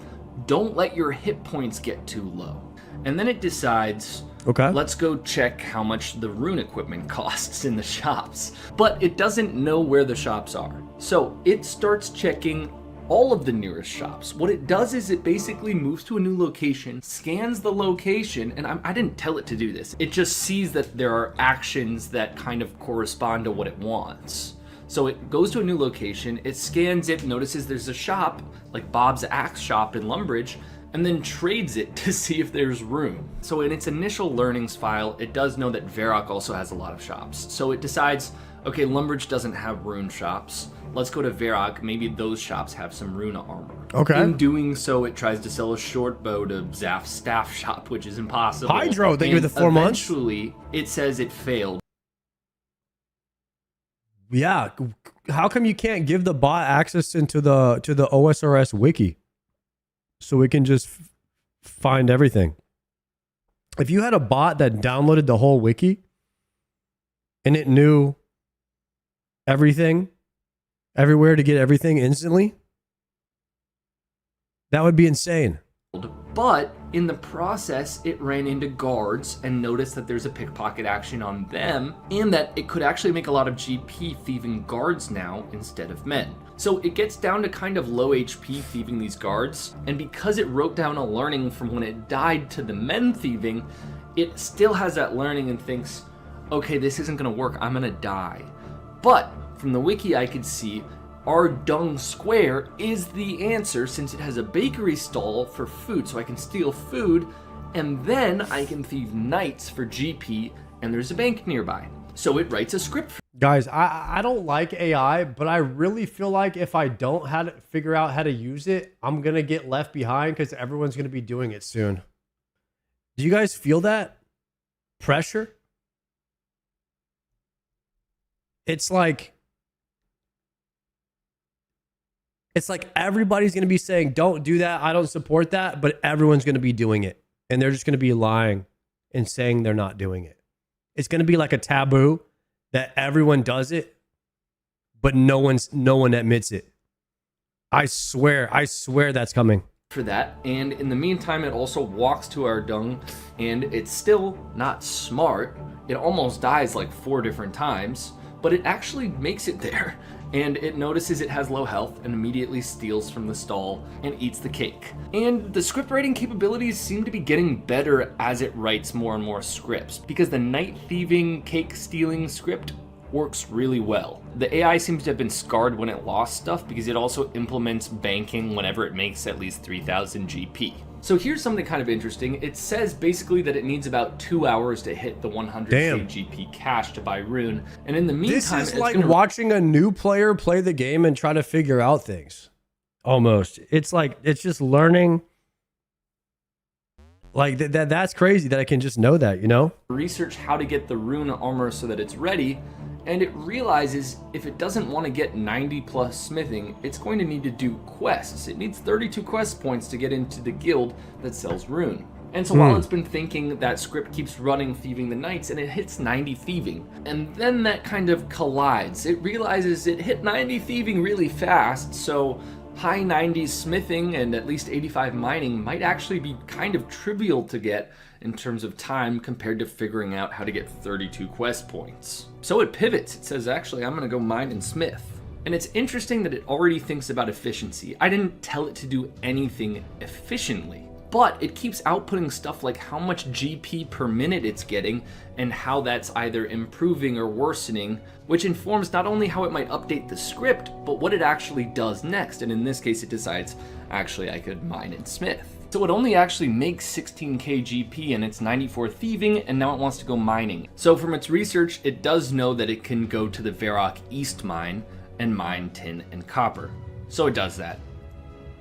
don't let your hit points get too low. And then it decides, okay, let's go check how much the rune equipment costs in the shops. But it doesn't know where the shops are. So it starts checking all of the nearest shops. What it does is it basically moves to a new location, scans the location, and I didn't tell it to do this. It just sees that there are actions that kind of correspond to what it wants. So it goes to a new location, it scans it, notices there's a shop, like Bob's Axe Shop in Lumbridge, and then trades it to see if there's room. So in its initial learnings file, it does know that Varrock also has a lot of shops. So it decides, okay, Lumbridge doesn't have rune shops. Let's go to Varrock, maybe those shops have some rune armor. Okay. In doing so, it tries to sell a short bow to Zaph's staff shop, which is impossible. Hydro, thank you for the 4 months. Eventually, it says it failed. Yeah, how come you can't give the bot access into the OSRS wiki so we can just find everything? If you had a bot that downloaded the whole wiki and it knew everything, everywhere to get everything instantly, that would be insane. But in the process, it ran into guards and noticed that there's a pickpocket action on them, and that it could actually make a lot of GP thieving guards now instead of men. So it gets down to kind of low HP thieving these guards, and because it wrote down a learning from when it died to the men thieving, it still has that learning and thinks, okay, this isn't gonna work, I'm gonna die. But from the wiki I could see our dung square is the answer, since it has a bakery stall for food, so I can steal food, and then I can thieve knights for GP, and there's a bank nearby. So it writes a script for Guys, I don't like AI, but I really feel like if I don't figure out how to use it, I'm going to get left behind because everyone's going to be doing it soon. Do you guys feel that pressure? It's like everybody's going to be saying, don't do that, I don't support that, but everyone's going to be doing it. And they're just going to be lying and saying they're not doing it. It's going to be like a taboo that everyone does it, but no one admits it. I swear that's coming. For that, and in the meantime, it also walks to our dung, and it's still not smart. It almost dies like 4 different times, but it actually makes it there. And it notices it has low health and immediately steals from the stall and eats the cake. And the script writing capabilities seem to be getting better as it writes more and more scripts, because the night thieving, cake stealing script works really well. The AI seems to have been scarred when it lost stuff, because it also implements banking whenever it makes at least 3,000 GP. So here's something kind of interesting. It says basically that it needs about 2 hours to hit the 100k GP cash to buy rune, and in the meantime, this is like watching a new player play the game and try to figure out things. Almost, it's just learning. Like that's crazy that I can just know that, you know? Research how to get the rune armor so that it's ready, and it realizes if it doesn't want to get 90 plus smithing, it's going to need to do quests. It needs 32 quest points to get into the guild that sells rune. And so while it's been thinking, that script keeps running thieving the knights, and it hits 90 thieving. And then that kind of collides. It realizes it hit 90 thieving really fast, so high 90s smithing and at least 85 mining might actually be kind of trivial to get in terms of time compared to figuring out how to get 32 quest points. So it pivots. It says, actually, I'm gonna go mine and smith. And it's interesting that it already thinks about efficiency. I didn't tell it to do anything efficiently, but it keeps outputting stuff like how much GP per minute it's getting and how that's either improving or worsening, which informs not only how it might update the script, but what it actually does next. And in this case, it decides, actually, I could mine and smith. So it only actually makes 16k GP and it's 94 thieving, and now it wants to go mining. So from its research, it does know that it can go to the Varrock East mine and mine tin and copper. So it does that.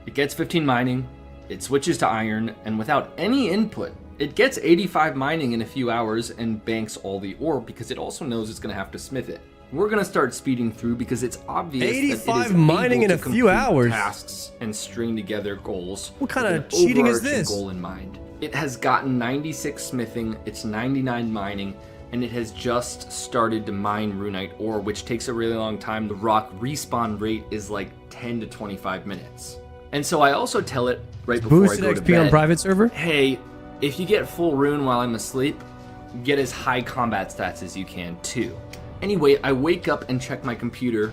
It gets 15 mining, it switches to iron, and without any input, it gets 85 mining in a few hours and banks all the ore, because it also knows it's gonna have to smith it. We're gonna start speeding through because it's obvious 85 that it is mining able in to a few complete hours. Tasks and string together goals. What kind with of an cheating is overarching this? Goal in mind. It has gotten 96 smithing, it's 99 mining, and it has just started to mine runite ore, which takes a really long time. The rock respawn rate is like 10 to 25 minutes. And so I also tell it right before Boosted I go to XP bed, on private server? hey, if you get full rune while I'm asleep, get as high combat stats as you can too. Anyway, I wake up and check my computer,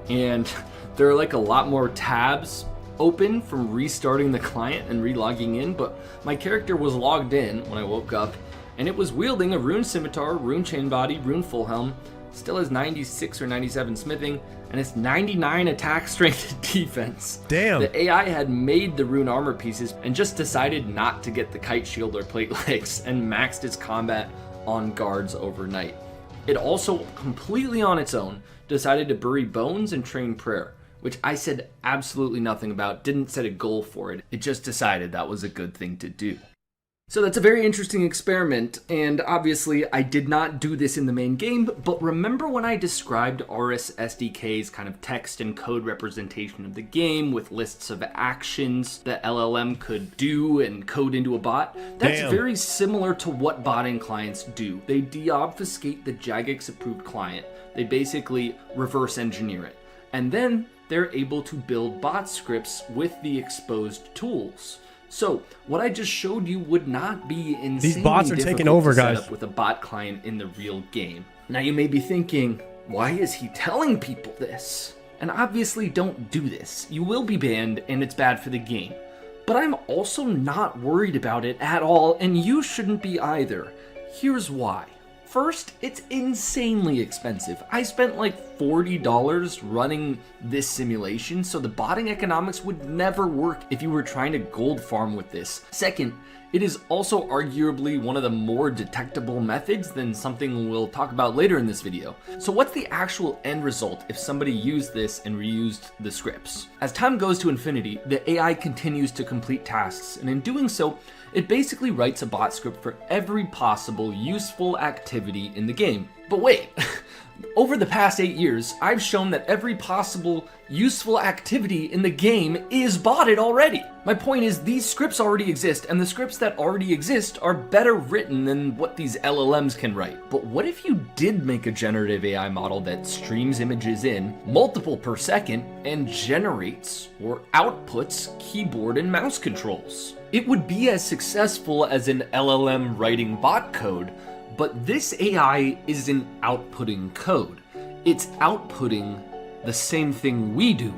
and there are like a lot more tabs open from restarting the client and re-logging in, but my character was logged in when I woke up, and it was wielding a rune scimitar, rune chain body, rune full helm, still has 96 or 97 smithing, and it's 99 attack, strength, and defense. Damn. The AI had made the rune armor pieces and just decided not to get the kite shield or plate legs and maxed its combat on guards overnight. It also, completely on its own, decided to bury bones and train prayer, which I said absolutely nothing about, didn't set a goal for it. It just decided that was a good thing to do. So that's a very interesting experiment, and obviously I did not do this in the main game, but remember when I described OSRS SDK's kind of text and code representation of the game with lists of actions that LLM could do and code into a bot? That's very similar to what botting clients do. They deobfuscate the Jagex approved client. They basically reverse engineer it. And then they're able to build bot scripts with the exposed tools. So what I just showed you would not be insanely These bots are taking over, to set guys. up with a bot client in the real game. Now you may be thinking, why is he telling people this? And obviously don't do this. You will be banned and it's bad for the game. But I'm also not worried about it at all, and you shouldn't be either. Here's why. First, it's insanely expensive. I spent like $40 running this simulation, so the botting economics would never work if you were trying to gold farm with this. Second, it is also arguably one of the more detectable methods than something we'll talk about later in this video. So what's the actual end result if somebody used this and reused the scripts? As time goes to infinity, the AI continues to complete tasks, and in doing so, it basically writes a bot script for every possible useful activity in the game. But wait, over the past 8 years, I've shown that every possible useful activity in the game is botted already. My point is, these scripts already exist, and the scripts that already exist are better written than what these LLMs can write. But what if you did make a generative AI model that streams images in, multiple per second, and generates or outputs keyboard and mouse controls? It would be as successful as an LLM writing bot code, but this AI isn't outputting code. It's outputting the same thing we do,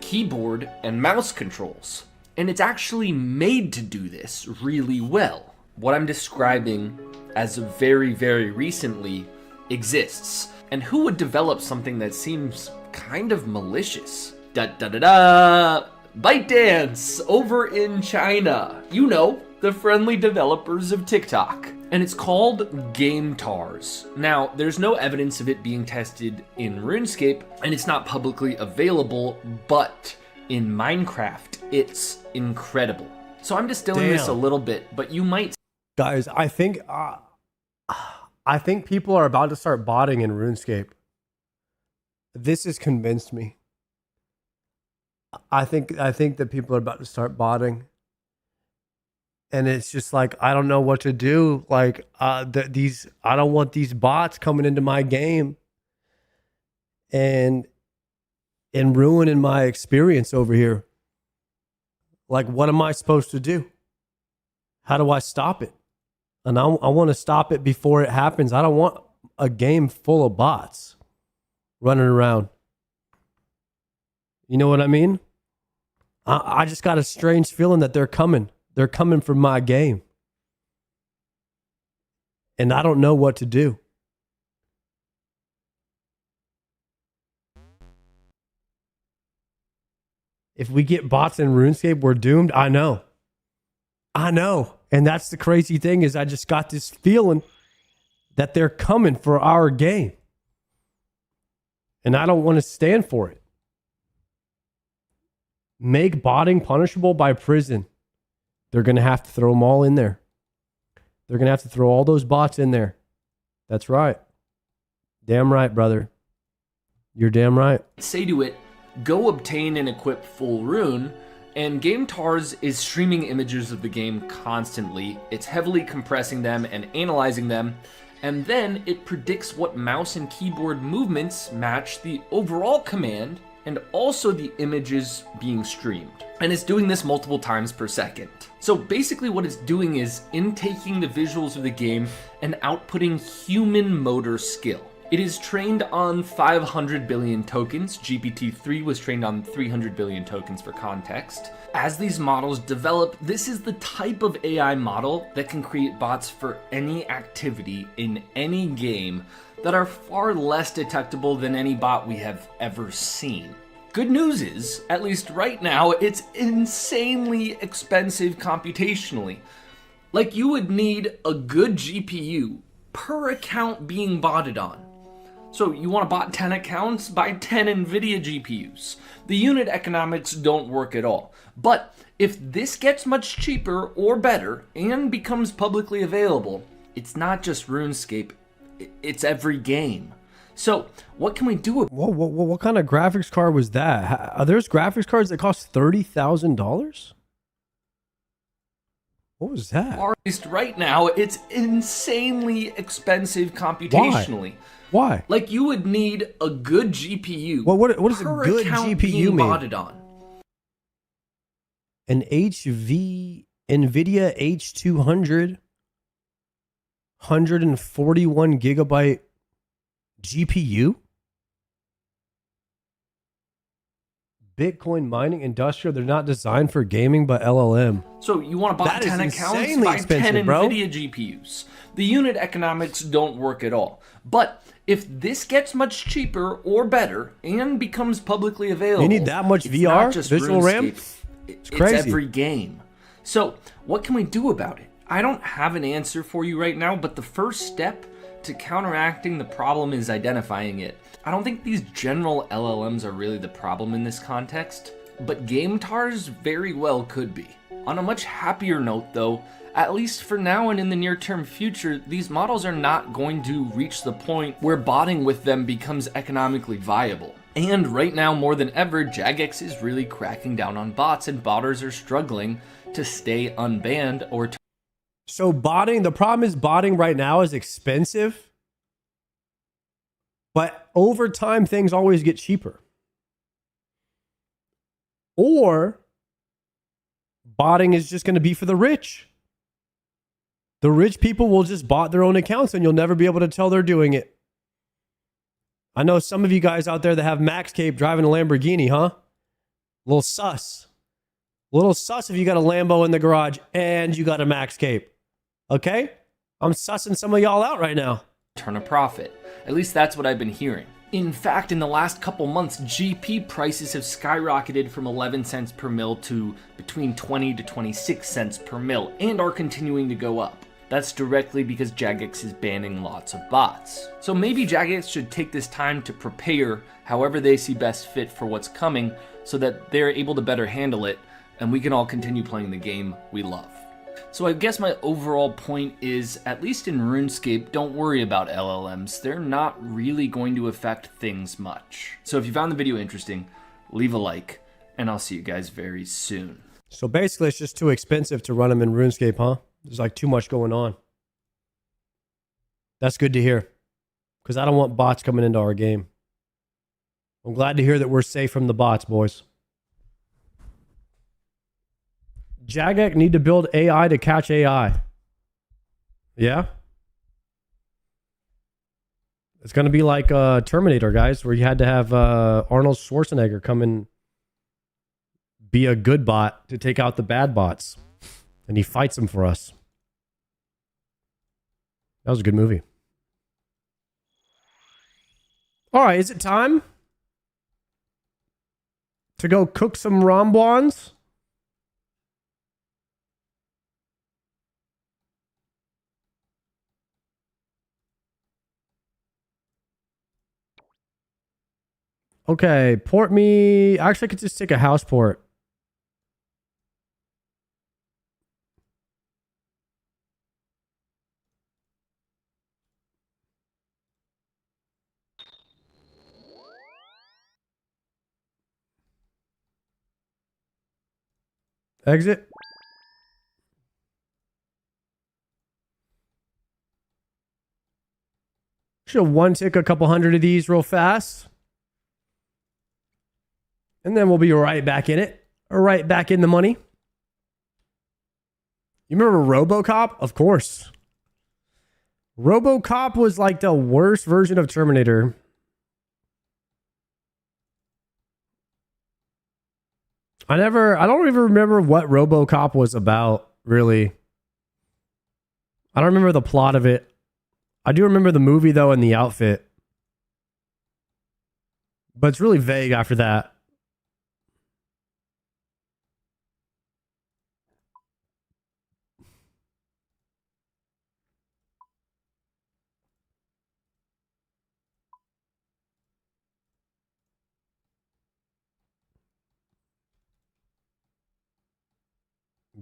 keyboard and mouse controls. And it's actually made to do this really well. What I'm describing as very, very recently exists. And who would develop something that seems kind of malicious? Da-da-da-da! ByteDance over in China. You know, the friendly developers of TikTok. And it's called GameTars. Now, there's no evidence of it being tested in RuneScape, and it's not publicly available, but in Minecraft, it's incredible. So I'm distilling this a little bit, but you might... Guys, I think people are about to start botting in RuneScape. This has convinced me. I think that people are about to start botting. And it's just like, I don't know what to do. Like, I don't want these bots coming into my game and ruining my experience over here. Like, what am I supposed to do? How do I stop it? And I want to stop it before it happens. I don't want a game full of bots running around. You know what I mean? I just got a strange feeling that they're coming. They're coming for my game. And I don't know what to do. If we get bots in RuneScape, we're doomed. I know. And that's the crazy thing is I just got this feeling that they're coming for our game. And I don't want to stand for it. Make botting punishable by prison. They're going to have to throw them all in there. They're going to have to throw all those bots in there. That's right. Damn right, brother. You're damn right. Say to it, go obtain and equip full rune, and GameTars is streaming images of the game constantly. It's heavily compressing them and analyzing them, and then it predicts what mouse and keyboard movements match the overall command and also the images being streamed. And it's doing this multiple times per second. So basically what it's doing is intaking the visuals of the game and outputting human motor skill. It is trained on 500 billion tokens. GPT-3 was trained on 300 billion tokens for context. As these models develop, this is the type of AI model that can create bots for any activity in any game that are far less detectable than any bot we have ever seen. Good news is, at least right now, it's insanely expensive computationally. Like, you would need a good GPU per account being botted on. So you want to bot 10 accounts? Buy 10 NVIDIA GPUs. The unit economics don't work at all. But if this gets much cheaper or better and becomes publicly available, it's not just RuneScape, it's every game. So what can we do? What kind of graphics card was that? Are there's graphics cards that cost $30,000? What was that? Or at least right now, it's insanely expensive computationally. Why? Like, you would need a good GPU. What does a per good account GPU being mean? botted on. An NVIDIA H200 141 gigabyte GPU? Bitcoin mining industrial, they're not designed for gaming, but LLM. So you want to buy That is 10 accounts, insanely buy expensive, 10 bro. NVIDIA GPUs. The unit economics don't work at all. But if this gets much cheaper or better and becomes publicly available, You need that much it's VR? not just Visual RAM? RuneScape, It's It's crazy. every game. So what can we do about it? I don't have an answer for you right now, but the first step to counteracting the problem is identifying it. I don't think these general LLMs are really the problem in this context, but game TARs very well could be. On a much happier note though, at least for now and in the near term future, these models are not going to reach the point where botting with them becomes economically viable. And right now more than ever, Jagex is really cracking down on bots and botters are struggling to stay unbanned or to So botting, the problem is botting right now is expensive, but over time things always get cheaper. Or botting is just going to be for the rich. The rich people will just bot their own accounts and you'll never be able to tell they're doing it. I know some of you guys out there that have Max Cape driving a Lamborghini, huh? Little sus. Little sus if you got a Lambo in the garage and you got a Max Cape. Okay? I'm sussing some of y'all out right now. turn a profit. At least that's what I've been hearing. In fact, in the last couple months, GP prices have skyrocketed from 11 cents per mil to between 20 to 26 cents per mil and are continuing to go up. That's directly because Jagex is banning lots of bots. So maybe Jagex should take this time to prepare however they see best fit for what's coming so that they're able to better handle it and we can all continue playing the game we love. So I guess my overall point is, at least in RuneScape, don't worry about LLMs. They're not really going to affect things much. So if you found the video interesting, leave a like, and I'll see you guys very soon. So basically, it's just too expensive to run them in RuneScape, huh? There's like too much going on. That's good to hear, because I don't want bots coming into our game. I'm glad to hear that we're safe from the bots, boys. Jagex need to build AI to catch AI. Yeah? It's going to be like Terminator, guys, where you had to have Arnold Schwarzenegger come and be a good bot to take out the bad bots. And he fights them for us. That was a good movie. All right, is it time to go cook some rambouans? Okay, port me. Actually, I could just take a house port. Exit. Should one tick a couple hundred of these real fast. And then we'll be right back in it. Or right back in the money. You remember RoboCop? Of course. RoboCop was like the worst version of Terminator. I don't even remember what RoboCop was about, really. I don't remember the plot of it. I do remember the movie, though, and the outfit. But it's really vague after that.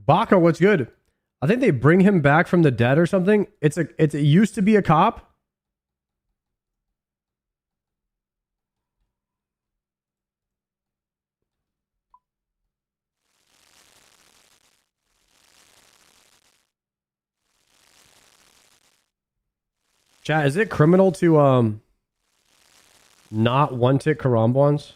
Baka, what's good? I think they bring him back from the dead or something. It used to be a cop. Chat, is it criminal to not one-tick Karambwans?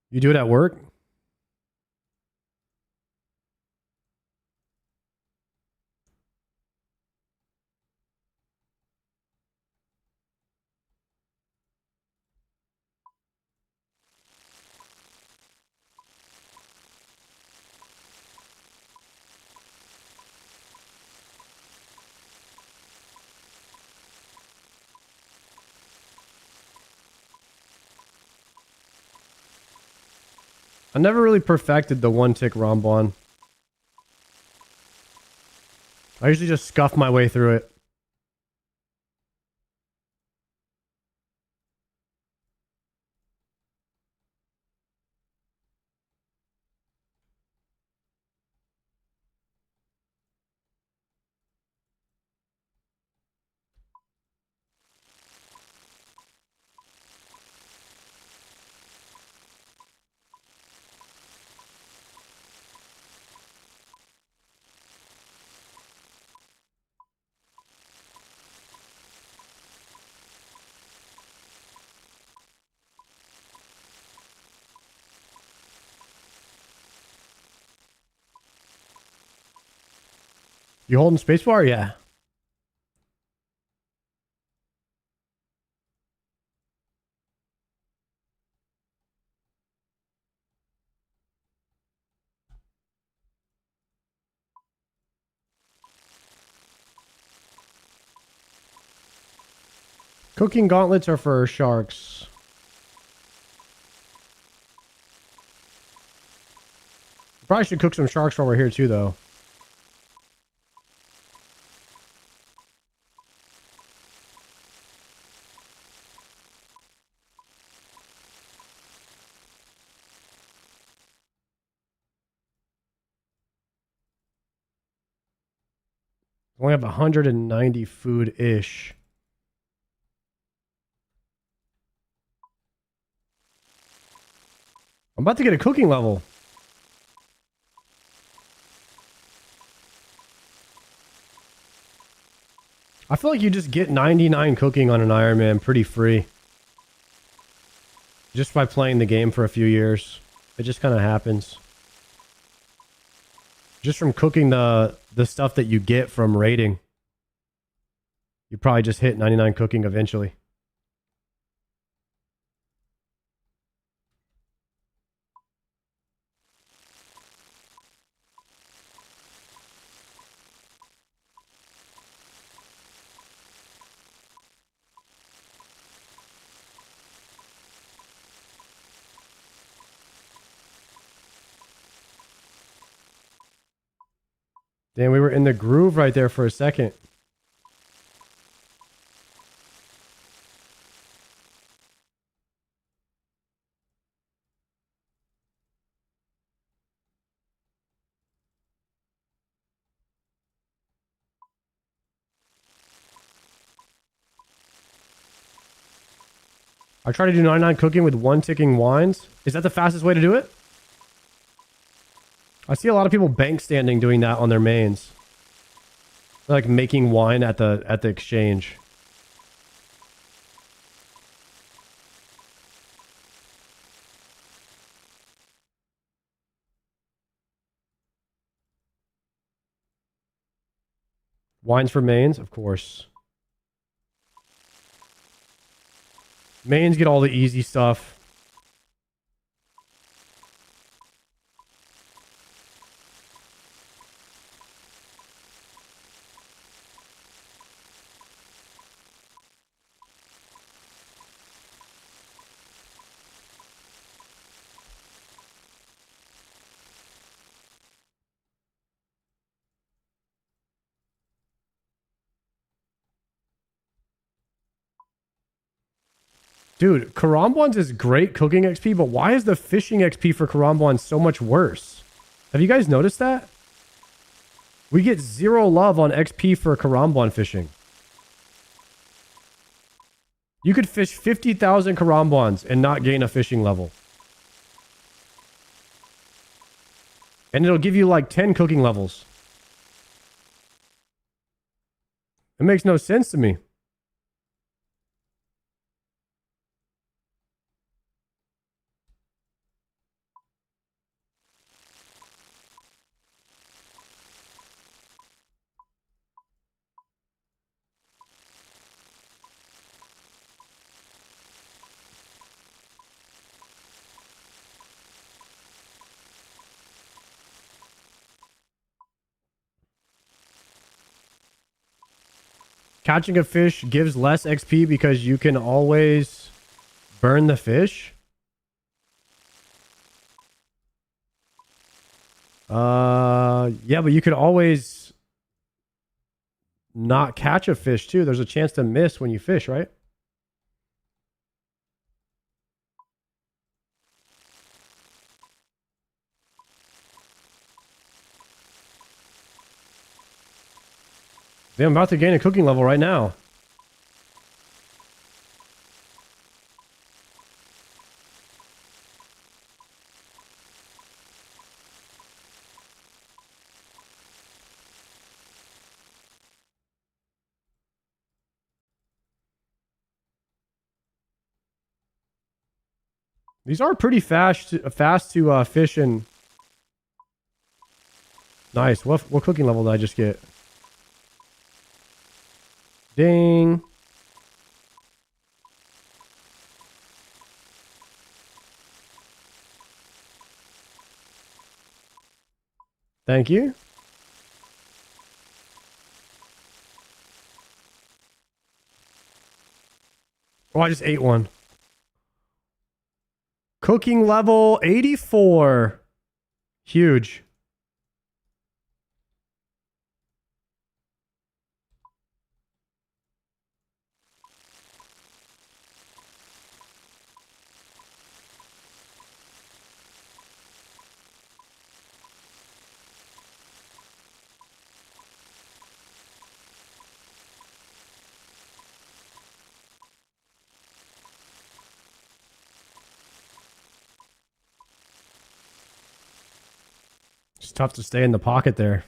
You do it at work? I never really perfected the one-tick Rambwan. I usually just scuff my way through it. You holding spacebar? Yeah. Cooking gauntlets are for sharks. Probably should cook some sharks while we're here too, though. We only have 190 food-ish. I'm about to get a cooking level. I feel like you just get 99 cooking on an Iron Man pretty free. Just by playing the game for a few years. It just kind of happens. Just from cooking the stuff that you get from raiding. You probably just hit 99 cooking eventually. Damn, we were in the groove right there for a second. I try to do 99 cooking with one ticking wines. Is that the fastest way to do it? I see a lot of people bank standing doing that on their mains. Like making wine at the exchange. Wines for mains, of course. Mains get all the easy stuff. Dude, Karambwans is great cooking XP, but why is the fishing XP for Karambwans so much worse? Have you guys noticed that? We get 0 love on XP for Karambwan fishing. You could fish 50,000 Karambwans and not gain a fishing level. And it'll give you like 10 cooking levels. It makes no sense to me. Catching a fish gives less XP because you can always burn the fish. Yeah, but you could always not catch a fish too. There's a chance to miss when you fish, right? Damn, I'm about to gain a cooking level right now. These are pretty fast to fish in. Nice. What cooking level did I just get? Ding. Thank you. Oh, I just ate one. Cooking level 84. Huge. It's tough to stay in the pocket there.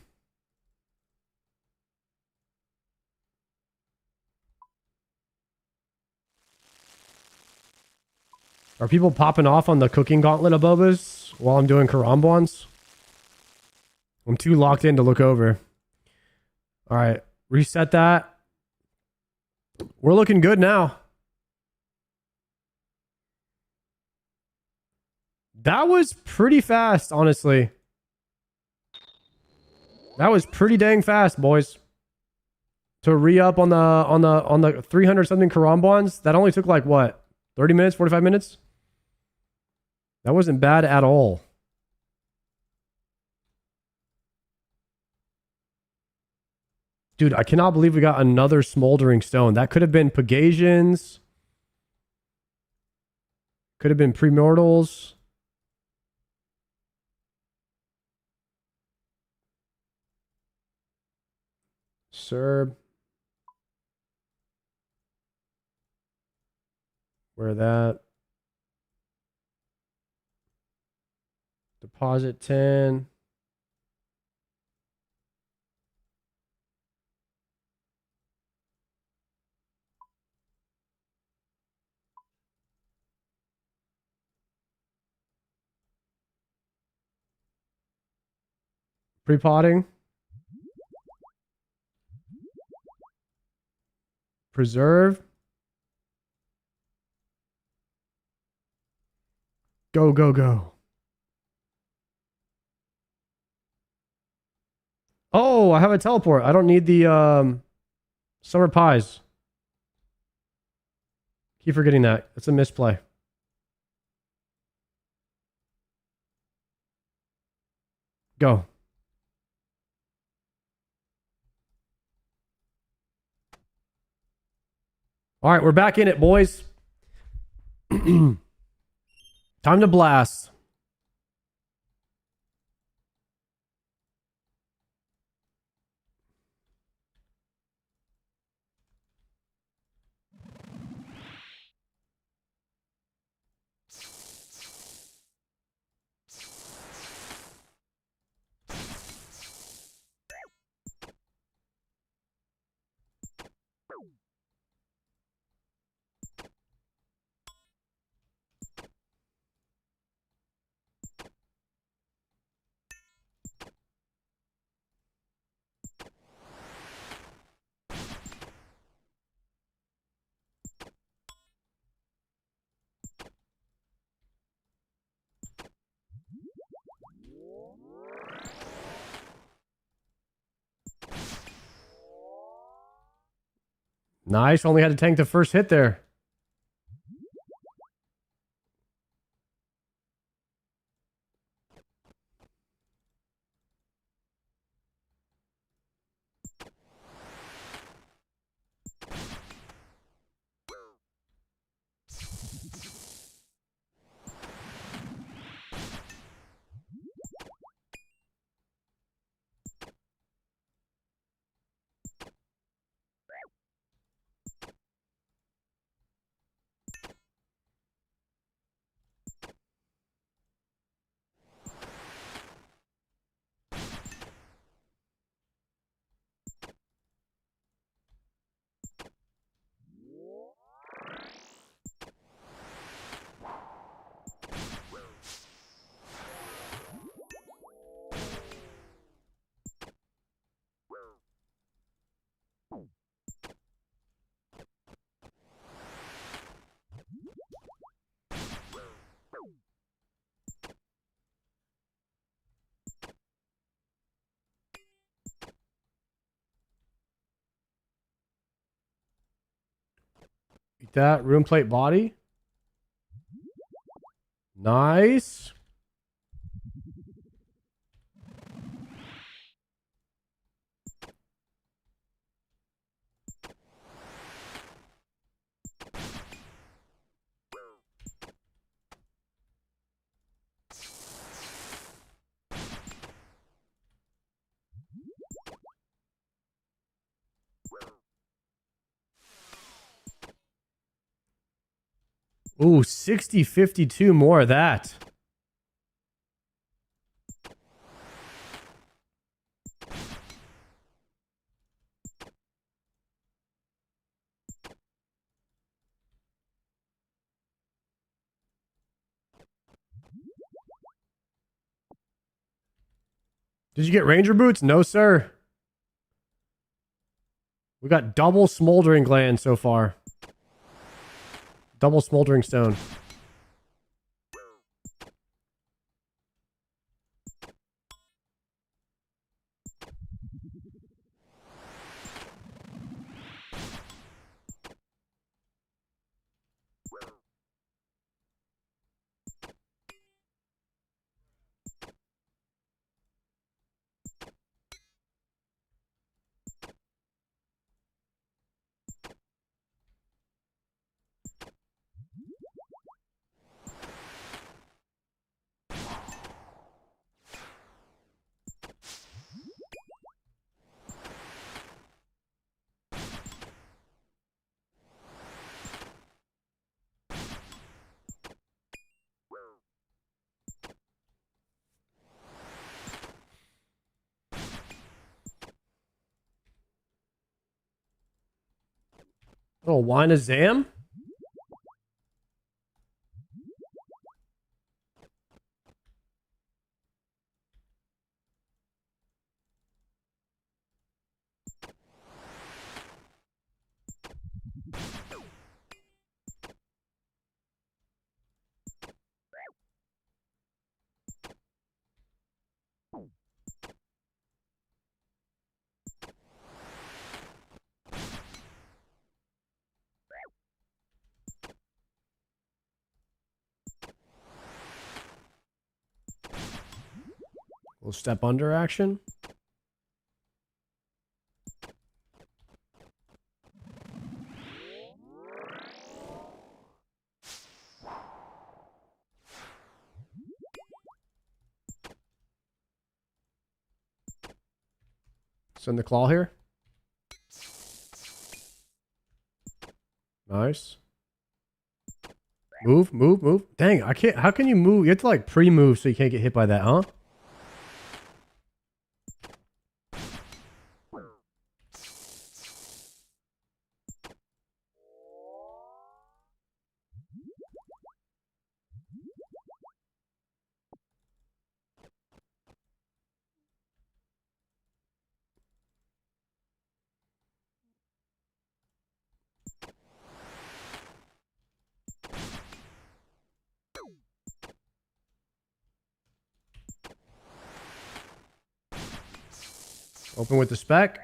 Are people popping off on the cooking gauntlet of Bobas while I'm doing Karambwans? I'm too locked in to look over. All right, reset that. We're looking good now. That was pretty fast, honestly. That was pretty dang fast, boys. To re-up on the 300 something Karambwans, that only took like what? 30 minutes, 45 minutes? That wasn't bad at all. Dude, I cannot believe we got another smoldering stone. That could have been Pegasians. Could have been Premortals. Cerb. Where that? Deposit 10. Pre-potting. Preserve. Go, go, go. Oh, I have a teleport. I don't need the summer pies. Keep forgetting that. It's a misplay. Go. All right, we're back in it, boys. Time to blast. Nice. Only had to tank the first hit there. Eat that. Room plate body. Nice. Ooh, 60, 52 more of that. Did you get ranger boots? No, sir. We got double smoldering gland so far. Double smoldering stone. Oh, wine a Zam? Little step under action. Send the claw here. Nice. Move, move, move. Dang, I can't. How can you move? You have to like pre-move so you can't get hit by that, huh? Open with the spec.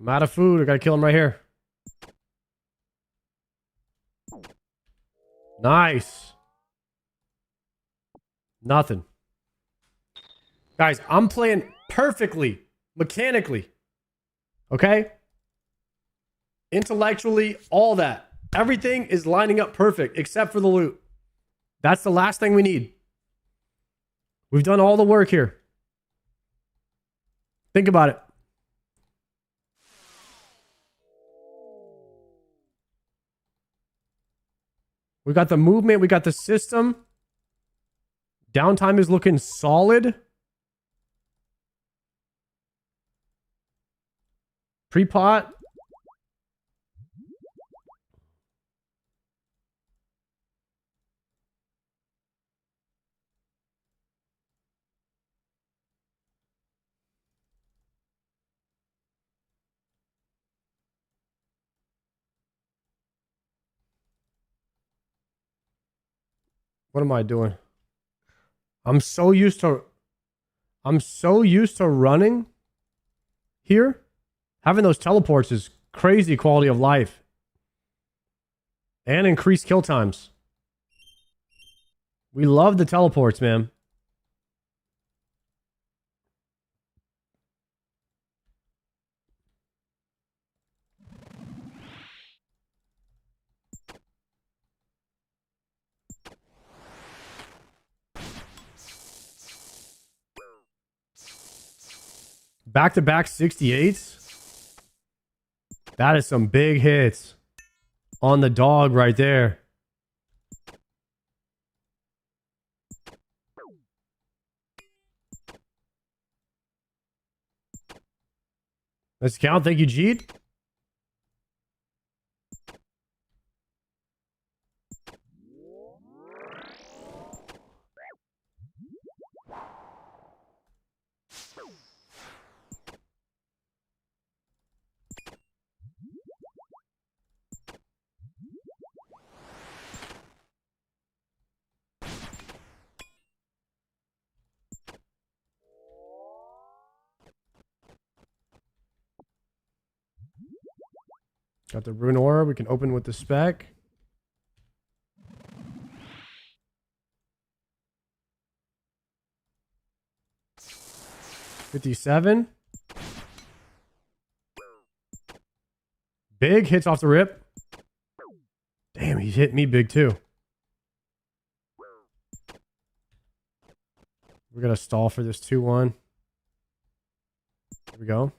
I'm out of food. I gotta kill him right here. Nice. Nothing. Guys, I'm playing perfectly, mechanically. Okay? Intellectually, all that. Everything is lining up perfect except for the loot. That's the last thing we need. We've done all the work here. Think about it. We got the movement. We got the system. Downtime is looking solid. Pre-pot. What am I doing? I'm so used to running here. Having those teleports is crazy quality of life. And increased kill times. We love the teleports, man. Back-to-back 68s. That is some big hits on the dog right there. Let's count. Thank you, Jeet. Got the rune ore. We can open with the spec. $57. Big hits off the rip. Damn, he's hit me big too. We're gonna stall for this 2-1. Here we go.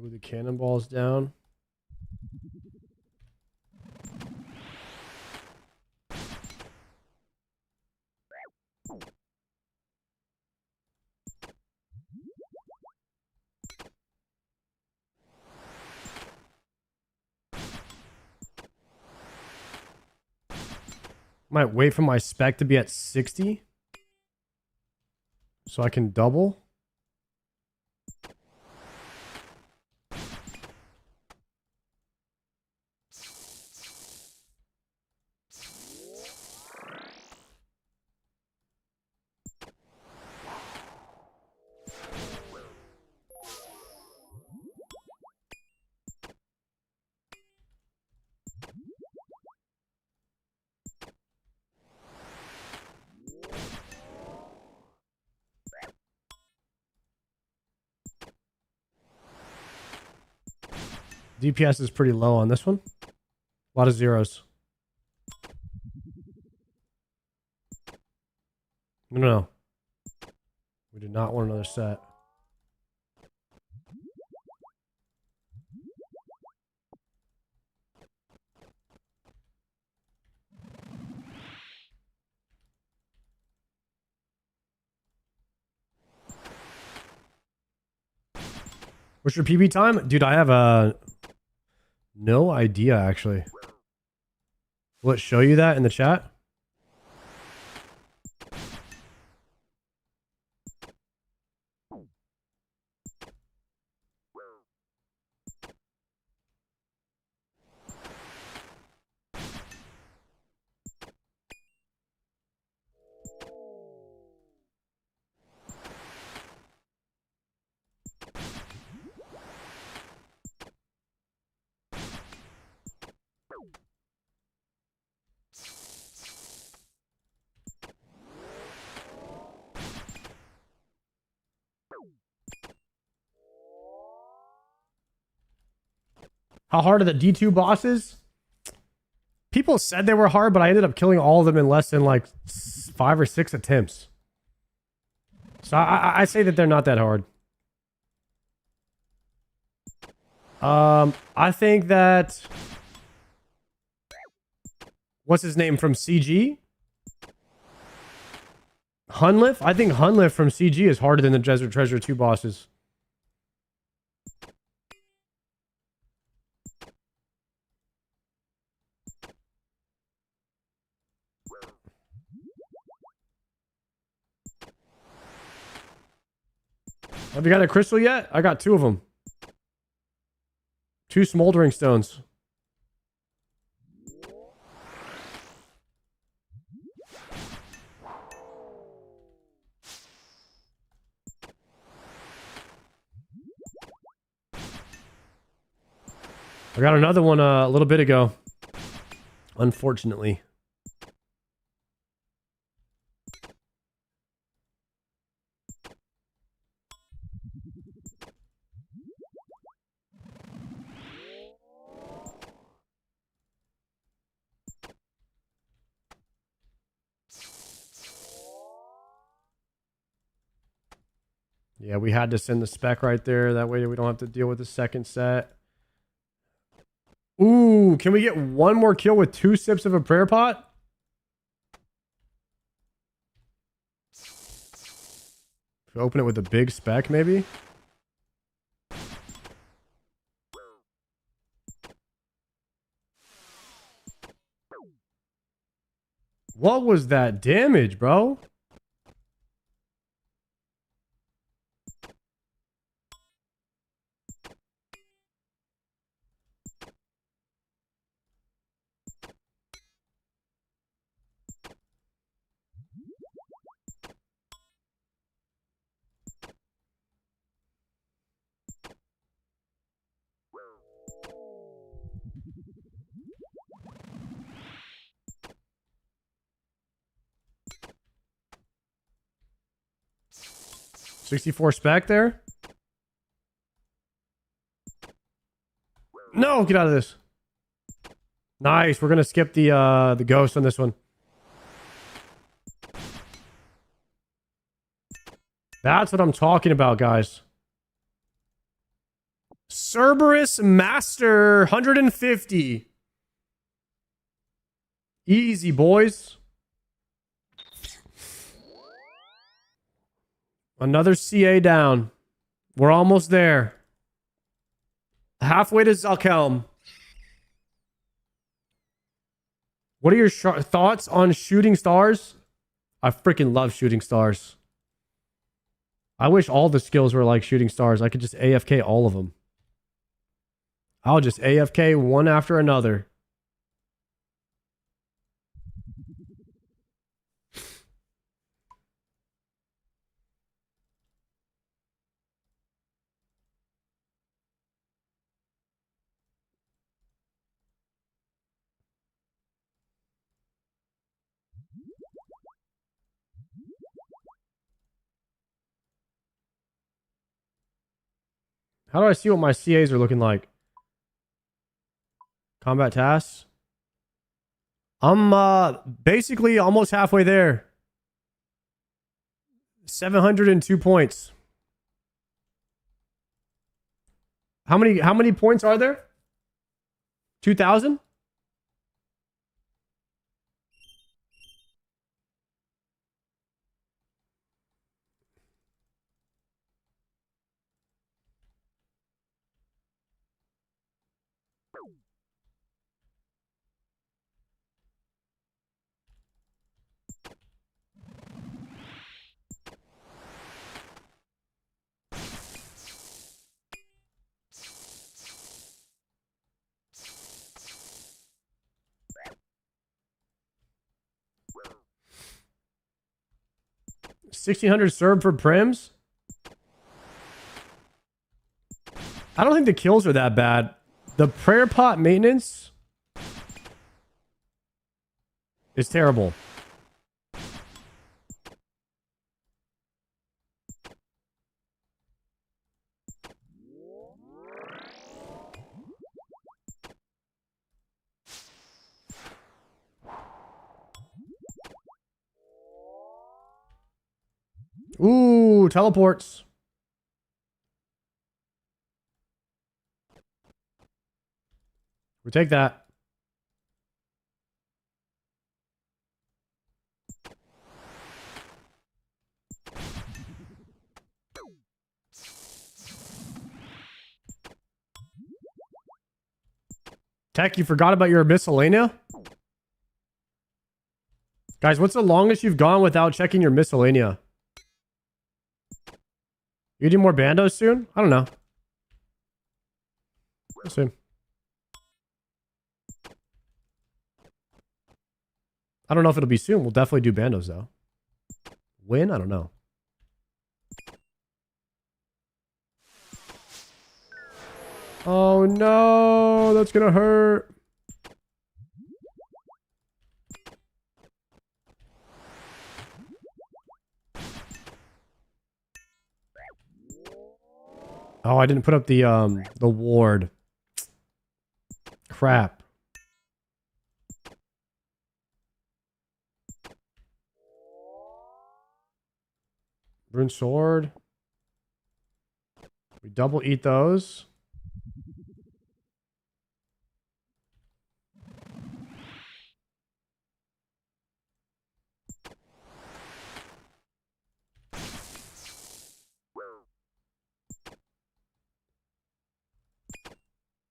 Move the cannonballs down. Might wait for my spec to be at 60 so I can double. DPS is pretty low on this one. A lot of zeros. No. We do not want another set. What's your PB time? Dude, I have no idea, actually. Will it show you that in the chat? How hard are the D2 bosses? People said they were hard, but I ended up killing all of them in less than like 5 or 6 attempts. So I say that they're not that hard. I think that... What's his name from CG? Hunliff? I think Hunliff from CG is harder than the Desert Treasure 2 bosses. Have you got a crystal yet? I got 2 of them. 2 smoldering stones. I got another one a little bit ago. Unfortunately. Yeah, we had to send the spec right there. That way we don't have to deal with the second set. Ooh, can we get one more kill with 2 sips of a prayer pot? If we open it with a big spec, maybe? What was that damage, bro? $64 spec there. No, get out of this. Nice. We're gonna skip the ghost on this one. That's what I'm talking about, guys. Cerberus Master 150. Easy, boys. Another CA down. We're almost there. Halfway to Zalkelm. What are your thoughts on shooting stars? I freaking love shooting stars. I wish all the skills were like shooting stars. I could just AFK all of them. I'll just AFK one after another. How do I see what my CAs are looking like? Combat tasks. I'm basically almost halfway there. 702 points. How many points are there? 2,000? $1,600 served for prims? I don't think the kills are that bad. The prayer pot maintenance is terrible. Ooh, teleports. We take that. Tech, you forgot about your miscellanea? Guys, what's the longest you've gone without checking your miscellanea? You do more bandos soon? I don't know. We'll see. I don't know if it'll be soon. We'll definitely do bandos though. When? I don't know. Oh no, that's gonna hurt. Oh, I didn't put up the ward. Crap. Rune sword. We double eat those.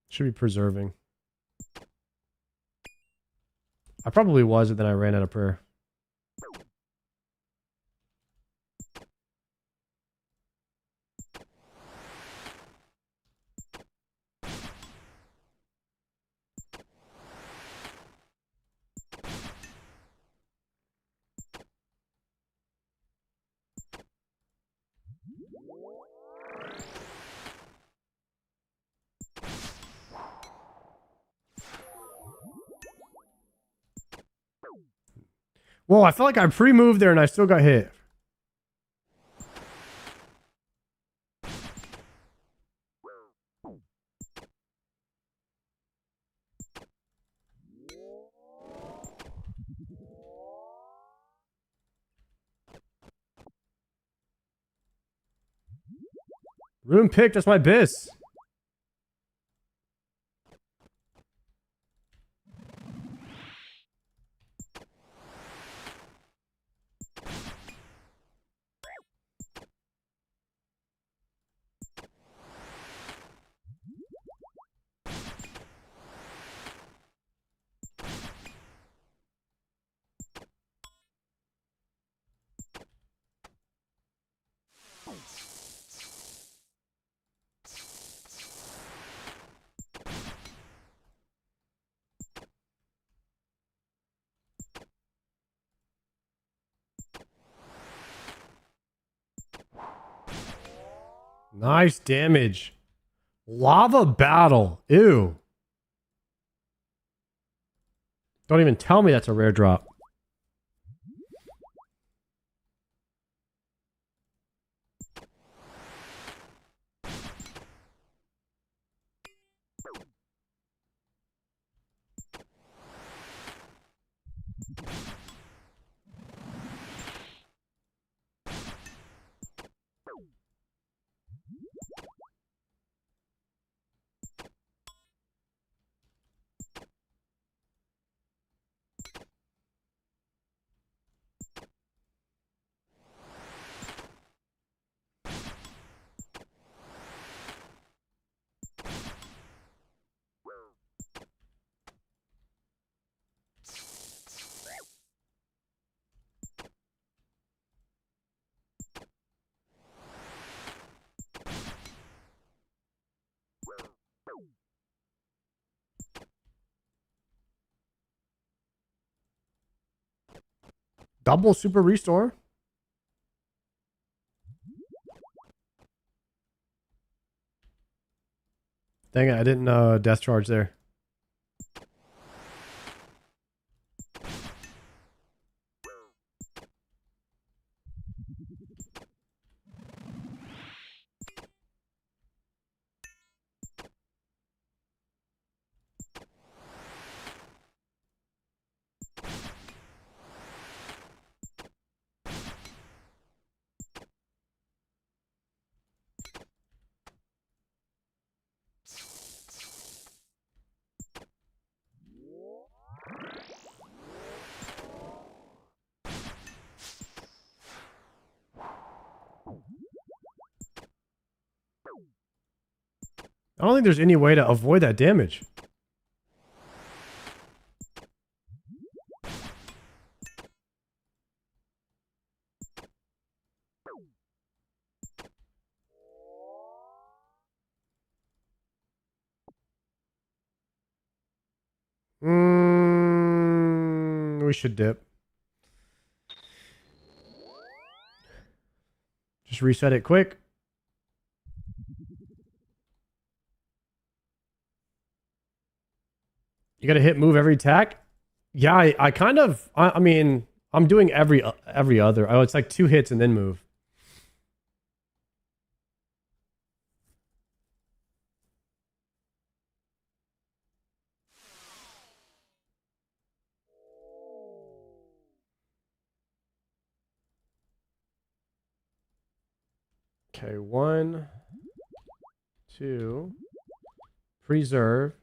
Should be preserving. I probably was, and then I ran out of prayer. Whoa, I felt like I pre-moved there and I still got hit. Rune pick, that's my bis. Nice damage. Lava battle. Ew. Don't even tell me that's a rare drop. Double super restore. Dang it, I didn't death charge there. I don't think there's any way to avoid that damage. We should dip. Just reset it quick. You gotta hit move every attack. Yeah, I kind of. I mean, I'm doing every other. Oh, it's like 2 hits and then move. Okay, 1, 2, preserve.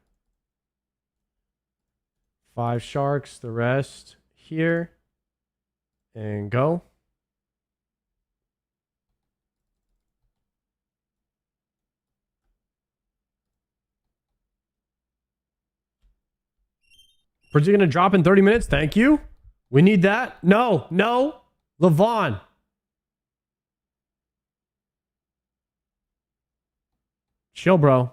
5 sharks, the rest here, and go. Is he gonna drop in 30 minutes? Thank you. We need that. No, no, Levon. Chill, bro.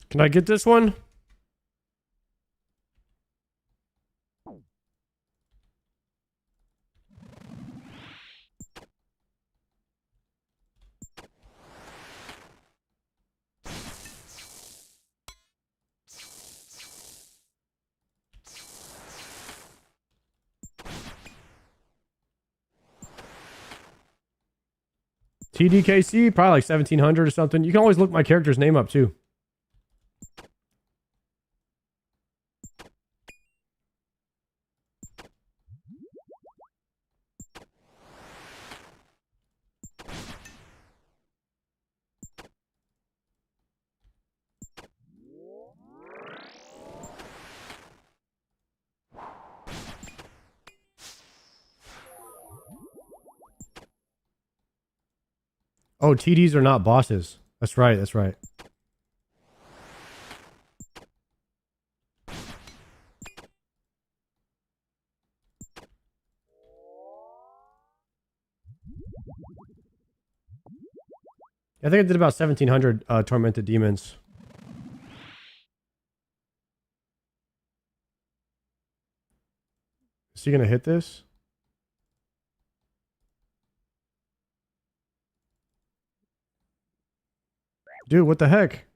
Can I get this one? TDKC, probably like 1700 or something. You can always look my character's name up too. Oh, TDs are not bosses. That's right, that's right. I think I did about 1700 tormented demons. Is he gonna hit this? Dude, what the heck?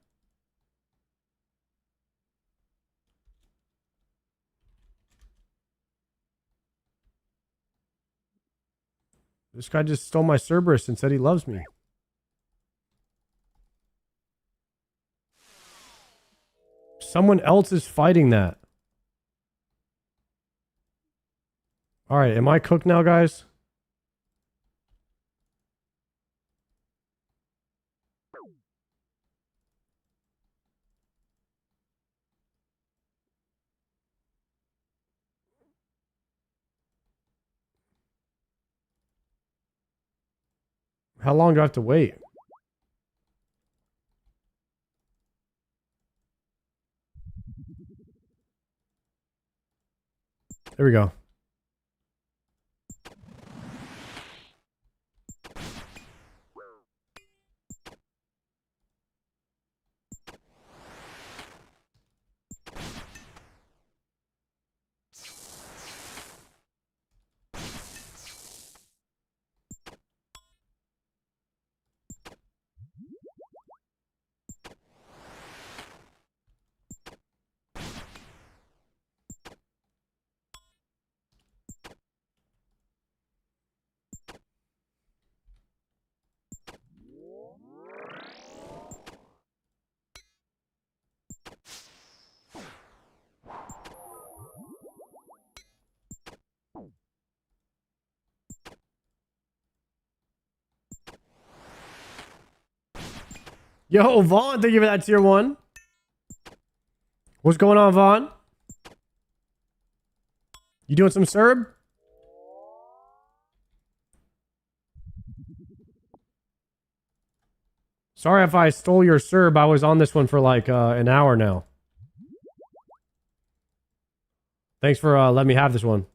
This guy just stole my Cerberus and said he loves me. Someone else is fighting that. All right, am I cooked now, guys? How long do I have to wait? There we go. Yo, Vaughn, thank you for that tier 1. What's going on, Vaughn? You doing some Cerb? Sorry if I stole your Cerb. I was on this one for like an hour now. Thanks for letting me have this one.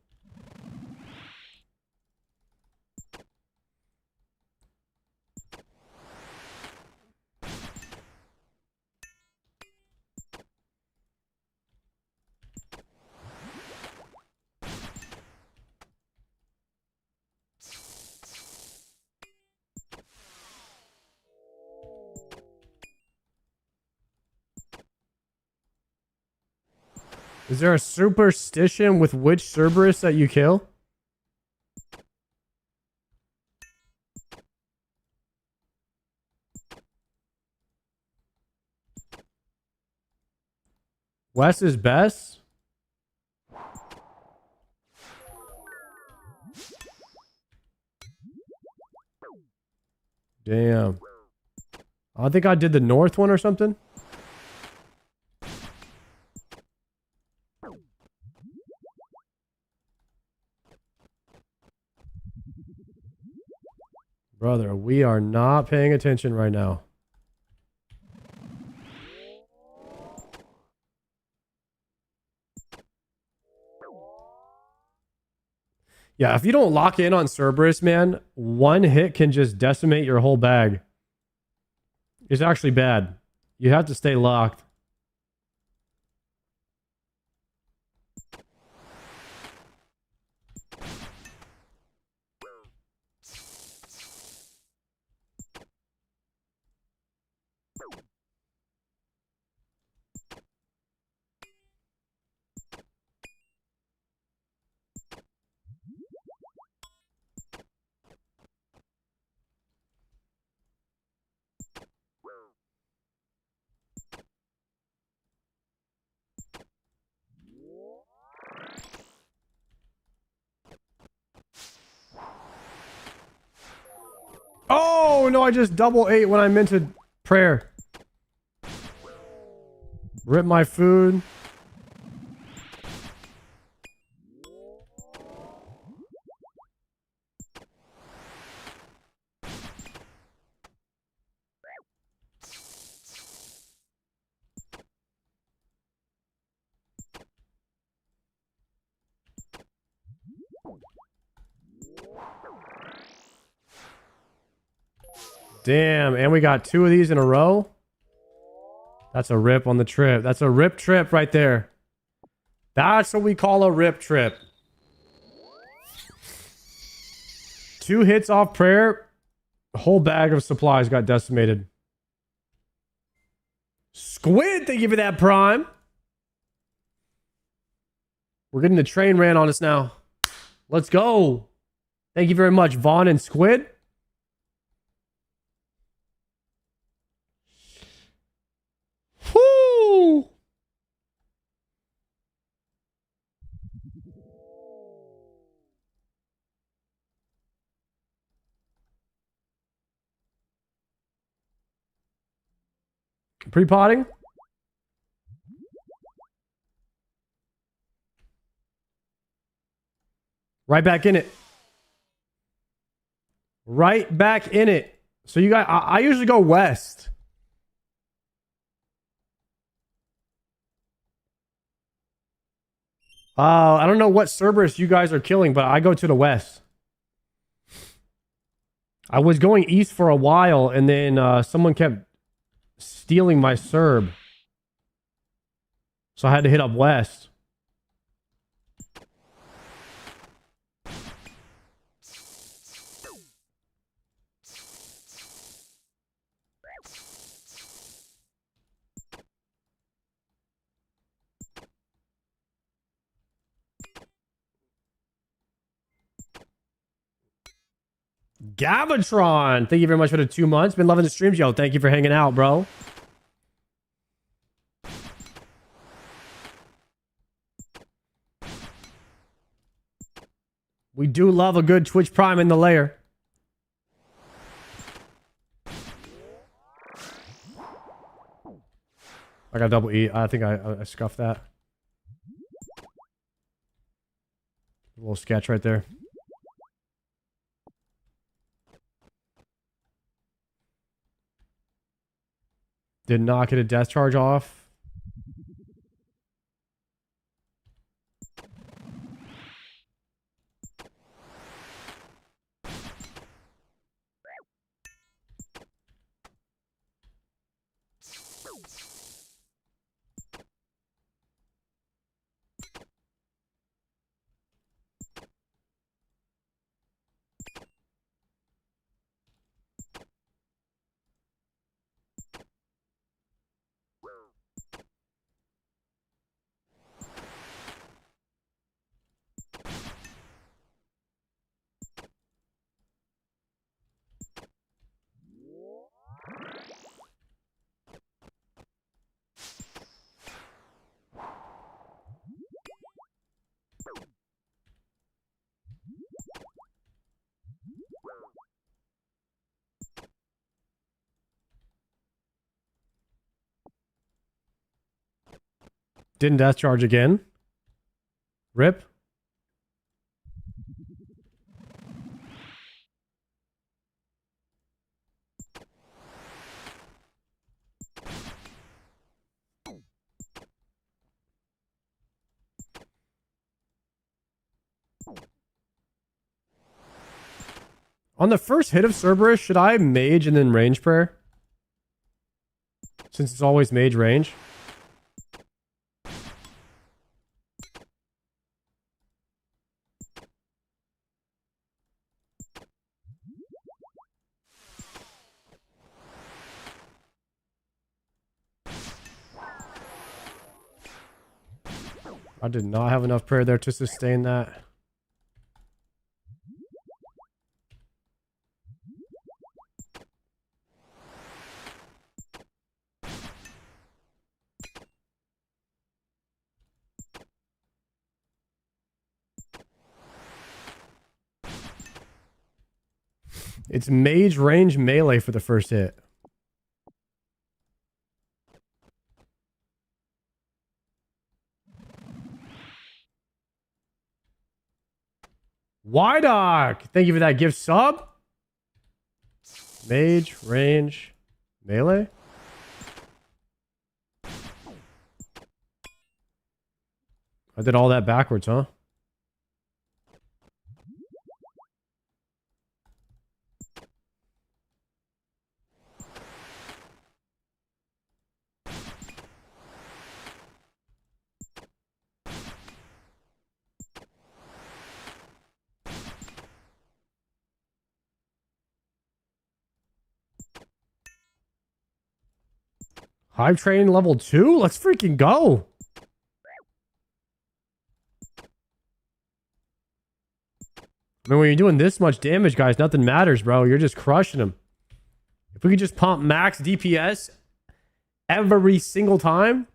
Is there a superstition with which Cerberus that you kill? Wes is best? Damn. I think I did the north one or something. Brother, we are not paying attention right now. Yeah, if you don't lock in on Cerberus, man, one hit can just decimate your whole bag. It's actually bad. You have to stay locked. Oh, no, I just double ate when I meant to prayer. Rip my food. Damn, and we got 2 of these in a row. That's a rip on the trip. That's a rip trip right there. That's what we call a rip trip. 2 hits off prayer. A whole bag of supplies got decimated. Squid, thank you for that prime. We're getting the train ran on us now. Let's go. Thank you very much, Vaughn and Squid. Whoo! Pre-potting? Right back in it. Right back in it. So you guys, I usually go west. I don't know what Cerberus you guys are killing, but I go to the west. I was going east for a while, and then someone kept stealing my Cerb. So I had to hit up west. Gavatron, thank you very much for the 2 months. Been loving the streams, yo. Thank you for hanging out, bro. We do love a good Twitch Prime in the layer. I got double E. I think I scuffed that. A little sketch right there. Did not get a death charge off. Didn't death charge again. Rip. On the first hit of Cerberus, should I mage and then range prayer? Since it's always mage range. I did not have enough prayer there to sustain that. It's mage range melee for the first hit. Wydock, thank you for that gift sub. Mage range melee. I did all that backwards, huh? Hive train level 2? Let's freaking go. I mean, when you're doing this much damage, guys, nothing matters, bro. You're just crushing them. If we could just pump max DPS every single time.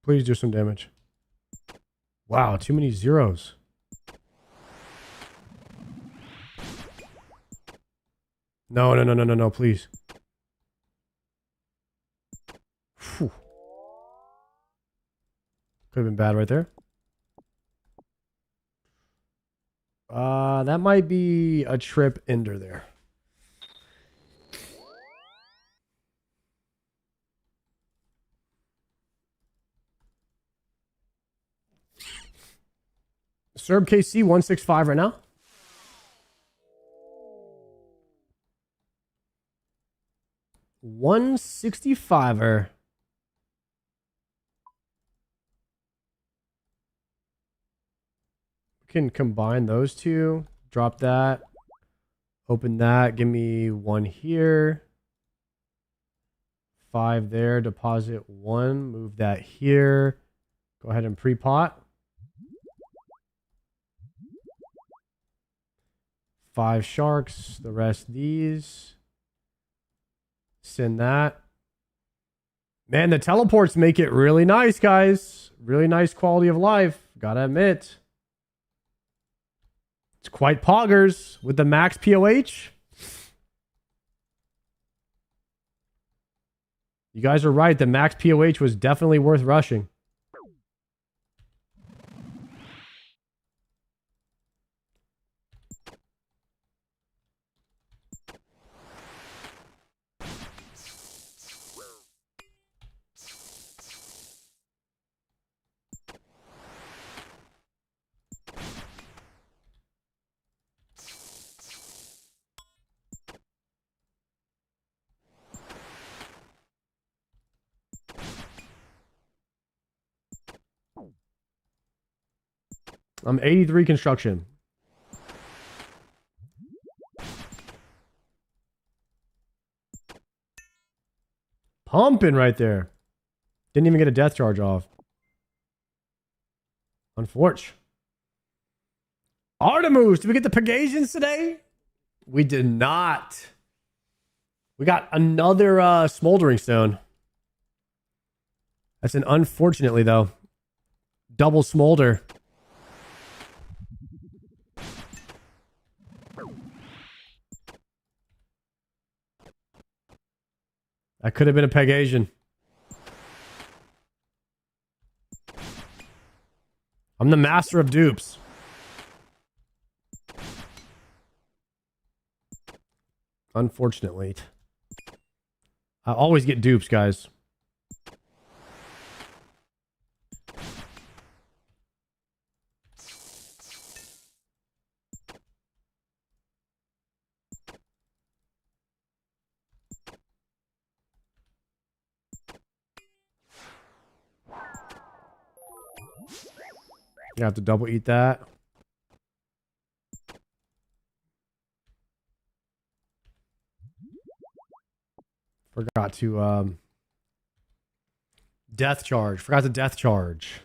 Please do some damage. Wow, too many zeros. No, no, no, no, no, no, please. Phew. Could have been bad right there. That might be a trip ender there. Serb KC 165 right now. $165er. We can combine those two. Drop that. Open that. Give me 1 here. 5 there. Deposit 1. Move that here. Go ahead and pre-pot. 5 sharks. The rest these. Send that. Man, the teleports make it really nice, guys. Really nice quality of life. Gotta admit. It's quite poggers with the max POH. You guys are right. The max POH was definitely worth rushing. I'm 83 construction. Pumping right there. Didn't even get a death charge off. Unfortunate. Artemus, did we get the Pegasians today? We did not. We got another smoldering stone. That's an unfortunately though. Double smolder. That could have been a Pegasian. I'm the master of dupes. Unfortunately. I always get dupes, guys. You have to double eat that. Forgot to death charge. Forgot to death charge.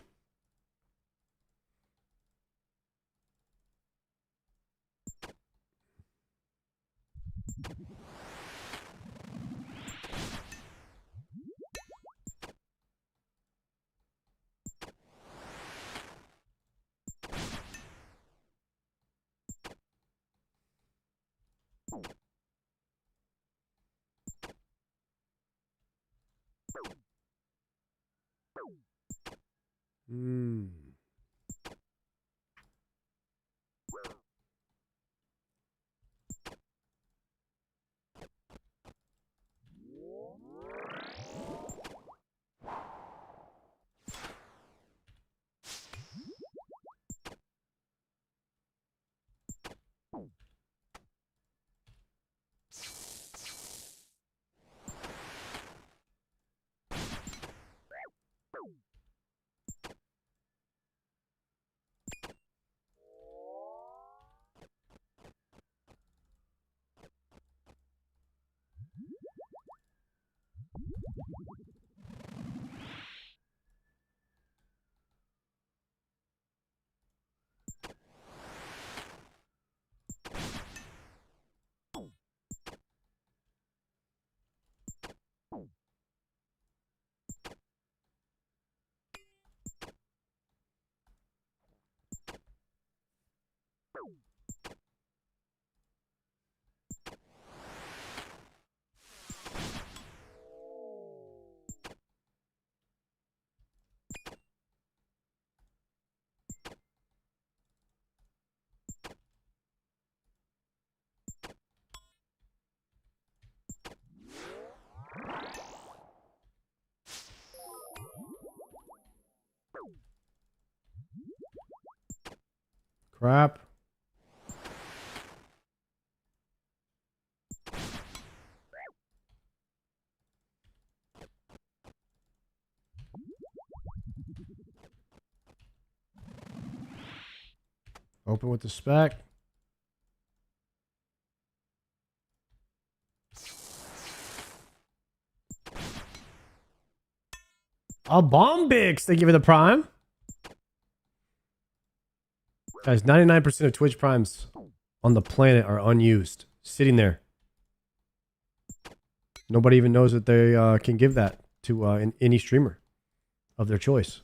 Hmm. Crap. Open with the spec. A Bombix. Thank you for the prime. Guys, 99% of Twitch primes on the planet are unused. Sitting there. Nobody even knows that they can give that to any streamer of their choice.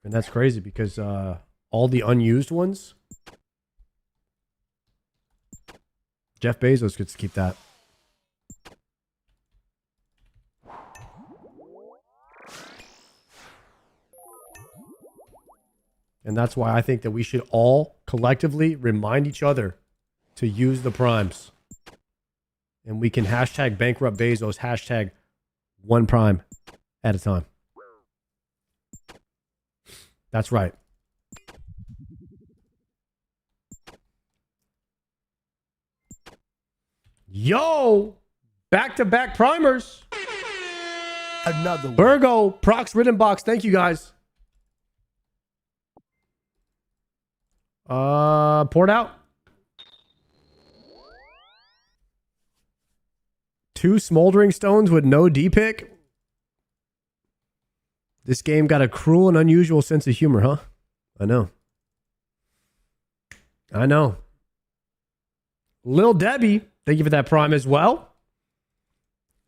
And that's crazy because all the unused ones, Jeff Bezos gets to keep that. And that's why I think that we should all collectively remind each other to use the primes. And we can hashtag bankrupt Bezos, hashtag one prime at a time. That's right. Yo! Back-to-back primers. Another one. Virgo, Prox Written Box. Thank you, guys. Poured out. 2 smoldering stones with no D-pick. This game got a cruel and unusual sense of humor, huh? I know. I know. Lil Debbie, thank you for that prime as well.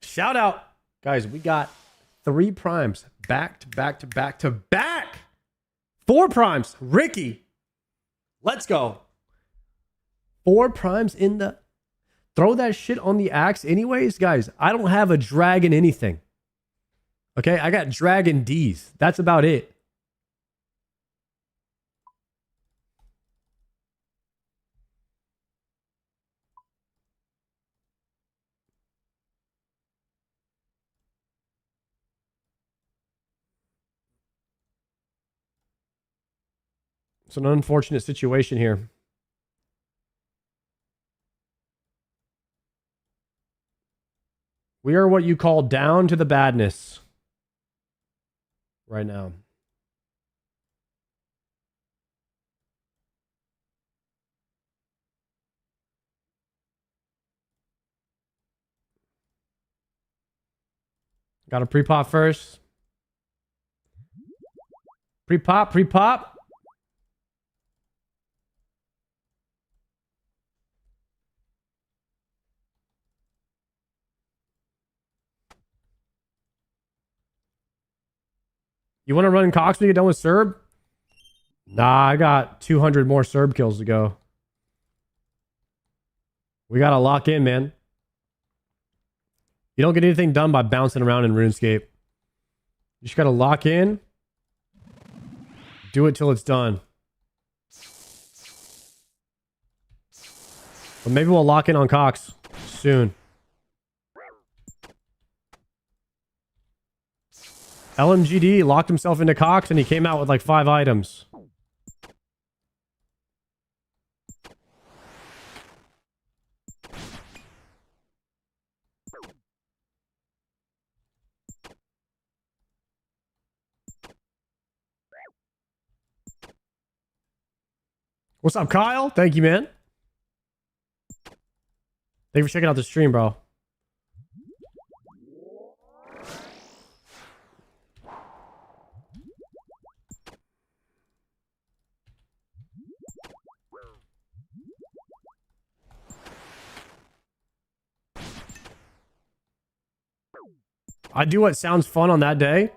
Shout out. Guys, we got 3 primes back to back to back to back. 4 primes. Ricky. Let's go. 4 primes in the... Throw that shit on the axe anyways. Guys, I don't have a dragon anything. Okay, I got dragon D's. That's about it. It's an unfortunate situation here. We are what you call down to the badness right now. Got to pre-pop first. Pre-pop, pre-pop. You want to run Cox when you get done with Cerb? Nah, I got 200 more Cerb kills to go. We got to lock in, man. You don't get anything done by bouncing around in RuneScape. You just gotta lock in. Do it till it's done. But maybe we'll lock in on Cox soon. LMGD locked himself into Cox and he came out with like 5 items. What's up, Kyle? Thank you, man. Thank you for checking out the stream, bro. I do what sounds fun on that day.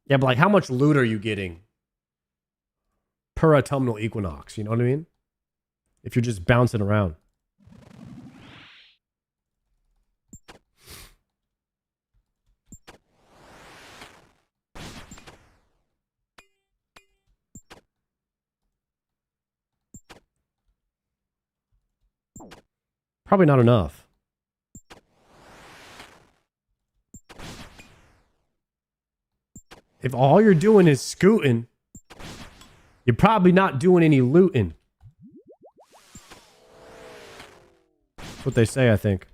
Yeah, but like, how much loot are you getting per autumnal equinox? You know what I mean? If you're just bouncing around. Probably not enough. If all you're doing is scooting, you're probably not doing any looting. That's what they say, I think.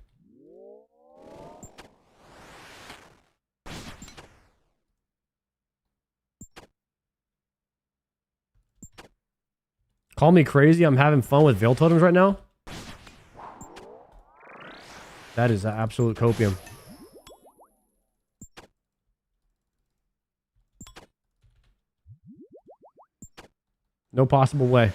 Call me crazy, I'm having fun with Veil Totems right now. That is absolute copium. No possible way.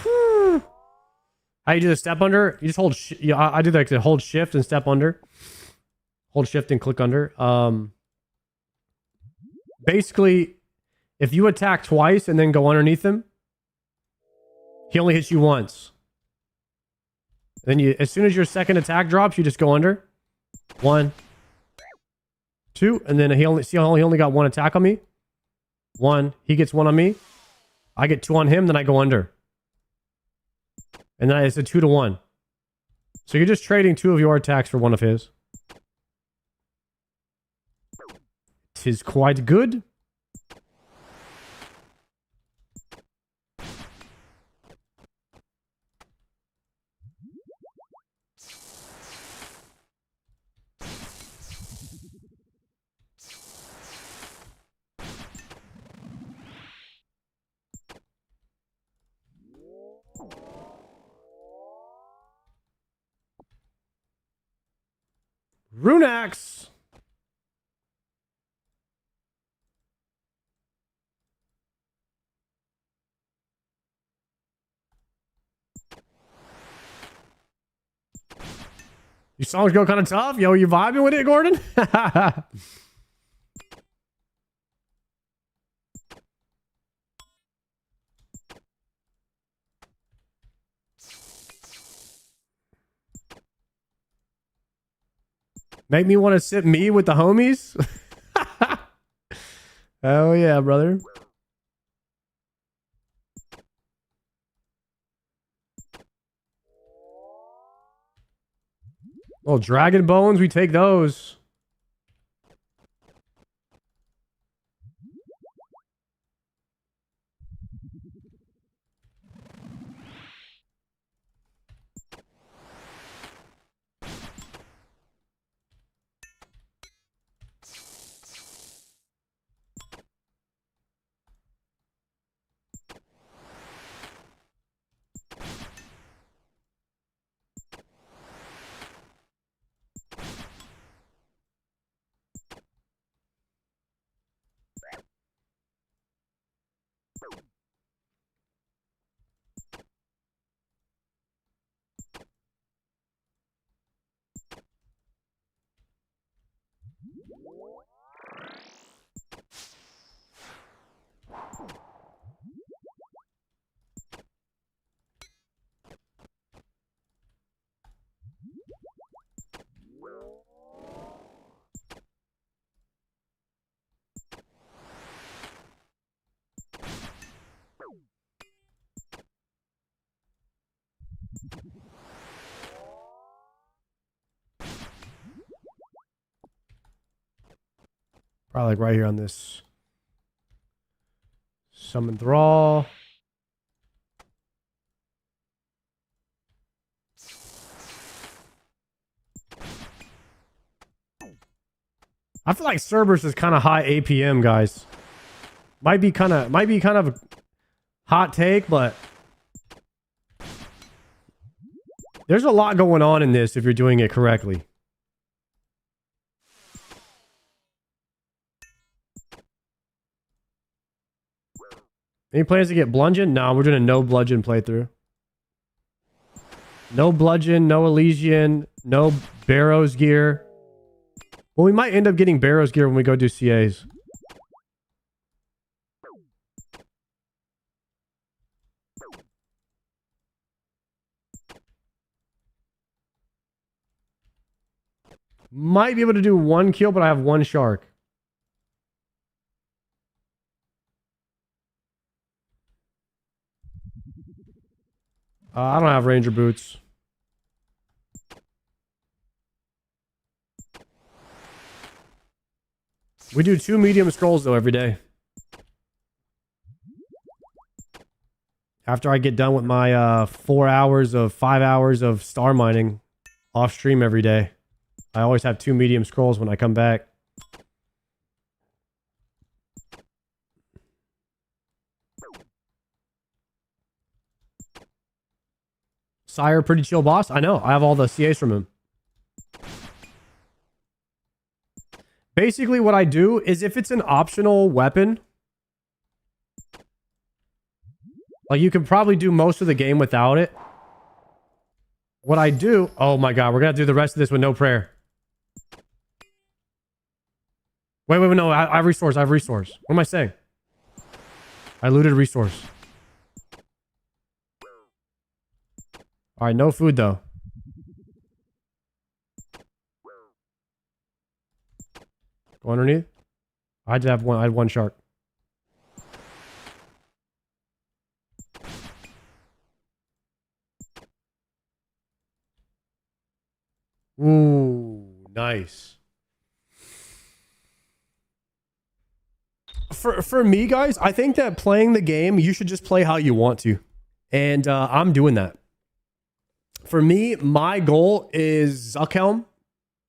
Whew. How you do the step under? You just hold. Yeah, I do like the hold shift and step under. Hold shift and click under. Basically, if you attack twice and then go underneath him, he only hits you once. Then you, as soon as your second attack drops, you just go under. 1, 2, and then he only got 1 attack on me. 1, he gets 1 on me. I get 2 on him, then I go under. And then it's a 2 to 1. So you're just trading 2 of your attacks for 1 of his. 'Tis quite good. Runax. Your songs go kind of tough. Yo, you vibing with it, Gordon? Make me want to sip me with the homies? Oh yeah, brother. Oh, dragon bones, we take those. Probably like right here on this. Summon Thrall. I feel like Cerberus is kind of high APM, guys. Might be kind of a hot take, but there's a lot going on in this if you're doing it correctly. Any plans to get bludgeon? No, we're doing a no bludgeon playthrough. No bludgeon, no Elysian, no Barrows gear. Well, we might end up getting Barrows gear when we go do CAs. Might be able to do 1 kill, but I have 1 shark. I don't have ranger boots. We do 2 medium scrolls though every day. After I get done with my 4 hours of 5 hours of star mining off stream every day, I always have 2 medium scrolls when I come back. Sire, pretty chill boss. I know. I have all the CAs from him. Basically, what I do is if it's an optional weapon, like you can probably do most of the game without it. What I do... Oh my god, we're going to do the rest of this with no prayer. Wait, no. I have resource. What am I saying? I looted resource. Alright, no food though. Go underneath. I had 1 shark. Ooh, nice. For me, guys, I think that playing the game, you should just play how you want to. And I'm doing that. For me, my goal is Zuckhelm.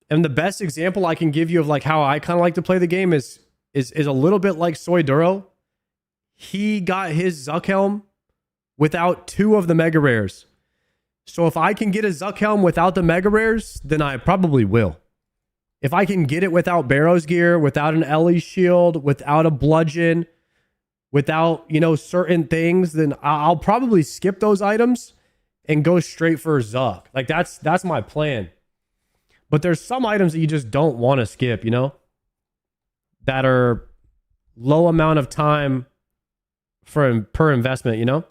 And the best example I can give you of like how I kind of like to play the game is a little bit like Soy Duro. He got his Zuckhelm without 2 of the mega rares. So if I can get a Zuckhelm without the mega rares, then I probably will. If I can get it without Barrows gear, without an Ellie shield, without a bludgeon, without, you know, certain things, then I'll probably skip those items and go straight for Zuck. Like that's my plan. But there's some items that you just don't want to skip, you know? That are low amount of time per investment, you know?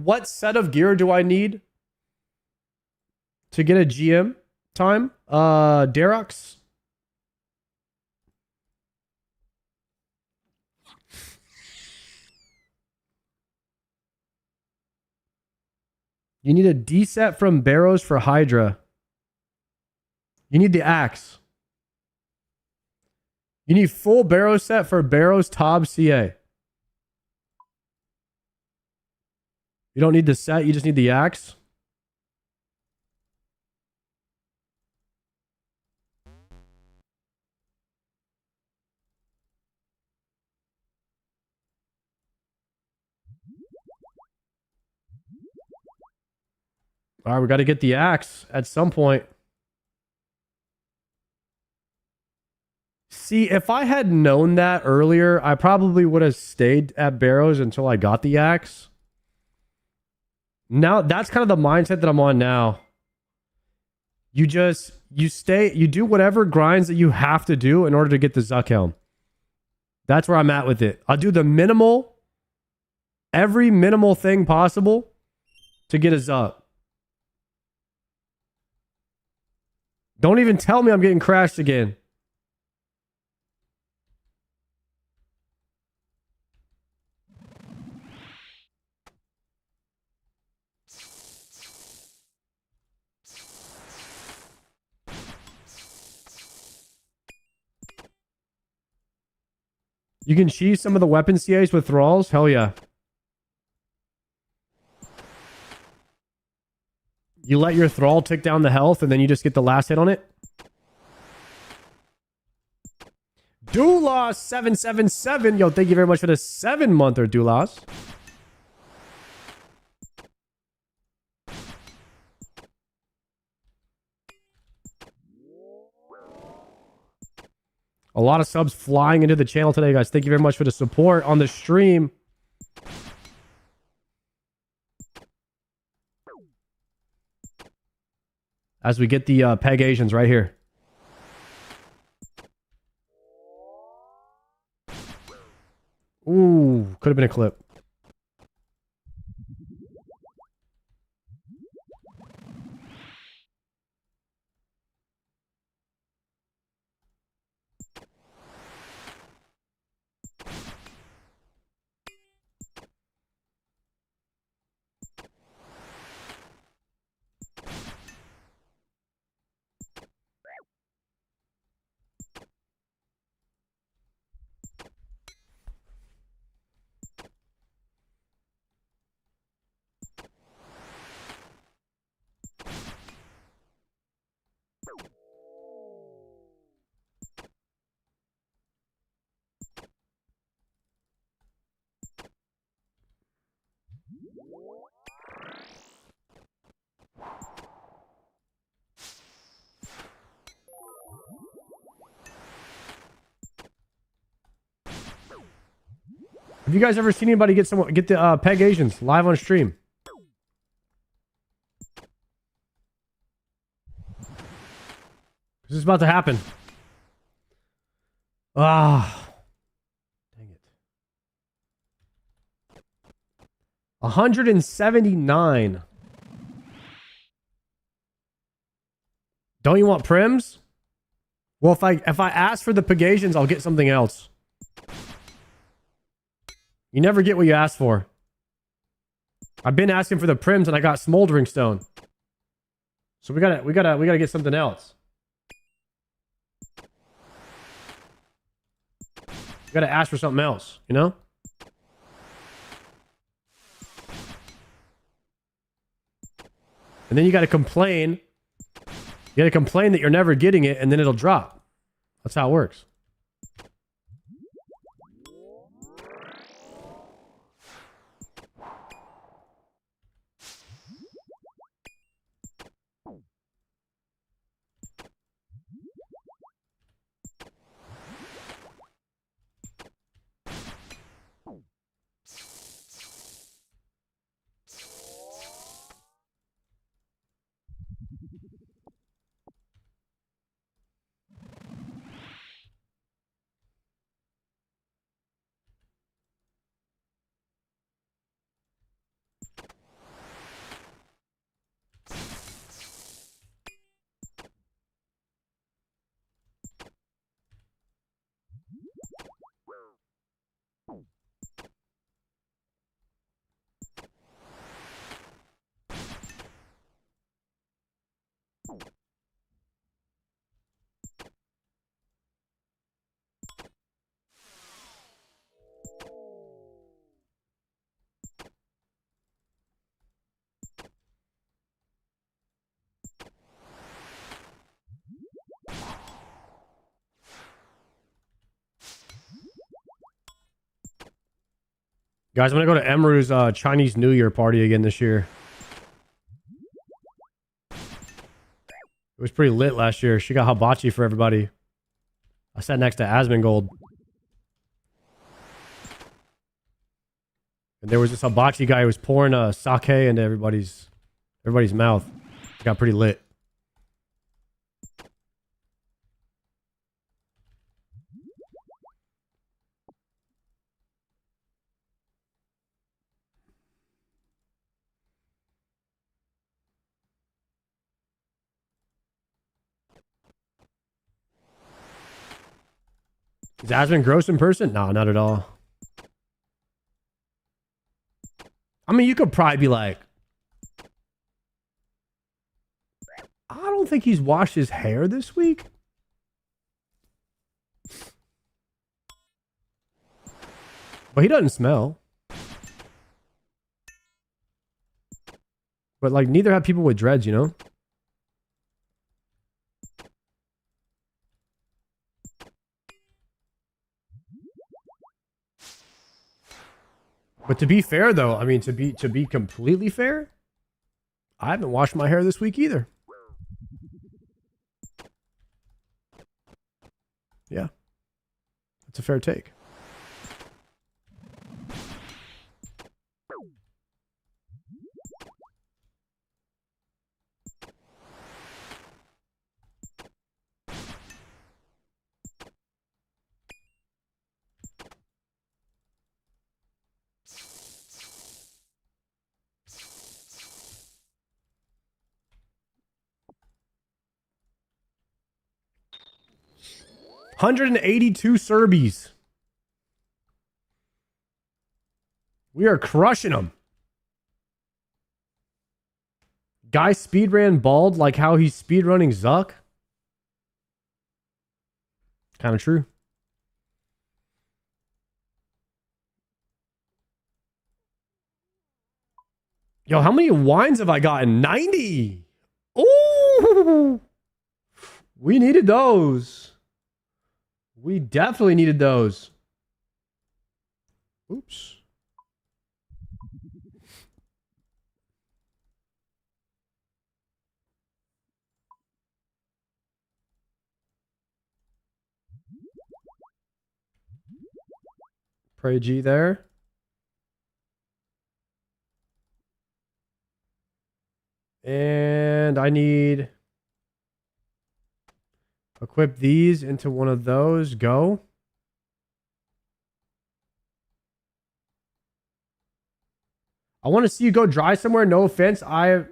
What set of gear do I need to get a GM time? Derox. You need a D set from Barrows for Hydra. You need the axe. You need full Barrows set for Barrows Tob CA. You don't need the set, you just need the axe. All right, we got to get the axe at some point. See, if I had known that earlier, I probably would have stayed at Barrows until I got the axe. Now, that's kind of the mindset that I'm on now. You do whatever grinds that you have to do in order to get the Zuckhelm. That's where I'm at with it. I'll do every minimal thing possible to get a Zuck. Don't even tell me I'm getting crashed again. You can cheese some of the weapon CAs with thralls? Hell yeah. You let your thrall tick down the health and then you just get the last hit on it? Doulos777. Yo, thank you very much for the 7-monther, Doulos. A lot of subs flying into the channel today, guys. Thank you very much for the support on the stream. As we get the Pegasians right here. Ooh, could have been a clip. Have you guys ever seen anybody get the Pegasians live on stream? This is about to happen. Ah. Dang it. 179. Don't you want prims? Well, if I ask for the Pegasians, I'll get something else. You never get what you ask for. I've been asking for the prims and I got smoldering stone. So we gotta get something else. You gotta ask for something else, you know? And then you gotta complain. You gotta complain that you're never getting it, and then it'll drop. That's how it works. Guys, I'm gonna go to Emru's Chinese New Year party again this year. It was pretty lit last year. She got hibachi for everybody. I sat next to Asmongold. And there was this hibachi guy who was pouring sake into everybody's mouth. It got pretty lit. Jasmine gross in person? No, not at all. I mean, you could probably be like, I don't think he's washed his hair this week. But he doesn't smell. But like, neither have people with dreads, you know? But to be fair, though, I mean, to be completely fair, I haven't washed my hair this week either. Yeah, that's a fair take. $182 Cerberus. We are crushing them. Guy speed ran bald like how he's speed running Zuck. Kind of true. Yo, how many wines have I gotten? 90. Ooh. We needed those. We definitely needed those. Oops. Pray G there. And I need... Equip these into one of those. Go. I want to see you go dry somewhere. No offense. I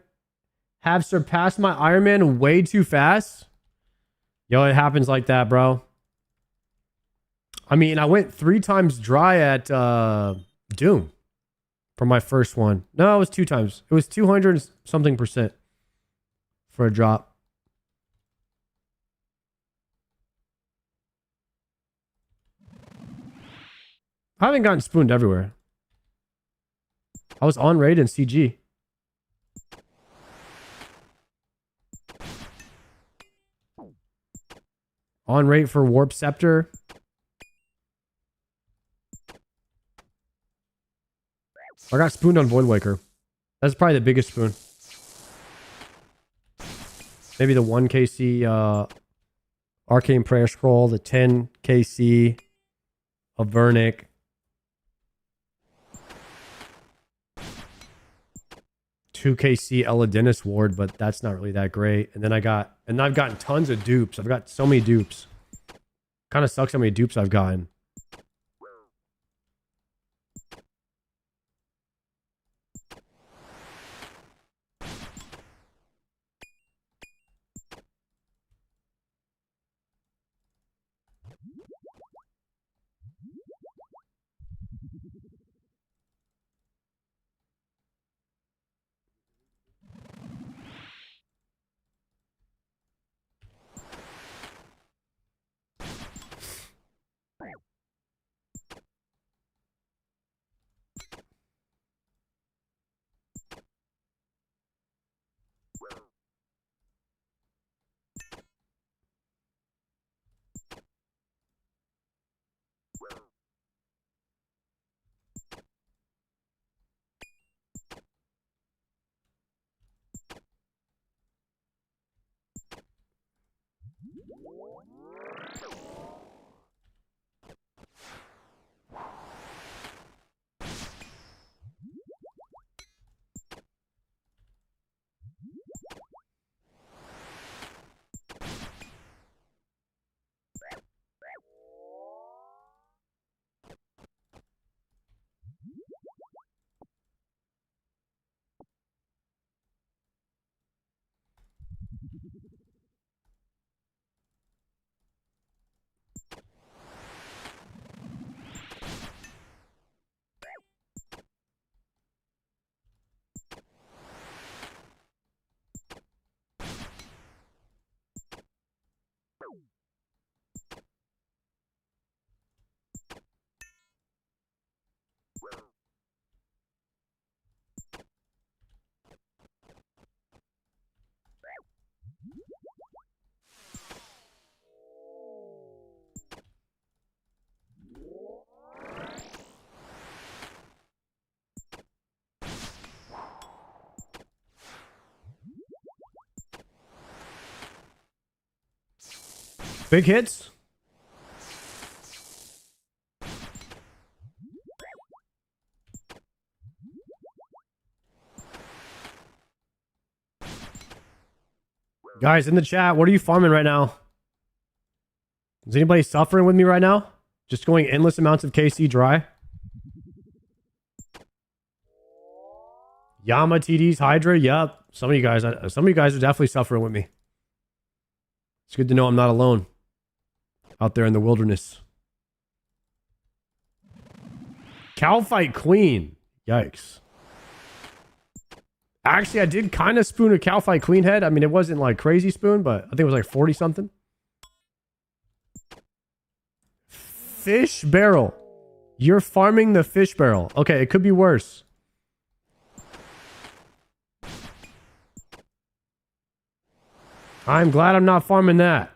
have surpassed my Iron Man way too fast. Yo, it happens like that, bro. I mean, I went 3 times dry at Doom for my first one. No, it was 2 times. It was 200 something % for a drop. I haven't gotten spooned everywhere. I was on raid in CG. On raid for Warp Scepter. I got spooned on Void Waker. That's probably the biggest spoon. Maybe the 1 KC Arcane Prayer Scroll, the 10 KC of Vernic. 2 KC Eladenis Ward, but that's not really that great. And then I've gotten tons of dupes. I've got so many dupes. Kind of sucks how many dupes I've gotten. Big hits. Guys, in the chat, what are you farming right now? Is anybody suffering with me right now? Just going endless amounts of KC dry? Yama TDs, Hydra, yep. Some of you guys are definitely suffering with me. It's good to know I'm not alone out there in the wilderness. Cow fight queen. Yikes. Actually, I did kind of spoon a cow fight queen head. I mean, it wasn't like crazy spoon, but I think it was like 40 something. Fish barrel. You're farming the fish barrel. Okay, it could be worse. I'm glad I'm not farming that.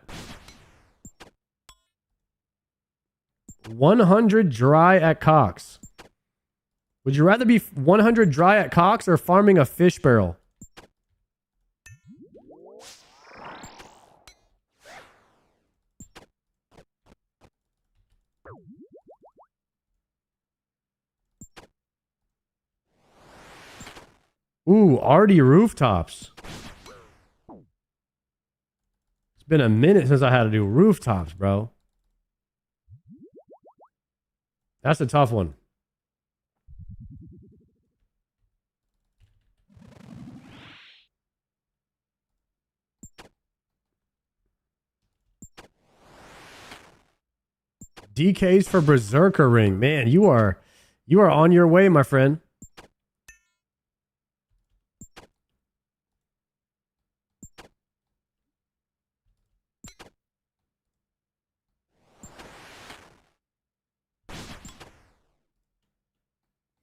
100 dry at Cox. Would you rather be 100 dry at Cox or farming a fish barrel? Ooh, Arty rooftops. It's been a minute since I had to do rooftops, bro. That's a tough one. DKs for Berserker Ring. Man, you are on your way, my friend.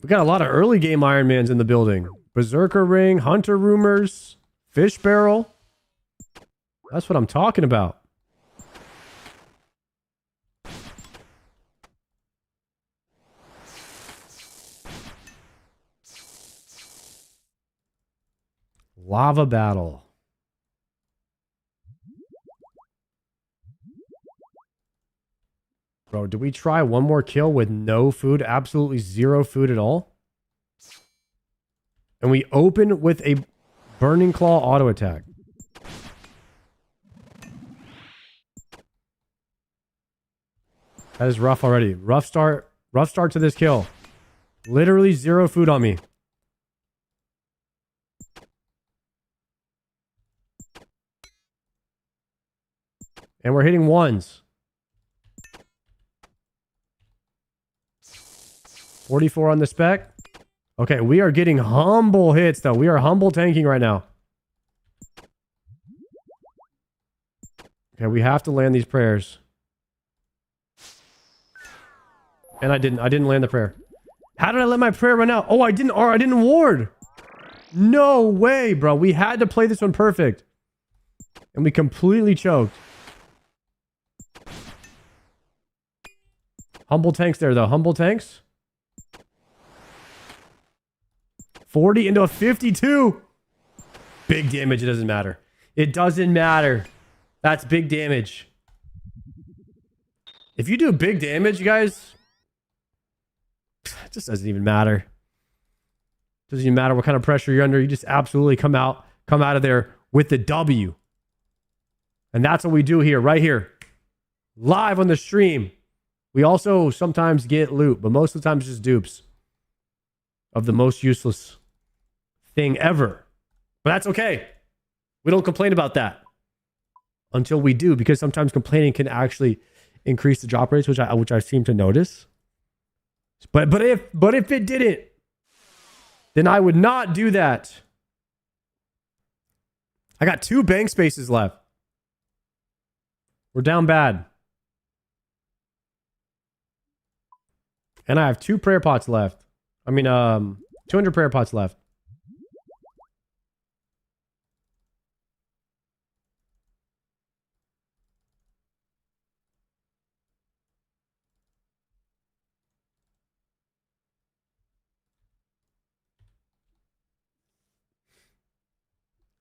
We got a lot of early game Iron Mans in the building. Berserker Ring, Hunter Rumors, Fish Barrel. That's what I'm talking about. Lava Battle. Bro, do we try one more kill with no food? Absolutely zero food at all? And we open with a Burning Claw auto attack. That is rough already. Rough start to this kill. Literally zero food on me. And we're hitting ones. 44 on the spec. Okay, we are getting humble hits, though. We are humble tanking right now. Okay, we have to land these prayers. And I didn't land the prayer. How did I let my prayer run out? Oh, I didn't ward. No way, bro. We had to play this one perfect. And we completely choked. Humble tanks there, though. Humble tanks. 40 into a 52. Big damage. It doesn't matter. It doesn't matter. That's big damage. If you do big damage, you guys, it just doesn't even matter. Doesn't even matter what kind of pressure you're under. You just absolutely come out of there with the W. And that's what we do here, right here. Live on the stream. We also sometimes get loot, but most of the time it's just dupes of the most useless thing ever. But that's okay. We don't complain about that until we do, because sometimes complaining can actually increase the drop rates, which I seem to notice. But if it didn't, then I would not do that. I got 2 bank spaces left. We're down bad. And I have 2 prayer pots left. I mean, 200 prayer pots left.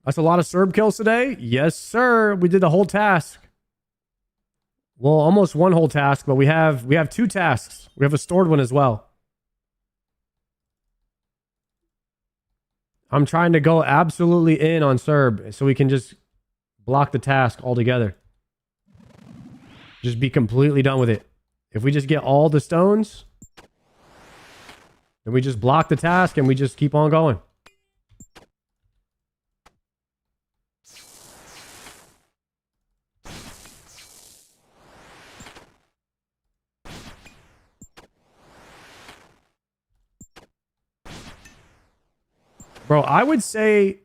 That's a lot of Cerb kills today. Yes, sir. We did the whole task. Well, almost one whole task, but we have 2 tasks. We have a stored one as well. I'm trying to go absolutely in on Cerb so we can just block the task altogether. Just be completely done with it. If we just get all the stones, then we just block the task and we just keep on going. Bro, I would say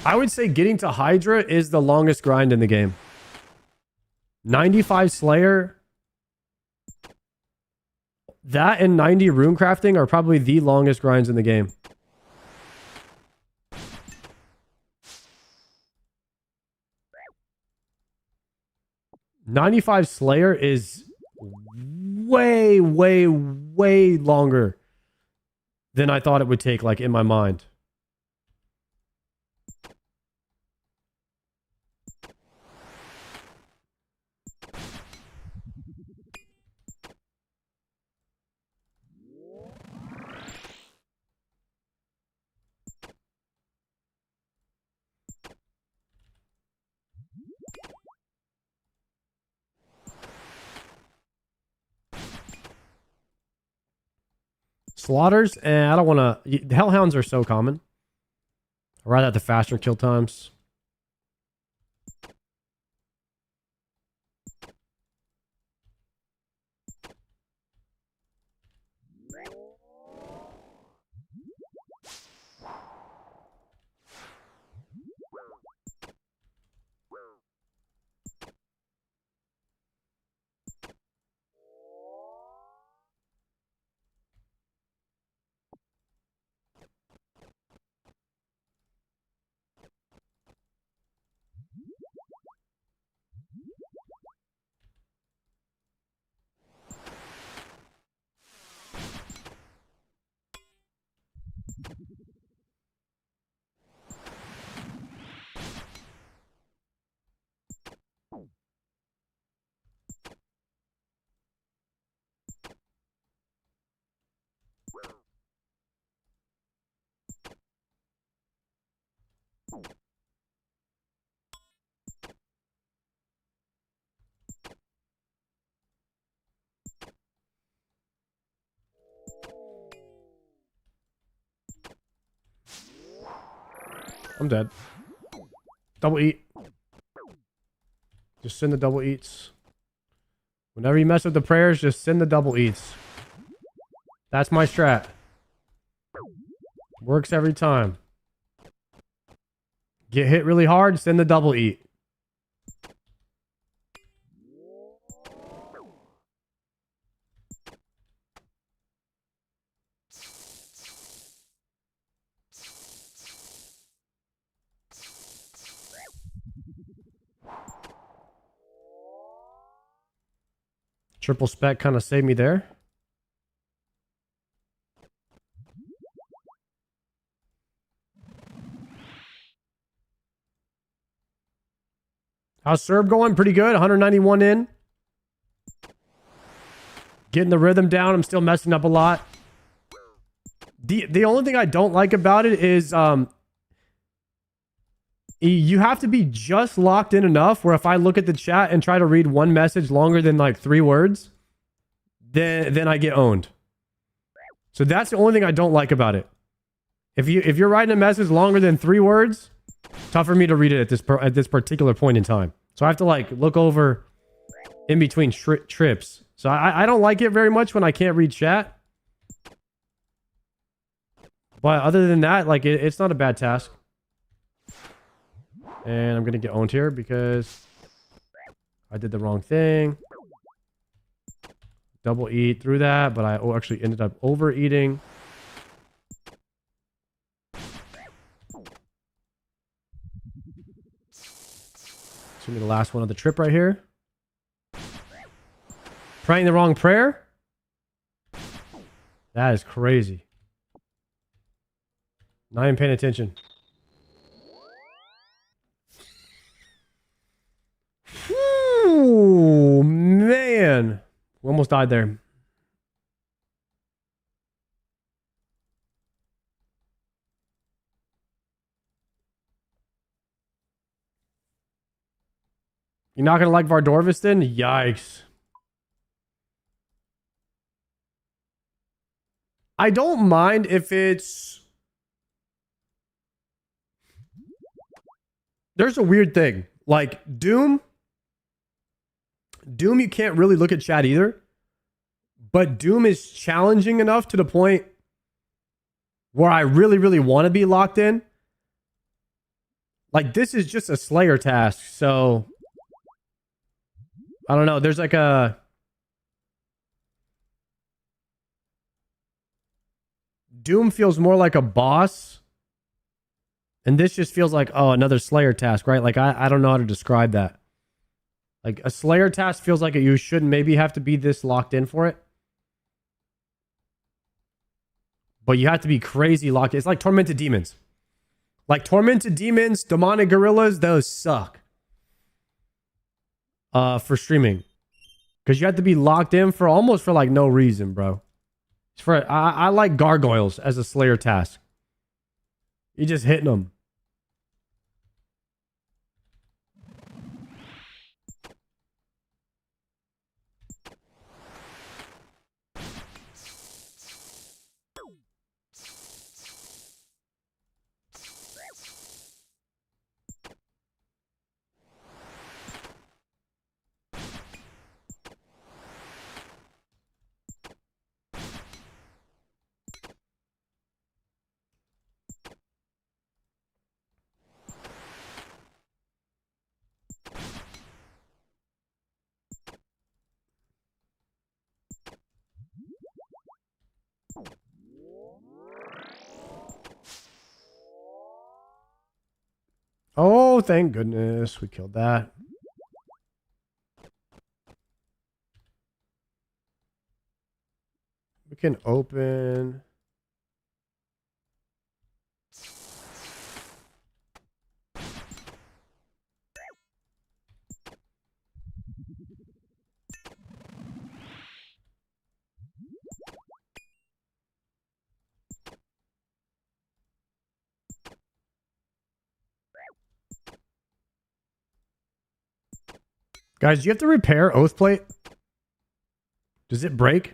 getting to Hydra is the longest grind in the game. 95 Slayer. That and 90 rune crafting are probably the longest grinds in the game. "95 Slayer is way, way, way longer than I thought it would take, like, in my mind. Slaughters? I don't want to... Hellhounds are so common. I'd rather have the faster kill times. I'm dead. Double eat. Just send the double eats. Whenever you mess with the prayers, just send the double eats. That's my strat. Works every time. Get hit really hard, send the double eat. Triple spec kind of saved me there. How's Cerb going? Pretty good. 191 in. Getting the rhythm down. I'm still messing up a lot. The only thing I don't like about it is you have to be just locked in enough where if I look at the chat and try to read one message longer than like 3 words, then I get owned. So that's the only thing I don't like about it. If you're writing a message longer than 3 words, tough for me to read it at this particular point in time. So I have to like look over in between trips. So I don't like it very much when I can't read chat. But other than that, like it's not a bad task. And I'm going to get owned here because I did the wrong thing. double eat through that, but I actually ended up overeating. It's gonna be the last one of the trip right here. Praying the wrong prayer? That is crazy. Not even paying attention. Ooh, man. We almost died there. You're not going to like Vardorvis then? Yikes. I don't mind if it's... There's a weird thing. Like, Doom, you can't really look at chat either. But Doom is challenging enough to the point where I really, really want to be locked in. Like, this is just a Slayer task, so... I don't know. There's like a... Doom feels more like a boss. And this just feels like, oh, another Slayer task, right? Like, I don't know how to describe that. Like, a Slayer task feels like you shouldn't maybe have to be this locked in for it. But you have to be crazy locked in. It's like Tormented Demons. Like, Tormented Demons, Demonic Gorillas, those suck. For streaming. Because you have to be locked in for almost for like no reason, bro. It's for I like Gargoyles as a Slayer task. You just hitting them. Oh, thank goodness we killed that. We can open. Guys, do you have to repair Oathplate? Does it break?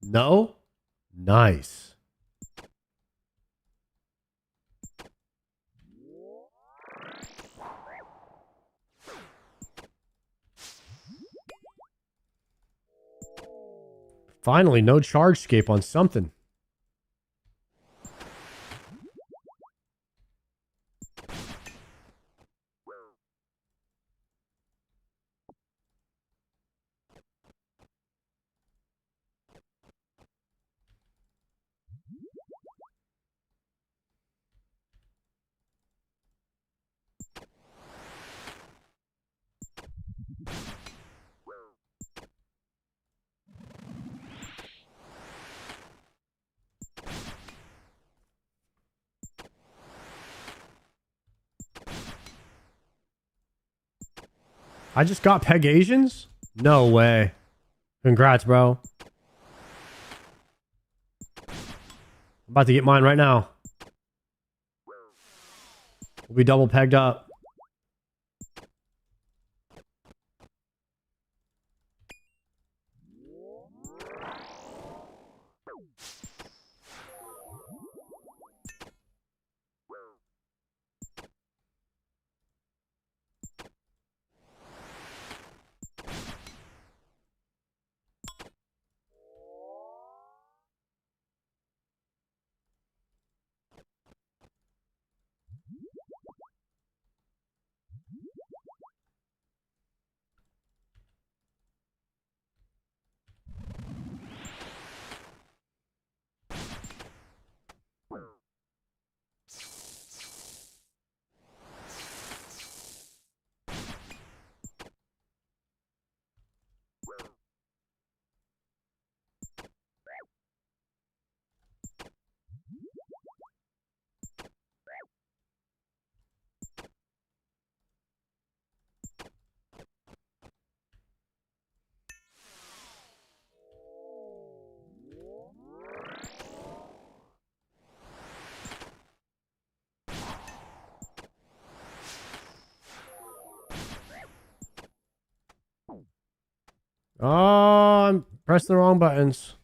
No? Nice. Finally, no charge scape on something. I just got Pegasians? No way. Congrats, bro. I'm about to get mine right now. We'll be double pegged up. Oh, I'm pressing the wrong buttons.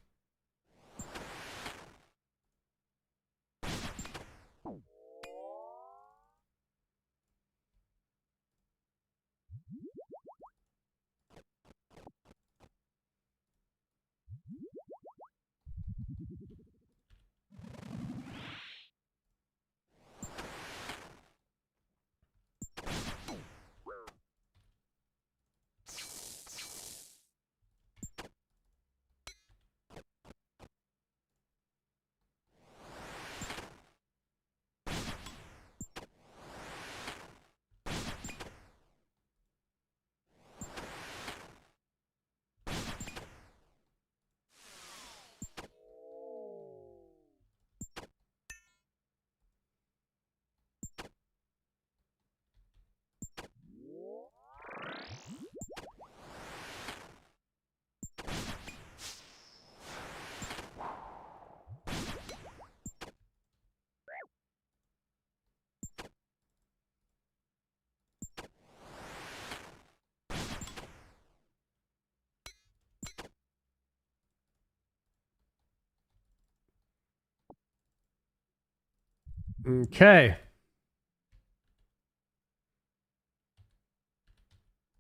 Okay.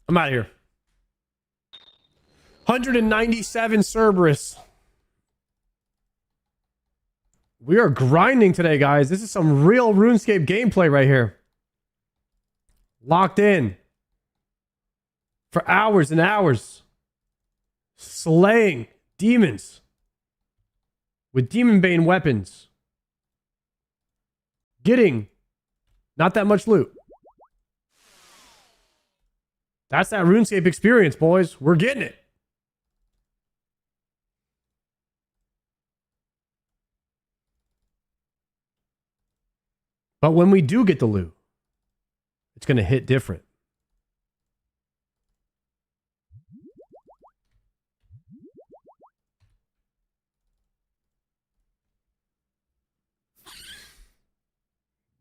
I'm out of here. 197 Cerberus. We are grinding today, guys. This is some real RuneScape gameplay right here. Locked in. For hours and hours. Slaying demons. With Demon Bane weapons. Getting not that much loot. That's that RuneScape experience, boys. We're getting it. But when we do get the loot, it's going to hit different.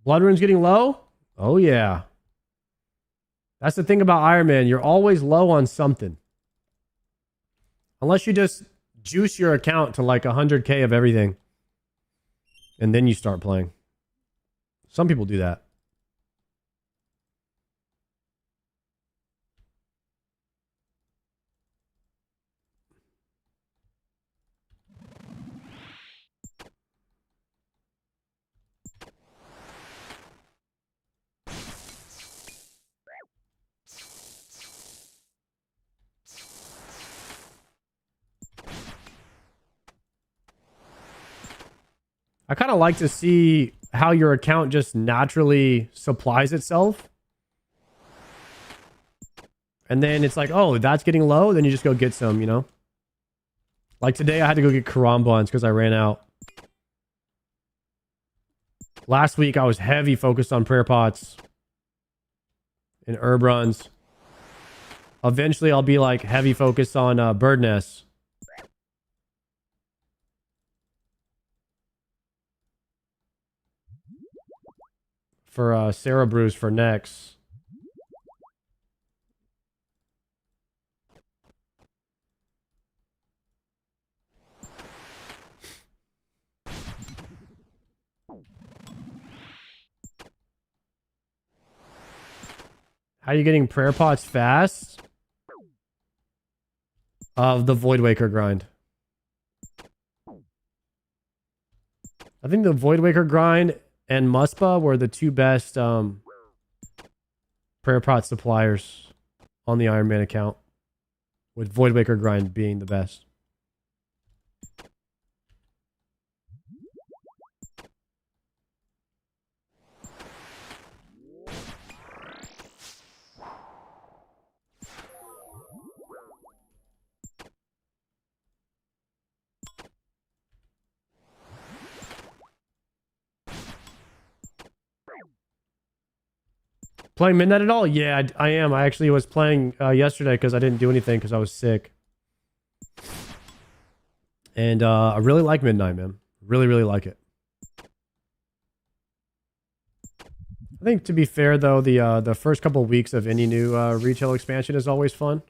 Blood rune's getting low? Oh, yeah. That's the thing about Iron Man. You're always low on something. Unless you just juice your account to like 100K of everything. And then you start playing. Some people do that. I kind of like to see how your account just naturally supplies itself. And then it's like, oh, that's getting low. Then you just go get some, you know? Like today, I had to go get Karambans because I ran out. Last week, I was heavy focused on prayer pots and herb runs. Eventually, I'll be like heavy focused on bird nests. For Cerberus for next. How are you getting prayer pots fast? Of the Void Waker grind. I think the Void Waker grind and Muspa were the two best prayer pot suppliers on the Iron Man account. With Void Waker grind being the best. Playing Midnight at all? Yeah, I am. I actually was playing yesterday because I didn't do anything because I was sick. And I really like Midnight, man. Really, really like it. I think to be fair though, the first couple of weeks of any new retail expansion is always fun.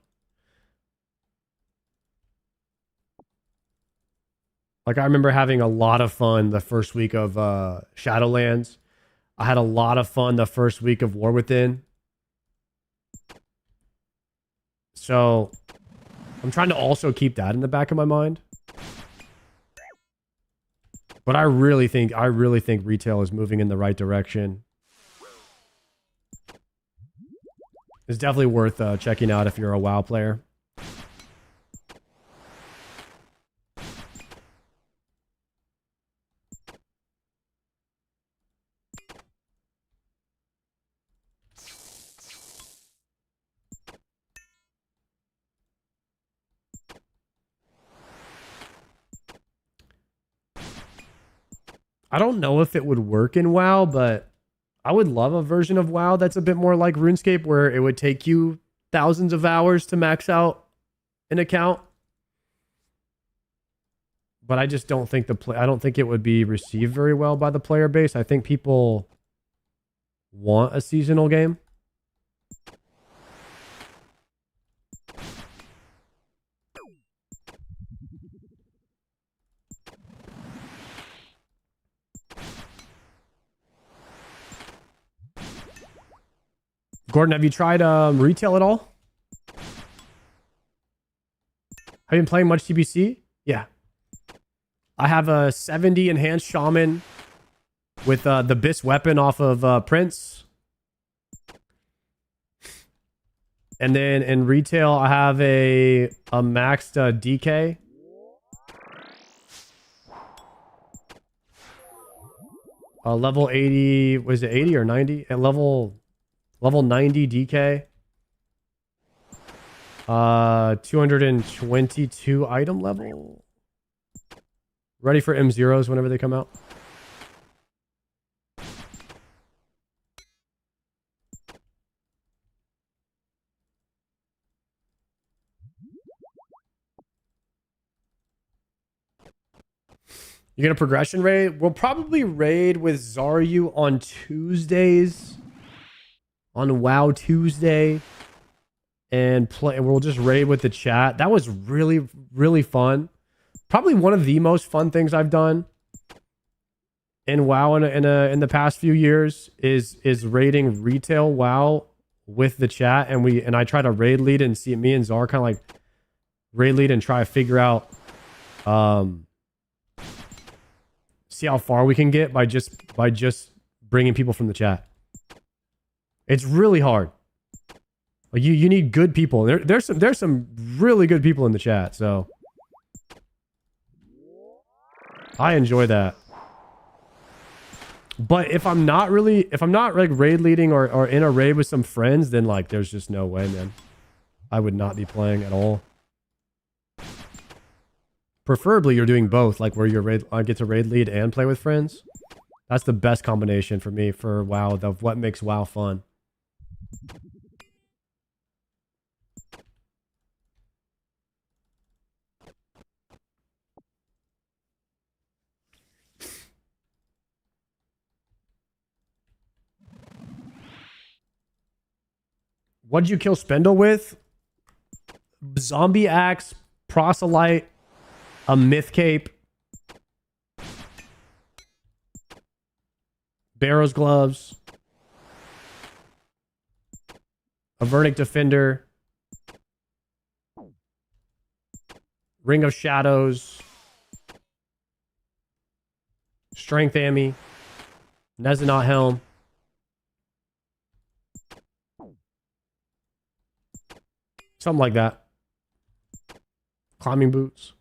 Like I remember having a lot of fun the first week of Shadowlands. I had a lot of fun the first week of War Within. So I'm trying to also keep that in the back of my mind. But I really think retail is moving in the right direction. It's definitely worth checking out if you're a WoW player. I don't know if it would work in WoW, but I would love a version of WoW that's a bit more like RuneScape, where it would take you thousands of hours to max out an account. But I just don't think I don't think it would be received very well by the player base. I think people want a seasonal game. Gordon, have you tried retail at all? Have you been playing much TBC? Yeah. I have a 70 enhanced shaman with the Bis weapon off of Prince. And then in retail, I have a maxed DK. Level 80, was it 80 or 90? At level 90 DK. 222 item level. Ready for M0s whenever they come out. You're gonna progression raid? We'll probably raid with Zaryu on Tuesdays. On WoW Tuesday. And play. We'll just raid with the chat. That was really, really fun. Probably one of the most fun things I've done in WoW in the past few years is raiding retail WoW with the chat, and I try to raid lead and see me and Zar kind of like raid lead and try to figure out see how far we can get by just bringing people from the chat. It's really hard. Like you need good people. There's some really good people in the chat, so I enjoy that. But if I'm not like raid leading or in a raid with some friends, then like there's just no way, man. I would not be playing at all. Preferably you're doing both, like where I get to raid lead and play with friends. That's the best combination for me for WoW, of what makes WoW fun. What'd you kill Spindle with? Zombie axe, proselyte, a myth cape, Barrow's gloves, a Vernic defender, Ring of Shadows, Strength Ammy, Nezanot helm. Something like that. Climbing boots.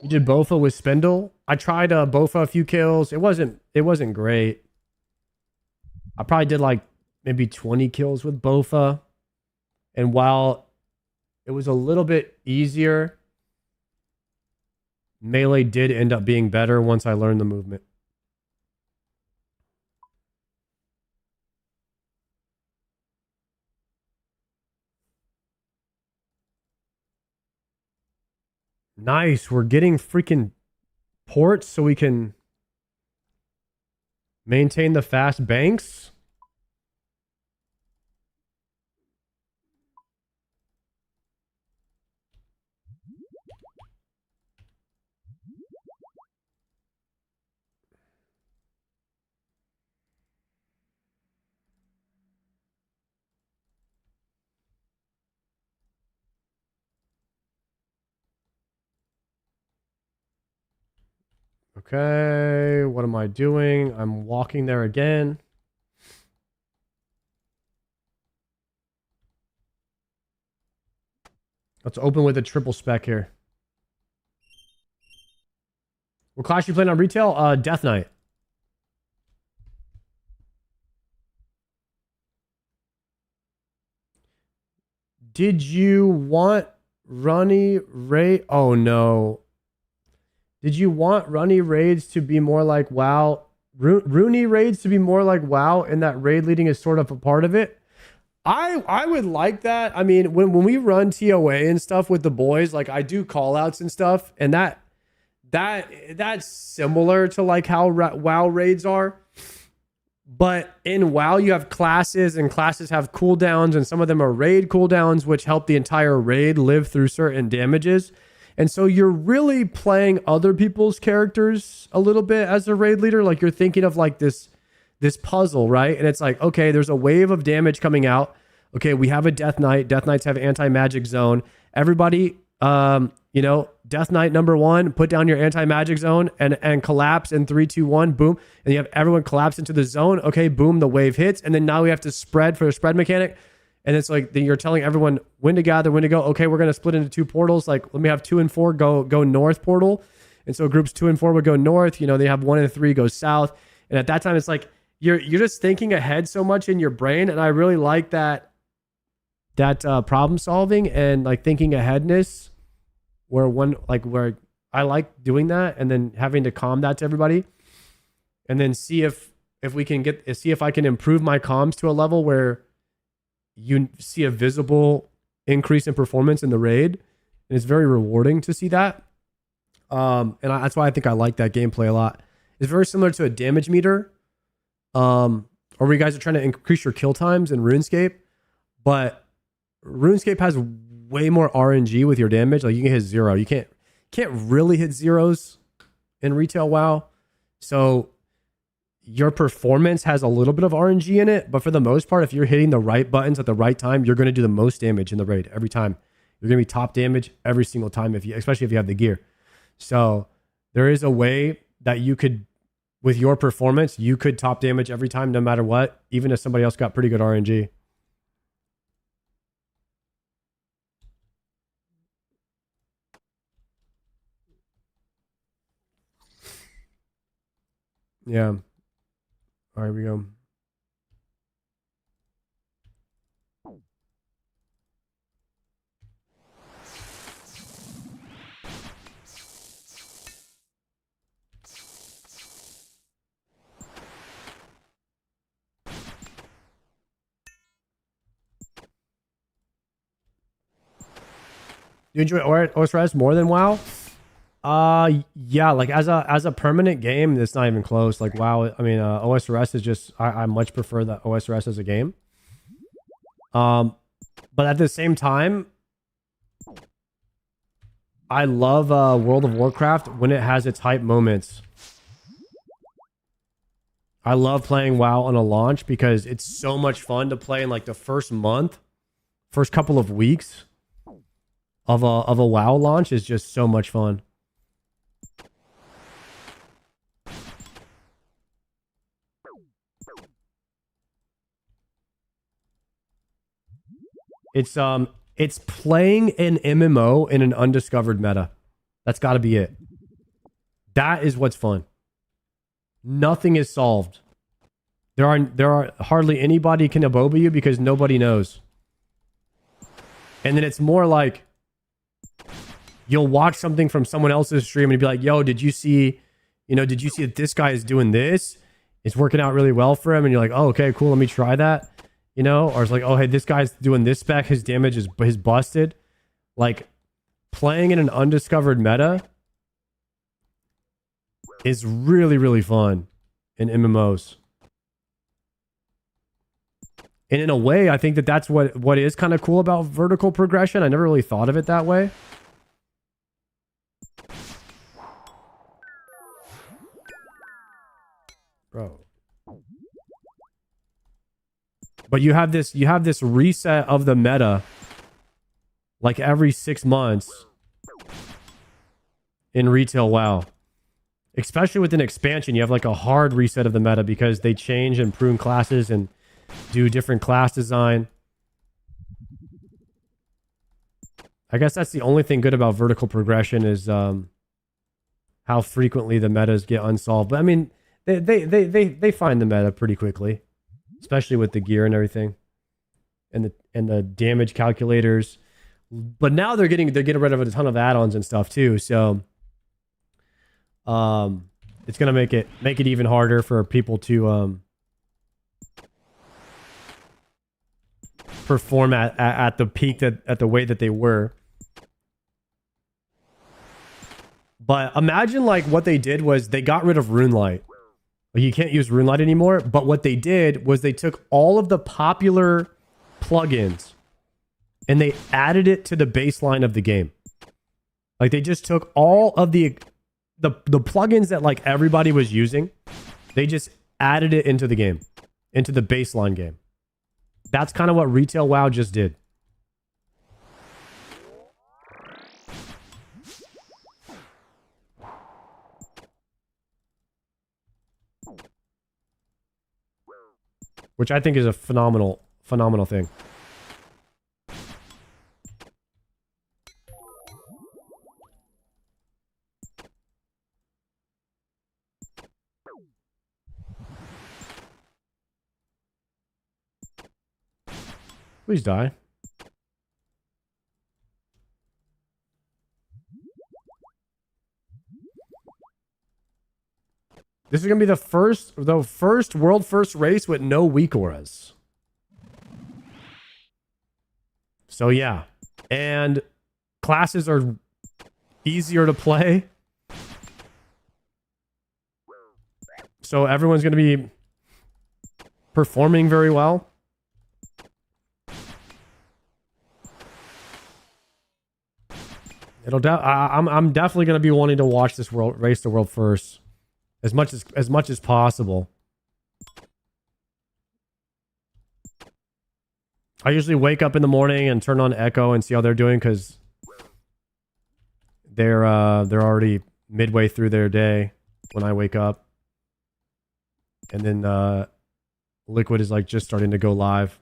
You did Bofa with Spindle? I tried Bofa a few kills. It wasn't great. I probably did like maybe 20 kills with Bofa. And while it was a little bit easier, melee did end up being better once I learned the movement. Nice. We're getting freaking ports so we can maintain the fast banks. Okay, what am I doing? I'm walking there again. Let's open with a triple spec here. What class you playing on retail? Death Knight. Did you want Runny Raid? Oh no. Did you want Runny Raids to be more like WoW? Rooney Raids to be more like WoW, and that raid leading is sort of a part of it? I would like that. I mean, when we run TOA and stuff with the boys, like I do call outs and stuff, and that's similar to like how WoW raids are. But in WoW, you have classes, and classes have cooldowns, and some of them are raid cooldowns, which help the entire raid live through certain damages. And so you're really playing other people's characters a little bit as a raid leader. Like you're thinking of like this puzzle, right? And it's like, okay, there's a wave of damage coming out. Okay, we have a Death Knight. Death Knights have anti-magic zone. Everybody, Death Knight number 1, put down your anti-magic zone and collapse in 3, 2, 1, boom. And you have everyone collapse into the zone. Okay, boom, the wave hits. And then now we have to spread for the spread mechanic. And it's like then you're telling everyone when to gather, when to go. Okay, we're going to split into 2 portals. Like, let me have 2 and 4 go north portal. And so groups 2 and 4 would go north. They have 1 and 3 go south. And at that time, it's like you're just thinking ahead so much in your brain. And I really like that problem solving and like thinking aheadness, where I like doing that, and then having to calm that to everybody, and then see if we can see if I can improve my comms to a level where you see a visible increase in performance in the raid, and it's very rewarding to see that. That's why I think I like that gameplay a lot. It's very similar to a damage meter, or where you guys are trying to increase your kill times in RuneScape, but RuneScape has way more RNG with your damage. Like you can hit 0. You can't really hit zeros in retail WoW. So your performance has a little bit of RNG in it, but for the most part, if you're hitting the right buttons at the right time, you're going to do the most damage in the raid every time. You're going to be top damage every single time, especially if you have the gear. So there is a way that you could, with your performance, you could top damage every time, no matter what, even if somebody else got pretty good RNG. Yeah. All right, we go. You enjoy osrs more than WoW? Yeah, like as a permanent game, it's not even close. Like WoW, I mean, osrs is just I much prefer the osrs as a game. But at the same time, I love World of Warcraft when it has its hype moments. I love playing WoW on a launch because it's so much fun to play in like the first couple of weeks of a WoW launch is just so much fun. It's playing an MMO in an undiscovered meta. That's got to be it. That is what's fun. Nothing is solved. There are hardly anybody can aboba you because nobody knows. And then it's more like you'll watch something from someone else's stream and be like, "Yo, did you see that this guy is doing this? It's working out really well for him." And you're like, "Oh, okay, cool. Let me try that." Or it's like, "Oh, hey, this guy's doing this spec. His damage is busted." Like, playing in an undiscovered meta is really, really fun in MMOs. And in a way, I think that that's what is kind of cool about vertical progression. I never really thought of it that way. Bro. But you have this reset of the meta like every 6 months in retail WoW. Especially with an expansion, you have like a hard reset of the meta because they change and prune classes and do different class design. I guess that's the only thing good about vertical progression is how frequently the metas get unsolved. But I mean, they find the meta pretty quickly, especially with the gear and everything, and the damage calculators. But now they're getting rid of a ton of add-ons and stuff too. So it's gonna make it even harder for people to perform at the peak at the way that they were. But imagine like what they did was they got rid of Runelight. You can't use Runelight anymore. But what they did was they took all of the popular plugins and they added it to the baseline of the game. Like they just took all of the plugins that like everybody was using. They just added it into the game, into the baseline game. That's kind of what retail WoW just did. Which I think is a phenomenal thing. Please die. This is going to be the first world first race with no weak auras. So yeah. And classes are easier to play. So everyone's going to be performing very well. I'm definitely going to be wanting to watch this race to world first as much as possible. I usually wake up in the morning and turn on Echo and see how they're doing because they're already midway through their day when I wake up, and then Liquid is like just starting to go live.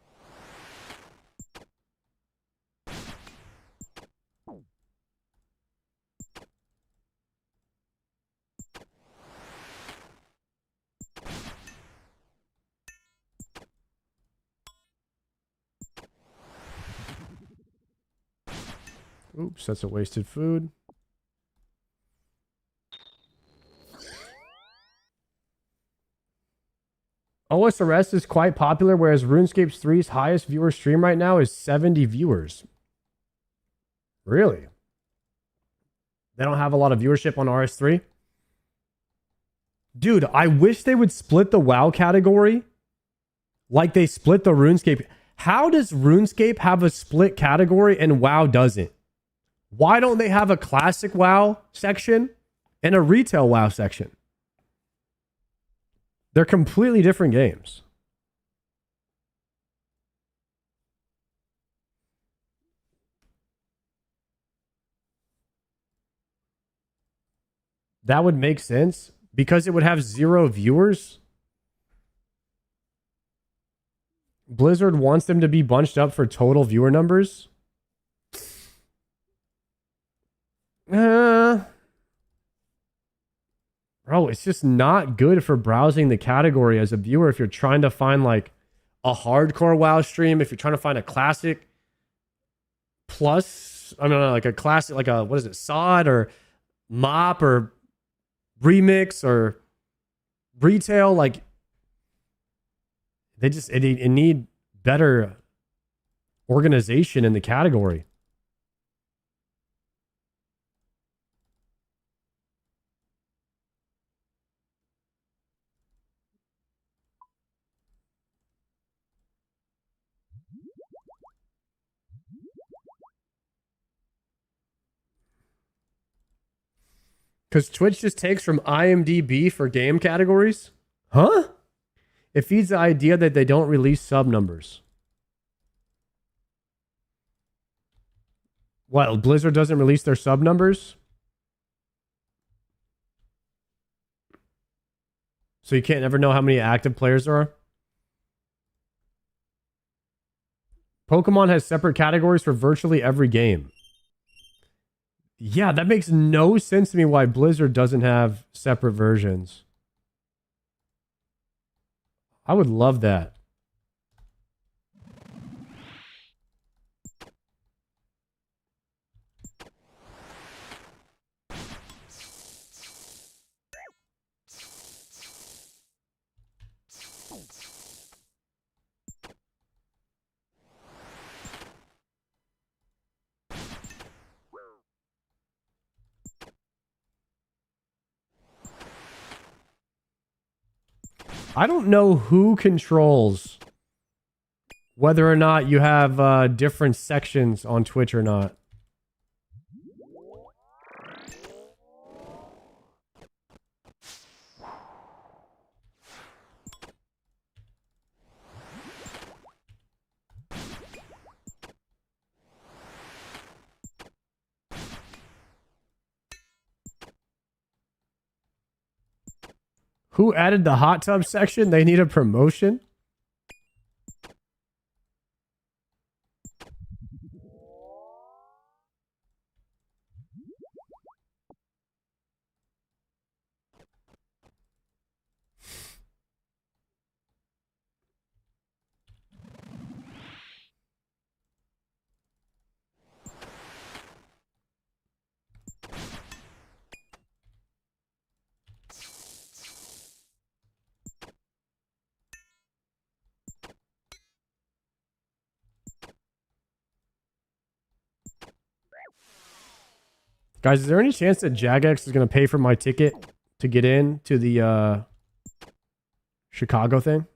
Oops, that's a wasted food. OSRS is quite popular, whereas RuneScape 3's highest viewer stream right now is 70 viewers. Really? They don't have a lot of viewership on RS3? Dude, I wish they would split the WoW category like they split the RuneScape. How does RuneScape have a split category and WoW doesn't? Why don't they have a classic WoW section and a retail WoW section? They're completely different games. That would make sense because it would have 0 viewers. Blizzard wants them to be bunched up for total viewer numbers. Bro, it's just not good for browsing the category as a viewer if you're trying to find like a hardcore WoW stream, if you're trying to find a classic plus, I mean, like a classic, like a, what is it, SOD or MOP or remix or retail, like they just, it need better organization in the category. Because Twitch just takes from IMDb for game categories? Huh? It feeds the idea that they don't release sub numbers. What, Blizzard doesn't release their sub numbers? So you can't ever know how many active players there are? Pokemon has separate categories for virtually every game. Yeah, that makes no sense to me why Blizzard doesn't have separate versions. I would love that. I don't know who controls whether or not you have different sections on Twitch or not. Who added the hot tub section? They need a promotion? Guys, is there any chance that Jagex is going to pay for my ticket to get in to the Chicago thing?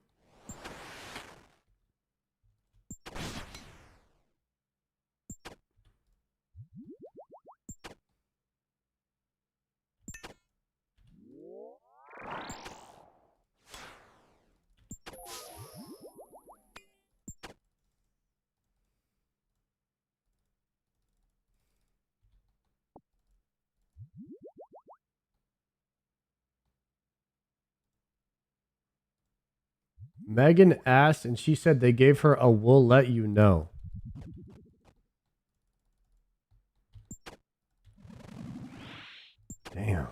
Megan asked, and she said they gave her a "we'll let you know." Damn.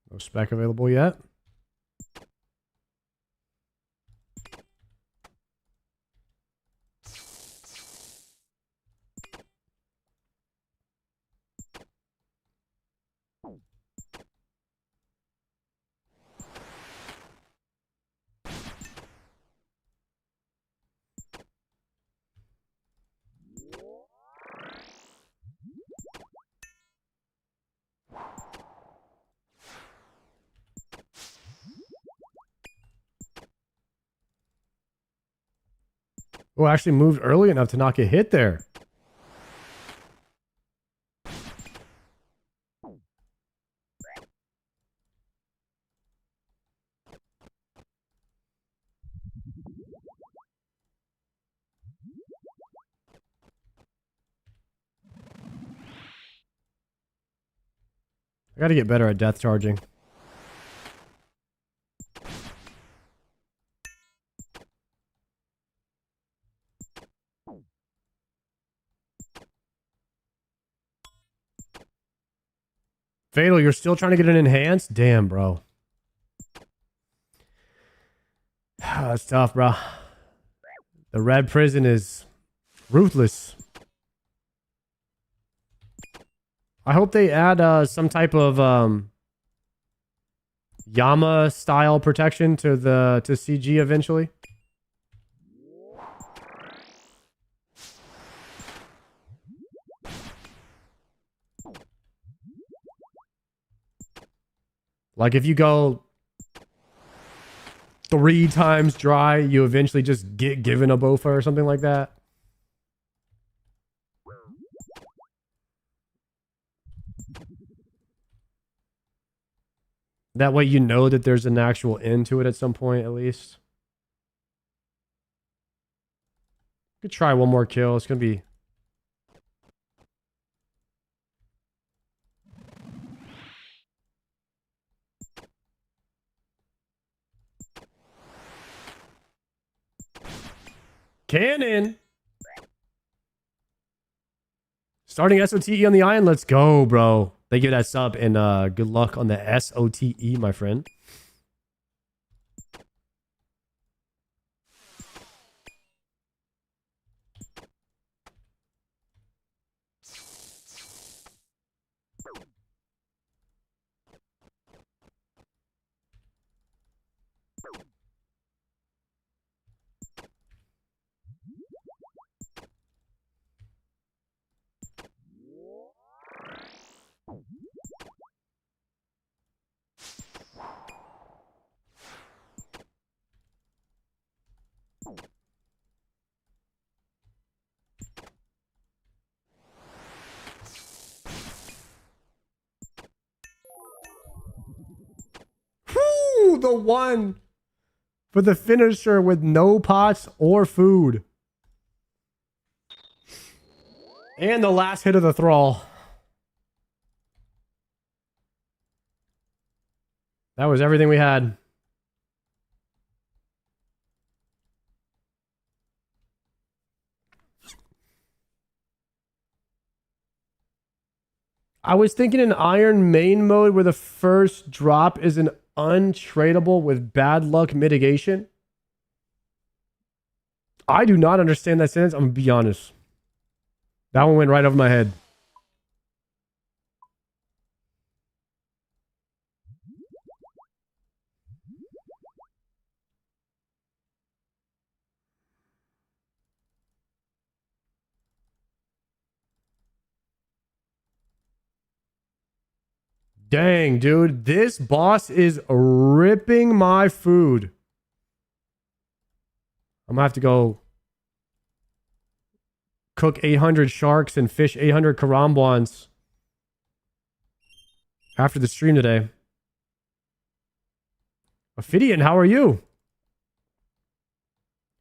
No spec available yet. Oh, actually moved early enough to not get hit there. I gotta get better at death charging. Fatal, you're still trying to get an enhanced? Damn, bro. That's tough, bro. The red prison is ruthless. I hope they add some type of Yama style protection to CG eventually. Like if you go 3 times dry, you eventually just get given a Bofa or something like that. That way you know that there's an actual end to it at some point, at least. Could try one more kill. It's going to be... Cannon! Starting SOTE on the Iron. Let's go, bro. Thank you for that sub, and good luck on the SOTE, my friend. Whew, the one for the finisher with no pots or food. And the last hit of the thrall. That was everything we had. I was thinking an iron main mode where the first drop is an untradeable with bad luck mitigation. I do not understand that sentence. I'm going to be honest. That one went right over my head. Dang, dude. This boss is ripping my food. I'm going to have to go cook 800 sharks and fish 800 karambwans after the stream today. Ophidian, how are you?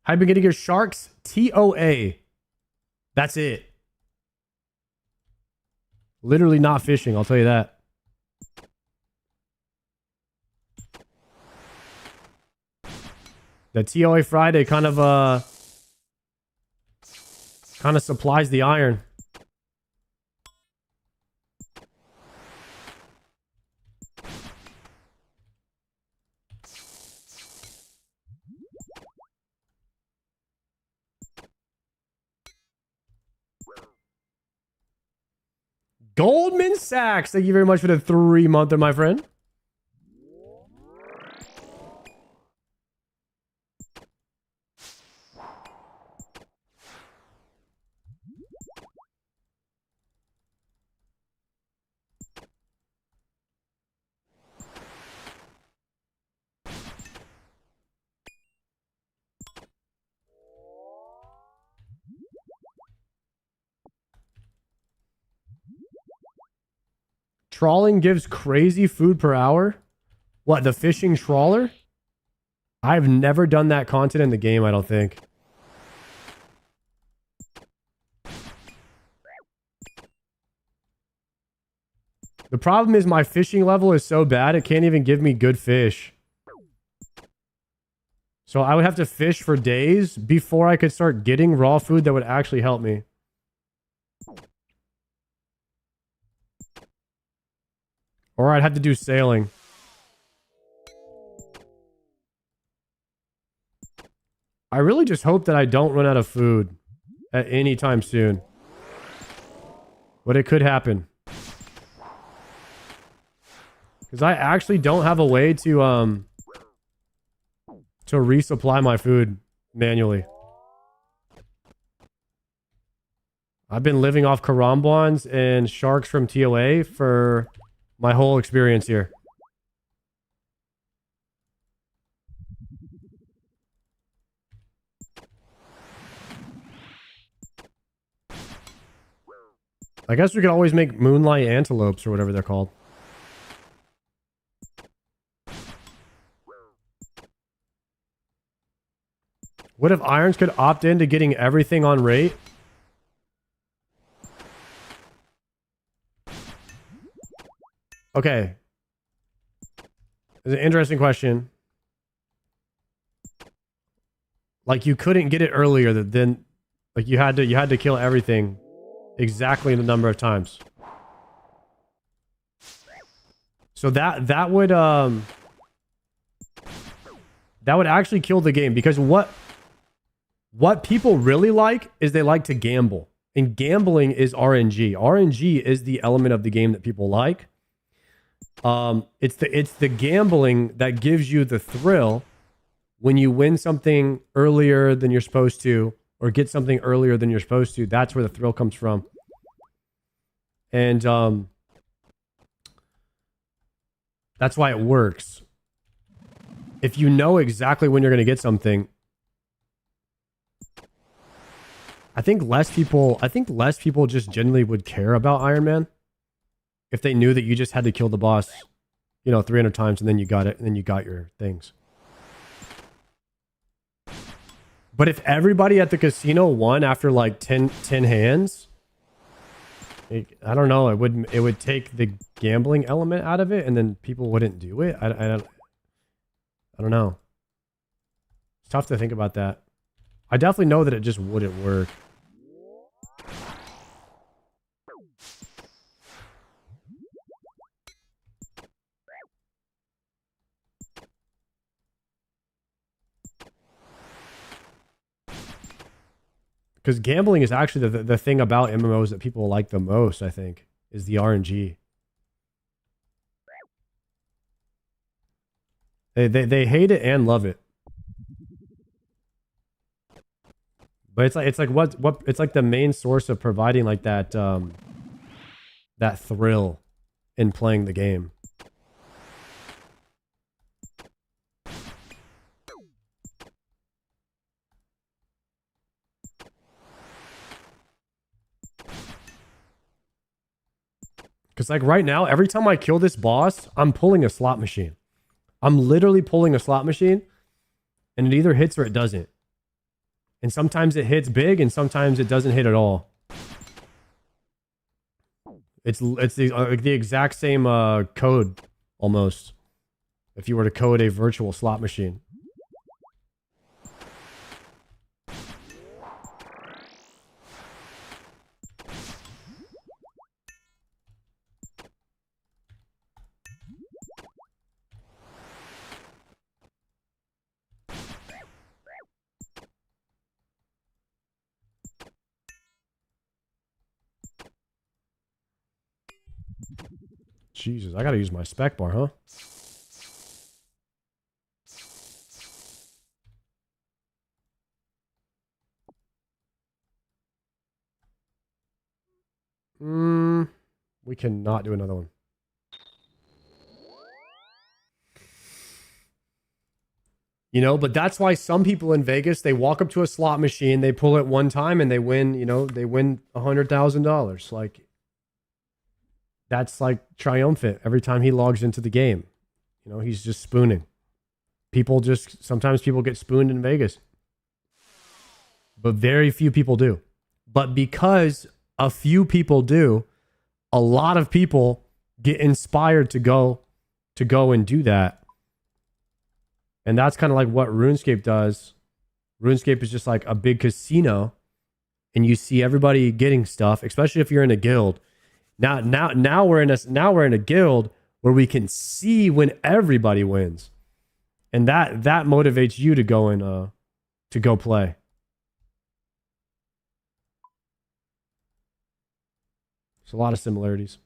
I've been getting your sharks TOA. That's it. Literally not fishing, I'll tell you that. The TOA Friday kind of supplies the iron. Goldman Sachs, thank you very much for the 3-monther, my friend. Trawling gives crazy food per hour? What, the fishing trawler? I've never done that content in the game, I don't think. The problem is my fishing level is so bad, it can't even give me good fish. So I would have to fish for days before I could start getting raw food that would actually help me. Or I'd have to do sailing. I really just hope that I don't run out of food at any time soon. But it could happen. Because I actually don't have a way to resupply my food manually. I've been living off karambwans and sharks from TOA for my whole experience here. I guess we could always make moonlight antelopes or whatever they're called. What if Irons could opt into getting everything on rate? Okay. It's an interesting question. Like you couldn't get it earlier than like you had to kill everything exactly the number of times. So that would actually kill the game, because what people really like is they like to gamble. And gambling is RNG. RNG is the element of the game that people like. It's the gambling that gives you the thrill when you win something earlier than you're supposed to, or get something earlier than you're supposed to. That's where the thrill comes from. And that's why it works. If you know exactly when you're going to get something, I think less people just generally would care about Iron Man if they knew that you just had to kill the boss, 300 times and then you got it, and then you got your things. But if everybody at the casino won after like 10 hands, I don't know, it would take the gambling element out of it, and then people wouldn't do it. I don't know. It's tough to think about that. I definitely know that it just wouldn't work. Because gambling is actually the thing about MMOs that people like the most, I think, is the RNG. They hate it and love it. But it's like what it's like the main source of providing like that that thrill in playing the game. Because like right now, every time I kill this boss, I'm pulling a slot machine. I'm literally pulling a slot machine, and it either hits or it doesn't. And sometimes it hits big, and sometimes it doesn't hit at all. It's the exact same code, almost, if you were to code a virtual slot machine. Jesus, I gotta use my spec bar, huh? We cannot do another one. But that's why some people in Vegas, they walk up to a slot machine, they pull it one time, and they win, they win $100,000. Like, that's like triumphant every time he logs into the game. He's just spooning. Sometimes people get spooned in Vegas. But very few people do. But because a few people do, a lot of people get inspired to go and do that. And that's kind of like what RuneScape does. RuneScape is just like a big casino, and you see everybody getting stuff, especially if you're in a guild. Now we're in a guild where we can see when everybody wins, and that motivates you to go and to go play. There's a lot of similarities.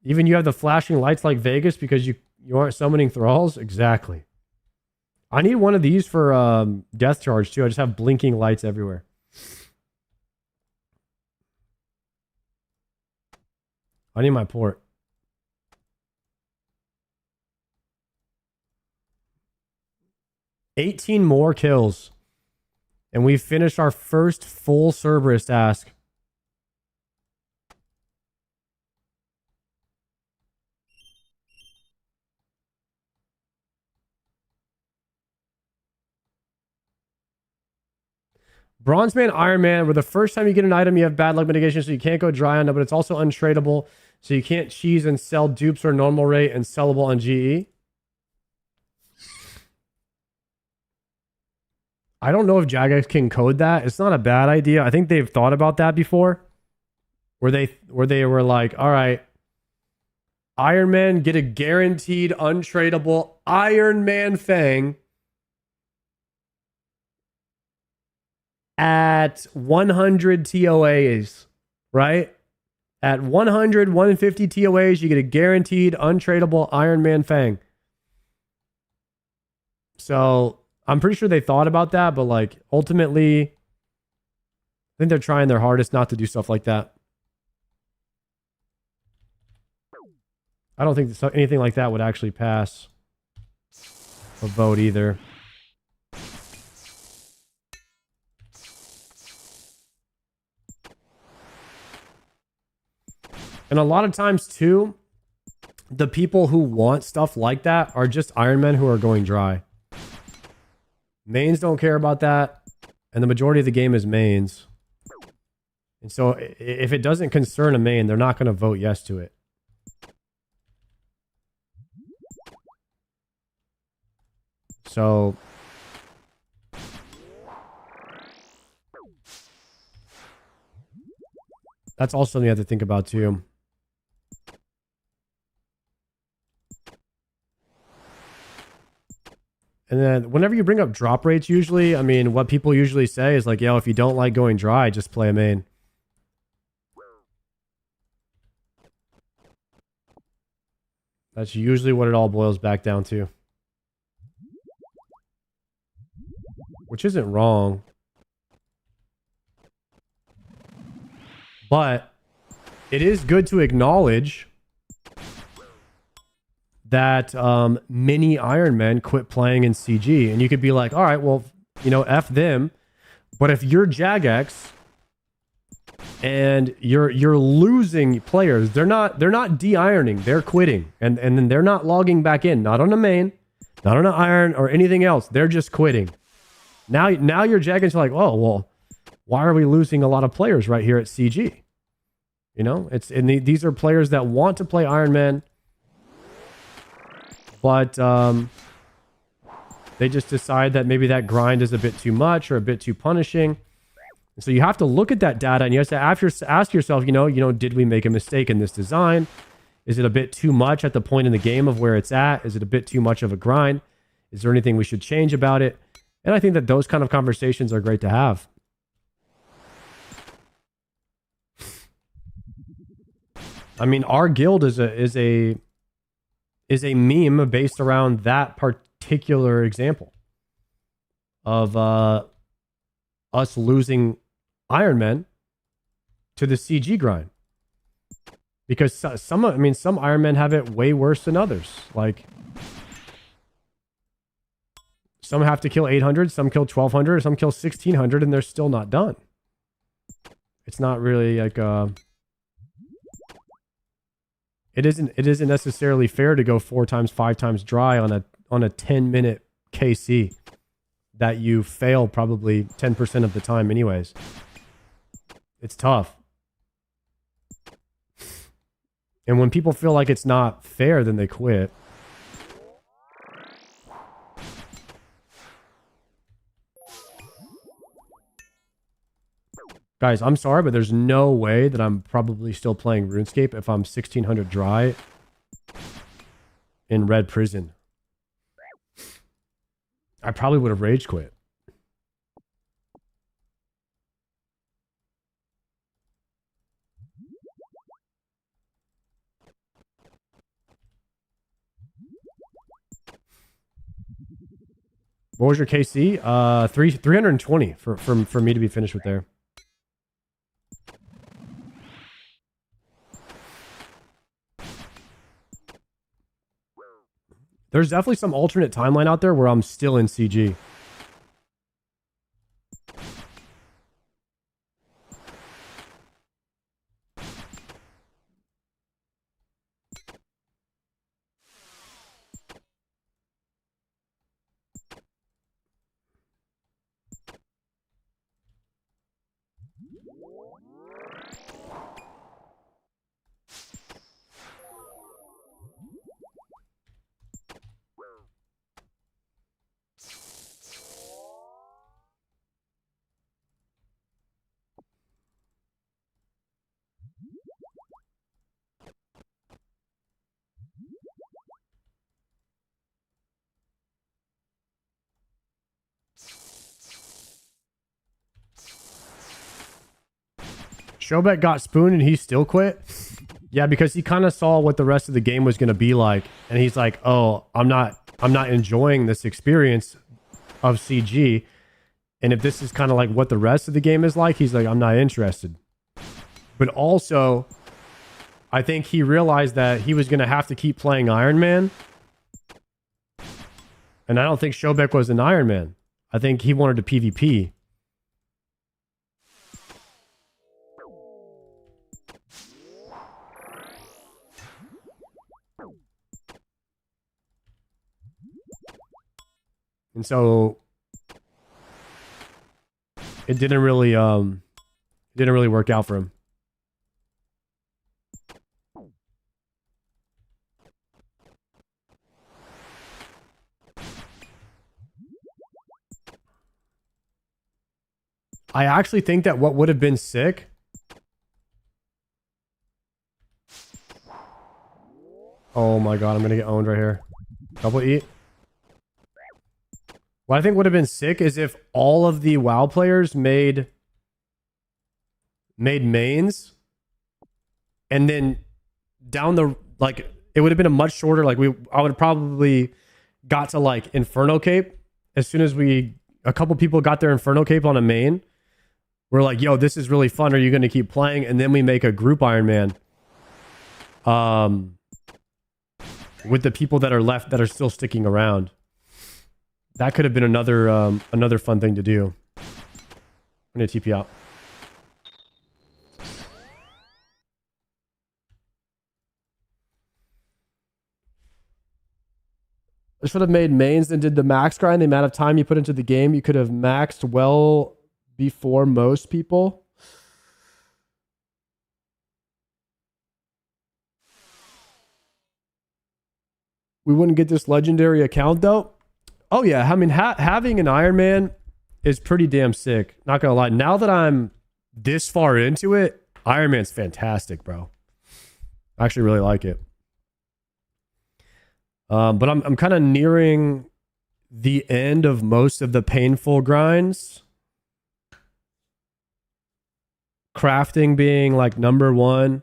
Even you have the flashing lights like Vegas because you aren't summoning thralls? Exactly. I need one of these for death charge too. I just have blinking lights everywhere. I need my port. $18 more kills. And we've finished our first full Cerberus task. Bronze Man, Iron Man, where the first time you get an item, you have bad luck mitigation, so you can't go dry on it, but it's also untradeable, so you can't cheese and sell dupes or normal rate and sellable on GE. I don't know if Jagex can code that. It's not a bad idea. I think they've thought about that before, where they were like, all right, Iron Man, get a guaranteed untradeable Iron Man Fang at 100 TOAs, right? At 100, 150 TOAs, you get a guaranteed untradeable Iron Man Fang. So I'm pretty sure they thought about that, but like ultimately, I think they're trying their hardest not to do stuff like that. I don't think anything like that would actually pass a vote either. And a lot of times too, the people who want stuff like that are just Iron Men who are going dry. Mains don't care about that, and the majority of the game is mains. And so if it doesn't concern a main, they're not going to vote yes to it. So that's also something you have to think about too. And then whenever you bring up drop rates, usually, I mean, what people usually say is like, yo, if you don't like going dry, just play a main. That's usually what it all boils back down to. Which isn't wrong. But it is good to acknowledge that many Iron Men quit playing in CG. And you could be like, all right, well, you know, F them. But if you're Jagex and you're losing players, they're not de-ironing, they're quitting. And then they're not logging back in, not on a main, not on an iron or anything else. They're just quitting. Now your Jagex are like, oh, well, why are we losing a lot of players right here at CG? You know, these are players that want to play Iron Man, but they just decide that maybe that grind is a bit too much or a bit too punishing. And so you have to look at that data and you have to ask yourself, you know, did we make a mistake in this design? Is it a bit too much at the point in the game of where it's at? Is it a bit too much of a grind? Is there anything we should change about it? And I think that those kind of conversations are great to have. I mean, our guild is a meme based around that particular example of us losing Iron Men to the CG grind. Because some Iron Men have it way worse than others. Like, some have to kill 800, some kill 1200, some kill 1600, and they're still not done. It's not really like it isn't necessarily fair to go 4 times, 5 times dry on a 10-minute KC that you fail probably 10% of the time anyways. It's tough. And when people feel like it's not fair, then they quit. Guys, I'm sorry, but there's no way that I'm probably still playing RuneScape if I'm 1600 dry in Red Prison. I probably would have rage quit. What was your KC? 320 for me to be finished with there. There's definitely some alternate timeline out there where I'm still in CG. Showbeck got spooned and he still quit? Yeah, because he kind of saw what the rest of the game was going to be like. And he's like, oh, I'm not enjoying this experience of CG. And if this is kind of like what the rest of the game is like, he's like, I'm not interested. But also, I think he realized that he was going to have to keep playing Iron Man. And I don't think Showbeck was an Iron Man. I think he wanted to PvP. And so it didn't really work out for him. I actually think that what would have been sick oh my god, I'm gonna get owned right here. Double E. What I think would have been sick is if all of the WoW players made mains, and then down the like it would have been a much shorter I would have probably got to like Inferno Cape as soon as a couple people got their Inferno Cape on a main. We're like, yo, this is really fun. Are you going to keep playing? And then we make a group Iron Man. With the people that are left that are still sticking around. That could have been another fun thing to do. I'm gonna TP out. I should have made mains and did the max grind. The amount of time you put into the game, you could have maxed well before most people. We wouldn't get this legendary account though. Oh yeah, I mean having an Iron Man is pretty damn sick. Not gonna lie. Now that I'm this far into it, Iron Man's fantastic, bro. I actually really like it. But I'm kind of nearing the end of most of the painful grinds. Crafting being like number 1.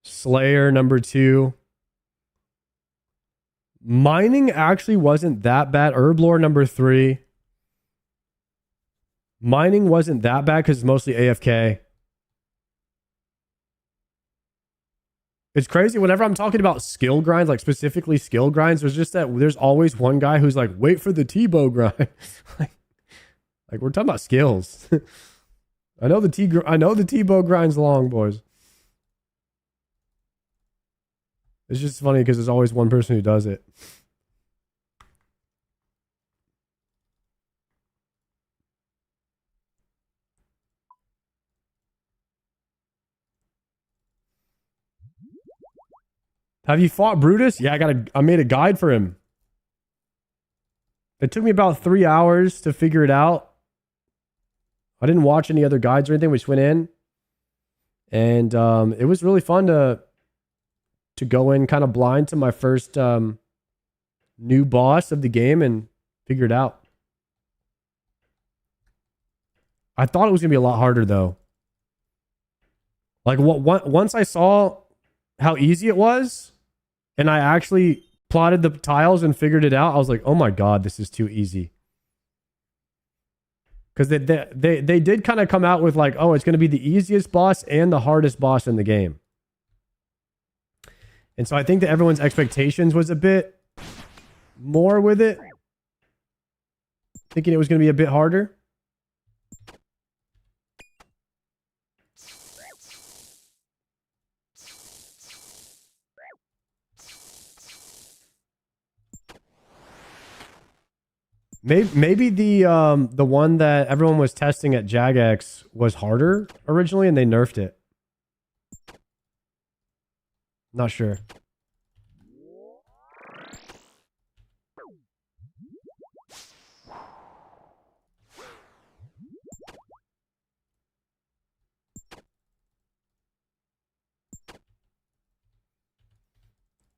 Slayer number 2. Mining actually wasn't that bad. Herblore number 3. Mining wasn't that bad because it's mostly AFK. It's crazy. Whenever I'm talking about skill grinds, like specifically skill grinds, there's always one guy who's like, wait for the T-bow grind. like we're talking about skills. I know the T-bow grind's long, boys. It's just funny because there's always one person who does it. Have you fought Brutus? Yeah, I made a guide for him. It took me about 3 hours to figure it out. I didn't watch any other guides or anything. We just went in. And it was really fun to go in kind of blind to my first new boss of the game and figure it out. I thought it was going to be a lot harder though. Like once I saw how easy it was and I actually plotted the tiles and figured it out, I was like, oh my God, this is too easy. Because they did kind of come out with like, oh, it's going to be the easiest boss and the hardest boss in the game. And so I think that everyone's expectations was a bit more with it. Thinking it was going to be a bit harder. Maybe the one that everyone was testing at Jagex was harder originally and they nerfed it. Not sure.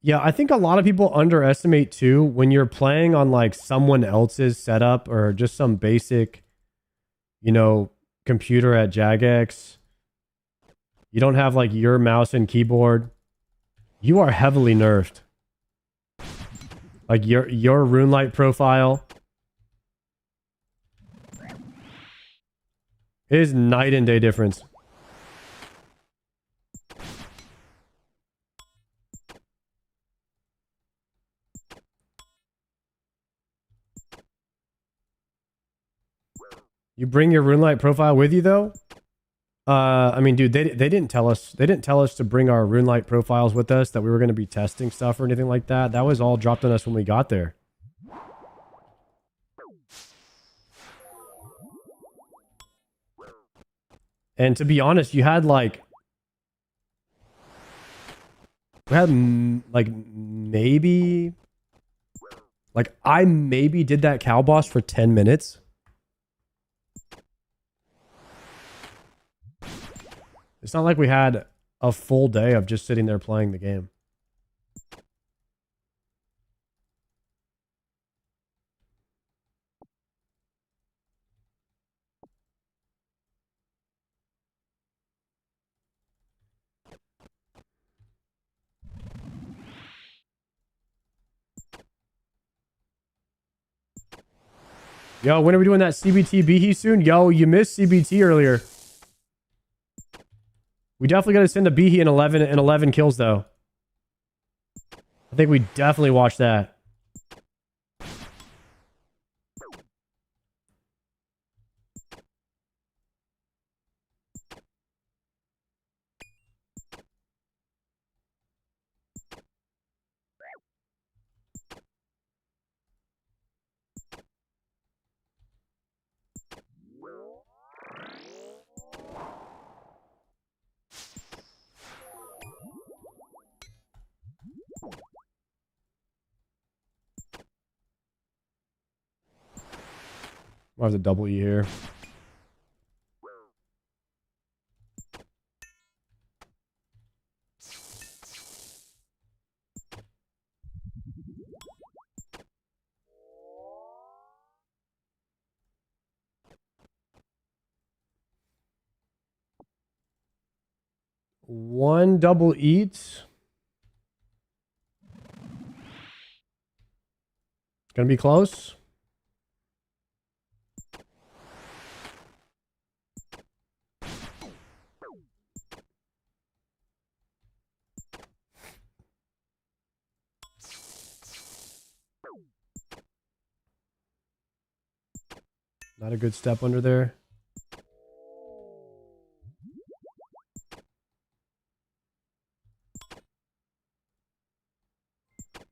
Yeah, I think a lot of people underestimate too when you're playing on like someone else's setup or just some basic, you know, computer at Jagex. You don't have like your mouse and keyboard. You are heavily nerfed. Like your RuneLite profile. It is night and day difference. You bring your RuneLite profile with you though? I mean, dude, they didn't tell us. They didn't tell us to bring our RuneLite profiles with us, that we were going to be testing stuff or anything like that. That was all dropped on us when we got there. And to be honest, you had like, we had like maybe, like I maybe did that cow boss for 10 minutes. It's not like we had a full day of just sitting there playing the game. Yo, when are we doing that CBT Behe soon? Yo, you missed CBT earlier. We definitely got to send a Behe in 11 kills though. I think we definitely watched that. I'll have to double E here. One double eats. It's gonna be close. Not a good step under there.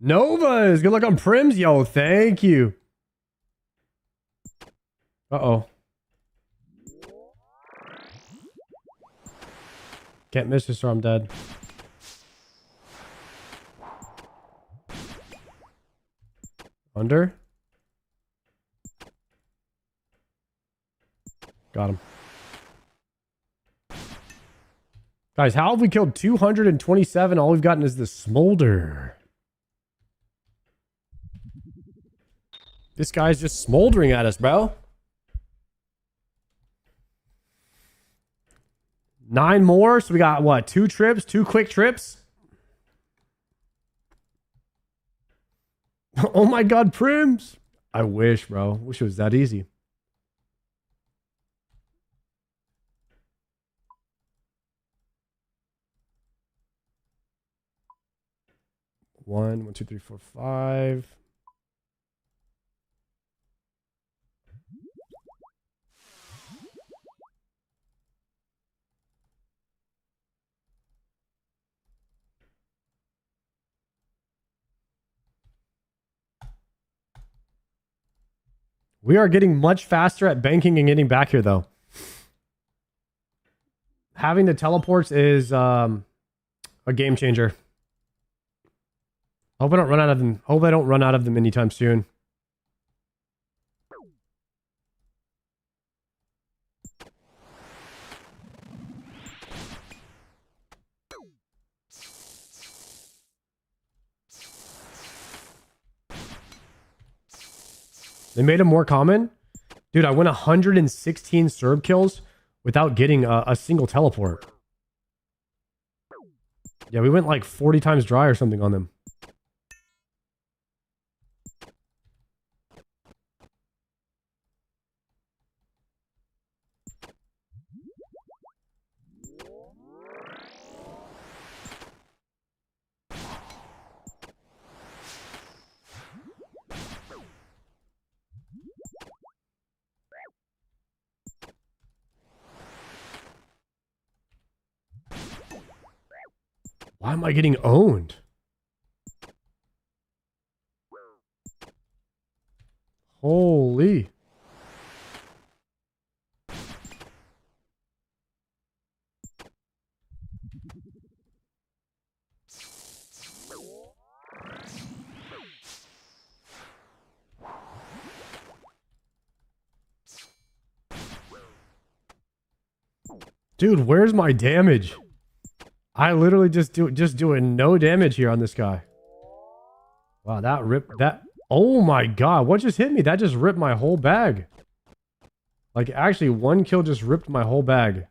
Novas. Good luck on Prims. Yo, thank you. Uh-oh. Can't miss this or I'm dead. Under. Got him. Guys, how have we killed 227? All we've gotten is the smolder. This guy's just smoldering at us, bro. 9 more. So we got what? 2 trips? 2 quick trips? Oh my god, Prims. I wish, bro. Wish it was that easy. One, two, three, four, 5. We are getting much faster at banking and getting back here, though. Having the teleports is a game changer. Hope I don't run out of them. Hope I don't run out of them anytime soon. They made them more common. Dude, I went 116 Cerb kills without getting a single teleport. Yeah, we went like 40 times dry or something on them. Why am I getting owned? Holy. Dude, where's my damage? I literally just doing no damage here on this guy. Wow, that ripped that. Oh my god, what just hit me? That just ripped my whole bag. Like, actually, one kill just ripped my whole bag.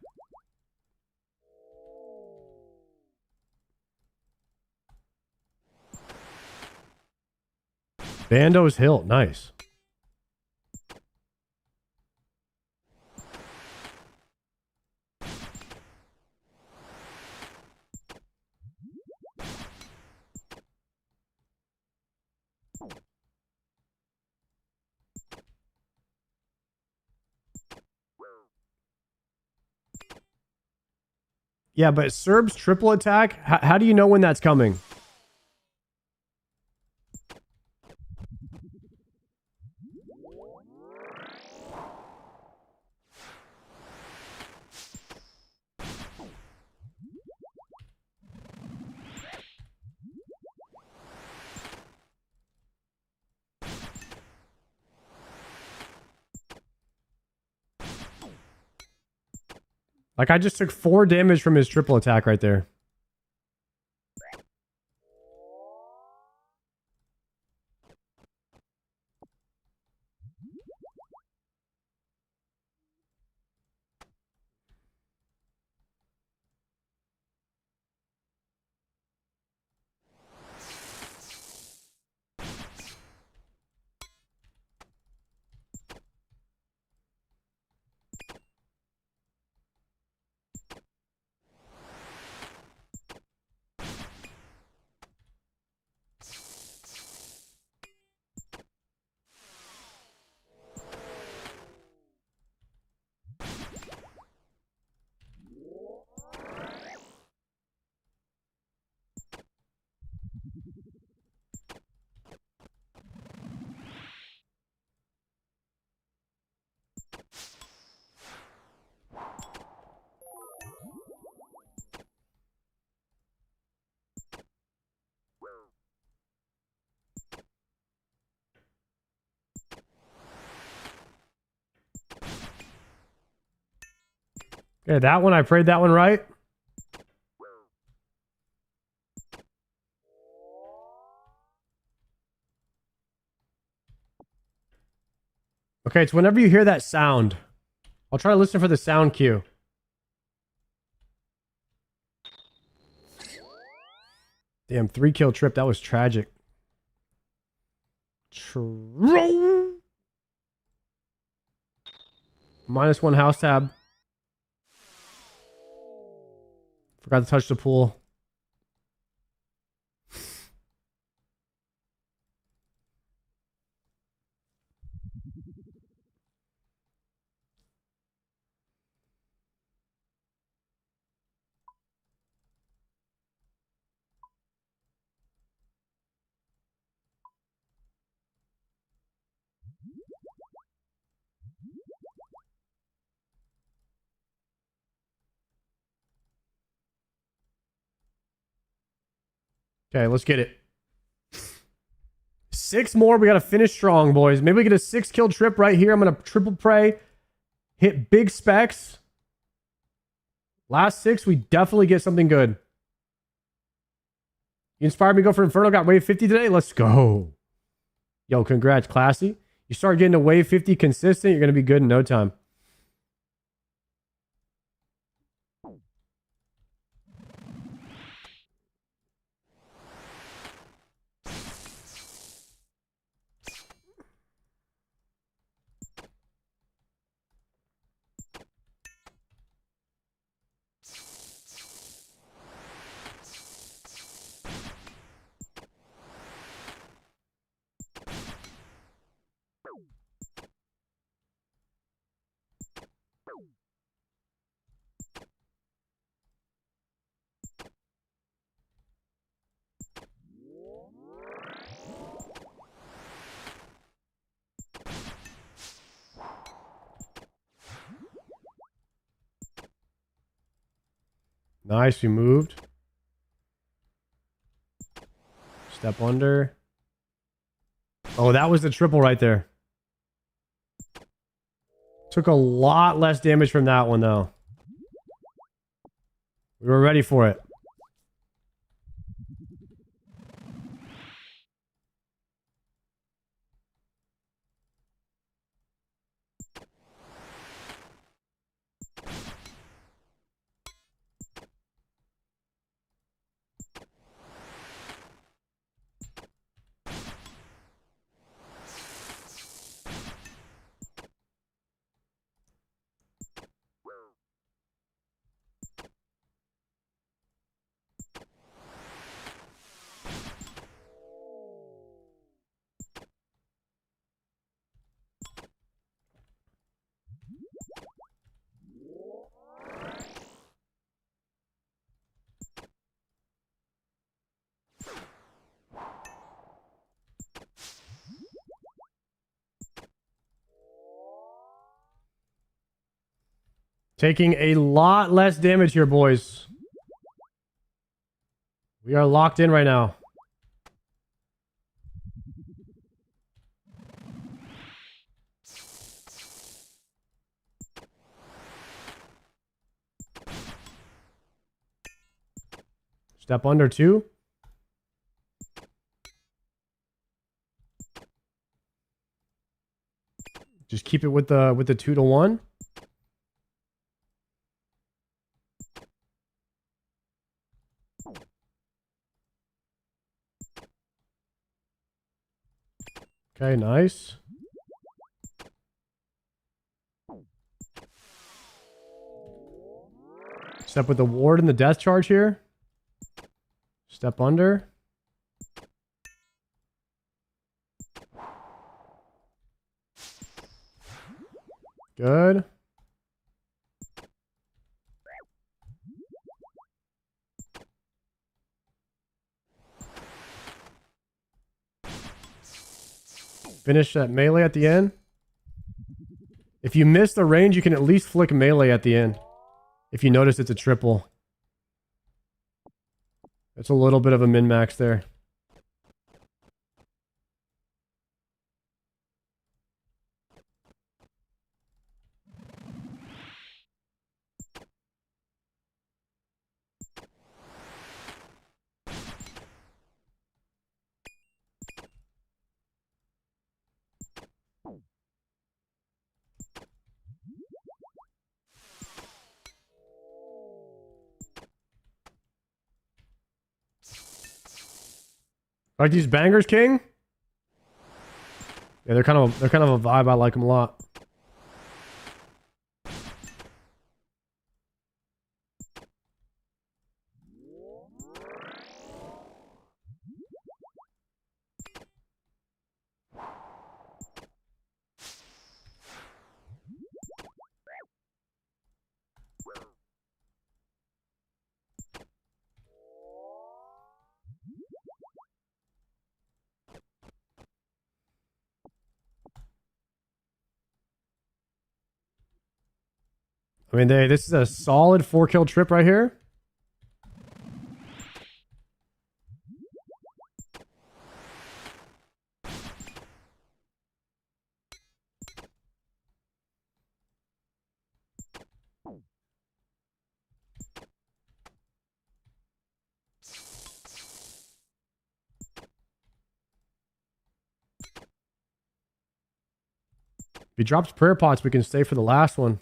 Bando's hilt, nice. Yeah, but Cerb's triple attack, how do you know when that's coming? Like, I just took 4 damage from his triple attack right there. Okay, that one, I prayed that one right. Okay, it's whenever you hear that sound. I'll try to listen for the sound cue. Damn, 3-kill trip. That was tragic. -1 house tab. Forgot to touch the pool. Okay, let's get it. 6 more. We got to finish strong, boys. Maybe we get a 6-kill trip right here. I'm going to triple pray. Hit big specs. Last 6, we definitely get something good. You inspired me to go for Inferno. Got wave 50 today. Let's go. Yo, congrats, classy. You start getting to wave 50 consistent, you're going to be good in no time. Nice, we moved. Step under. Oh, that was the triple right there. Took a lot less damage from that one, though. We were ready for it. Taking a lot less damage here, boys. We are locked in right now. Step under 2. Just keep it with the 2 to 1. Okay, nice. Step with the ward and the death charge here. Step under. Good. Finish that melee at the end. If you miss the range, you can at least flick melee at the end. If you notice it's a triple. It's a little bit of a min-max there. Like these bangers, King? Yeah, they're kind of a vibe. I like them a lot. I mean, this is a solid 4-kill trip right here. If he drops prayer pots, we can stay for the last one.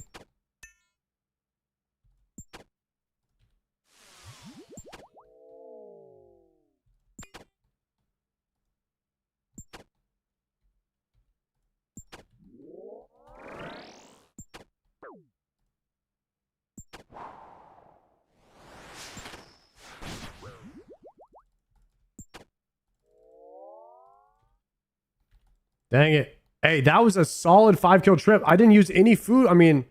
Dang it. Hey, that was a solid 5-kill trip. I didn't use any food. I mean,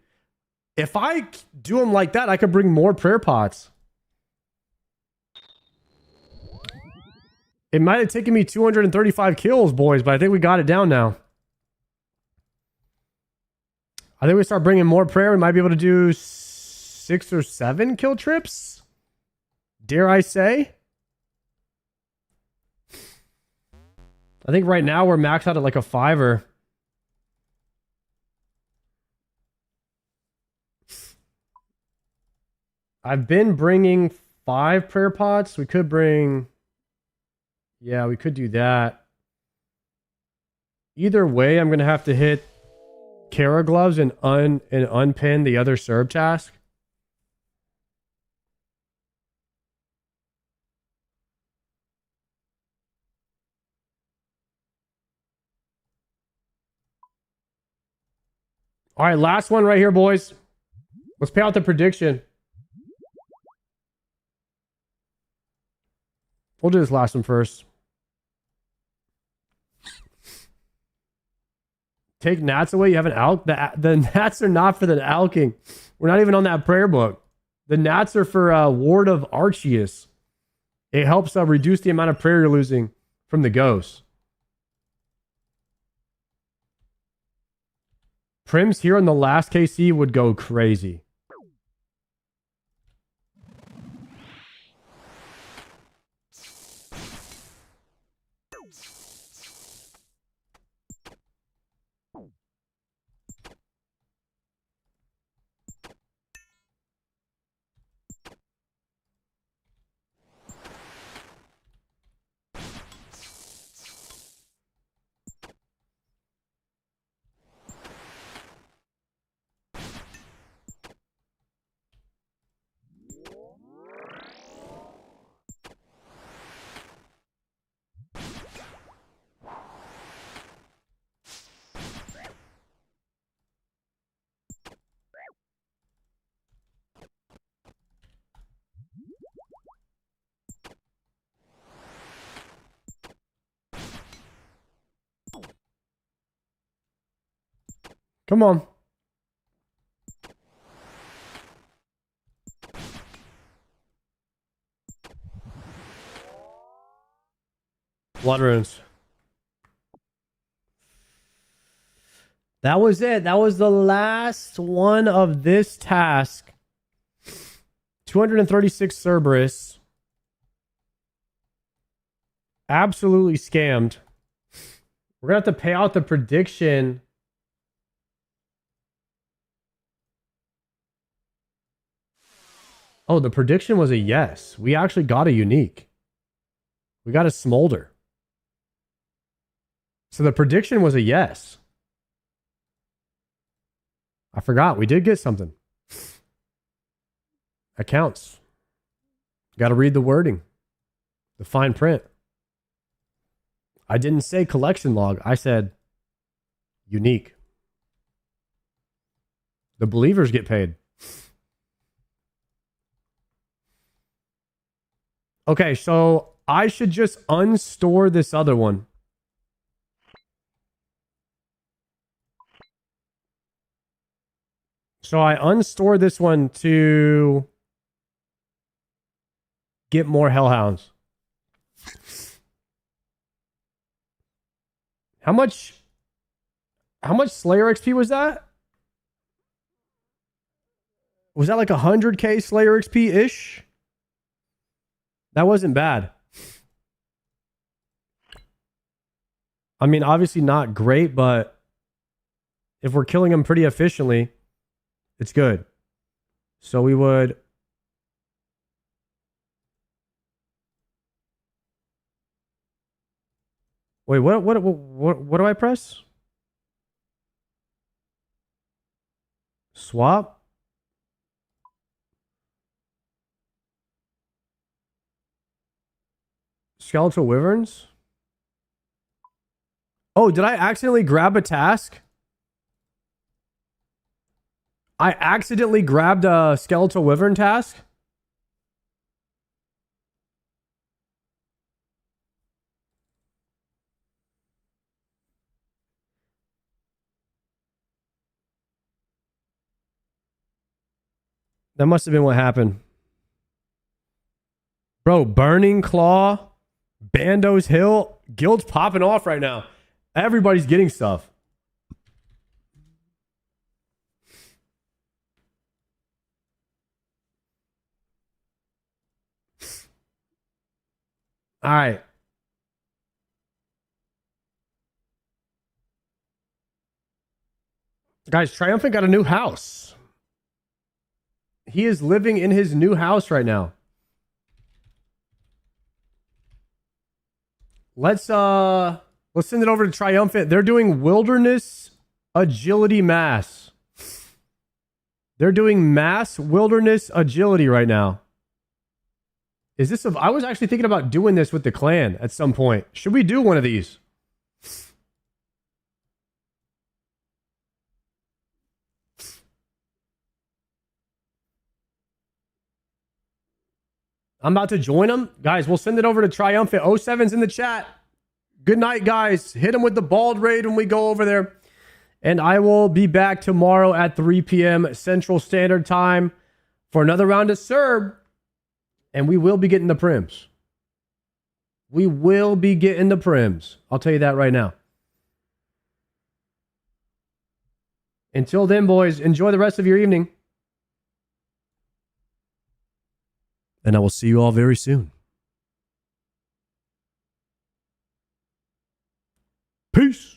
if I do them like that, I could bring more prayer pots. It might have taken me 235 kills, boys, but I think we got it down now. I think we start bringing more prayer. We might be able to do 6 or 7 kill trips. Dare I say? I think right now we're maxed out at like a 5er. I've been bringing 5 prayer pots. We could bring... Yeah, we could do that. Either way, I'm going to have to hit Kara gloves and unpin the other Cerb task. All right, last one right here, boys. Let's pay out the prediction. We'll do this last one first. Take gnats away. You have an alk. The gnats are not for the alking. We're not even on that prayer book. The gnats are for Ward of Arceus. It helps reduce the amount of prayer you're losing from the ghosts. Prims here in the last KC would go crazy. Come on. Blood runes. That was it. That was the last one of this task. 236 Cerberus. Absolutely scammed. We're going to have to pay out the prediction. Oh, the prediction was a yes. We actually got a unique. We got a smolder. So the prediction was a yes. I forgot. We did get something. That counts. Got to read the wording. The fine print. I didn't say collection log. I said unique. The believers get paid. Okay, so I should just unstore this other one. So I unstore this one to get more hellhounds. How much Slayer XP was that? Was that like 100k Slayer XP-ish? That wasn't bad. I mean, obviously not great, but if we're killing them pretty efficiently, it's good. So we would... Wait, what do I press? Swap? Skeletal Wyverns? Oh, did I accidentally grab a task? I accidentally grabbed a Skeletal Wyvern task? That must have been what happened. Bro, Burning Claw, Bando's Hill, Guild's popping off right now. Everybody's getting stuff. All right. Guys, Triumphant got a new house. He is living in his new house right now. Let's send it over to Triumphant. They're doing Wilderness Agility Mass. They're doing Mass Wilderness Agility right now. Is this I was actually thinking about doing this with the clan at some point. Should we do one of these? I'm about to join them. Guys, we'll send it over to Triumphant. 07's in the chat. Good night, guys. Hit them with the bald raid when we go over there. And I will be back tomorrow at 3 p.m. Central Standard Time for another round of Cerb. And we will be getting the prims. We will be getting the prims. I'll tell you that right now. Until then, boys, enjoy the rest of your evening. And I will see you all very soon. Peace.